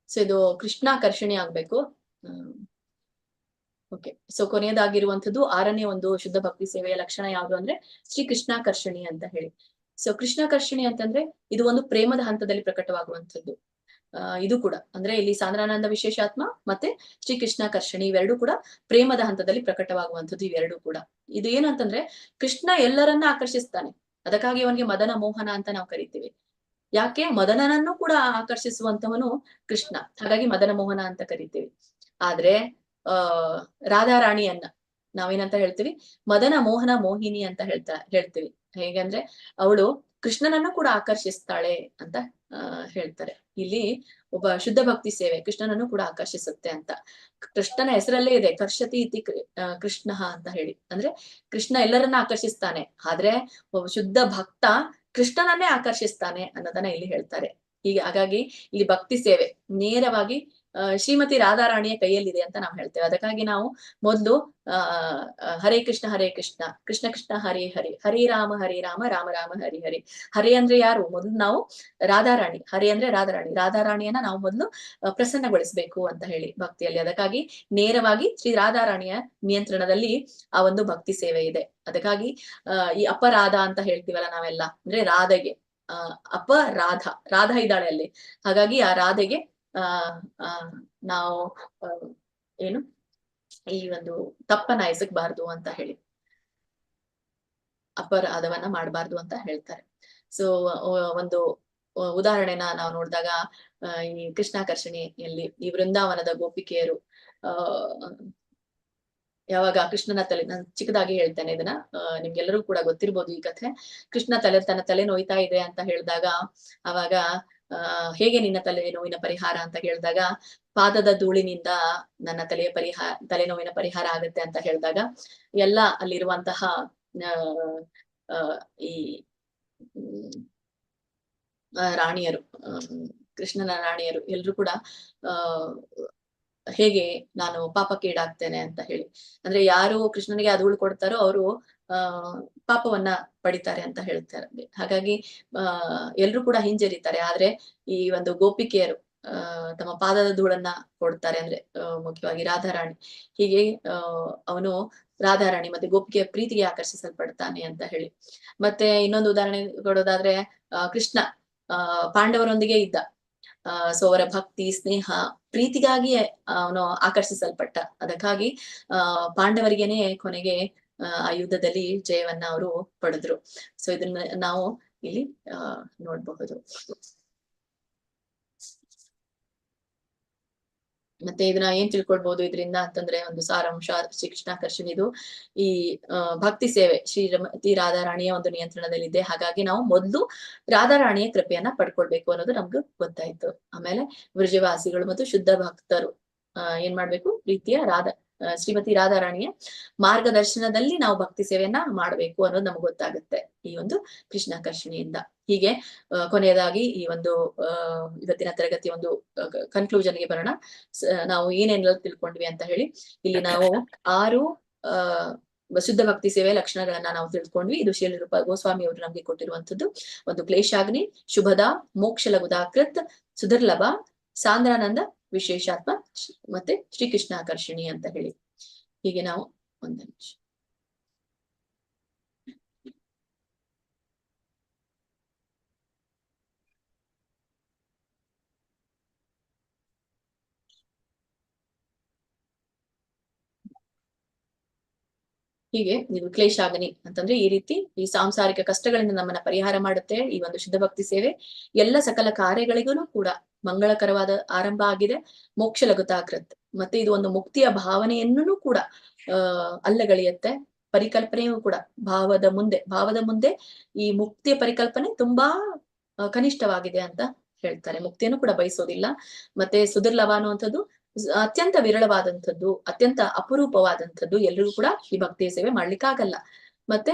ಸೊ ಇದು ಕೃಷ್ಣಾಕರ್ಷಣಿ ಆಗ್ಬೇಕು. ಓಕೆ, ಸೊ ಕೊನೆಯದಾಗಿರುವಂತದ್ದು 6ನೇ ಒಂದು ಶುದ್ಧ ಭಕ್ತಿ ಸೇವೆಯ ಲಕ್ಷಣ ಯಾವುದು ಅಂದ್ರೆ ಶ್ರೀ ಕೃಷ್ಣಾಕರ್ಷಣಿ ಅಂತ ಹೇಳಿ. ಸೊ ಕೃಷ್ಣಾಕರ್ಷಣಿ ಅಂತಂದ್ರೆ ಇದು ಒಂದು ಪ್ರೇಮದ ಹಂತದಲ್ಲಿ ಪ್ರಕಟವಾಗುವಂಥದ್ದು. ಇದು ಕೂಡ ಅಂದ್ರೆ ಇಲ್ಲಿ ಸಾಂದ್ರಾನಂದ ವಿಶೇಷಾತ್ಮ ಮತ್ತೆ ಶ್ರೀ ಕೃಷ್ಣಾಕರ್ಷಣಿ ಇವೆರಡೂ ಕೂಡ ಪ್ರೇಮದ ಹಂತದಲ್ಲಿ ಪ್ರಕಟವಾಗುವಂಥದ್ದು. ಇವೆರಡೂ ಕೂಡ ಇದು ಏನಂತಂದ್ರೆ ಕೃಷ್ಣ ಎಲ್ಲರನ್ನ ಆಕರ್ಷಿಸ್ತಾನೆ, ಅದಕ್ಕಾಗಿ ಅವನಿಗೆ ಮದನ ಮೋಹನ ಅಂತ ನಾವು ಕರಿತೀವಿ. ಯಾಕೆ? ಮದನನನ್ನು ಕೂಡ ಆಕರ್ಷಿಸುವಂತವನು ಕೃಷ್ಣ, ಹಾಗಾಗಿ ಮದನ ಮೋಹನ ಅಂತ ಕರಿತೀವಿ. ಆದ್ರೆ ರಾಧಾರಾಣಿಯನ್ನ ನಾವೇನಂತ ಹೇಳ್ತೀವಿ? ಮದನ ಮೋಹನ ಮೋಹಿನಿ ಅಂತ ಹೇಳ್ತೀವಿ. ಹೇಗಂದ್ರೆ ಅವಳು ಕೃಷ್ಣನನ್ನು ಕೂಡ ಆಕರ್ಷಿಸ್ತಾಳೆ ಅಂತ ಹೇಳ್ತಾರೆ. ಇಲ್ಲಿ ಒಬ್ಬ ಶುದ್ಧ ಭಕ್ತಿ ಸೇವೆ ಕೃಷ್ಣನನ್ನು ಕೂಡ ಆಕರ್ಷಿಸುತ್ತೆ ಅಂತ. ಕೃಷ್ಣನ ಹೆಸರಲ್ಲೇ ಇದೆ ಕರ್ಷತಿ ಇತಿ ಕೃಷ್ಣ ಅಂತ ಹೇಳಿ. ಅಂದ್ರೆ ಕೃಷ್ಣ ಎಲ್ಲರನ್ನ ಆಕರ್ಷಿಸ್ತಾನೆ, ಆದ್ರೆ ಒಬ್ಬ ಶುದ್ಧ ಭಕ್ತ ಕೃಷ್ಣನನ್ನೇ ಆಕರ್ಷಿಸ್ತಾನೆ ಅನ್ನೋದನ್ನ ಇಲ್ಲಿ ಹೇಳ್ತಾರೆ. ಹೀಗೆ ಹಾಗಾಗಿ ಇಲ್ಲಿ ಭಕ್ತಿ ಸೇವೆ ನೇರವಾಗಿ ಶ್ರೀಮತಿ ರಾಧಾರಾಣಿಯ ಕೈಯಲ್ಲಿದೆ ಅಂತ ನಾವು ಹೇಳ್ತೇವೆ. ಅದಕ್ಕಾಗಿ ನಾವು ಮೊದಲು ಹರೇ ಕೃಷ್ಣ ಕೃಷ್ಣ ಕೃಷ್ಣ ಹರೇ ಹರೇ, ಹರೇ ರಾಮ ರಾಮ ರಾಮ ಹರಿ ಹರಿ. ಹರೇ ಅಂದ್ರೆ ಯಾರು? ಮೊದಲು ನಾವು ರಾಧಾರಾಣಿ, ಹರೇ ಅಂದ್ರೆ ರಾಧಾರಾಣಿಯನ್ನ ನಾವು ಮೊದಲು ಪ್ರಸನ್ನಗೊಳಿಸ್ಬೇಕು ಅಂತ ಹೇಳಿ ಭಕ್ತಿಯಲ್ಲಿ. ಅದಕ್ಕಾಗಿ ನೇರವಾಗಿ ಶ್ರೀ ರಾಧಾರಾಣಿಯ ನಿಯಂತ್ರಣದಲ್ಲಿ ಆ ಒಂದು ಭಕ್ತಿ ಸೇವೆ ಇದೆ. ಅದಕ್ಕಾಗಿ ಈ ಅಪರಾಧ ಅಂತ ಹೇಳ್ತೀವಲ್ಲ ನಾವೆಲ್ಲ, ಅಂದ್ರೆ ರಾಧೆಗೆ ರಾಧಾ ಇದ್ದಾಳೆ ಅಲ್ಲಿ, ಹಾಗಾಗಿ ಆ ರಾಧೆಗೆ ನಾವು ಏನು ಈ ಒಂದು ತಪ್ಪನ್ನ ಎಸಗಬಾರ್ದು ಅಂತ ಹೇಳಿ, ಅಪರಾಧವನ್ನ ಮಾಡಬಾರ್ದು ಅಂತ ಹೇಳ್ತಾರೆ. ಸೊ ಒಂದು ಉದಾಹರಣೆನ ನಾವು ನೋಡಿದಾಗ ಈ ಕೃಷ್ಣಾಕರ್ಷಣಿಯಲ್ಲಿ ಈ ವೃಂದಾವನದ ಗೋಪಿಕೆಯರು ಯಾವಾಗ ಕೃಷ್ಣನ ತಲೆ, ನಾನು ಚಿಕ್ಕದಾಗಿ ಹೇಳ್ತೇನೆ ಇದನ್ನ, ನಿಮ್ಗೆಲ್ಲರೂ ಕೂಡ ಗೊತ್ತಿರ್ಬೋದು ಈ ಕಥೆ. ಕೃಷ್ಣ ತನ್ನ ತಲೆ ನೋಯ್ತಾ ಇದೆ ಅಂತ ಹೇಳಿದಾಗ ಅವಾಗ ಹೇಗೆ ನಿನ್ನ ತಲೆನೋವಿನ ಪರಿಹಾರ ಅಂತ ಹೇಳಿದಾಗ, ಪಾದದ ಧೂಳಿನಿಂದ ನನ್ನ ತಲೆನೋವಿನ ಪರಿಹಾರ ಆಗುತ್ತೆ ಅಂತ ಹೇಳಿದಾಗ ಎಲ್ಲ ಅಲ್ಲಿರುವಂತಹ ಈ ರಾಣಿಯರು, ಕೃಷ್ಣನ ರಾಣಿಯರು ಎಲ್ರು ಕೂಡ ಹೇಗೆ ನಾನು ಪಾಪಕ್ಕೀಡಾಗ್ತೇನೆ ಅಂತ ಹೇಳಿ, ಅಂದ್ರೆ ಯಾರು ಕೃಷ್ಣನಿಗೆ ಆ ಧೂಳು ಕೊಡ್ತಾರೋ ಅವರು ಪಾಪವನ್ನ ಪಡಿತಾರೆ ಅಂತ ಹೇಳ್ತಾರೆ. ಹಾಗಾಗಿ ಎಲ್ರು ಕೂಡ ಹಿಂಜರಿತಾರೆ. ಆದ್ರೆ ಈ ಒಂದು ಗೋಪಿಕೆಯರು ತಮ್ಮ ಪಾದದ ಧೂಳನ್ನ ಕೊಡ್ತಾರೆ, ಅಂದ್ರೆ ಮುಖ್ಯವಾಗಿ ರಾಧಾರಾಣಿ. ಹೀಗೆ ಅವನು ರಾಧಾರಾಣಿ ಮತ್ತೆ ಗೋಪಿಕೆಯ ಪ್ರೀತಿಗೆ ಆಕರ್ಷಿಸಲ್ಪಡ್ತಾನೆ ಅಂತ ಹೇಳಿ. ಮತ್ತೆ ಇನ್ನೊಂದು ಉದಾಹರಣೆ ಕೊಡೋದಾದ್ರೆ ಕೃಷ್ಣ ಪಾಂಡವರೊಂದಿಗೆ ಇದ್ದ, ಸೊ ಅವರ ಭಕ್ತಿ ಸ್ನೇಹ ಪ್ರೀತಿಗಾಗಿ ಅವನು ಆಕರ್ಷಿಸಲ್ಪಟ್ಟ. ಅದಕ್ಕಾಗಿ ಪಾಂಡವರಿಗೇನೆ ಕೊನೆಗೆ ಆ ಯುದ್ಧದಲ್ಲಿ ಜಯವನ್ನ ಅವರು ಪಡೆದ್ರು. ಸೊ ಇದನ್ನ ನಾವು ಇಲ್ಲಿ ನೋಡ್ಬಹುದು. ಮತ್ತೆ ಇದನ್ನ ಏನ್ ತಿಳ್ಕೊಳ್ಬಹುದು ಇದರಿಂದ ಅಂತಂದ್ರೆ, ಒಂದು ಸಾರಾಂಶ ಶ್ರೀ ಕೃಷ್ಣಾಕರ್ಷಣಿದು ಈ ಭಕ್ತಿ ಸೇವೆ ಶ್ರೀಮತಿ ರಾಧಾರಾಣಿಯ ಒಂದು ನಿಯಂತ್ರಣದಲ್ಲಿದೆ. ಹಾಗಾಗಿ ನಾವು ಮೊದಲು ರಾಧಾರಾಣಿಯ ಕೃಪೆಯನ್ನ ಪಡ್ಕೊಳ್ಬೇಕು ಅನ್ನೋದು ನಮ್ಗೆ ಗೊತ್ತಾಯ್ತು. ಆಮೇಲೆ ವೃಜವಾಸಿಗಳು ಮತ್ತು ಶುದ್ಧ ಭಕ್ತರು ಏನ್ ಮಾಡ್ಬೇಕು? ಪ್ರೀತಿಯ ಶ್ರೀಮತಿ ರಾಧಾರಾಣಿಯ ಮಾರ್ಗದರ್ಶನದಲ್ಲಿ ನಾವು ಭಕ್ತಿ ಸೇವೆಯನ್ನ ಮಾಡ್ಬೇಕು ಅನ್ನೋದು ನಮ್ಗೆ ಗೊತ್ತಾಗುತ್ತೆ ಈ ಒಂದು ಕೃಷ್ಣಾಕರ್ಷಣಿಯಿಂದ. ಹೀಗೆ ಕೊನೆಯದಾಗಿ ಈ ಒಂದು ಇವತ್ತಿನ ತರಗತಿ ಒಂದು ಕನ್ಕ್ಲೂಷನ್ಗೆ ಬರೋಣ. ನಾವು ಏನೇನೆಲ್ಲ ತಿಳ್ಕೊಂಡ್ವಿ ಅಂತ ಹೇಳಿ, ಇಲ್ಲಿ ನಾವು 6 ಶುದ್ಧ ಭಕ್ತಿ ಸೇವೆಯ ಲಕ್ಷಣಗಳನ್ನ ನಾವು ತಿಳ್ಕೊಂಡ್ವಿ. ಇದು ಶ್ರೀಲ ರೂಪ ಗೋಸ್ವಾಮಿ ಅವರು ನಮ್ಗೆ ಕೊಟ್ಟಿರುವಂತದ್ದು. ಒಂದು ಕ್ಲೇಶಾಗ್ನಿ, ಶುಭದ, ಮೋಕ್ಷ ಲಘುದಾಕೃತ್, ಸುಧರ್ಲಭ, ಸಾಂದ್ರಾನಂದ, ವಿಶೇಷಾತ್ಮ ಮತ್ತೆ ಶ್ರೀಕೃಷ್ಣ ಆಕರ್ಷಣಿ ಅಂತ ಹೇಳಿ. ಹೀಗೆ ನಾವು ಒಂದು ನಿಮಿಷ ಹೀಗೆ ನೀವು ಕ್ಲೇಶಾಗ್ನಿ ಅಂತಂದ್ರೆ ಈ ರೀತಿ ಈ ಸಾಂಸಾರಿಕ ಕಷ್ಟಗಳಿಂದ ನಮ್ಮನ್ನ ಪರಿಹಾರ ಮಾಡುತ್ತೆ ಈ ಒಂದು ಶುದ್ಧ ಭಕ್ತಿ ಸೇವೆ. ಎಲ್ಲ ಸಕಲ ಕಾರ್ಯಗಳಿಗೂ ಕೂಡ ಮಂಗಳಕರವಾದ ಆರಂಭ ಆಗಿದೆ. ಮೋಕ್ಷ ಲಘುತಾಕೃತ್, ಮತ್ತೆ ಇದು ಒಂದು ಮುಕ್ತಿಯ ಭಾವನೆಯನ್ನು ಕೂಡ ಅಲ್ಲಗಳೆಯುತ್ತೆ. ಪರಿಕಲ್ಪನೆಯೂ ಕೂಡ ಭಾವದ ಮುಂದೆ ಈ ಮುಕ್ತಿಯ ಪರಿಕಲ್ಪನೆ ತುಂಬಾ ಕನಿಷ್ಠವಾಗಿದೆ ಅಂತ ಹೇಳ್ತಾರೆ. ಮುಕ್ತಿಯನ್ನು ಕೂಡ ಬಯಸೋದಿಲ್ಲ. ಮತ್ತೆ ಸುದುರ್ಲಭ ಅನ್ನುವಂಥದ್ದು ಅತ್ಯಂತ ವಿರಳವಾದಂಥದ್ದು, ಅತ್ಯಂತ ಅಪರೂಪವಾದಂಥದ್ದು. ಎಲ್ರಿಗೂ ಕೂಡ ಈ ಭಕ್ತಿಯ ಸೇವೆ ಮಾಡ್ಲಿಕ್ಕಾಗಲ್ಲ. ಮತ್ತೆ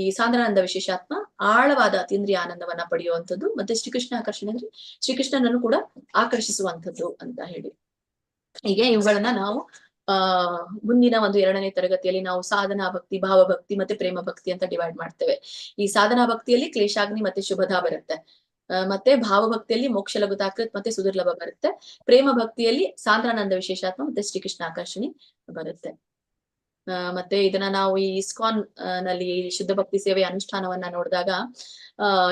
ಈ ಸಾಂದ್ರಾನಂದ ವಿಶೇಷಾತ್ಮ, ಆಳವಾದ ಅತೀಂದ್ರಿಯ ಆನಂದವನ್ನ ಪಡೆಯುವಂಥದ್ದು. ಮತ್ತೆ ಶ್ರೀಕೃಷ್ಣ ಆಕರ್ಷಣೆ ಅಂದ್ರೆ ಶ್ರೀಕೃಷ್ಣನನ್ನು ಕೂಡ ಆಕರ್ಷಿಸುವಂಥದ್ದು ಅಂತ ಹೇಳಿ. ಹೀಗೆ ಇವುಗಳನ್ನ ನಾವು ಮುಂದಿನ ಒಂದು 2ನೇ ತರಗತಿಯಲ್ಲಿ ನಾವು ಸಾಧನಾ ಭಕ್ತಿ, ಭಾವಭಕ್ತಿ ಮತ್ತೆ ಪ್ರೇಮ ಭಕ್ತಿ ಅಂತ ಡಿವೈಡ್ ಮಾಡ್ತೇವೆ. ಈ ಸಾಧನಾ ಭಕ್ತಿಯಲ್ಲಿ ಕ್ಲೇಶಾಗ್ನಿ ಮತ್ತೆ ಶುಭದ ಬರುತ್ತೆ. ಮತ್ತೆ ಭಾವಭಕ್ತಿಯಲ್ಲಿ ಮೋಕ್ಷ ಲಘುತಾಕೃತ್ ಮತ್ತೆ ಸುದುರ್ಲಭ ಬರುತ್ತೆ. ಪ್ರೇಮ ಭಕ್ತಿಯಲ್ಲಿ ಸಾಂದ್ರಾನಂದ ವಿಶೇಷಾತ್ಮ ಮತ್ತೆ ಶ್ರೀಕೃಷ್ಣ ಆಕರ್ಷಣೆ ಬರುತ್ತೆ. ಮತ್ತೆ ಇದನ್ನ ನಾವು ಈ ಇಸ್ಕಾನ್ ನಲ್ಲಿ ಶುದ್ಧ ಭಕ್ತಿ ಸೇವೆಯ ಅನುಷ್ಠಾನವನ್ನ ನೋಡಿದಾಗ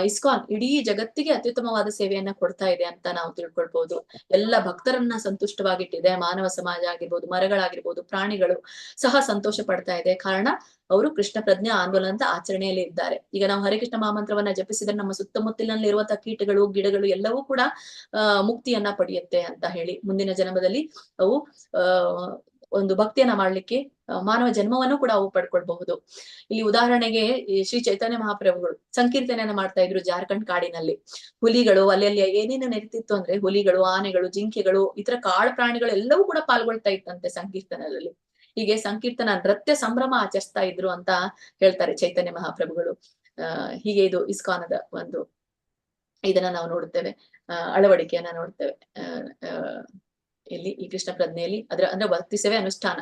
ಇಸ್ಕಾನ್ ಇಡೀ ಜಗತ್ತಿಗೆ ಅತ್ಯುತ್ತಮವಾದ ಸೇವೆಯನ್ನ ಕೊಡ್ತಾ ಇದೆ ಅಂತ ನಾವು ತಿಳ್ಕೊಳ್ಬಹುದು. ಎಲ್ಲ ಭಕ್ತರನ್ನ ಸಂತುಷ್ಟವಾಗಿಟ್ಟಿದೆ. ಮಾನವ ಸಮಾಜ ಆಗಿರ್ಬೋದು, ಮರಗಳಾಗಿರ್ಬೋದು, ಪ್ರಾಣಿಗಳು ಸಹ ಸಂತೋಷ ಪಡ್ತಾ ಇದೆ. ಕಾರಣ ಅವರು ಕೃಷ್ಣ ಪ್ರಜ್ಞಾ ಆಂದೋಲನದ ಆಚರಣೆಯಲ್ಲಿ ಇದ್ದಾರೆ. ಈಗ ನಾವು ಹರಿಕೃಷ್ಣ ಮಹಾಮಂತ್ರವನ್ನ ಜಪಿಸಿದ್ರೆ ನಮ್ಮ ಸುತ್ತಮುತ್ತಲಿನಲ್ಲಿ ಇರುವಂತಹ ಕೀಟಗಳು, ಗಿಡಗಳು ಎಲ್ಲವೂ ಕೂಡ ಮುಕ್ತಿಯನ್ನ ಪಡೆಯುತ್ತೆ ಅಂತ ಹೇಳಿ. ಮುಂದಿನ ಜನ್ಮದಲ್ಲಿ ಅವು ಒಂದು ಭಕ್ತಿಯನ್ನ ಮಾಡ್ಲಿಕ್ಕೆ ಮಾನವ ಜನ್ಮವನ್ನು ಕೂಡ ಅವು ಪಡ್ಕೊಳ್ಬಹುದು. ಇಲ್ಲಿ ಉದಾಹರಣೆಗೆ ಶ್ರೀ ಚೈತನ್ಯ ಮಹಾಪ್ರಭುಗಳು ಸಂಕೀರ್ತನೆಯನ್ನ ಮಾಡ್ತಾ ಇದ್ರು ಜಾರ್ಖಂಡ್ ಕಾಡಿನಲ್ಲಿ. ಹುಲಿಗಳು ಅಲ್ಲೆಲ್ಲಿ ಏನೇನು ನಡೀತಿತ್ತು ಅಂದ್ರೆ ಹುಲಿಗಳು, ಆನೆಗಳು, ಜಿಂಕೆಗಳು, ಇತರ ಕಾಡು ಪ್ರಾಣಿಗಳು ಎಲ್ಲವೂ ಕೂಡ ಪಾಲ್ಗೊಳ್ತಾ ಇತ್ತಂತೆ ಸಂಕೀರ್ತನದಲ್ಲಿ. ಹೀಗೆ ಸಂಕೀರ್ತನ ನೃತ್ಯ ಸಂಭ್ರಮ ಆಚರಿಸ್ತಾ ಇದ್ರು ಅಂತ ಹೇಳ್ತಾರೆ ಚೈತನ್ಯ ಮಹಾಪ್ರಭುಗಳು. ಹೀಗೆ ಇದು ಇಸ್ಕಾನದ ಒಂದು ಇದನ್ನ ನಾವು ನೋಡುತ್ತೇವೆ, ಅಳವಡಿಕೆಯನ್ನ ನೋಡ್ತೇವೆ ಇಲ್ಲಿ ಈ ಕೃಷ್ಣ ಪ್ರಜ್ಞೆಯಲ್ಲಿ. ಅಂದ್ರೆ ಭಕ್ತಿ ಸೇವೆ ಅನುಷ್ಠಾನ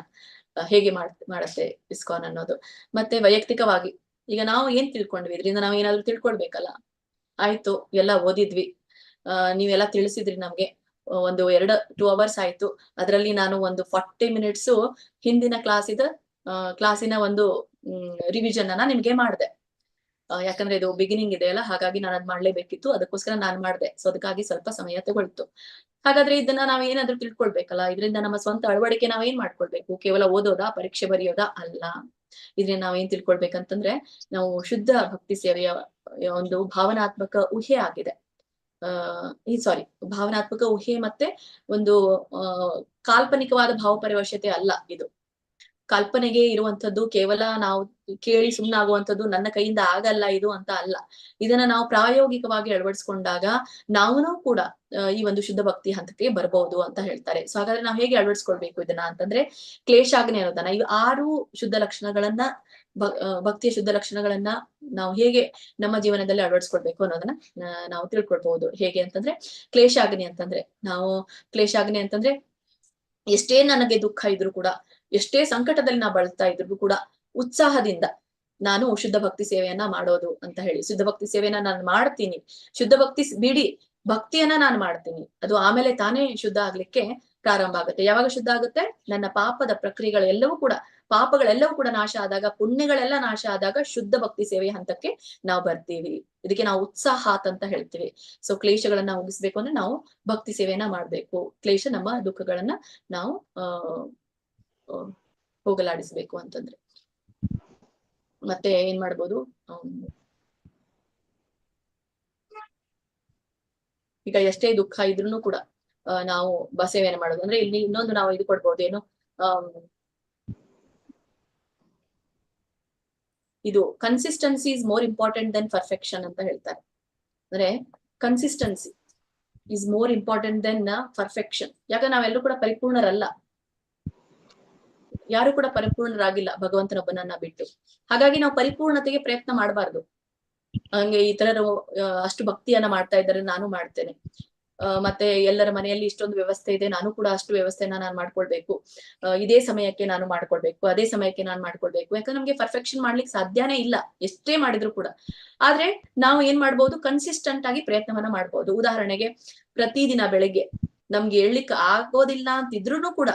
ಹೇಗೆ ಮಾಡುತ್ತೆ ಇಸ್ಕಾನ್ ಅನ್ನೋದು. ಮತ್ತೆ ವೈಯಕ್ತಿಕವಾಗಿ ಈಗ ನಾವು ಏನ್ ತಿಳ್ಕೊಂಡ್ವಿ, ಇದರಿಂದ ನಾವು ಏನಾದ್ರು ತಿಳ್ಕೊಳ್ಬೇಕಲ್ಲ. ಆಯ್ತು, ಎಲ್ಲ ಓದಿದ್ವಿ, ನೀವೆಲ್ಲ ತಿಳಿಸಿದ್ರಿ ನಮ್ಗೆ. ಒಂದು 2 hours ಆಯ್ತು. ಅದರಲ್ಲಿ ನಾನು ಒಂದು 40 minutes ಹಿಂದಿನ ಕ್ಲಾಸಿನ ಒಂದು ರಿವಿಷನ್ ಅನ್ನ ನಿಮ್ಗೆ ಮಾಡಿದೆ. ಯಾಕಂದ್ರೆ ಇದು ಬಿಗಿನಿಂಗ್ ಇದೆ ಅಲ್ಲ, ಹಾಗಾಗಿ ನಾನು ಅದ್ ಮಾಡ್ಲೇಬೇಕಿತ್ತು. ಅದಕ್ಕೋಸ್ಕರ ನಾನು ಮಾಡಿದೆ. ಸೊ ಅದಕ್ಕಾಗಿ ಸ್ವಲ್ಪ ಸಮಯ ತಗೊಳ್ತು. ಹಾಗಾದ್ರೆ ಇದನ್ನ ನಾವ್ ಏನಾದ್ರೂ ತಿಳ್ಕೊಳ್ಬೇಕಲ್ಲ. ಇದರಿಂದ ನಮ್ಮ ಸ್ವಂತ ಅಳವಡಿಕೆ ನಾವ್ ಏನ್ ಮಾಡ್ಕೊಳ್ಬೇಕು? ಕೇವಲ ಓದೋದಾ, ಪರೀಕ್ಷೆ ಬರೆಯೋದಾ? ಅಲ್ಲ. ಇದರಿಂದ ನಾವ್ ಏನ್ ತಿಳ್ಕೊಳ್ಬೇಕಂತಂದ್ರೆ ನಾವು ಶುದ್ಧ ಭಕ್ತಿ ಸೇವೆಯ ಒಂದು ಭಾವನಾತ್ಮಕ ಊಹೆ ಆಗಿದೆ. ಭಾವನಾತ್ಮಕ ಊಹೆ ಮತ್ತೆ ಒಂದು ಕಾಲ್ಪನಿಕವಾದ ಭಾವಪರಿವಶತೆ ಅಲ್ಲ. ಇದು ಕಲ್ಪನೆಗೆ ಇರುವಂತದ್ದು, ಕೇವಲ ನಾವು ಕೇಳಿ ಸುಮ್ಮನಾಗುವಂಥದ್ದು, ನನ್ನ ಕೈಯಿಂದ ಆಗಲ್ಲ ಇದು ಅಂತ ಅಲ್ಲ. ಇದನ್ನ ನಾವು ಪ್ರಾಯೋಗಿಕವಾಗಿ ಅಳವಡಿಸ್ಕೊಂಡಾಗ ನಾವು ಕೂಡ ಈ ಒಂದು ಶುದ್ಧ ಭಕ್ತಿ ಹಂತಕ್ಕೆ ಬರ್ಬಹುದು ಅಂತ ಹೇಳ್ತಾರೆ. ಸೊ ಹಾಗಾದ್ರೆ ನಾವು ಹೇಗೆ ಅಳವಡಿಸ್ಕೊಳ್ಬೇಕು ಇದನ್ನ ಅಂತಂದ್ರೆ ಕ್ಲೇಶಾಗ್ನಿ ಅನ್ನೋದನ್ನ, ಈ 6 ಶುದ್ಧ ಲಕ್ಷಣಗಳನ್ನ, ಭಕ್ತಿಯ ಶುದ್ಧ ಲಕ್ಷಣಗಳನ್ನ ನಾವು ಹೇಗೆ ನಮ್ಮ ಜೀವನದಲ್ಲಿ ಅಳವಡಿಸ್ಕೊಳ್ಬೇಕು ಅನ್ನೋದನ್ನ ನಾವು ತಿಳ್ಕೊಳ್ಬಹುದು. ಹೇಗೆ ಅಂತಂದ್ರೆ ಕ್ಲೇಶಾಗ್ನಿ ಅಂತಂದ್ರೆ ಎಷ್ಟೇ ನನಗೆ ದುಃಖ ಇದ್ರು ಕೂಡ, ಎಷ್ಟೇ ಸಂಕಟದಲ್ಲಿ ನಾ ಬಳಲ್ತಾ ಇದ್ರು ಕೂಡ ಉತ್ಸಾಹದಿಂದ ನಾನು ಶುದ್ಧ ಭಕ್ತಿ ಸೇವೆಯನ್ನ ಮಾಡೋದು ಅಂತ ಹೇಳಿ. ಶುದ್ಧ ಭಕ್ತಿ ಸೇವೆಯನ್ನ ನಾನು ಮಾಡ್ತೀನಿ, ಶುದ್ಧ ಭಕ್ತಿ ಬಿಡಿ ಭಕ್ತಿಯನ್ನ ನಾನು ಮಾಡ್ತೀನಿ, ಅದು ಆಮೇಲೆ ತಾನೇ ಶುದ್ಧ ಆಗ್ಲಿಕ್ಕೆ ಪ್ರಾರಂಭ ಆಗುತ್ತೆ. ಯಾವಾಗ ಶುದ್ಧ ಆಗುತ್ತೆ? ನನ್ನ ಪಾಪದ ಪಾಪಗಳೆಲ್ಲವೂ ಕೂಡ ನಾಶ ಆದಾಗ, ಪುಣ್ಯಗಳೆಲ್ಲ ನಾಶ ಆದಾಗ ಶುದ್ಧ ಭಕ್ತಿ ಸೇವೆಯ ಹಂತಕ್ಕೆ ನಾವು ಬರ್ತೀವಿ. ಇದಕ್ಕೆ ನಾವು ಉತ್ಸಾಹಾತ್ ಅಂತ ಹೇಳ್ತೀವಿ. ಸೊ ಕ್ಲೇಶಗಳನ್ನ ಮುಗಿಸ್ಬೇಕು ಅಂದ್ರೆ ನಾವು ಭಕ್ತಿ ಸೇವೆಯನ್ನ ಮಾಡ್ಬೇಕು. ಕ್ಲೇಶ ನಮ್ಮ ದುಃಖಗಳನ್ನ ನಾವು ಹೋಗಲಾಡಿಸ್ಬೇಕು ಅಂತಂದ್ರೆ ಮತ್ತೆ ಏನ್ ಮಾಡ್ಬೋದು? ಈಗ ಎಷ್ಟೇ ದುಃಖ ಇದ್ರೂ ಕೂಡ ನಾವು ಸೇವೆಯನ್ನು ಮಾಡೋದು ಅಂದ್ರೆ ಇಲ್ಲಿ ಇನ್ನೊಂದು ನಾವು ಇದು ಕೊಡ್ಬೋದು, ಏನು ಇದು consistency is more important then perfection ಅಂತ ಹೇಳ್ತಾರೆ. ಅಂದ್ರೆ consistency is more important then perfection. ಯಾಕಂದ್ರೆ ನಾವೆಲ್ಲರೂ ಕೂಡ ಪರಿಪೂರ್ಣರಲ್ಲ, ಯಾರು ಕೂಡ ಪರಿಪೂರ್ಣರಾಗಿಲ್ಲ ಭಗವಂತನೊಬ್ಬನನ್ನ ಬಿಟ್ಟು. ಹಾಗಾಗಿ ನಾವು ಪರಿಪೂರ್ಣತೆಗೆ ಪ್ರಯತ್ನ ಮಾಡಬಾರ್ದು. ಹಂಗೆ ಇತರರು ಅಷ್ಟು ಭಕ್ತಿಯನ್ನ ಮಾಡ್ತಾ ಇದ್ದಾರೆ, ನಾನು ಮಾಡ್ತೇನೆ. ಮತ್ತೆ ಎಲ್ಲರ ಮನೆಯಲ್ಲಿ ಇಷ್ಟೊಂದು ವ್ಯವಸ್ಥೆ ಇದೆ, ನಾನು ಕೂಡ ಅಷ್ಟು ವ್ಯವಸ್ಥೆನ ನಾನು ಮಾಡ್ಕೊಳ್ಬೇಕು, ಇದೇ ಸಮಯಕ್ಕೆ ನಾನು ಮಾಡ್ಕೊಳ್ಬೇಕು, ಅದೇ ಸಮಯಕ್ಕೆ ನಾನು ಮಾಡ್ಕೊಳ್ಬೇಕು. ಯಾಕಂದ್ರೆ ನಮ್ಗೆ ಪರ್ಫೆಕ್ಷನ್ ಮಾಡ್ಲಿಕ್ಕೆ ಸಾಧ್ಯನೇ ಇಲ್ಲ ಎಷ್ಟೇ ಮಾಡಿದ್ರು ಕೂಡ. ಆದ್ರೆ ನಾವು ಏನ್ ಮಾಡ್ಬೋದು, ಕನ್ಸಿಸ್ಟೆಂಟ್ ಆಗಿ ಪ್ರಯತ್ನವನ್ನ ಮಾಡ್ಬೋದು. ಉದಾಹರಣೆಗೆ ಪ್ರತಿದಿನ ಬೆಳಗ್ಗೆ ನಮ್ಗೆ ಏಳ್ಲಿಕ್ಕೆ ಆಗೋದಿಲ್ಲ ಅಂತಿದ್ರು ಕೂಡ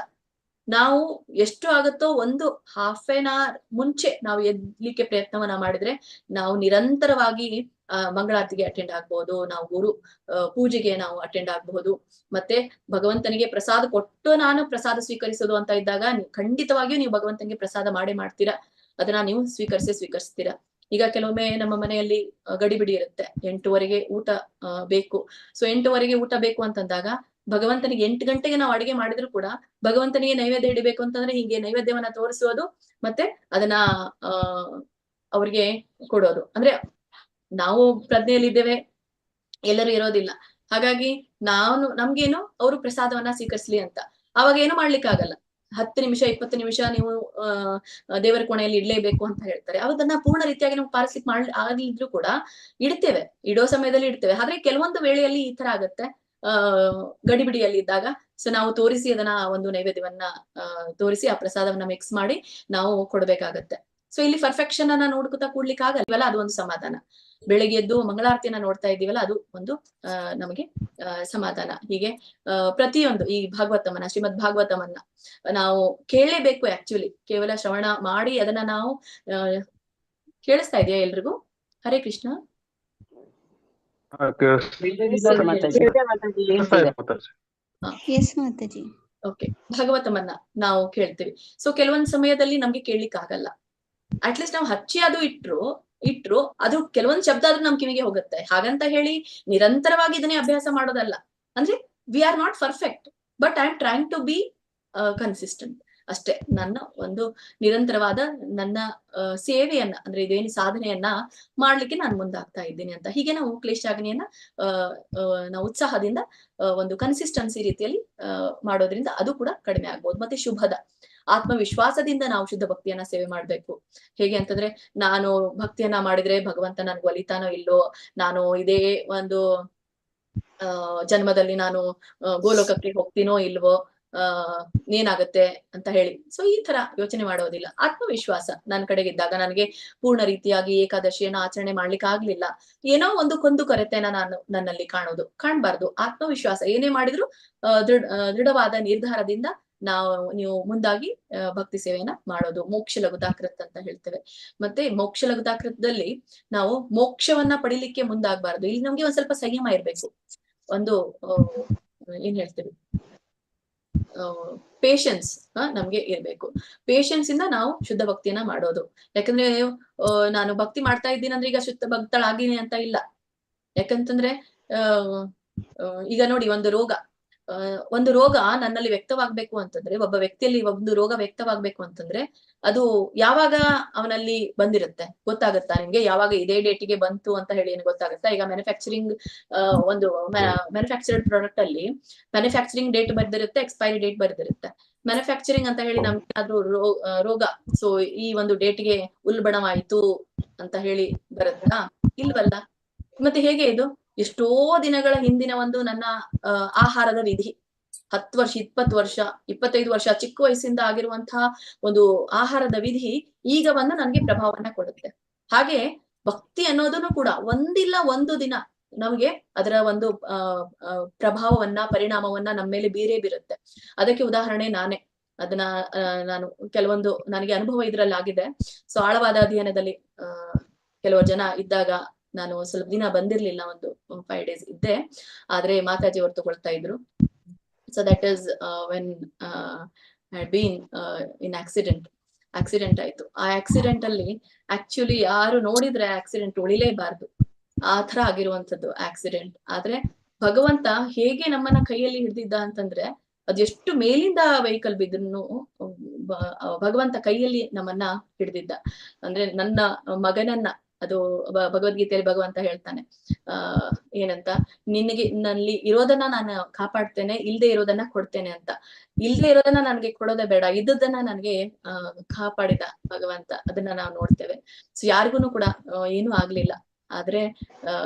ನಾವು ಎಷ್ಟು ಆಗುತ್ತೋ ಒಂದು ಹಾಫ್ ಎನ್ ಅವರ್ ಮುಂಚೆ ನಾವು ಎದ್ಲಿಕ್ಕೆ ಪ್ರಯತ್ನವನ್ನ ಮಾಡಿದ್ರೆ ನಾವು ನಿರಂತರವಾಗಿ ಮಂಗಳಾರತಿಗೆ ಅಟೆಂಡ್ ಆಗ್ಬಹುದು, ನಾವು ಗುರು ಪೂಜೆಗೆ ನಾವು ಅಟೆಂಡ್ ಆಗಬಹುದು. ಮತ್ತೆ ಭಗವಂತನಿಗೆ ಪ್ರಸಾದ ಕೊಟ್ಟು ನಾನು ಪ್ರಸಾದ ಸ್ವೀಕರಿಸೋದು ಅಂತ ಇದ್ದಾಗ ಖಂಡಿತವಾಗಿಯೂ ನೀವು ಭಗವಂತನಿಗೆ ಪ್ರಸಾದ ಮಾಡೇ ಮಾಡ್ತೀರಾ, ಅದನ್ನ ನೀವು ಸ್ವೀಕರಿಸ್ತೀರಾ. ಈಗ ಕೆಲವೊಮ್ಮೆ ನಮ್ಮ ಮನೆಯಲ್ಲಿ ಗಡಿಬಿಡಿ ಇರುತ್ತೆ, 8:15 ಊಟ ಬೇಕು. ಸೊ 8:15 ಊಟ ಬೇಕು ಅಂತಂದಾಗ ಭಗವಂತನಿಗೆ 8 ಗಂಟೆಗೆ ನಾವು ಅಡಿಗೆ ಮಾಡಿದ್ರು ಕೂಡ ಭಗವಂತನಿಗೆ ನೈವೇದ್ಯ ಹಿಡಿಬೇಕು ಅಂತಂದ್ರೆ ಹೀಗೆ ನೈವೇದ್ಯವನ್ನ ತೋರಿಸೋದು, ಮತ್ತೆ ಅದನ್ನ ಅವ್ರಿಗೆ ಕೊಡೋದು. ಅಂದ್ರೆ ನಾವು ಪ್ರಜ್ಞೆಯಲ್ಲಿದ್ದೇವೆ, ಎಲ್ಲರೂ ಇರೋದಿಲ್ಲ. ಹಾಗಾಗಿ ನಮ್ಗೇನು ಅವರು ಪ್ರಸಾದವನ್ನ ಸ್ವೀಕರಿಸ್ಲಿ ಅಂತ ಅವಾಗ ಏನು ಮಾಡ್ಲಿಕ್ಕೆ ಆಗಲ್ಲ. 10 ನಿಮಿಷ 20 ನಿಮಿಷ ನೀವು ದೇವರ ಕೋಣೆಯಲ್ಲಿ ಇಡ್ಲೇಬೇಕು ಅಂತ ಹೇಳ್ತಾರೆ. ಅದನ್ನ ಪೂರ್ಣ ರೀತಿಯಾಗಿ ನಾವು ಪಾಲಿಸ್ಲಿಕ್ಕೆ ಆಗಿದ್ರು ಕೂಡ ಇಡ್ತೇವೆ, ಇಡೋ ಸಮಯದಲ್ಲಿ ಇಡ್ತೇವೆ. ಆದ್ರೆ ಕೆಲವೊಂದು ವೇಳೆಯಲ್ಲಿ ಈ ತರ ಆಗತ್ತೆ, ಗಡಿಬಿಡಿಯಲ್ಲಿ ಇದ್ದಾಗ ಸೊ ನಾವು ತೋರಿಸಿ ಅದನ್ನ ಒಂದು ನೈವೇದ್ಯವನ್ನ ತೋರಿಸಿ ಆ ಪ್ರಸಾದವನ್ನ ಮಿಕ್ಸ್ ಮಾಡಿ ನಾವು ಕೊಡ್ಬೇಕಾಗತ್ತೆ. ಸೊ ಇಲ್ಲಿ ಪರ್ಫೆಕ್ಷನ್ ಅನ್ನ ನೋಡ್ಕೊತಾ ಕೂಡ್ಲಿಕ್ಕೆ ಆಗಲ್ವಲ್ಲ, ಅದು ಒಂದು ಸಮಾಧಾನ. ಬೆಳಿಗ್ಗೆ ಎದ್ದು ಮಂಗಳಾರತಿಯನ್ನ ನೋಡ್ತಾ ಇದ್ದೀವಲ್ಲ, ಅದು ಒಂದು ನಮಗೆ ಸಮಾಧಾನ. ಹೀಗೆ ಪ್ರತಿಯೊಂದು ಈ ಭಾಗವತಮನ್ನ, ಶ್ರೀಮದ್ ಭಾಗವತಮನ್ನ ನಾವು ಕೇಳಲೇಬೇಕು. ಆಕ್ಚುಲಿ ಕೇವಲ ಶ್ರವಣ ಮಾಡಿ ಅದನ್ನ ನಾವು ಕೇಳಿಸ್ತಾ ಇದೆಯಾ ಎಲ್ರಿಗೂ? ಹರೇ ಕೃಷ್ಣ. ಓಕೆ, ಭಾಗವತಮನ್ನ ನಾವು ಕೇಳ್ತೀವಿ. ಸೊ ಕೆಲವೊಂದ್ ಸಮಯದಲ್ಲಿ ನಮ್ಗೆ ಕೇಳ್ಲಿಕ್ಕೆ ಆಗಲ್ಲ. ಅಟ್ಲೀಸ್ಟ್ ನಾವು ಹಚ್ಚಿ ಅದು ಇಟ್ರು ಅದು ಕೆಲವೊಂದ್ ಶಬ್ದ ಆದ್ರೂ ನಮ್ ಕಿವಿಗೆ ಹೋಗುತ್ತೆ. ಹಾಗಂತ ಹೇಳಿ ನಿರಂತರವಾಗಿ ಇದನ್ನೇ ಅಭ್ಯಾಸ ಮಾಡೋದಲ್ಲ. ಅಂದ್ರೆ we are not perfect, but I am trying to be consistent ಅಷ್ಟೇ. ನನ್ನ ಒಂದು ನಿರಂತರವಾದ ನನ್ನ ಸೇವೆಯನ್ನ, ಅಂದ್ರೆ ಇದೇನು ಸಾಧನೆಯನ್ನ ಮಾಡ್ಲಿಕ್ಕೆ ನಾನು ಮುಂದಾಗ್ತಾ ಇದ್ದೀನಿ ಅಂತ. ಹೀಗೆ ನಾವು ಕ್ಲೇಶಾಗ್ನಿಯನ್ನ ನಾವು ಉತ್ಸಾಹದಿಂದ ಒಂದು ಕನ್ಸಿಸ್ಟೆನ್ಸಿ ರೀತಿಯಲ್ಲಿ ಮಾಡೋದ್ರಿಂದ ಅದು ಕೂಡ ಕಡಿಮೆ ಆಗ್ಬೋದು. ಮತ್ತೆ ಶುಭದ ಆತ್ಮವಿಶ್ವಾಸದಿಂದ ನಾವು ಶುದ್ಧ ಭಕ್ತಿಯನ್ನ ಸೇವೆ ಮಾಡ್ಬೇಕು. ಹೇಗೆ ಅಂತಂದ್ರೆ, ನಾನು ಭಕ್ತಿಯನ್ನ ಮಾಡಿದ್ರೆ ಭಗವಂತ ನನ್ಗೆ ಒಲಿತಾನೋ ಇಲ್ಲೋ, ನಾನು ಇದೇ ಒಂದು ಜನ್ಮದಲ್ಲಿ ನಾನು ಗೋಲೋಕಕ್ಕೆ ಹೋಗ್ತೀನೋ ಇಲ್ವೋ, ಏನಾಗತ್ತೆ ಅಂತ ಹೇಳಿ ಸೊ ಈ ತರ ಯೋಚನೆ ಮಾಡೋದಿಲ್ಲ. ಆತ್ಮವಿಶ್ವಾಸ ನನ್ನ ಕಡೆಗಿದ್ದಾಗ ನನಗೆ ಪೂರ್ಣ ರೀತಿಯಾಗಿ ಏಕಾದಶಿಯನ್ನ ಆಚರಣೆ ಮಾಡ್ಲಿಕ್ಕೆ ಆಗ್ಲಿಲ್ಲ, ಏನೋ ಒಂದು ಕೊಂದು ಕೊರತೆನ ನಾನು ನನ್ನಲ್ಲಿ ಕಾಣ್ಬಾರ್ದು. ಆತ್ಮವಿಶ್ವಾಸ ಏನೇ ಮಾಡಿದ್ರು ದೃಢವಾದ ನಿರ್ಧಾರದಿಂದ ನೀವು ಮುಂದಾಗಿ ಭಕ್ತಿ ಸೇವೆಯನ್ನ ಮಾಡೋದು. ಮೋಕ್ಷ ಲಘುತಾಕೃತ್ ಅಂತ ಹೇಳ್ತೇವೆ. ಮತ್ತೆ ಮೋಕ್ಷ ಲಘುತಾಕೃತದಲ್ಲಿ ನಾವು ಮೋಕ್ಷವನ್ನ ಪಡಿಲಿಕ್ಕೆ ಮುಂದಾಗಬಾರ್ದು. ಇಲ್ಲಿ ನಮ್ಗೆ ಒಂದ್ ಸ್ವಲ್ಪ ಸಂಯಮ ಇರ್ಬೇಕು. ಒಂದು ಏನ್ ಹೇಳ್ತೇವೆ, ಪೇಶನ್ಸ್ ನಮ್ಗೆ ಇರ್ಬೇಕು. ಪೇಶನ್ಸ್ ಇಂದ ನಾವು ಶುದ್ಧ ಭಕ್ತಿಯನ್ನ ಮಾಡೋದು. ಯಾಕಂದ್ರೆ ನಾನು ಭಕ್ತಿ ಮಾಡ್ತಾ ಇದ್ದೀನಿ ಅಂದ್ರೆ ಈಗ ಶುದ್ಧ ಭಕ್ತಳಾಗಿನಿ ಅಂತ ಇಲ್ಲ. ಯಾಕಂತಂದ್ರೆ ಈಗ ನೋಡಿ, ಒಂದು ರೋಗ ನನ್ನಲ್ಲಿ ವ್ಯಕ್ತವಾಗ್ಬೇಕು ಅಂತಂದ್ರೆ, ಒಬ್ಬ ವ್ಯಕ್ತಿಯಲ್ಲಿ ಒಂದು ರೋಗ ವ್ಯಕ್ತವಾಗ್ಬೇಕು ಅಂತಂದ್ರೆ ಅದು ಯಾವಾಗ ಅವನಲ್ಲಿ ಬಂದಿರುತ್ತೆ ಗೊತ್ತಾಗತ್ತಾ ನಿಮ್ಗೆ? ಯಾವಾಗ ಇದೇ ಡೇಟಿಗೆ ಬಂತು ಅಂತ ಹೇಳಿ ಏನು ಗೊತ್ತಾಗತ್ತಾ? ಈಗ ಮ್ಯಾನುಫ್ಯಾಕ್ಚರಿಂಗ್ ಒಂದು ಮ್ಯಾನುಫ್ಯಾಕ್ಚರ್ಡ್ ಪ್ರಾಡಕ್ಟ್ ಅಲ್ಲಿ ಮ್ಯಾನುಫ್ಯಾಕ್ಚರಿಂಗ್ ಡೇಟ್ ಬರ್ದಿರುತ್ತೆ, ಎಕ್ಸ್ಪೈರಿ ಡೇಟ್ ಬರ್ದಿರುತ್ತೆ. ಮ್ಯಾನುಫ್ಯಾಕ್ಚರಿಂಗ್ ಅಂತ ಹೇಳಿ ನಮ್ಗೆ ಏನಾದ್ರೂ ರೋಗ ಸೊ ಈ ಒಂದು ಡೇಟ್ಗೆ ಉಲ್ಬಣವಾಯ್ತು ಅಂತ ಹೇಳಿ ಬರುತ್ತಾ? ಇಲ್ವಲ್ಲ. ಮತ್ತೆ ಹೇಗೆ ಇದು? ಎಷ್ಟೋ ದಿನಗಳ ಹಿಂದಿನ ಒಂದು ನನ್ನ ಆಹಾರದ ವಿಧಿ, 10 ವರ್ಷ 20 ವರ್ಷ 25 ವರ್ಷ ಚಿಕ್ಕ ವಯಸ್ಸಿಂದ ಆಗಿರುವಂತಹ ಒಂದು ಆಹಾರದ ವಿಧಿ ಈಗ ಬಂದು ನನ್ಗೆ ಪ್ರಭಾವವನ್ನ ಕೊಡುತ್ತೆ. ಹಾಗೆ ಭಕ್ತಿ ಅನ್ನೋದನ್ನು ಕೂಡ ಒಂದಿಲ್ಲ ಒಂದು ದಿನ ನಮ್ಗೆ ಅದರ ಒಂದು ಪ್ರಭಾವವನ್ನ, ಪರಿಣಾಮವನ್ನ ನಮ್ಮ ಮೇಲೆ ಬೀರುತ್ತೆ. ಅದಕ್ಕೆ ಉದಾಹರಣೆ ನಾನೇ. ಅದನ್ನ ನಾನು ಕೆಲವೊಂದು ನನಗೆ ಅನುಭವ ಇದ್ರಲ್ಲಿ ಆಗಿದೆ. ಸೊ ಆಳವಾದ ಅಧ್ಯಯನದಲ್ಲಿ ಕೆಲವು ಜನ ಇದ್ದಾಗ ನಾನು ಸ್ವಲ್ಪ ದಿನ ಬಂದಿರ್ಲಿಲ್ಲ, ಒಂದು 5 days ಇದ್ದೆ. ಆದ್ರೆ ಮಾತಾಜಿ ಅವರು ತಗೊಳ್ತಾ ಇದ್ರು. So that is when had been in accident ಆಯ್ತು. ಆ ಆಕ್ಸಿಡೆಂಟ್ ಅಲ್ಲಿ ಆಕ್ಚುಲಿ ಯಾರು ನೋಡಿದ್ರೆ ಆಕ್ಸಿಡೆಂಟ್ ಉಳಿಲೇಬಾರ್ದು, ಆ ತರ ಆಗಿರುವಂತದ್ದು ಆಕ್ಸಿಡೆಂಟ್. ಆದ್ರೆ ಭಗವಂತ ಹೇಗೆ ನಮ್ಮನ್ನ ಕೈಯಲ್ಲಿ ಹಿಡ್ದಿದ್ದ ಅಂತಂದ್ರೆ, ಅದೆಷ್ಟು ಮೇಲಿಂದ ವೆಹಿಕಲ್ ಬಿದ್ರು ಭಗವಂತ ಕೈಯಲ್ಲಿ ನಮ್ಮನ್ನ ಹಿಡ್ದಿದ್ದ. ಅಂದ್ರೆ ನನ್ನ ಮಗನನ್ನ, ಅದು ಭಗವದ್ಗೀತೆಯಲ್ಲಿ ಭಗವಂತ ಹೇಳ್ತಾನೆ ಏನಂತ, ನಿನಗೆ ನಲ್ಲಿ ಇರೋದನ್ನ ನಾನು ಕಾಪಾಡ್ತೇನೆ, ಇಲ್ದೆ ಇರೋದನ್ನ ಕೊಡ್ತೇನೆ ಅಂತ. ಇಲ್ದೆ ಇರೋದನ್ನ ನನ್ಗೆ ಕೊಡೋದೇ ಬೇಡ, ಇದ್ದದನ್ನ ನನ್ಗೆ ಕಾಪಾಡಿದ ಭಗವಂತ. ಅದನ್ನ ನಾವು ನೋಡ್ತೇವೆ. ಸೊ ಯಾರಿಗೂ ಕೂಡ ಏನೂ ಆಗ್ಲಿಲ್ಲ. ಆದ್ರೆ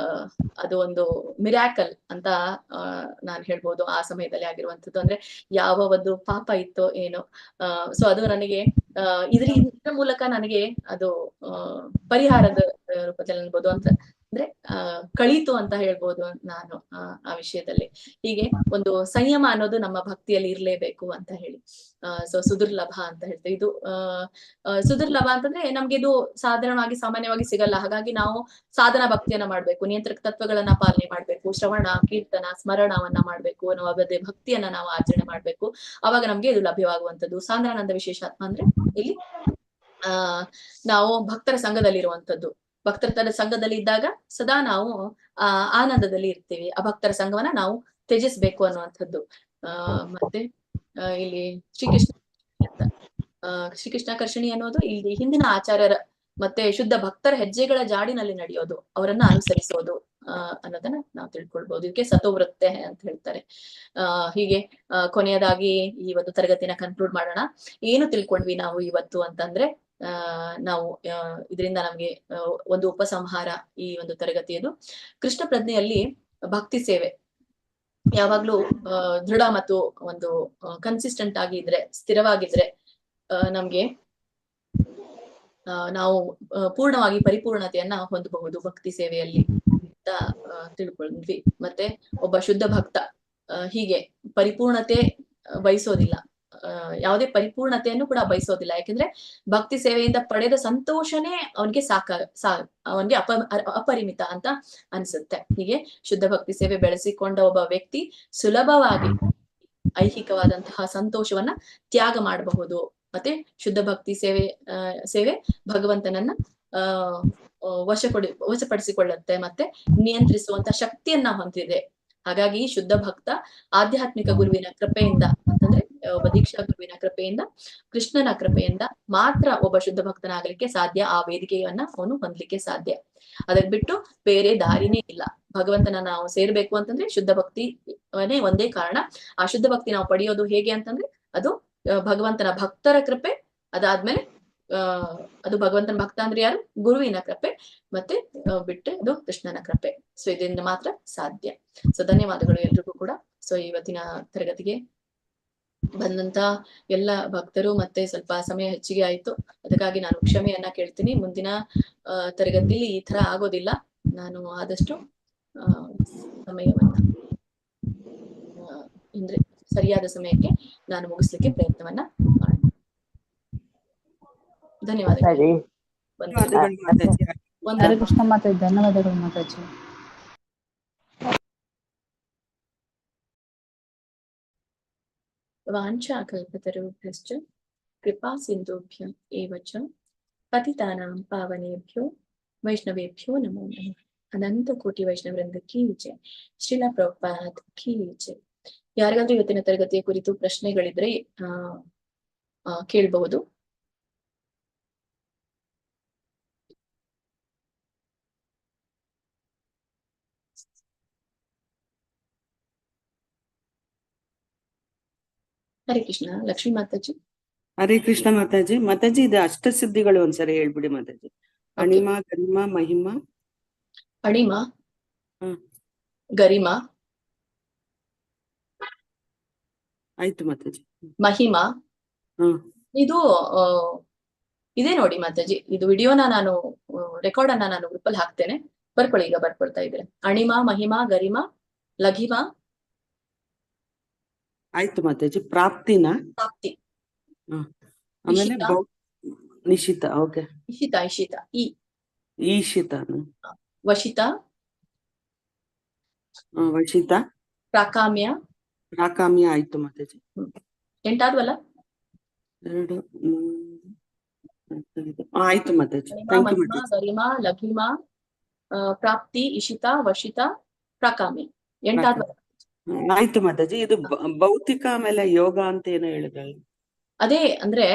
ಅದು ಒಂದು ಮಿರಾಕಲ್ ಅಂತ ನಾನು ಹೇಳ್ಬೋದು ಆ ಸಮಯದಲ್ಲಿ ಆಗಿರುವಂತದ್ದು. ಅಂದ್ರೆ ಯಾವ ಒಂದು ಪಾಪ ಇತ್ತೋ ಏನೋ, ಸೊ ಅದು ನನಗೆ ಇದ್ರ ಮೂಲಕ ನನಗೆ ಅದು ಪರಿಹಾರದ ರೂಪದಲ್ಲಿ ಅನ್ಬೋದು ಅಂತ, ಅಂದ್ರೆ ಕಳೀತು ಅಂತ ಹೇಳ್ಬೋದು ನಾನು ಆ ವಿಷಯದಲ್ಲಿ. ಹೀಗೆ ಒಂದು ಸಂಯಮ ಅನ್ನೋದು ನಮ್ಮ ಭಕ್ತಿಯಲ್ಲಿ ಇರ್ಲೇಬೇಕು ಅಂತ ಹೇಳಿ. ಸೊ ಸುದುರ್ಲಭ ಅಂತ ಹೇಳ್ತೇವೆ. ಇದು ಸುದುರ್ಲಭ ಅಂತಂದ್ರೆ ನಮ್ಗೆ ಇದು ಸಾಧಾರಣವಾಗಿ ಸಾಮಾನ್ಯವಾಗಿ ಸಿಗಲ್ಲ. ಹಾಗಾಗಿ ನಾವು ಸಾಧನ ಭಕ್ತಿಯನ್ನ ಮಾಡ್ಬೇಕು, ನಿಯಂತ್ರಕ ತತ್ವಗಳನ್ನ ಪಾಲನೆ ಮಾಡ್ಬೇಕು, ಶ್ರವಣ ಕೀರ್ತನ ಸ್ಮರಣವನ್ನ ಮಾಡ್ಬೇಕು, ನಾವು ಅದೇ ಭಕ್ತಿಯನ್ನ ನಾವು ಆಚರಣೆ ಮಾಡ್ಬೇಕು. ಅವಾಗ ನಮ್ಗೆ ಇದು ಲಭ್ಯವಾಗುವಂತದ್ದು. ಸಾಂದ್ರಾನಂದ ವಿಶೇಷಾತ್ಮ ಅಂದ್ರೆ ಇಲ್ಲಿ ನಾವು ಭಕ್ತರ ಸಂಘದಲ್ಲಿರುವಂತದ್ದು. ಭಕ್ತರ ಸಂಘದಲ್ಲಿ ಇದ್ದಾಗ ಸದಾ ನಾವು ಆನಂದದಲ್ಲಿ ಇರ್ತೀವಿ. ಆ ಭಕ್ತರ ಸಂಘವನ್ನ ನಾವು ತ್ಯಜಿಸ್ಬೇಕು ಅನ್ನುವಂಥದ್ದು. ಮತ್ತೆ ಇಲ್ಲಿ ಶ್ರೀಕೃಷ್ಣಾಕರ್ಷಣಿ ಅನ್ನೋದು ಇಲ್ಲಿ ಹಿಂದಿನ ಆಚಾರ್ಯರ ಮತ್ತೆ ಶುದ್ಧ ಭಕ್ತರ ಹೆಜ್ಜೆಗಳ ಜಾಡಿನಲ್ಲಿ ನಡೆಯೋದು, ಅವರನ್ನ ಅನುಸರಿಸೋದು ಅನ್ನೋದನ್ನ ನಾವು ತಿಳ್ಕೊಳ್ಬಹುದು. ಇದಕ್ಕೆ ಸತೋವೃತ್ತೆ ಅಂತ ಹೇಳ್ತಾರೆ. ಹೀಗೆ ಕೊನೆಯದಾಗಿ ಈ ಒಂದು ತರಗತಿನ ಕನ್ಕ್ಲೂಡ್ ಮಾಡೋಣ. ಏನು ತಿಳ್ಕೊಂಡ್ವಿ ನಾವು ಇವತ್ತು ಅಂತಂದ್ರೆ, ನಾವು ಇದರಿಂದ ನಮ್ಗೆ ಒಂದು ಉಪಸಂಹಾರ ಈ ಒಂದು ತರಗತಿಯದು. ಕೃಷ್ಣ ಪ್ರಜ್ಞೆಯಲ್ಲಿ ಭಕ್ತಿ ಸೇವೆ ಯಾವಾಗ್ಲೂ ದೃಢ ಮತ್ತು ಒಂದು ಕನ್ಸಿಸ್ಟೆಂಟ್ ಆಗಿ ಇದ್ರೆ, ಸ್ಥಿರವಾಗಿದ್ರೆ ನಮ್ಗೆ ನಾವು ಪೂರ್ಣವಾಗಿ ಪರಿಪೂರ್ಣತೆಯನ್ನ ಹೊಂದಬಹುದು ಭಕ್ತಿ ಸೇವೆಯಲ್ಲಿ ಅಂತ ತಿಳ್ಕೊಂಡ್ವಿ. ಮತ್ತೆ ಒಬ್ಬ ಶುದ್ಧ ಭಕ್ತ ಹೀಗೆ ಪರಿಪೂರ್ಣತೆ ಬಯಸೋದಿಲ್ಲ, ಯಾವುದೇ ಪರಿಪೂರ್ಣತೆಯನ್ನು ಕೂಡ ಬಯಸೋದಿಲ್ಲ. ಯಾಕೆಂದ್ರೆ ಭಕ್ತಿ ಸೇವೆಯಿಂದ ಪಡೆದ ಸಂತೋಷನೇ ಅವನಿಗೆ ಅವನಿಗೆ ಅಪರಿಮಿತ ಅಂತ ಅನ್ಸುತ್ತೆ. ಹೀಗೆ ಶುದ್ಧ ಭಕ್ತಿ ಸೇವೆ ಬೆಳೆಸಿಕೊಂಡ ಒಬ್ಬ ವ್ಯಕ್ತಿ ಸುಲಭವಾಗಿ ಐಹಿಕವಾದಂತಹ ಸಂತೋಷವನ್ನ ತ್ಯಾಗ ಮಾಡಬಹುದು. ಮತ್ತೆ ಶುದ್ಧ ಭಕ್ತಿ ಸೇವೆ ಭಗವಂತನನ್ನ ವಶಪಡಿಸಿಕೊಳ್ಳುತ್ತೆ ಮತ್ತೆ ನಿಯಂತ್ರಿಸುವಂತ ಶಕ್ತಿಯನ್ನ ಹೊಂದಿದೆ. ಹಾಗಾಗಿ ಶುದ್ಧ ಭಕ್ತ ಆಧ್ಯಾತ್ಮಿಕ ಗುರುವಿನ ಕೃಪೆಯಿಂದ, ಅಂತಂದ್ರೆ ಒಬ್ಬ ದೀಕ್ಷಾ ಗುರುವಿನ ಕೃಪೆಯಿಂದ, ಕೃಷ್ಣನ ಕೃಪೆಯಿಂದ ಮಾತ್ರ ಒಬ್ಬ ಶುದ್ಧ ಭಕ್ತನಾಗಲಿಕ್ಕೆ ಸಾಧ್ಯ. ಆ ವೇದಿಕೆಯನ್ನ ಅವನು ಹೊಂದಲಿಕ್ಕೆ ಸಾಧ್ಯ. ಅದಕ್ ಬಿಟ್ಟು ಬೇರೆ ದಾರಿನೇ ಇಲ್ಲ. ಭಗವಂತನ ನಾವು ಸೇರ್ಬೇಕು ಅಂತಂದ್ರೆ ಶುದ್ಧ ಭಕ್ತಿನೇ ಒಂದೇ ಕಾರಣ. ಆ ಶುದ್ಧ ಭಕ್ತಿ ನಾವು ಪಡೆಯೋದು ಹೇಗೆ ಅಂತಂದ್ರೆ ಅದು ಭಗವಂತನ ಭಕ್ತರ ಕೃಪೆ, ಅದಾದ್ಮೇಲೆ ಅದು ಭಗವಂತನ ಭಕ್ತ ಅಂದ್ರೆ ಯಾರು? ಗುರುವಿನ ಕೃಪೆ, ಮತ್ತೆ ಬಿಟ್ಟು ಅದು ಕೃಷ್ಣನ ಕೃಪೆ. ಸೊ ಇದರಿಂದ ಮಾತ್ರ ಸಾಧ್ಯ. ಸೊ ಧನ್ಯವಾದಗಳು ಎಲ್ರಿಗೂ ಕೂಡ. ಸೊ ಇವತ್ತಿನ ತರಗತಿಗೆ ಬಂದಂತ ಎಲ್ಲ ಭಕ್ತರು ಮತ್ತೆ ಸ್ವಲ್ಪ ಸಮಯ ಹೆಚ್ಚಿಗೆ ಆಯ್ತು, ಅದಕ್ಕಾಗಿ ನಾನು ಕ್ಷಮೆಯನ್ನ ಕೇಳ್ತೀನಿ. ಮುಂದಿನ ತರಗತಿಯಲ್ಲಿ ಈ ತರ ಆಗೋದಿಲ್ಲ. ನಾನು ಆದಷ್ಟು ಸಮಯವನ್ನ ಅಂದ್ರೆ ಸರಿಯಾದ ಸಮಯಕ್ಕೆ ನಾನು ಮುಗಿಸ್ಲಿಕ್ಕೆ ಪ್ರಯತ್ನವನ್ನ ಮಾಡ್ತೀನಿ. ಧನ್ಯವಾದಗಳು. ಹರೇ ಕೃಷ್ಣ ಮಾತಾಜಿ, ಧನ್ಯವಾದಗಳು ಮಾತಾಜಿ. ವಾಂಛಾ ಕಲ್ಪತರುಭ್ಯಶ್ಚ ಕೃಪಾ ಸಿಂಧುಭ್ಯ ಏವ ಚ ಪತಿತಾನಾಂ ಪಾವನೇಭ್ಯೋ ವೈಷ್ಣವೇಭ್ಯೋ ನಮೋ ನಮಃ. ಅನಂತ ಕೋಟಿ ವೈಷ್ಣವರಿಂದ ಕೀ ಜೈ. ಶ್ರೀಲ ಪ್ರಭುಪಾದ್ ಕೀ ಜೈ. ಯಾರಿಗಾದ್ರೂ ಇವತ್ತಿನ ತರಗತಿಯ ಕುರಿತು ಪ್ರಶ್ನೆಗಳಿದ್ರೆ ಕೇಳಬಹುದು. ಹರೇ ಕೃಷ್ಣ. ಲಕ್ಷ್ಮೀ ಮಾತಾಜಿ. ಹರೇ ಕೃಷ್ಣ ಮಾತಾಜಿ. ಮಾತಾಜಿ ಇದು ಅಷ್ಟಸಿದ್ಧಿಗಳು ಒಂದ್ಸರಿ ಹೇಳ್ಬಿಡಿ ಮಾತಾಜಿ. ಅಣಿಮ, ಗರಿಮ, ಮಹಿಮ. ಅಣಿಮ, ಗರಿಮ, ಆಯ್ತು ಮಾತಾಜಿ. ಮಹಿಮಾ. ಇದು ಇದೆ ನೋಡಿ ಮಾತಾಜಿ, ಇದು ವಿಡಿಯೋನ ನಾನು ರೆಕಾರ್ಡ್ ಅನ್ನ ನಾನು ಗ್ರೂಪ್ ಅಲ್ಲಿ ಹಾಕ್ತೇನೆ, ಬರ್ಕೊಳ್ಳಿ. ಈಗ ಬರ್ಕೊಳ್ತಾ ಇದ್ರೆ ಅಣಿಮ, ಮಹಿಮಾ, ಗರಿಮಾ, ಲಘಿಮಾ. ಆಯ್ತು ಮಾತಾಜಿ. ಪ್ರಾಪ್ತಿನ ಪ್ರಾಪ್ತಿ. ಆಮೇಲೆ ನಿಶಿತ. ಓಕೆ. ಇಶಿತ, ಇಶಿತ, ಈಶಿತ, ವಶಿತ, ವಶಿತ, ಪ್ರಾಕಾಮ್ಯ. ಪ್ರಾಕಾಮ್ಯ ಆಯ್ತು ಮಾತಾಜಿ. 8 ಆದ್ವಲ್ಲ? 2 ಆಯ್ತು ಮಾತಾಜಿ. ಮಹಿಮಾ, ಗರಿಮಾ, ಲಘಿಮಾ, ಪ್ರಾಪ್ತಿ, ಇಶಿತ, ವಶಿತ, ಪ್ರಾಕಾಮ್ಯ 8 ಆದ್ವಲ್ಲ? ಆಯ್ತು ಮಾತಾಜಿ. ಇದು ಭೌತಿಕ ಆಮೇಲೆ ಯೋಗ ಅಂತ ಏನೋ ಹೇಳಿದ್ರಲ್ಲ, ಅದೇ ಅಂದ್ರೆ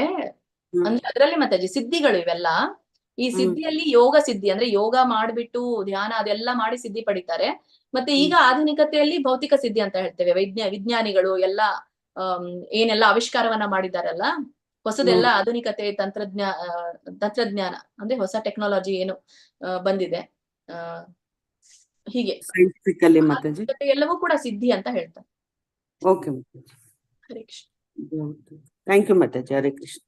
ಅದರಲ್ಲಿ ಮಾತಾಜಿ ಸಿದ್ಧಿಗಳು ಇವೆಲ್ಲ. ಈ ಸಿದ್ಧಿಯಲ್ಲಿ ಯೋಗ ಸಿದ್ಧಿ ಅಂದ್ರೆ ಯೋಗ ಮಾಡ್ಬಿಟ್ಟು ಧ್ಯಾನ ಅದೆಲ್ಲ ಮಾಡಿ ಸಿದ್ಧಿ ಪಡಿತಾರೆ. ಮತ್ತೆ ಈಗ ಆಧುನಿಕತೆಯಲ್ಲಿ ಭೌತಿಕ ಸಿದ್ಧಿ ಅಂತ ಹೇಳ್ತೇವೆ. ವಿಜ್ಞಾನಿಗಳು ಎಲ್ಲ ಏನೆಲ್ಲ ಆವಿಷ್ಕಾರವನ್ನ ಮಾಡಿದಾರಲ್ಲ, ಹೊಸದೆಲ್ಲ ಆಧುನಿಕತೆ ತಂತ್ರಜ್ಞಾನ ಅಂದ್ರೆ ಹೊಸ ಟೆಕ್ನಾಲಜಿ ಏನು ಬಂದಿದೆ ಆ ಹೀಗೆ ಸೈಂಟಿಫಿಕಲಿ ಮಾತಾಜಿ. ಜೊತೆ ಎಲ್ಲವೂ ಕೂಡ ಸಿದ್ಧಿ ಅಂತ ಹೇಳ್ತಾರೆ. Okay Mataji. Hare Krishna. Thank you Mataji. Hare Krishna.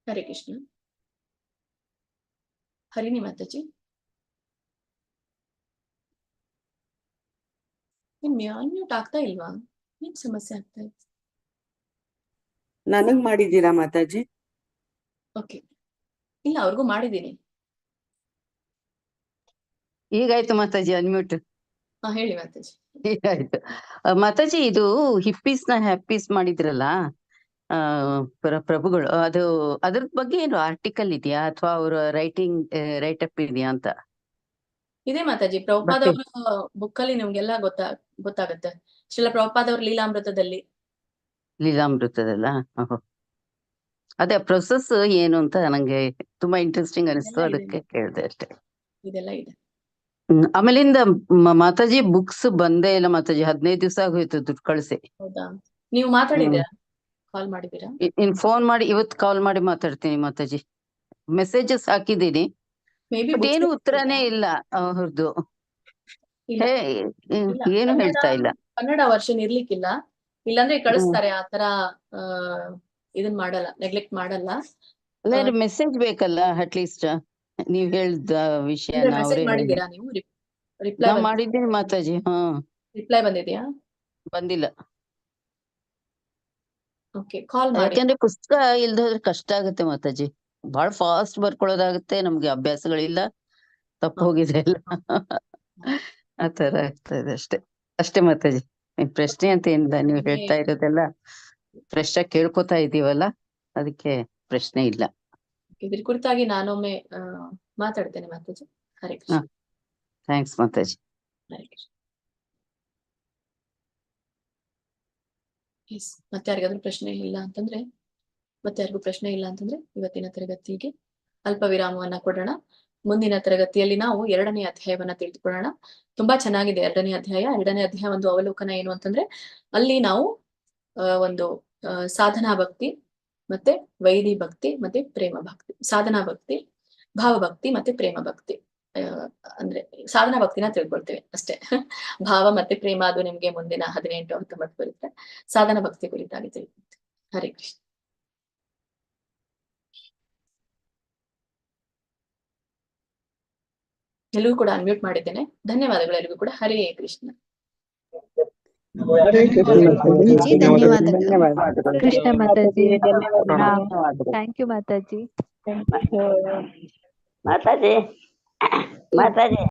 Hare Krishna. Harini Mataji, unmute ಆಗ್ತಾ ಇಲ್ವಾ? ಏನ್ ಸಮಸ್ಯೆ ಆಗ್ತಾ ಇದೆ? ನನಗ್ ಮಾಡಿದ್ದೀರಾ ಮಾತಾಜಿ? ಓಕೆ, ಇಲ್ಲ ಅವ್ರಿಗೂ ಮಾಡಿದ್ದೀನಿ. ಈಗಾಯ್ತು ಮಾತಾಜಿ ಅನ್ಮ್ಯೂಟ್. ಹಾ ಹೇಳಿ ಮಾತಾಜಿ. ಈಗಾಯ್ತು. ಮಾತಾಜಿ, ಇದು ಹಿಪ್ಪೀಸ್ ನ ಹ್ಯಾಪೀಸ್ ಮಾಡಿದ್ರಲ್ಲ ಪ್ರಭುಗಳು, ಅದು ಅದ್ರ ಬಗ್ಗೆ ಏನು ಆರ್ಟಿಕಲ್ ಇದೆಯಾ ಅಥವಾ ಅವ್ರ ರೈಟ್ ಅಪ್ ಇದೆಯಾ ಅಂತ? ಇದೇ ಮಾತಾಜಿ, ಪ್ರಭುಪಾದ ಅವರ ಬುಕ್ ಅಲ್ಲಿ ನಿಮ್ಗೆಲ್ಲ ಗೊತ್ತಾಗತ್ತೆ. ಶ್ರೀಲ ಪ್ರಭುಪಾದ ಅವ್ರ ಲೀಲಾಮೃತದಲ್ಲಿ. ಲೀಲಾಮೃತದಲ್ಲ? ಅದೇ ಪ್ರೊಸೆಸ್ ಏನು ಅಂತ ನಂಗೆ ತುಂಬಾ ಇಂಟ್ರೆಸ್ಟಿಂಗ್ ಅನಿಸ್ತು, ಅದಕ್ಕೆ ಕೇಳಿದೆ ಅಷ್ಟೇ. ಇದೆಲ್ಲ ಇದೆ. ಆಮೇಲಿಂದ ಮಾತಾಜಿ ಬುಕ್ಸ್ ಬಂದೇ ಇಲ್ಲ ಮಾತಾಜಿ. 15 ದಿವಸ ಆಗೋಯ್ತು ದುಡ್ಡು ಕಳಿಸಿ. ಹೌದಾ? ನೀವು ಮಾತಾಡಿದ್ದೀರಾ? ಕಾಲ್ ಮಾಡಿದ್ದೀರಾ? ಇನ್ ಫೋನ್ ಮಾಡಿ ಇವತ್ತು ಕಾಲ್ ಮಾಡಿ ಮಾತಾಡ್ತೀನಿ ಮಾತಾಜಿ. ಮೆಸೇಜಸ್ ಹಾಕಿದ್ದೀನಿ, ಬಟ್ ಏನು ಉತ್ತರನೇ ಇಲ್ಲ ಅವ್ರದ್ದು. ಏನು ಹೇಳ್ತಾ ಇಲ್ಲ. ಕನ್ನಡ ವರ್ಷನ್ ಇರ್ಲಿಕ್ಕಿಲ್ಲ, ಇಲ್ಲಾಂದ್ರೆ ಕಳಿಸ್ತಾರೆ. ಆತರ ಇದನ್ ಮಾಡಲ್ಲ, ನೆಗ್ಲೆಕ್ಟ್ ಮಾಡಲ್ಲ. ಮೆಸೇಜ್ ಬೇಕಲ್ಲ ಅಟ್ಲೀಸ್ಟ್. ನೀವ್ ಹೇಳ್ದ ವಿಷಯ ಮಾಡಿದ್ದೀರಾ ನೀವು? ರಿಪ್ಲೈ ಮಾಡಿದ್ದೀನಿ ಮಾತಾಜಿ. ರಿಪ್ಲೈ ಬಂದಿದ್ಯಾ? ಬಂದಿಲ್ಲ. ಓಕೆ, ಕಾಲ್ ಮಾಡಿ. ಯಾಕಂದ್ರೆ ಪುಸ್ತಕ ಇಲ್ದೋದ್ರೆ ಕಷ್ಟ ಆಗುತ್ತೆ ಮಾತಾಜಿ. ಬಹಳ ಫಾಸ್ಟ್ ಬರ್ಕೊಳ್ಳೋದಾಗುತ್ತೆ, ನಮ್ಗೆ ಅಭ್ಯಾಸಗಳಿಲ್ಲ, ತಪ್ಪೋಗಿದೆ ಎಲ್ಲ. ಆತರ ಆಗ್ತದೆ ಅಷ್ಟೇ. ಅಷ್ಟೇ ಮಾತಾಜಿ. ಪ್ರಶ್ನೆ ಅಂತ ಏನಿಲ್ಲ, ನೀವು ಹೇಳ್ತಾ ಇರೋದೆಲ್ಲ ಫ್ರೆಶ್ ಆಗಿ ಕೇಳ್ಕೊತಾ ಇದೀವಲ್ಲ, ಅದಕ್ಕೆ ಪ್ರಶ್ನೆ ಇಲ್ಲ. ಇದ್ರ ಕುರಿತಾಗಿ ನಾನೊಮ್ಮೆ ಮಾತಾಡ್ತೇನೆ ಮಾತಾಜಿ. ಹರೇ ಕೃಷ್ಣ. ಥ್ಯಾಂಕ್ಸ್ ಮಾತಾಜಿ. ಹರೇ ಕೃಷ್ಣ. ಮತ್ತೆ ಯಾರಿಗಾದ್ರೂ ಪ್ರಶ್ನೆ ಇಲ್ಲ ಅಂತಂದ್ರೆ ಇವತ್ತಿನ ತರಗತಿಗೆ ಅಲ್ಪ ವಿರಾಮವನ್ನ ಕೊಡೋಣ. ಮುಂದಿನ ತರಗತಿಯಲ್ಲಿ ನಾವು 2ನೇ ಅಧ್ಯಾಯವನ್ನ ತಿಳಿದುಕೊಳ್ಳೋಣ. ತುಂಬಾ ಚೆನ್ನಾಗಿದೆ 2ನೇ ಅಧ್ಯಾಯ. 2ನೇ ಅಧ್ಯಾಯ ಒಂದು ಅವಲೋಕನ ಏನು ಅಂತಂದ್ರೆ, ಅಲ್ಲಿ ನಾವು ಒಂದು ಸಾಧನಾ ಭಕ್ತಿ ಮತ್ತೆ ವೈದಿ ಭಕ್ತಿ ಮತ್ತೆ ಪ್ರೇಮ ಭಕ್ತಿ, ಸಾಧನಾ ಭಕ್ತಿ, ಭಾವಭಕ್ತಿ ಮತ್ತೆ ಪ್ರೇಮ ಭಕ್ತಿ, ಅಂದ್ರೆ ಸಾಧನಾ ಭಕ್ತಿನ ತಿಳ್ಕೊಳ್ತೇವೆ ಅಷ್ಟೇ. ಭಾವ ಮತ್ತೆ ಪ್ರೇಮ ಅದು ನಿಮ್ಗೆ ಮುಂದಿನ 18, 19 ಬರುತ್ತೆ. ಸಾಧನಾ ಭಕ್ತಿ ಕುರಿತಾಗಿ ತಿಳ್ಕೊಳ್ತೇವೆ. ಹರೇ ಕೃಷ್ಣ. ಎಲ್ಲರೂ ಕೂಡ ಅನ್ಮ್ಯೂಟ್ ಮಾಡಿದ್ದೇನೆ. ಧನ್ಯವಾದಗಳು ಎಲ್ಲರಿಗೂ ಕೂಡ. ಹರೇ ಕೃಷ್ಣ. ಧನ್ಯವಾದಗಳು ಕೃಷ್ಣ ಮಾತಾಜಿ. Thank you Mataji. ಮಾತಾಜಿ.